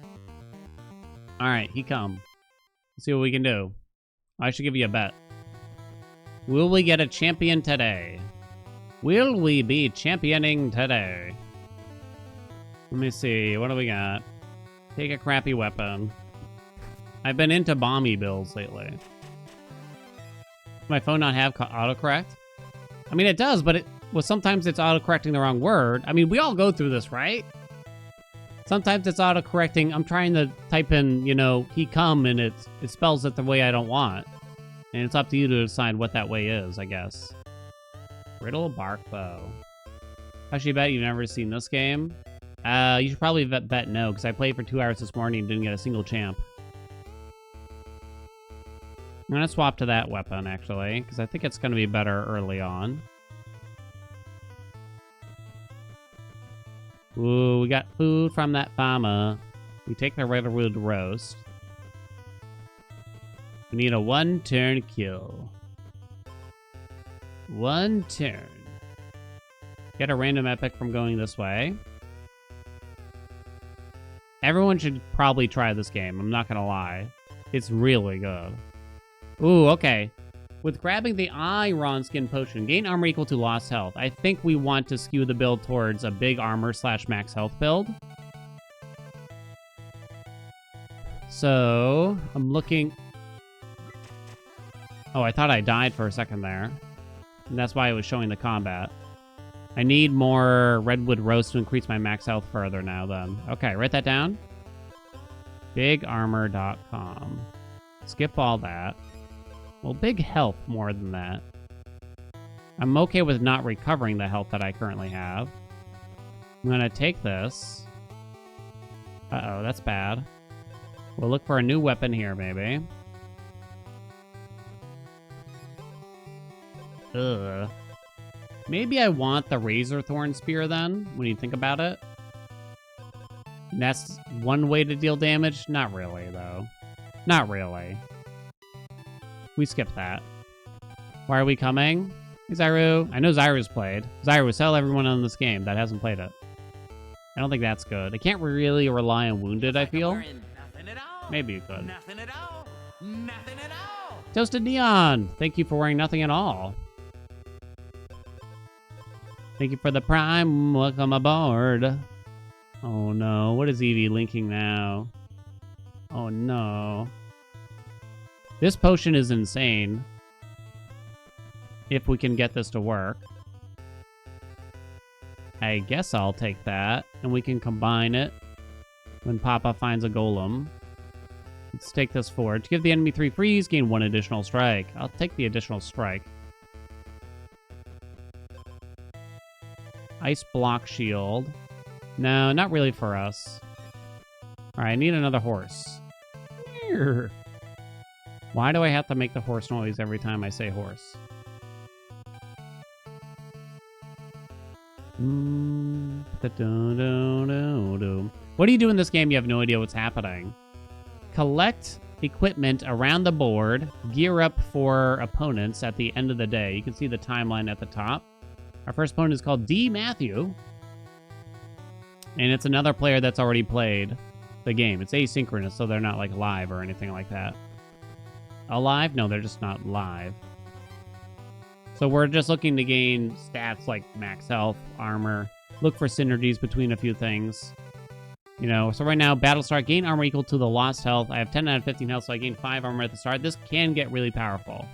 Alright, he come. Let's see what we can do. I should give you a bet. Will we get a champion today? Will we be championing today? Let me see. What do we got? Take a crappy weapon. I've been into bomby builds lately. Does my phone not have autocorrect? I mean, it does, but sometimes it's autocorrecting the wrong word. I mean, we all go through this, right? Sometimes it's autocorrecting. I'm trying to type in, he come, and it spells it the way I don't want. And it's up to you to decide what that way is, I guess. Riddle bark bow. Actually, bet you've never seen this game. You should probably bet no, because I played for 2 hours this morning and didn't get a single champ. I'm going to swap to that weapon, actually, because I think it's going to be better early on. Ooh, we got food from that farmer. We take the Riverwood roast. We need a 1-turn kill. 1 turn. Get a random epic from going this way. Everyone should probably try this game. I'm not gonna lie. It's really good. Ooh, okay. With grabbing the Iron Skin Potion, gain armor equal to lost health. I think we want to skew the build towards a big armor / max health build. So, I'm looking... Oh, I thought I died for a second there. And that's why it was showing the combat. I need more Redwood Roast to increase my max health further now, then. Okay, write that down. BigArmor.com. Skip all that. Well, big health more than that. I'm okay with not recovering the health that I currently have. I'm gonna take this. Uh-oh, that's bad. We'll look for a new weapon here, maybe. Ugh. Maybe I want the Razor Thorn Spear then, when you think about it. And that's one way to deal damage? Not really, though. Not really. We skip that. Why are we coming? Hey, Zyru. I know Zyru's played. Zyru, tell everyone on this game that hasn't played it. I don't think that's good. I can't really rely on Wounded, I feel. Maybe you could. Nothing at all. Nothing at all. Toasted Neon, thank you for wearing nothing at all. Thank you for the Prime. Welcome aboard. Oh no, what is Eevee linking now? Oh no. This potion is insane. If we can get this to work. I guess I'll take that, and we can combine it when Papa finds a golem. Let's take this forward. To give the enemy 3 freeze, gain 1 additional strike. I'll take the additional strike. Ice block shield. No, not really for us. Alright, I need another horse. Why do I have to make the horse noise every time I say horse? What do you do in this game? You have no idea what's happening. Collect equipment around the board. Gear up for opponents at the end of the day. You can see the timeline at the top. Our first opponent is called D. Matthew. And it's another player that's already played the game. It's asynchronous, so they're not like live or anything like that. Alive? No, they're just not live. So we're just looking to gain stats like max health, armor, look for synergies between a few things. You know, so right now, battle start, gain armor equal to the lost health. I have 10 out of 15 health, so I gain 5 armor at the start. This can get really powerful.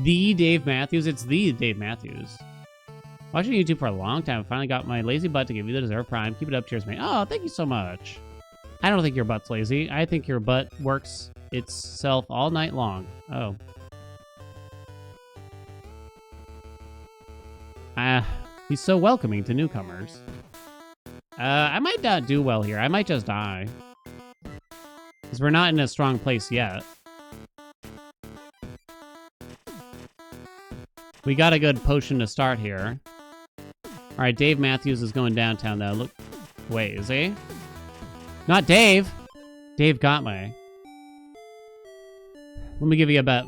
The Dave Matthews? It's the Dave Matthews. Watching YouTube for a long time, I finally got my lazy butt to give you the deserved prime. Keep it up, cheers, man. Oh, thank you so much. I don't think your butt's lazy. I think your butt works itself all night long. Oh. He's so welcoming to newcomers. I might not do well here. I might just die. Because we're not in a strong place yet. We got a good potion to start here. Alright, Dave Matthews is going downtown, though. Look. Wait, is he? Not Dave! Dave got me. Let me give you a bet.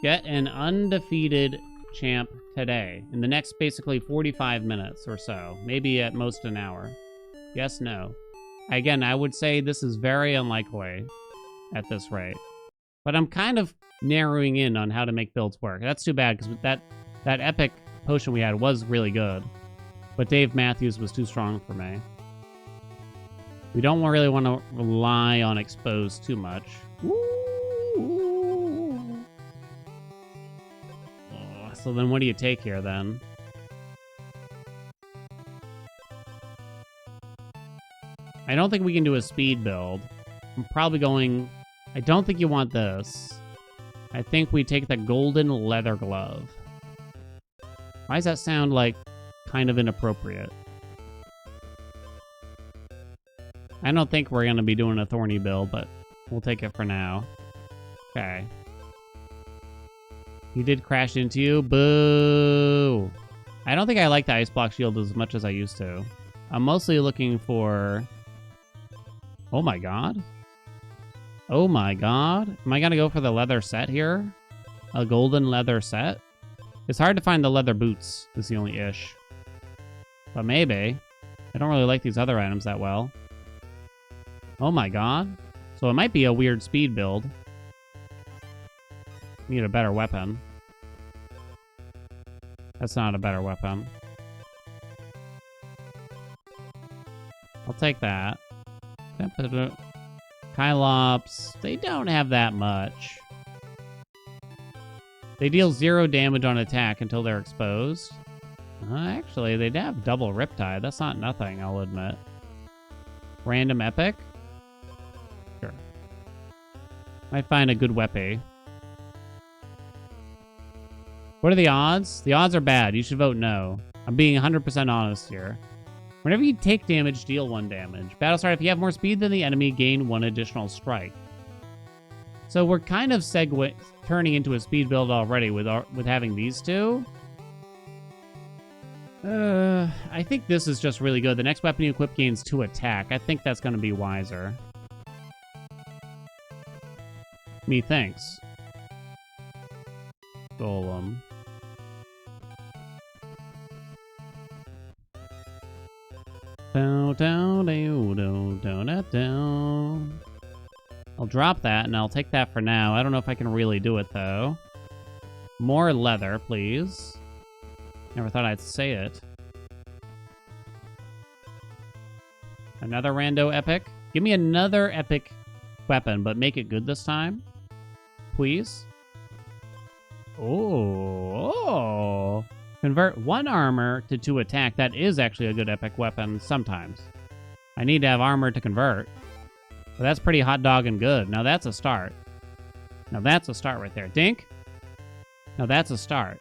Get an undefeated champ today. In the next, basically, 45 minutes or so. Maybe at most an hour. Yes, no. Again, I would say this is very unlikely at this rate. But I'm kind of narrowing in on how to make builds work. That's too bad, because that epic potion we had was really good. But Dave Matthews was too strong for me. We don't really want to rely on Exposed too much. So then what do you take here, then? I don't think we can do a speed build. I'm probably going... I don't think you want this. I think we take the golden leather glove. Why does that sound like kind of inappropriate? I don't think we're going to be doing a thorny build, but we'll take it for now. Okay. He did crash into you. Boo! I don't think I like the ice block shield as much as I used to. I'm mostly looking for... Oh my god. Oh my god. Am I gonna go for the leather set here? A golden leather set? It's hard to find the leather boots, is the only ish. But maybe. I don't really like these other items that well. Oh my god. So it might be a weird speed build. Need a better weapon. That's not a better weapon. I'll take that. Kylops, they don't have that much. They deal 0 damage on attack until they're exposed. Actually, they have double Riptide. That's not nothing, I'll admit. Random Epic? Sure. Might find a good weapon. What are the odds? The odds are bad. You should vote no. I'm being 100% honest here. Whenever you take damage, deal 1 damage. Battlestar, if you have more speed than the enemy, gain 1 additional strike. So we're kind of turning into a speed build already with having these two. I think this is just really good. The next weapon you equip gains 2 attack. I think that's going to be wiser. Methinks. Golem. I'll drop that, and I'll take that for now. I don't know if I can really do it, though. More leather, please. Never thought I'd say it. Another rando epic. Give me another epic weapon, but make it good this time. Please. Oh. Convert 1 armor to 2 attack. That is actually a good epic weapon sometimes. I need to have armor to convert. But that's pretty hot dog and good. Now that's a start. Now that's a start right there. Dink? Now that's a start.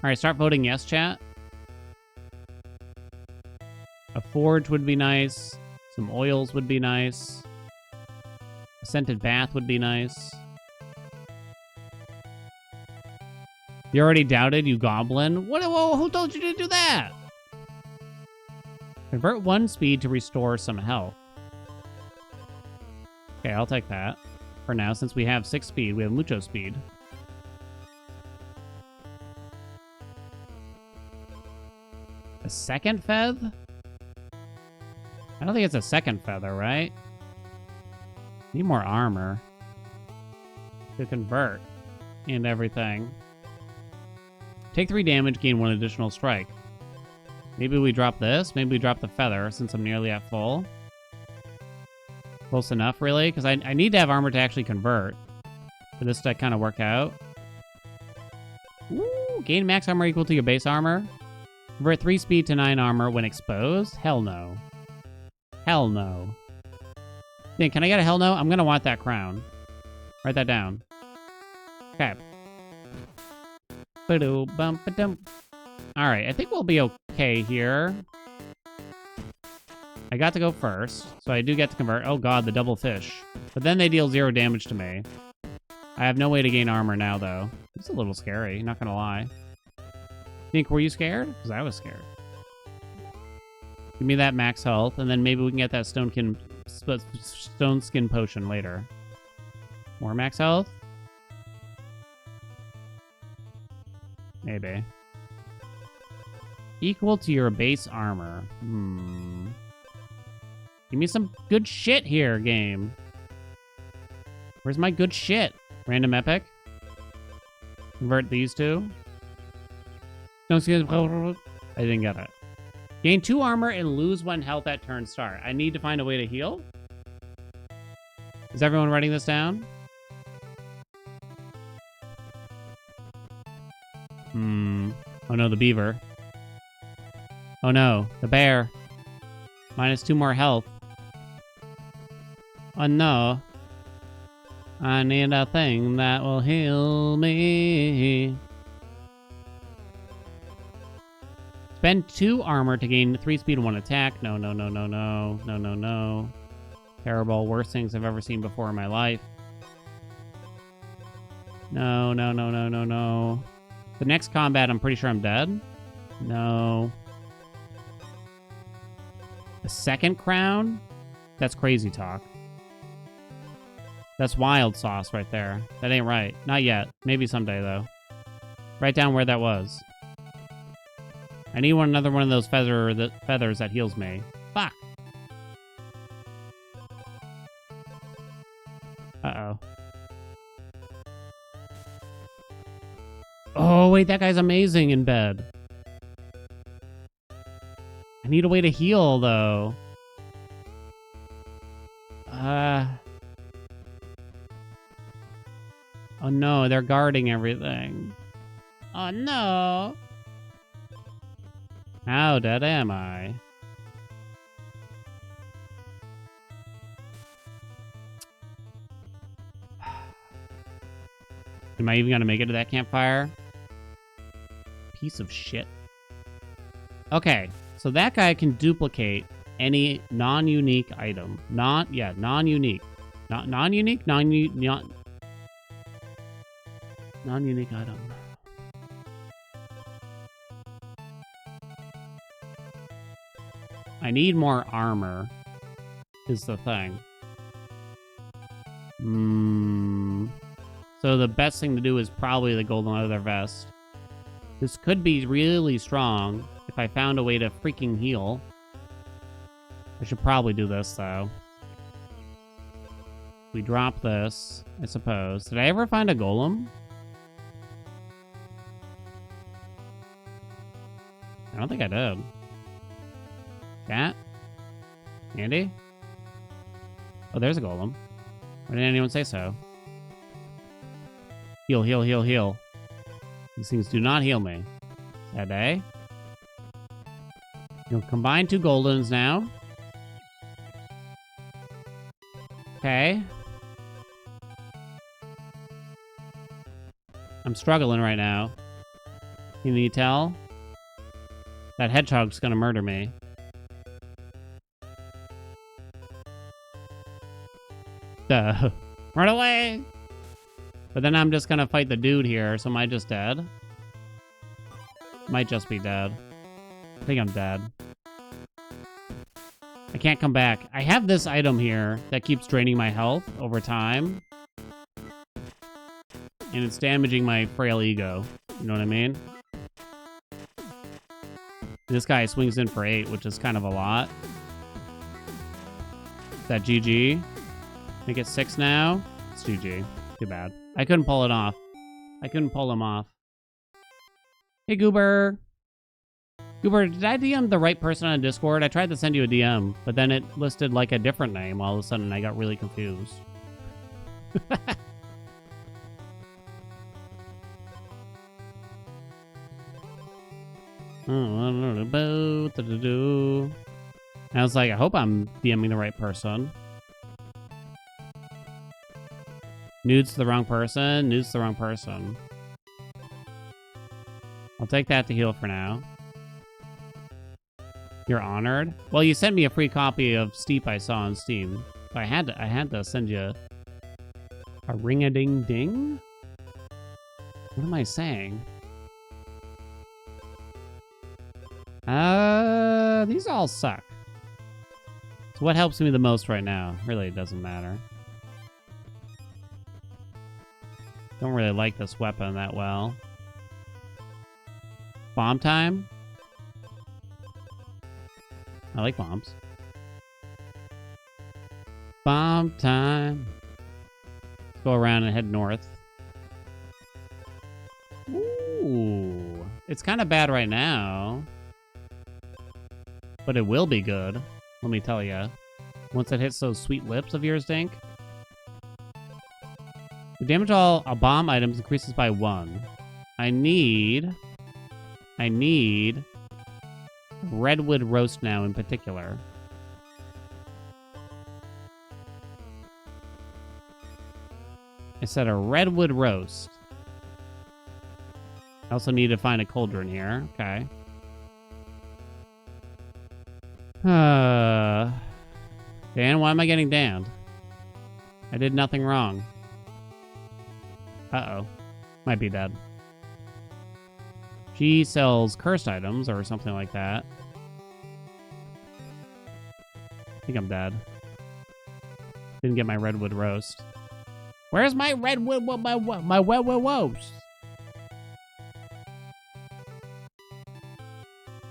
Alright, start voting yes, chat. A forge would be nice. Some oils would be nice. A scented bath would be nice. You already doubted, you goblin? What? Whoa, who told you to do that? Convert 1 speed to restore some health. Okay, I'll take that. For now, since we have 6 speed, we have mucho speed. A second feather? I don't think it's a second feather, right? Need more armor to convert and everything. Take 3 damage, gain 1 additional strike. Maybe we drop this. Maybe we drop the feather since I'm nearly at full. Close enough, really? Because I need to have armor to actually convert for this to kind of work out. Ooh, gain max armor equal to your base armor. Convert 3 speed to 9 armor when exposed. Hell no. Hell no. Think, can I get a hell no? I'm going to want that crown. Write that down. Okay. Alright, I think we'll be okay here. I got to go first, so I do get to convert. Oh god, the double fish. But then they deal 0 damage to me. I have no way to gain armor now, though. It's a little scary, not gonna lie. Think, were you scared? Because I was scared. Give me that max health, and then maybe we can get that stone skin potion later. More max health? Maybe. Equal to your base armor. Give me some good shit here, game. Where's my good shit? Random epic. Convert these 2. I didn't get it. Gain 2 armor and lose 1 health at turn start. I need to find a way to heal. Is everyone writing this down? Oh no, the beaver. Oh no, the bear. Minus 2 more health. Oh no. I need a thing that will heal me. Spend 2 armor to gain 3 speed and 1 attack. No, no, no, no, no. No, no, no. Terrible. Worst things I've ever seen before in my life. No, no, no, no, no, no. The next combat, I'm pretty sure I'm dead. No. A second crown? That's crazy talk. That's wild sauce right there. That ain't right. Not yet. Maybe someday, though. Write down where that was. I need another one of those feathers that heals me. Fuck. Uh-oh. Oh, wait, that guy's amazing in bed. I need a way to heal, though. Oh, no, they're guarding everything. Oh, no. How dead am I? Am I even gonna make it to that campfire? Piece of shit. Okay, so that guy can duplicate any non-unique item. Non-unique. Non-unique? Non-unique item. I need more armor, is the thing. So the best thing to do is probably the golden leather vest. This could be really strong if I found a way to freaking heal. I should probably do this, though. We drop this, I suppose. Did I ever find a golem? I don't think I did. Cat? Andy? Oh, there's a golem. Why didn't anyone say so? Heal, heal, heal, heal. These things do not heal me. Sad day. You'll combine 2 goldens now. Okay. I'm struggling right now. Can you tell? That hedgehog's gonna murder me. Duh. Run away! But then I'm just gonna fight the dude here, so am I just dead? Might just be dead. I think I'm dead. I can't come back. I have this item here that keeps draining my health over time. And it's damaging my frail ego. You know what I mean? This guy swings in for 8, which is kind of a lot. Is that GG? Make it 6 now? It's GG. Too bad. I couldn't pull it off. I couldn't pull him off. Hey, Goober. Goober, did I DM the right person on Discord? I tried to send you a DM, but then it listed like a different name. All of a sudden, I got really confused. I was like, I hope I'm DMing the right person. Nudes to the wrong person. Nudes to the wrong person. I'll take that to heal for now. You're honored. Well, you sent me a free copy of Steep I saw on Steam. So I had to send you a ring-a-ding-ding? What am I saying? These all suck. So what helps me the most right now? Really, it doesn't matter. Don't really like this weapon that well. Bomb time? I like bombs. Bomb time. Let's go around and head north. Ooh. It's kind of bad right now. But it will be good. Let me tell you. Once it hits those sweet lips of yours, Dink. The damage all bomb items increases by 1. I need redwood roast now in particular. I said a redwood roast. I also need to find a cauldron here. Okay. Dan, why am I getting damned? I did nothing wrong. Uh-oh. Might be dead. She sells cursed items or something like that. I think I'm dead. Didn't get my redwood roast. Where's my redwood? My woes?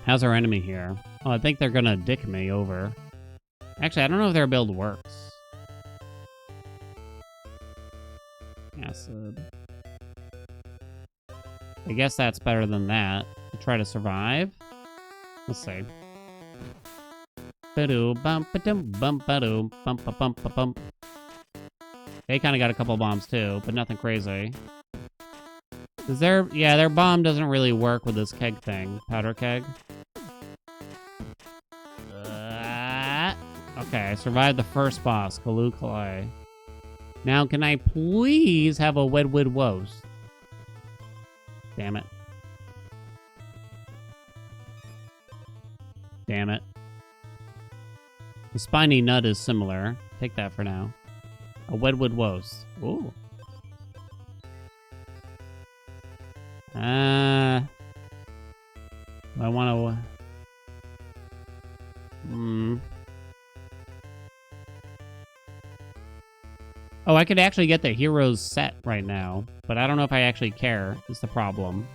How's our enemy here? Oh, I think they're gonna dick me over. Actually, I don't know if their build works. Acid. I guess that's better than that. To try to survive. Let's see. They kind of got a couple bombs too, but nothing crazy. Their bomb doesn't really work with this keg thing. Powder keg. Okay, I survived the first boss, Kalu Kalai. Now, can I please have a Wedwood Woes? Damn it. Damn it. The spiny nut is similar. Take that for now. A Wedwood Woes. Ooh. I want to... Oh, I could actually get the heroes set right now, but I don't know if I actually care, is the problem.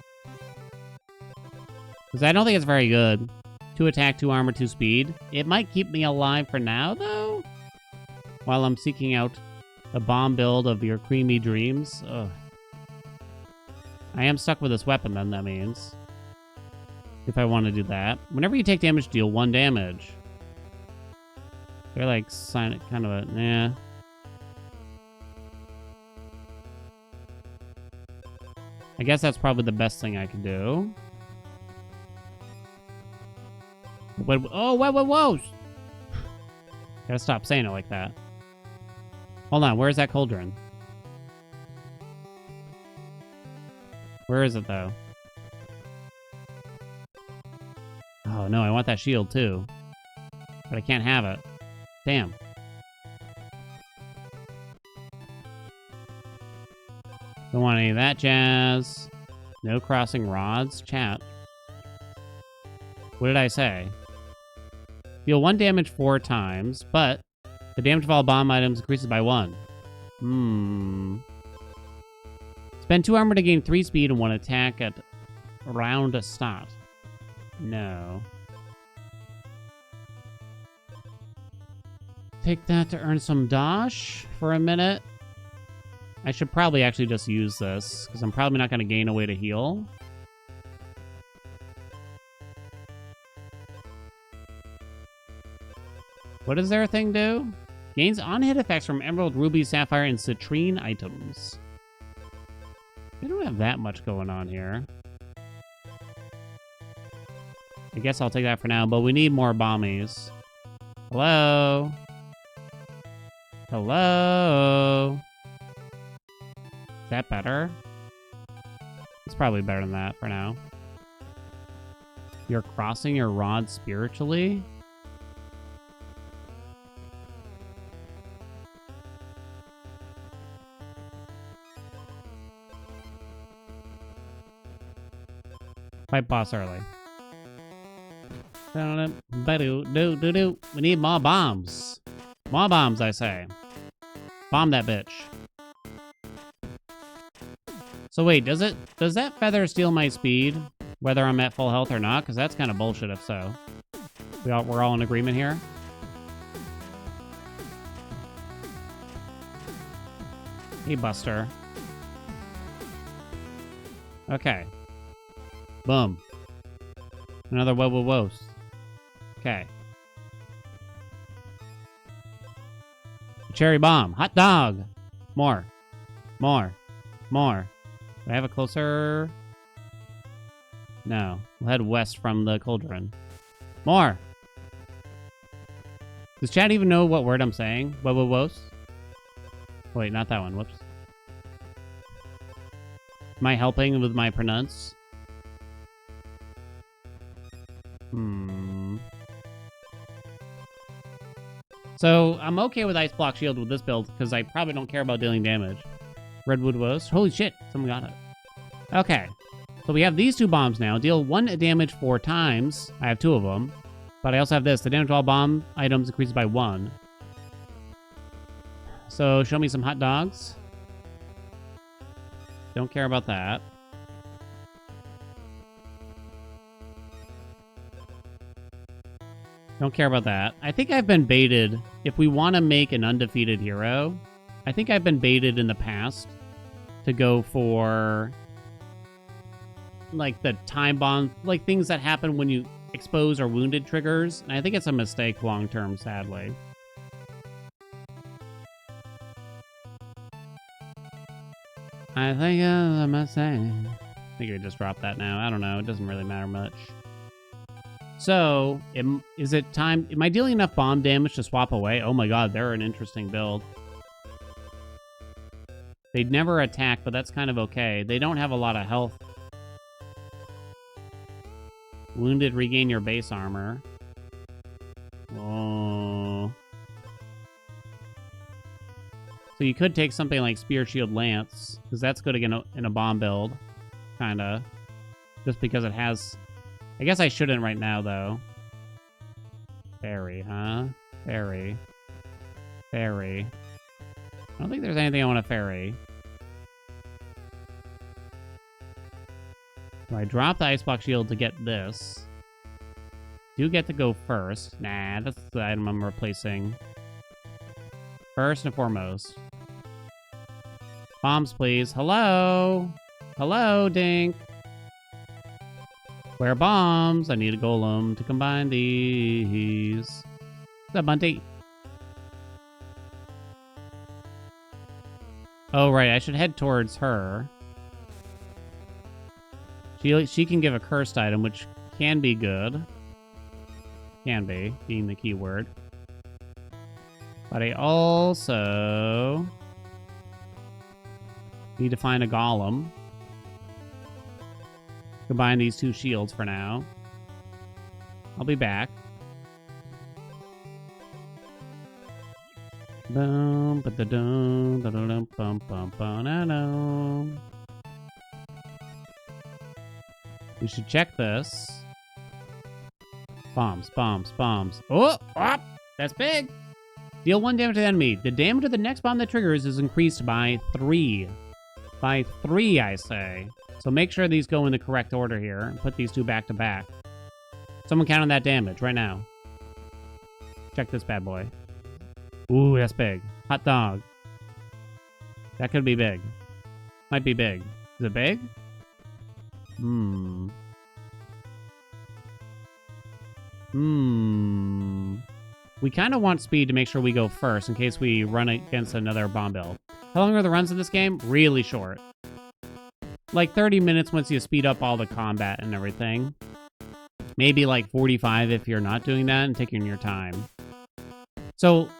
Because I don't think it's very good. 2 attack, 2 armor, 2 speed. It might keep me alive for now, though. While I'm seeking out the bomb build of your creamy dreams. Ugh. I am stuck with this weapon, then, that means. If I want to do that. Whenever you take damage, deal 1 damage. They're like, kind of a, nah. I guess that's probably the best thing I can do. Whoa! Gotta stop saying it like that. Hold on, where's that cauldron? Where is it, though? Oh, no, I want that shield, too. But I can't have it. Damn. Don't want any of that jazz. No crossing rods. Chat. What did I say? Deal 1 damage 4 times, but the damage of all bomb items increases by 1. Spend 2 armor to gain 3 speed and 1 attack at round start. No. Take that to earn some dosh for a minute. I should probably actually just use this, because I'm probably not going to gain a way to heal. What does their thing do? Gains on-hit effects from Emerald, Ruby, Sapphire, and Citrine items. We don't have that much going on here. I guess I'll take that for now, but we need more bombies. Hello? Hello? Is that better? It's probably better than that for now. You're crossing your rod spiritually? Fight boss early. We need more bombs. More bombs, I say. Bomb that bitch. So wait, does that feather steal my speed, whether I'm at full health or not? Because that's kind of bullshit if so. We're all in agreement here? Hey, Buster. Okay. Boom. Another woes. Okay. Cherry bomb. Hot dog. More. Do I have a closer? No. We'll head west from the cauldron. More. Does chat even know what word I'm saying? Woes? Wait, not that one. Whoops. Am I helping with my pronounce? So, I'm okay with Ice Block Shield with this build, because I probably don't care about dealing damage. Redwood Woes. Holy shit, someone got it. Okay. So we have these 2 bombs now. Deal 1 damage 4 times. I have 2 of them. But I also have this. The damage of all bomb items increases by 1. So, show me some hot dogs. Don't care about that. Don't care about that. I think I've been baited. If we want to make an undefeated hero, I think I've been baited in the past to go for like the time bomb, like things that happen when you expose or wounded triggers. And I think it's a mistake long term, sadly. I think it's a mistake. I think I just dropped that now. I don't know. It doesn't really matter much. So, is it time? Am I dealing enough bomb damage to swap away? Oh my god, they're an interesting build. They'd never attack, but that's kind of okay. They don't have a lot of health. Wounded, regain your base armor. Oh. So you could take something like Spear, Shield, Lance, because that's good again in a bomb build. Kinda. Just because it has... I guess I shouldn't right now, though. Fairy, huh? Fairy. Fairy. I don't think there's anything I want to fairy. So I drop the Ice Block Shield to get this. Do get to go first. Nah, that's the item I'm replacing. First and foremost. Bombs, please. Hello? Hello, Dink. Where bombs? I need a golem to combine these. What's up, Bunty? Oh, right. I should head towards her. She can give a cursed item, which can be good. Can be, being the key word. But I also need to find a golem. Combine these two shields for now. I'll be back. Boom, ba-da-dum, da-da-dum, bum, bum, ba-da-dum. We should check this. Bombs, bombs, bombs. Oh, ah, that's big. Deal 1 damage to the enemy. The damage of the next bomb that triggers is increased by 3. By 3, I say. So make sure these go in the correct order here and put these two back to back. Someone count on that damage right now. Check this bad boy. Ooh, that's big. Hot dog. That could be big. Might be big. Is it big? We kind of want speed to make sure we go first in case we run against another bomb build. How long are the runs in this game? Really short. Like 30 minutes once you speed up all the combat and everything. Maybe like 45 if you're not doing that and taking your time. So,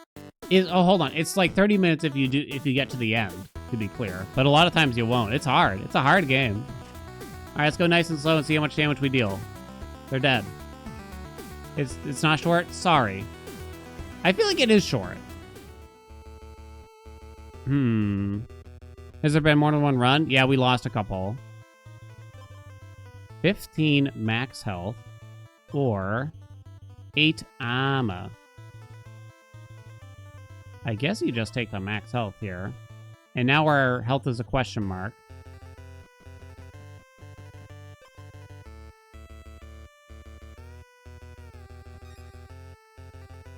hold on. It's like 30 minutes if you get to the end, to be clear. But a lot of times you won't. It's hard. It's a hard game. All right, let's go nice and slow and see how much damage we deal. They're dead. It's not short? Sorry. I feel like it is short. Has there been more than one run? Yeah, we lost a couple. 15 max health or 8 armor. I guess you just take the max health here. And now our health is a question mark.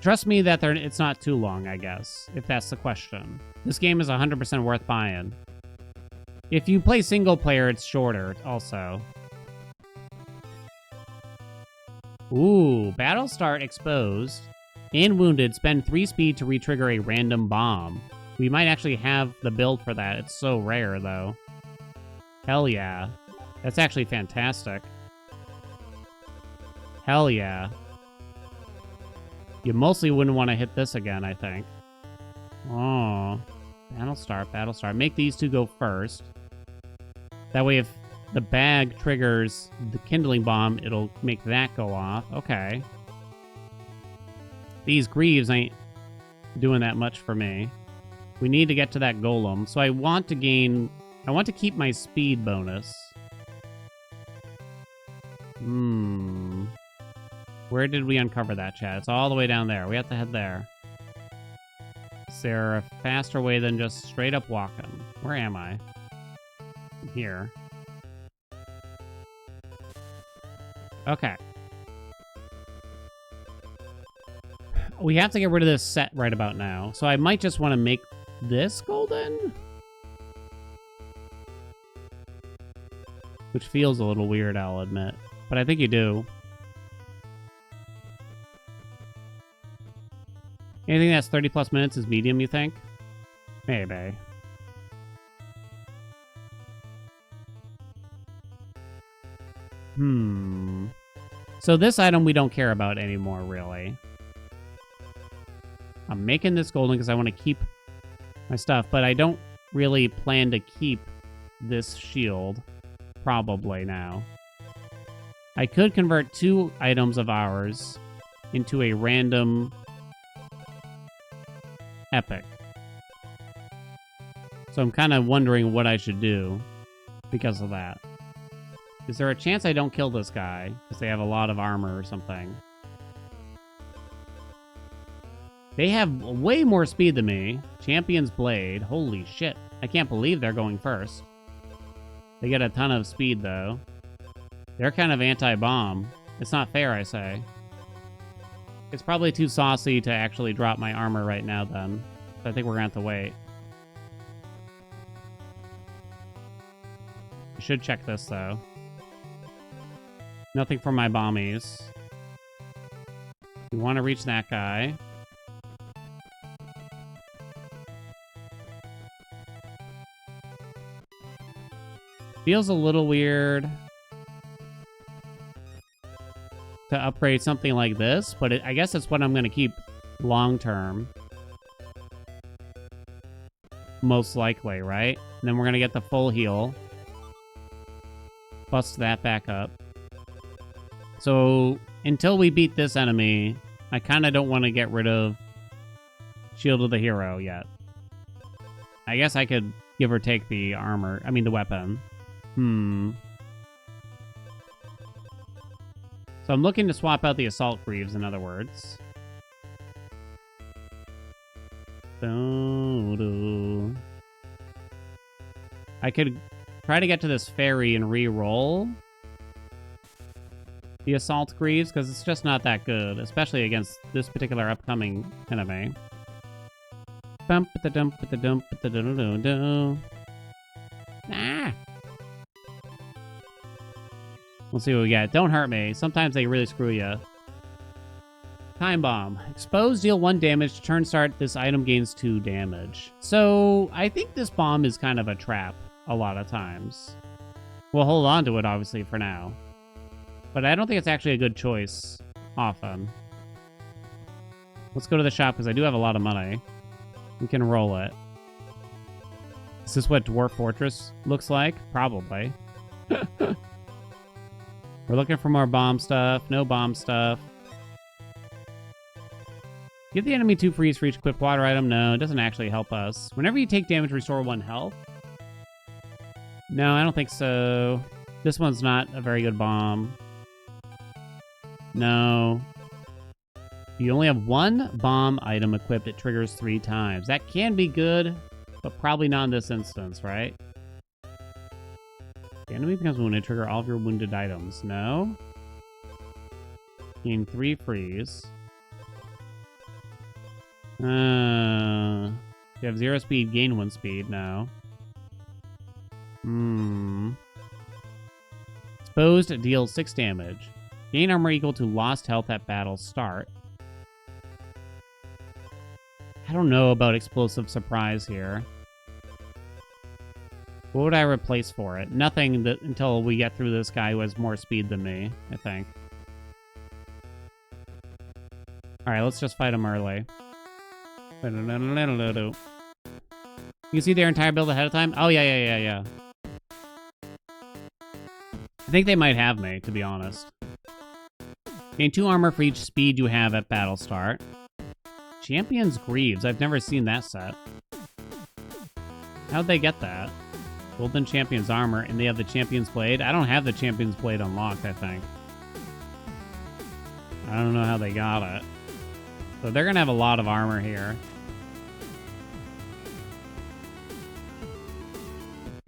Trust me that it's not too long, I guess, if that's the question. This game is 100% worth buying. If you play single player, it's shorter, also. Ooh, battle start exposed and wounded. Spend 3 speed to retrigger a random bomb. We might actually have the build for that. It's so rare, though. Hell yeah. That's actually fantastic. Hell yeah. You mostly wouldn't want to hit this again, I think. Oh. Battle start. Make these two go first. That way if the bag triggers the kindling bomb, it'll make that go off. Okay. These greaves ain't doing that much for me. We need to get to that golem. So I want to keep my speed bonus. Where did we uncover that, chat? It's all the way down there. We have to head there. Is there a faster way than just straight up walking? Where am I? here. Okay. We have to get rid of this set right about now. So I might just want to make this golden. Which feels a little weird, I'll admit. But I think you do. Anything that's 30 plus minutes is medium, you think? Maybe. So this item we don't care about anymore, really. I'm making this golden because I want to keep my stuff, but I don't really plan to keep this shield. Probably now. I could convert 2 items of ours into a random epic. So I'm kind of wondering what I should do because of that. Is there a chance I don't kill this guy because they have a lot of armor or something? They have way more speed than me. Champion's Blade. Holy shit. I can't believe they're going first. They get a ton of speed, though. They're kind of anti-bomb. It's not fair, I say. It's probably too saucy to actually drop my armor right now, then. So I think we're gonna have to wait. I should check this, though. Nothing for my bombies. We want to reach that guy. Feels a little weird to upgrade something like this, but I guess it's what I'm going to keep long term. Most likely, right? And then we're going to get the full heal. Bust that back up. So until we beat this enemy, I kind of don't want to get rid of Shield of the Hero yet. I guess I could give or take the armor, I mean the weapon. So I'm looking to swap out the Assault Greaves, in other words. I could try to get to this ferry and re-roll the Assault Greaves, because it's just not that good, especially against this particular upcoming enemy. Ah! We'll see what we get. Don't hurt me. Sometimes they really screw you. Time Bomb. Expose, deal 1 damage. To turn start, this item gains 2 damage. So, I think this bomb is kind of a trap a lot of times. We'll hold on to it, obviously, for now. But I don't think it's actually a good choice often. Let's go to the shop, because I do have a lot of money. We can roll it. Is this what Dwarf Fortress looks like? Probably. We're looking for more bomb stuff. No bomb stuff. Give the enemy 2 freeze for each equipped water item. No, it doesn't actually help us. Whenever you take damage, restore 1 health. No, I don't think so. This one's not a very good bomb. No. You only have 1 bomb item equipped. It triggers 3 times. That can be good, but probably not in this instance, right? The enemy becomes wounded. Trigger all of your wounded items. No. Gain 3 freeze. You have 0 speed. Gain 1 speed. No. Exposed deals 6 damage. Gain armor equal to lost health at battle start. I don't know about explosive surprise here. What would I replace for it? Nothing until we get through this guy who has more speed than me, I think. Alright, let's just fight him early. You can see their entire build ahead of time? Oh, yeah. I think they might have me, to be honest. Gain 2 armor for each speed you have at battle start. Champion's Greaves. I've never seen that set. How'd they get that? Golden Champion's Armor, and they have the Champion's Blade? I don't have the Champion's Blade unlocked, I think. I don't know how they got it. So they're going to have a lot of armor here.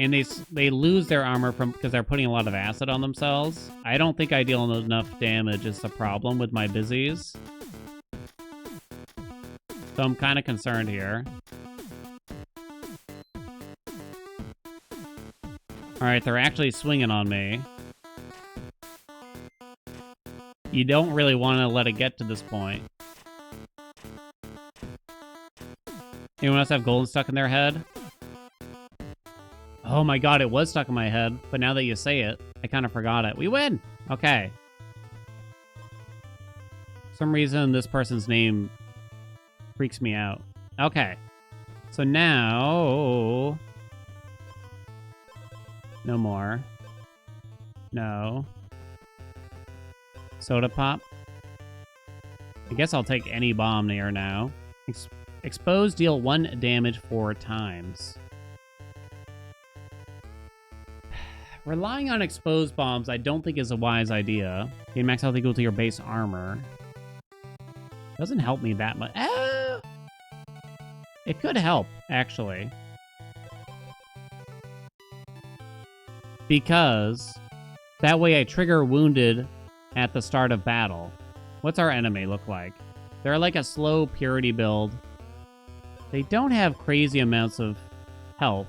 And they lose their armor from because they're putting a lot of acid on themselves. I don't think I deal enough damage is the problem with my busies. So I'm kind of concerned here. Alright, they're actually swinging on me. You don't really want to let it get to this point. Anyone else have golden stuck in their head? Oh my god, it was stuck in my head. But now that you say it, I kind of forgot it. We win! Okay. For some reason, this person's name freaks me out. Okay. So now... No more. No. Soda pop. I guess I'll take any bomb near now. Expose, deal 1 damage 4 times. Relying on exposed bombs I don't think is a wise idea. Gain max health equal to your base armor. Doesn't help me that much. It could help, actually. Because that way I trigger wounded at the start of battle. What's our enemy look like? They're like a slow purity build. They don't have crazy amounts of health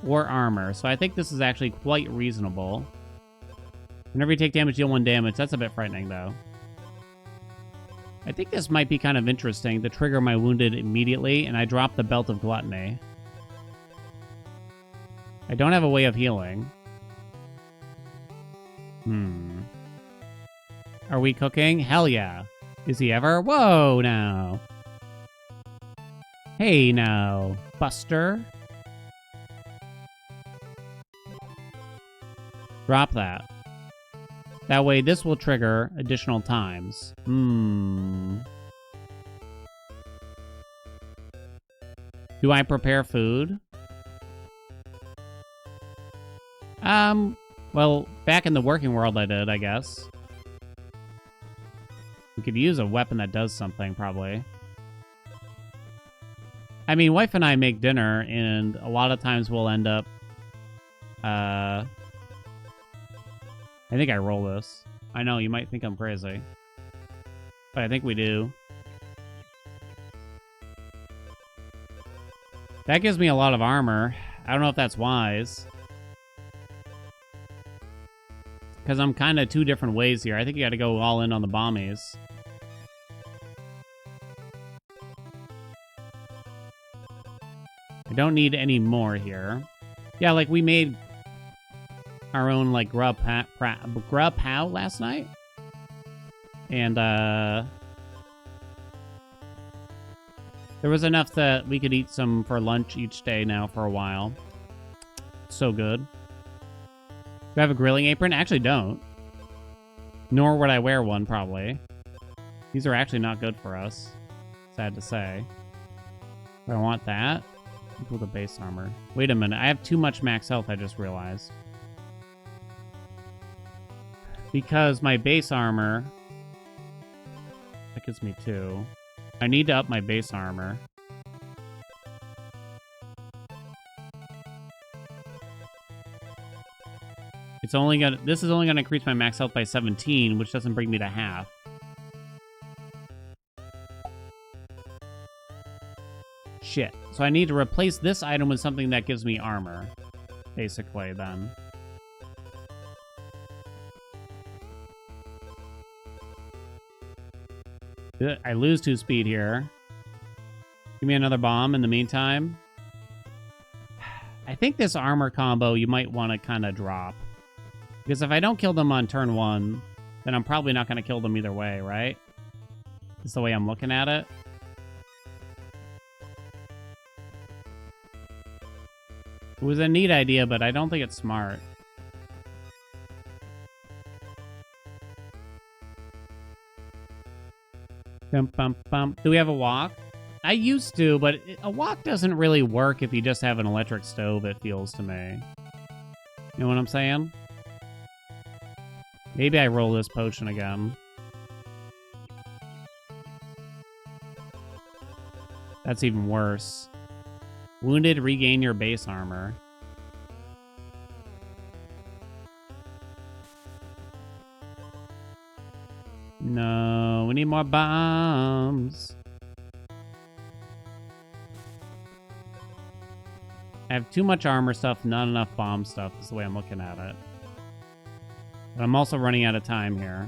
or armor, so I think this is actually quite reasonable. Whenever you take damage, deal 1 damage. That's a bit frightening, though. I think this might be kind of interesting to trigger my wounded immediately, and I drop the Belt of Gluttony. I don't have a way of healing. Are we cooking? Hell yeah. Is he ever? Whoa, now. Hey, now. Buster. Drop that. That way, this will trigger additional times. Do I prepare food? Well, back in the working world I did, I guess. We could use a weapon that does something, probably. I mean, wife and I make dinner, and a lot of times we'll end up... I think I roll this. I know, you might think I'm crazy. But I think we do. That gives me a lot of armor. I don't know if that's wise. Because I'm kind of 2 different ways here. I think you got to go all in on the bombies. I don't need any more here. Yeah, like we made our own like grub pow last night. And there was enough that we could eat some for lunch each day now for a while. So good. Do I have a grilling apron? Actually don't. Nor would I wear one, probably. These are actually not good for us. Sad to say. Do I want that? Equal to base armor. Wait a minute. I have too much max health, I just realized. Because my base armor... That gives me 2. I need to up my base armor. It's only gonna... This is only gonna increase my max health by 17, which doesn't bring me to half. Shit. So I need to replace this item with something that gives me armor. Basically, then. I lose 2 speed here. Give me another bomb in the meantime. I think this armor combo you might want to kind of drop. Because if I don't kill them on turn 1, then I'm probably not going to kill them either way, right? That's the way I'm looking at it. It was a neat idea, but I don't think it's smart. Bum, bum, bum. Do we have a wok? I used to, but a wok doesn't really work if you just have an electric stove, it feels to me. You know what I'm saying? Maybe I roll this potion again. That's even worse. Wounded, regain your base armor. No, we need more bombs. I have too much armor stuff, not enough bomb stuff is the way I'm looking at it. But I'm also running out of time here.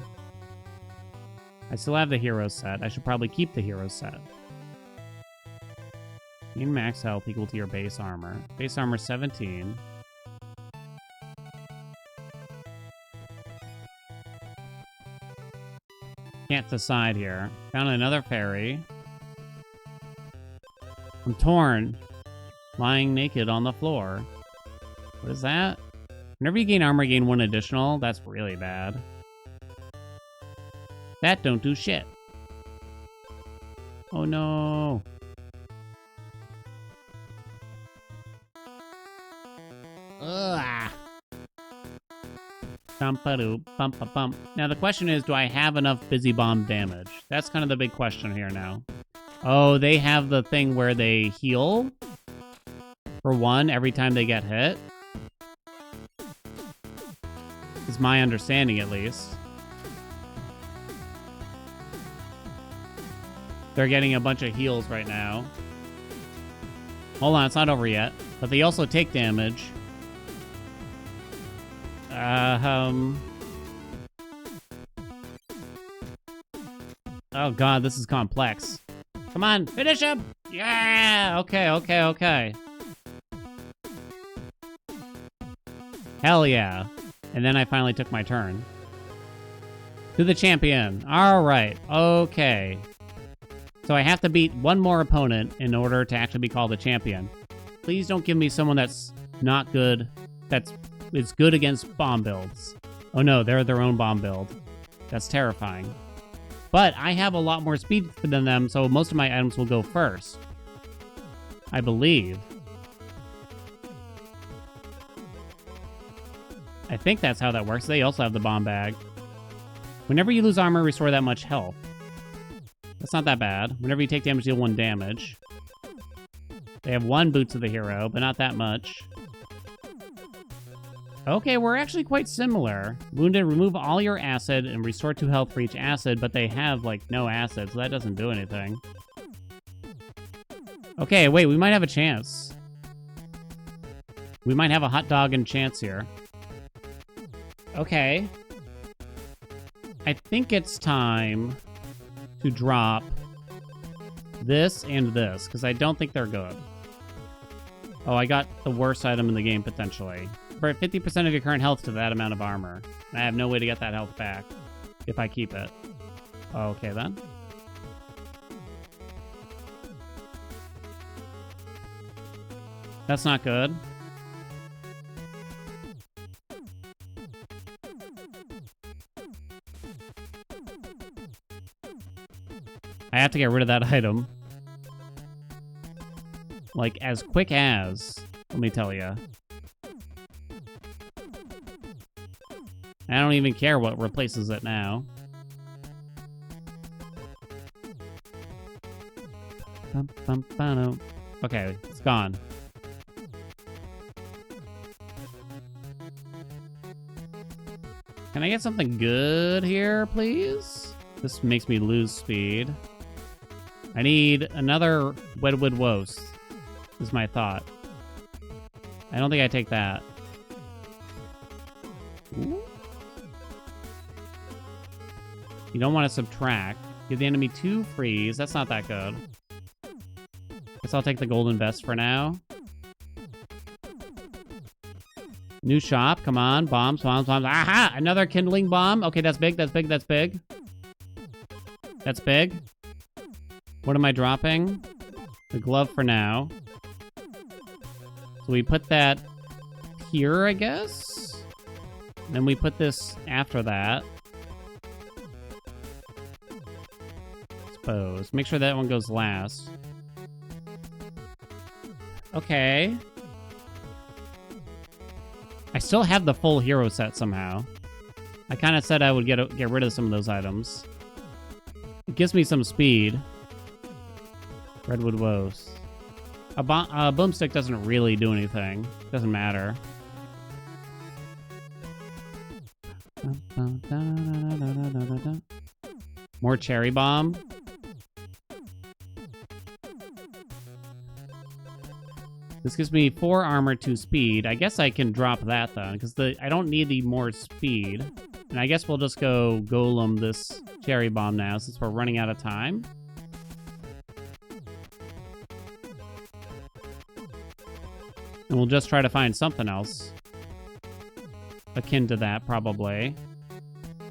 I still have the hero set. I should probably keep the hero set. Gain max health equal to your base armor. Base armor 17. Can't decide here. Found another fairy. I'm torn. Lying naked on the floor. What is that? Whenever you gain armor, gain 1 additional. That's really bad. That don't do shit. Oh no. Ugh. Bump. Now the question is, do I have enough busy bomb damage? That's kind of the big question here now. Oh, they have the thing where they heal for 1 every time they get hit. Is my understanding, at least. They're getting a bunch of heals right now. Hold on, it's not over yet. But they also take damage. Oh god, this is complex. Come on, finish him! Yeah! Okay. Hell yeah. And then I finally took my turn. To the champion. Alright, okay. So I have to beat 1 more opponent in order to actually be called a champion. Please don't give me someone that's not good, is good against bomb builds. Oh no, they're their own bomb build. That's terrifying. But I have a lot more speed than them, so most of my items will go first. I believe. I think that's how that works. They also have the bomb bag. Whenever you lose armor, restore that much health. That's not that bad. Whenever you take damage, deal 1 damage. They have 1 Boots of the Hero, but not that much. Okay, we're actually quite similar. Wounded, remove all your acid and restore 2 health for each acid, but they have, like, no acid, so that doesn't do anything. Okay, wait, we might have a chance. We might have a hot dog and chance here. Okay. I think it's time to drop this and this, because I don't think they're good. Oh, I got the worst item in the game, potentially. For 50% of your current health to that amount of armor. I have no way to get that health back if I keep it. Okay, then. That's not good. I have to get rid of that item. Like, as quick as, let me tell you. I don't even care what replaces it now. Okay, it's gone. Can I get something good here, please? This makes me lose speed. I need another Wedwood Woast, is my thought. I don't think I take that. Ooh. You don't want to subtract. Give the enemy 2 freeze. That's not that good. Guess I'll take the golden vest for now. New shop. Come on. Bombs. Aha! Another kindling bomb. Okay, that's big. That's big. That's big. What am I dropping? The glove for now. So we put that here, I guess? Then we put this after that. Suppose. Make sure that one goes last. Okay. I still have the full hero set somehow. I kind of said I would get rid of some of those items. It gives me some speed. Redwood Woes. A boomstick doesn't really do anything. Doesn't matter. More cherry bomb. This gives me 4 armor, 2 speed. I guess I can drop that then, because I don't need the more speed. And I guess we'll just go golem this cherry bomb now, since we're running out of time. And we'll just try to find something else akin to that, probably.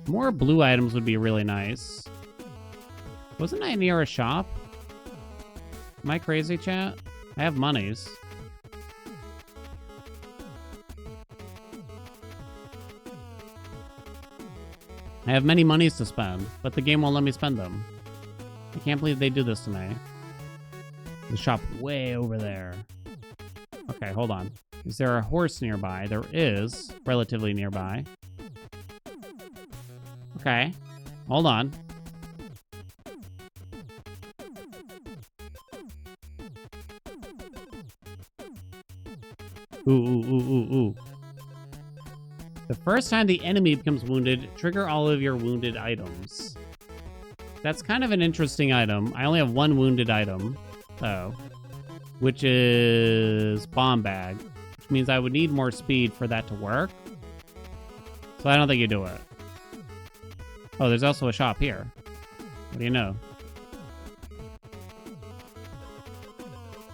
More blue items would be really nice. Wasn't I near a shop? Am I crazy, chat? I have monies. I have many monies to spend, but the game won't let me spend them. I can't believe they do this to me. The shop way over there. Okay, hold on. Is there a horse nearby? There is, relatively nearby. Okay, hold on. Ooh. The first time the enemy becomes wounded, trigger all of your wounded items. That's kind of an interesting item. I only have 1 wounded item, though, which is bomb bag, which means I would need more speed for that to work. So I don't think you do it. Oh, there's also a shop here. What do you know?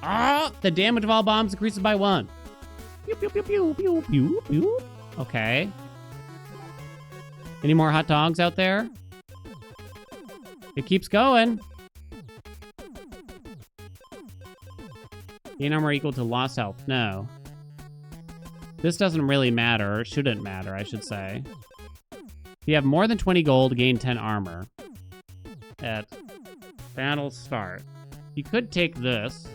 Ah! The damage of all bombs increases by 1. Pew, pew, pew, pew, pew, pew, pew. Okay. Any more hot dogs out there? It keeps going. Gain armor equal to lost health. No. This doesn't really matter. Or shouldn't matter, I should say. If you have more than 20 gold, gain 10 armor. At battle start. You could take this.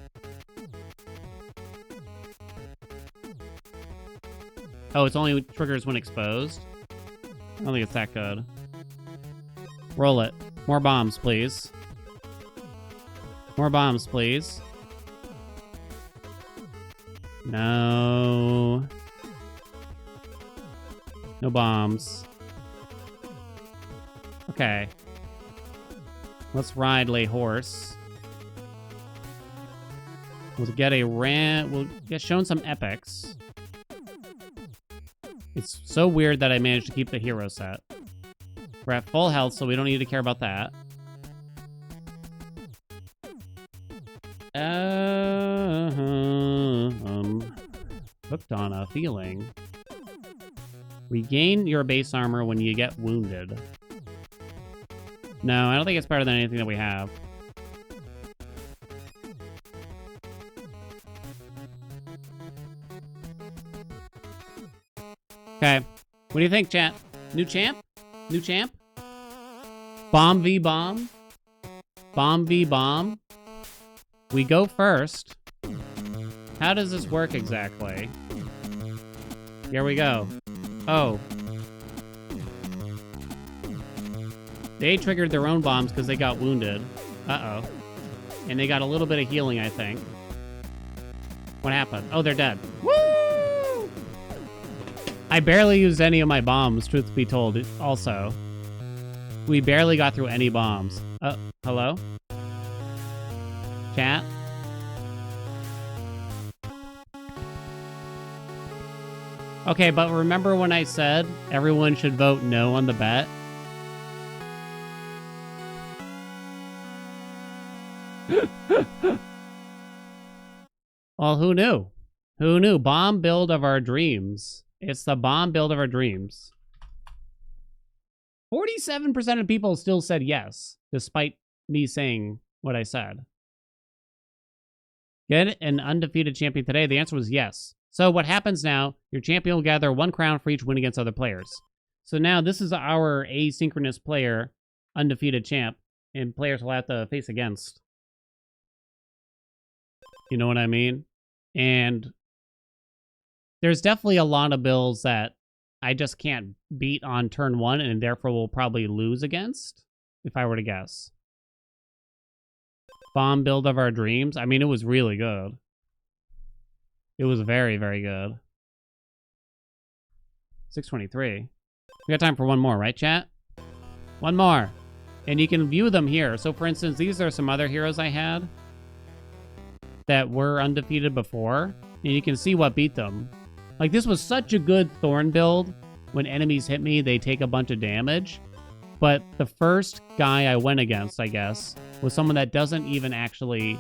Oh, it's only triggers when exposed? I don't think it's that good. Roll it. More bombs, please. More bombs, please. No. No bombs. Okay. Let's ride Lay Horse. We'll get we'll get shown some epics. It's so weird that I managed to keep the hero set. We're at full health, so we don't need to care about that. Hooked on a feeling. Regain your base armor when you get wounded. No, I don't think it's better than anything that we have. Okay. What do you think, chat? New champ? New champ? Bomb v bomb? Bomb v bomb? We go first. How does this work exactly? Here we go. Oh. They triggered their own bombs because they got wounded. Uh-oh. And they got a little bit of healing, I think. What happened? Oh, they're dead. Woo! I barely used any of my bombs, truth be told, also. We barely got through any bombs. Hello? Chat? Okay, but remember when I said everyone should vote no on the bet? Well, who knew? Who knew? Bomb build of our dreams. It's the bomb build of our dreams. 47% of people still said yes, despite me saying what I said. Get an undefeated champion today? The answer was yes. So what happens now, your champion will gather 1 crown for each win against other players. So now this is our asynchronous player, undefeated champ, and players will have to face against. You know what I mean? And there's definitely a lot of builds that I just can't beat on turn 1 and therefore will probably lose against, if I were to guess. Bomb build of our dreams. I mean, it was really good. It was very, very good. 623. We got time for one more, right, chat? One more. And you can view them here. So for instance, these are some other heroes I had that were undefeated before. And you can see what beat them. Like, this was such a good Thorn build. When enemies hit me, they take a bunch of damage. But the first guy I went against, I guess, was someone that doesn't even actually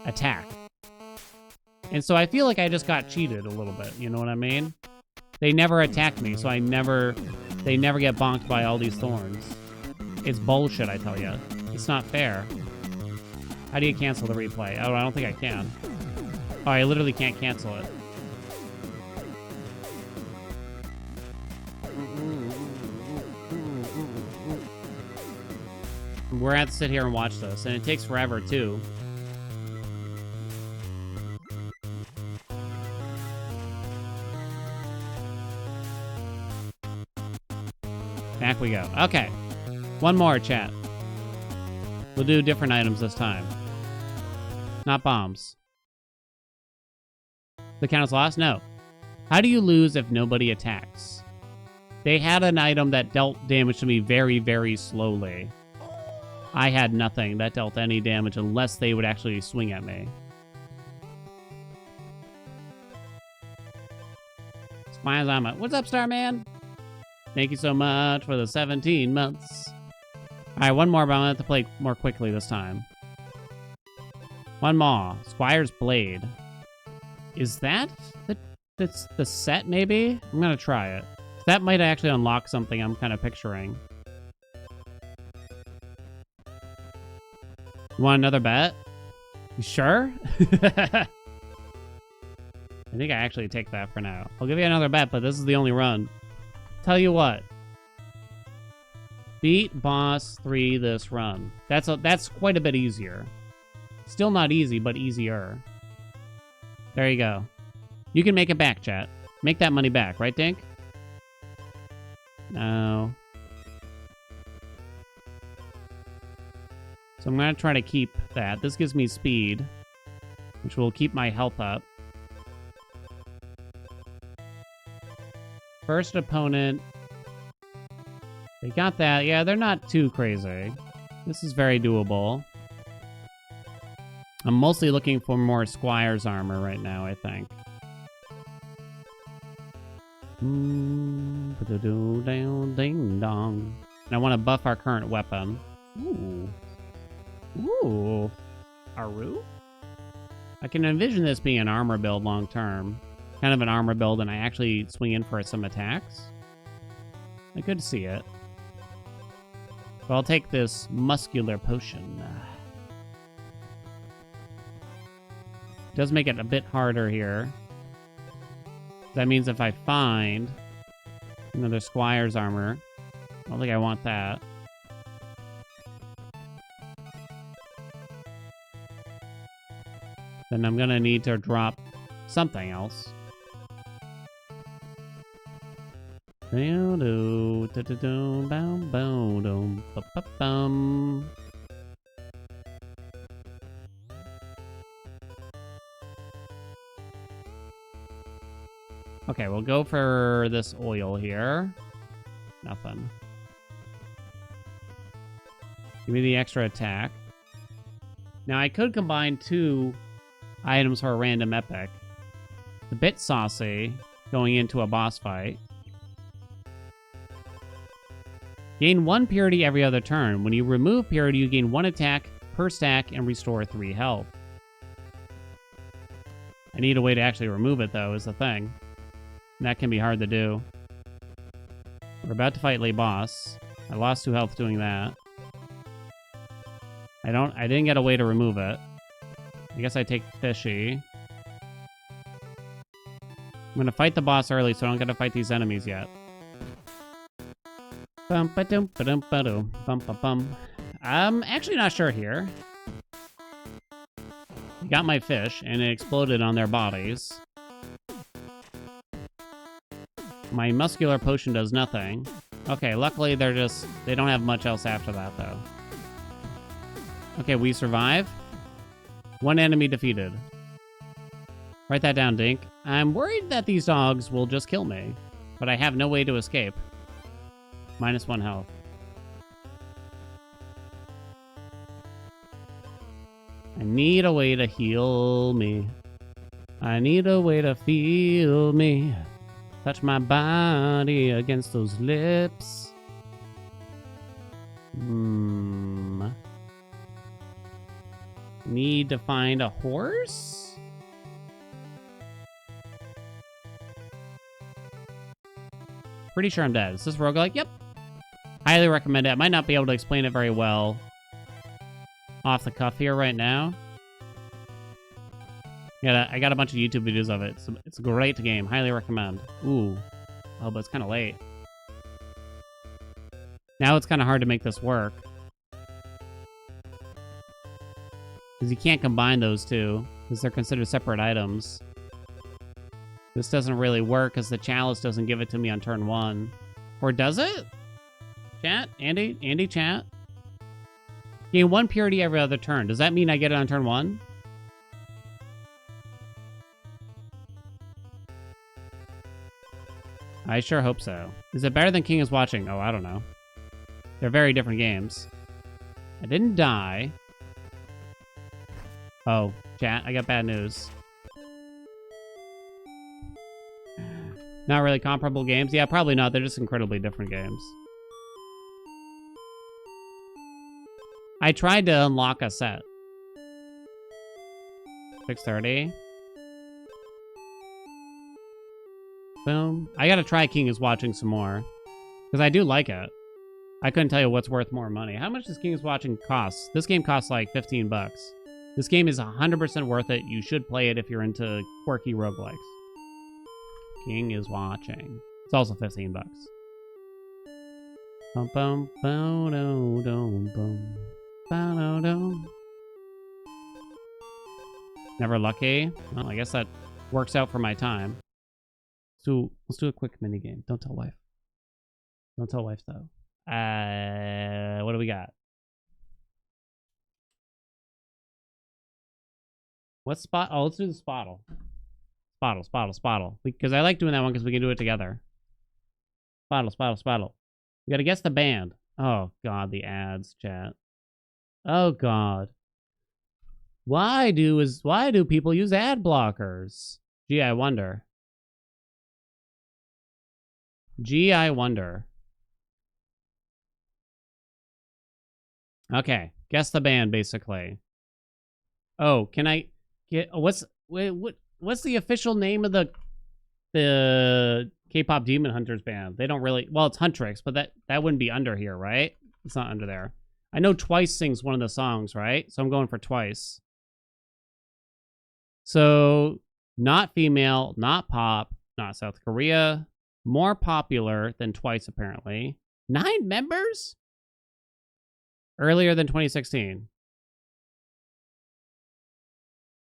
attack. And so I feel like I just got cheated a little bit, you know what I mean? They never attacked me, so they never get bonked by all these thorns. It's bullshit, I tell you. It's not fair. How do you cancel the replay? Oh, I don't think I can. Oh, I literally can't cancel it. We're gonna have to sit here and watch this, and it takes forever, too. Back we go. Okay. One more, chat. We'll do different items this time. Not bombs. The count is lost? No. How do you lose if nobody attacks? They had an item that dealt damage to me very, very slowly. I had nothing that dealt any damage unless they would actually swing at me. Smiles on my... What's up, Starman? Thank you so much for the 17 months. All right, one more, but I'm going to have to play more quickly this time. One more. Squire's Blade. Is that that's the set, maybe? I'm going to try it. That might actually unlock something I'm kind of picturing. You want another bet? You sure? I think I actually take that for now. I'll give you another bet, but this is the only run. Tell you what. Beat boss 3 this run. That's quite a bit easier. Still not easy, but easier. There you go. You can make it back, chat. Make that money back, right, Dink? No. So I'm going to try to keep that. This gives me speed, which will keep my health up. First opponent. They got that. Yeah, they're not too crazy. This is very doable. I'm mostly looking for more Squire's armor right now, I think. Ding dong. And I want to buff our current weapon. Ooh. Ooh. Aru? I can envision this being an armor build long term. Kind of an armor build, and I actually swing in for some attacks. I could see it. So I'll take this muscular potion. It does make it a bit harder here. That means if I find another Squire's armor, I don't think I want that. Then I'm gonna need to drop something else. Okay, we'll go for this oil here. Nothing. Give me the extra attack. Now, I could combine 2 items for a random epic. It's a bit saucy going into a boss fight. Gain 1 purity every other turn. When you remove purity, you gain 1 attack per stack and restore 3 health. I need a way to actually remove it, though, is the thing. And that can be hard to do. We're about to fight late boss. I lost 2 health doing that. I didn't get a way to remove it. I guess I take Fishy. I'm gonna fight the boss early, so I don't gotta fight these enemies yet. I'm actually not sure here. Got my fish, and it exploded on their bodies. My muscular potion does nothing. Okay, luckily they don't have much else after that, though. Okay, we survive. 1 enemy defeated. Write that down, Dink. I'm worried that these dogs will just kill me, but I have no way to escape. -1 health. I need a way to heal me. I need a way to feel me. Touch my body against those lips. Need to find a horse? Pretty sure I'm dead. Is this roguelike? Yep. Highly recommend it. I might not be able to explain it very well off the cuff here right now. Yeah, I got a bunch of YouTube videos of it. It's a great game. Highly recommend. Ooh. Oh, but it's kind of late. Now it's kind of hard to make this work. Because you can't combine those two. Because they're considered separate items. This doesn't really work because the chalice doesn't give it to me on turn 1. Or does it? Chat? Andy, chat? Gain 1 purity every other turn. Does that mean I get it on turn 1? I sure hope so. Is it better than King is Watching? Oh, I don't know. They're very different games. I didn't die. Oh, chat, I got bad news. Not really comparable games? Yeah, probably not. They're just incredibly different games. I tried to unlock a set. 6:30. Boom. I gotta try King is Watching some more. Because I do like it. I couldn't tell you what's worth more money. How much does King is Watching cost? This game costs like 15 bucks. This game is 100% worth it. You should play it if you're into quirky roguelikes. King is Watching. It's also 15 bucks. Bum bum bum dum dum bum. Bum dum. Never lucky. Well, I guess that works out for my time. So let's do a quick mini game. Don't tell wife. Don't tell wife though. What do we got? What spot? Oh, let's do the spottle. Spottle. Because I like doing that one because we can do it together. Spottle. We gotta guess the band. Oh god, the ads, chat. Oh god. Why do people use ad blockers? Gee, I wonder. Okay, guess the band basically. Oh, can I get what's the official name of the K-pop Demon Hunters band? They don't really, well, it's Huntrix, but that wouldn't be under here, right? It's not under there. I know Twice sings one of the songs, right? So I'm going for Twice. So not female, not pop, not South Korea. More popular than Twice, apparently. 9 members? Earlier than 2016.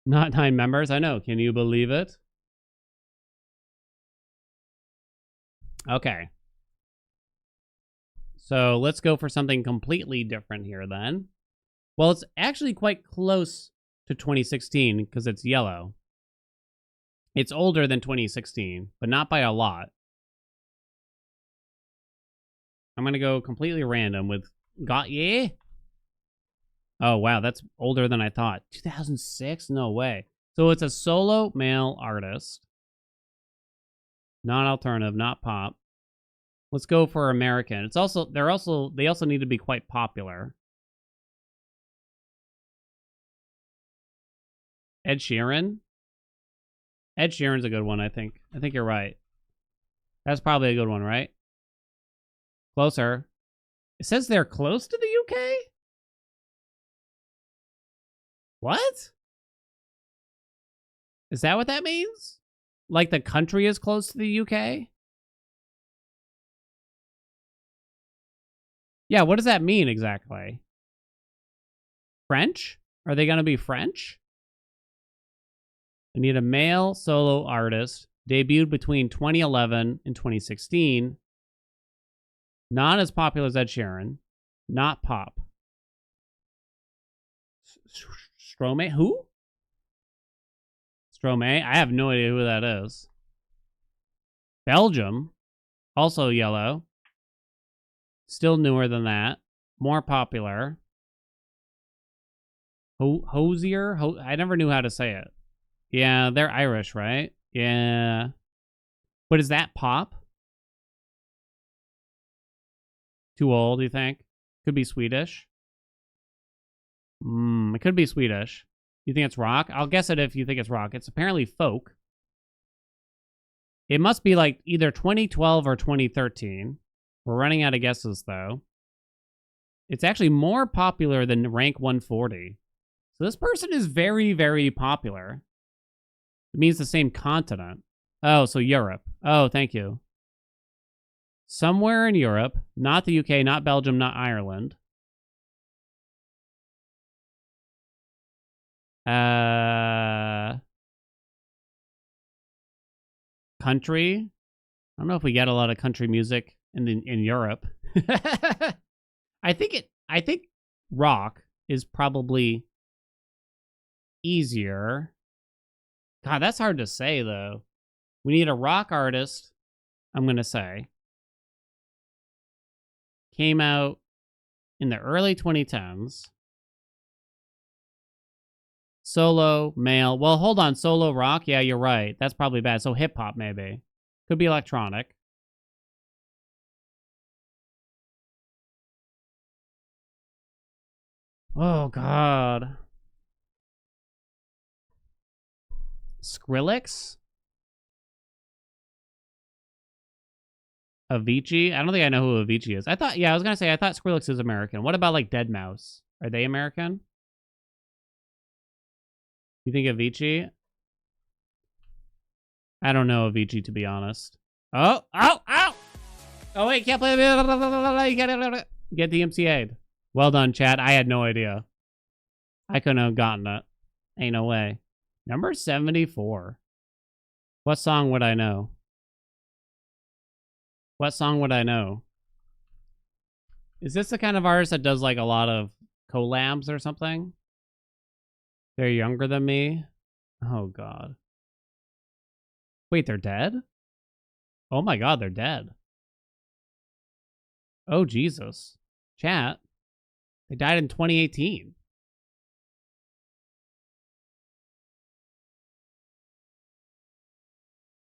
Not 9 members, I know. Can you believe it? Okay. So let's go for something completely different here then. Well, it's actually quite close to 2016 because it's yellow. It's older than 2016, but not by a lot. I'm going to go completely random with Gautier. Oh, wow, that's older than I thought. 2006? No way. So it's a solo male artist. Not alternative, not pop. Let's go for American. It's also they also need to be quite popular. Ed Sheeran? Ed Sheeran's a good one, I think. I think you're right. That's probably a good one, right? Closer. It says they're close to the UK? What? Is that what that means? Like the country is close to the UK? Yeah, what does that mean exactly? French? Are they going to be French? I need a male solo artist. Debuted between 2011 and 2016. Not as popular as Ed Sheeran. Not pop. Stromae? Who? Stromae? I have no idea who that is. Belgium. Also yellow. Still newer than that. More popular. Hosier? I never knew how to say it. Yeah, they're Irish, right? Yeah. But is that pop? Too old, you think? Could be Swedish. It could be Swedish. You think it's rock? I'll guess it if you think it's rock. It's apparently folk. It must be like either 2012 or 2013. We're running out of guesses, though. It's actually more popular than rank 140. So this person is very, very popular. It means the same continent. Oh, so Europe. Oh, thank you. Somewhere in Europe. Not the UK, not Belgium, not Ireland. Country. I don't know if we get a lot of country music in Europe. I think rock is probably easier. God, that's hard to say though. We need a rock artist, I'm gonna say. Came out in the early 2010s. Solo, male. Well, hold on. Solo rock? Yeah, you're right. That's probably bad. So hip-hop, maybe. Could be electronic. Oh, God. Skrillex? Avicii? I don't think I know who Avicii is. I thought Skrillex is American. What about, like, Deadmau5? Are they American? You think Avicii? I don't know Avicii, to be honest. Oh, wait, can't play. You gotta get DMCA'd. Well done, chat. I had no idea. I couldn't have gotten it. Ain't no way. Number 74. What song would I know? What song would I know? Is this the kind of artist that does like a lot of collabs or something? They're younger than me? Oh, God. Wait, they're dead? Oh my God, they're dead. Oh, Jesus. Chat. They died in 2018.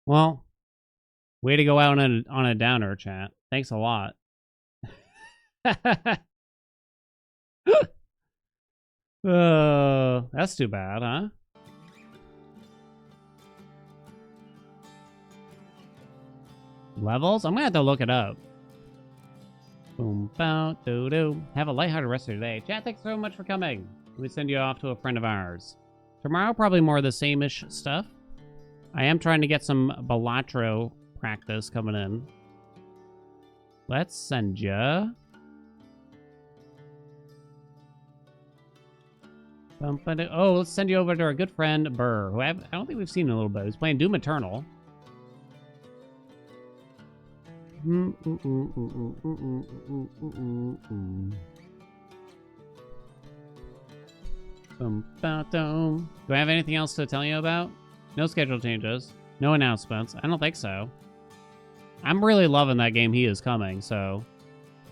Well, way to go out on a downer, chat. Thanks a lot. That's too bad, huh? Levels? I'm gonna have to look it up. Boom, bow, doo doo. Have a lighthearted rest of your day. Chat, thanks so much for coming. Let me send you off to a friend of ours. Tomorrow, probably more of the same-ish stuff. I am trying to get some Balatro practice coming in. Let's send ya. Oh, let's send you over to our good friend Burr, who I don't think we've seen in a little bit. He's playing Doom Eternal. Do I have anything else to tell you about? No schedule changes. No announcements. I don't think so. I'm really loving that game He Is Coming, so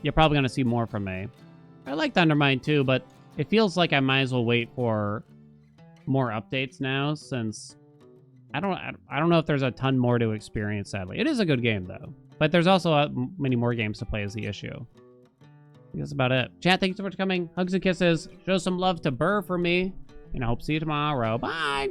you're probably going to see more from me. I like Undermine too, but it feels like I might as well wait for more updates now, since I don't know if there's a ton more to experience, sadly. It is a good game, though. But there's also many more games to play is the issue. I think that's about it. Chat, thank you so much for coming. Hugs and kisses. Show some love to Burr for me. And I hope to see you tomorrow. Bye.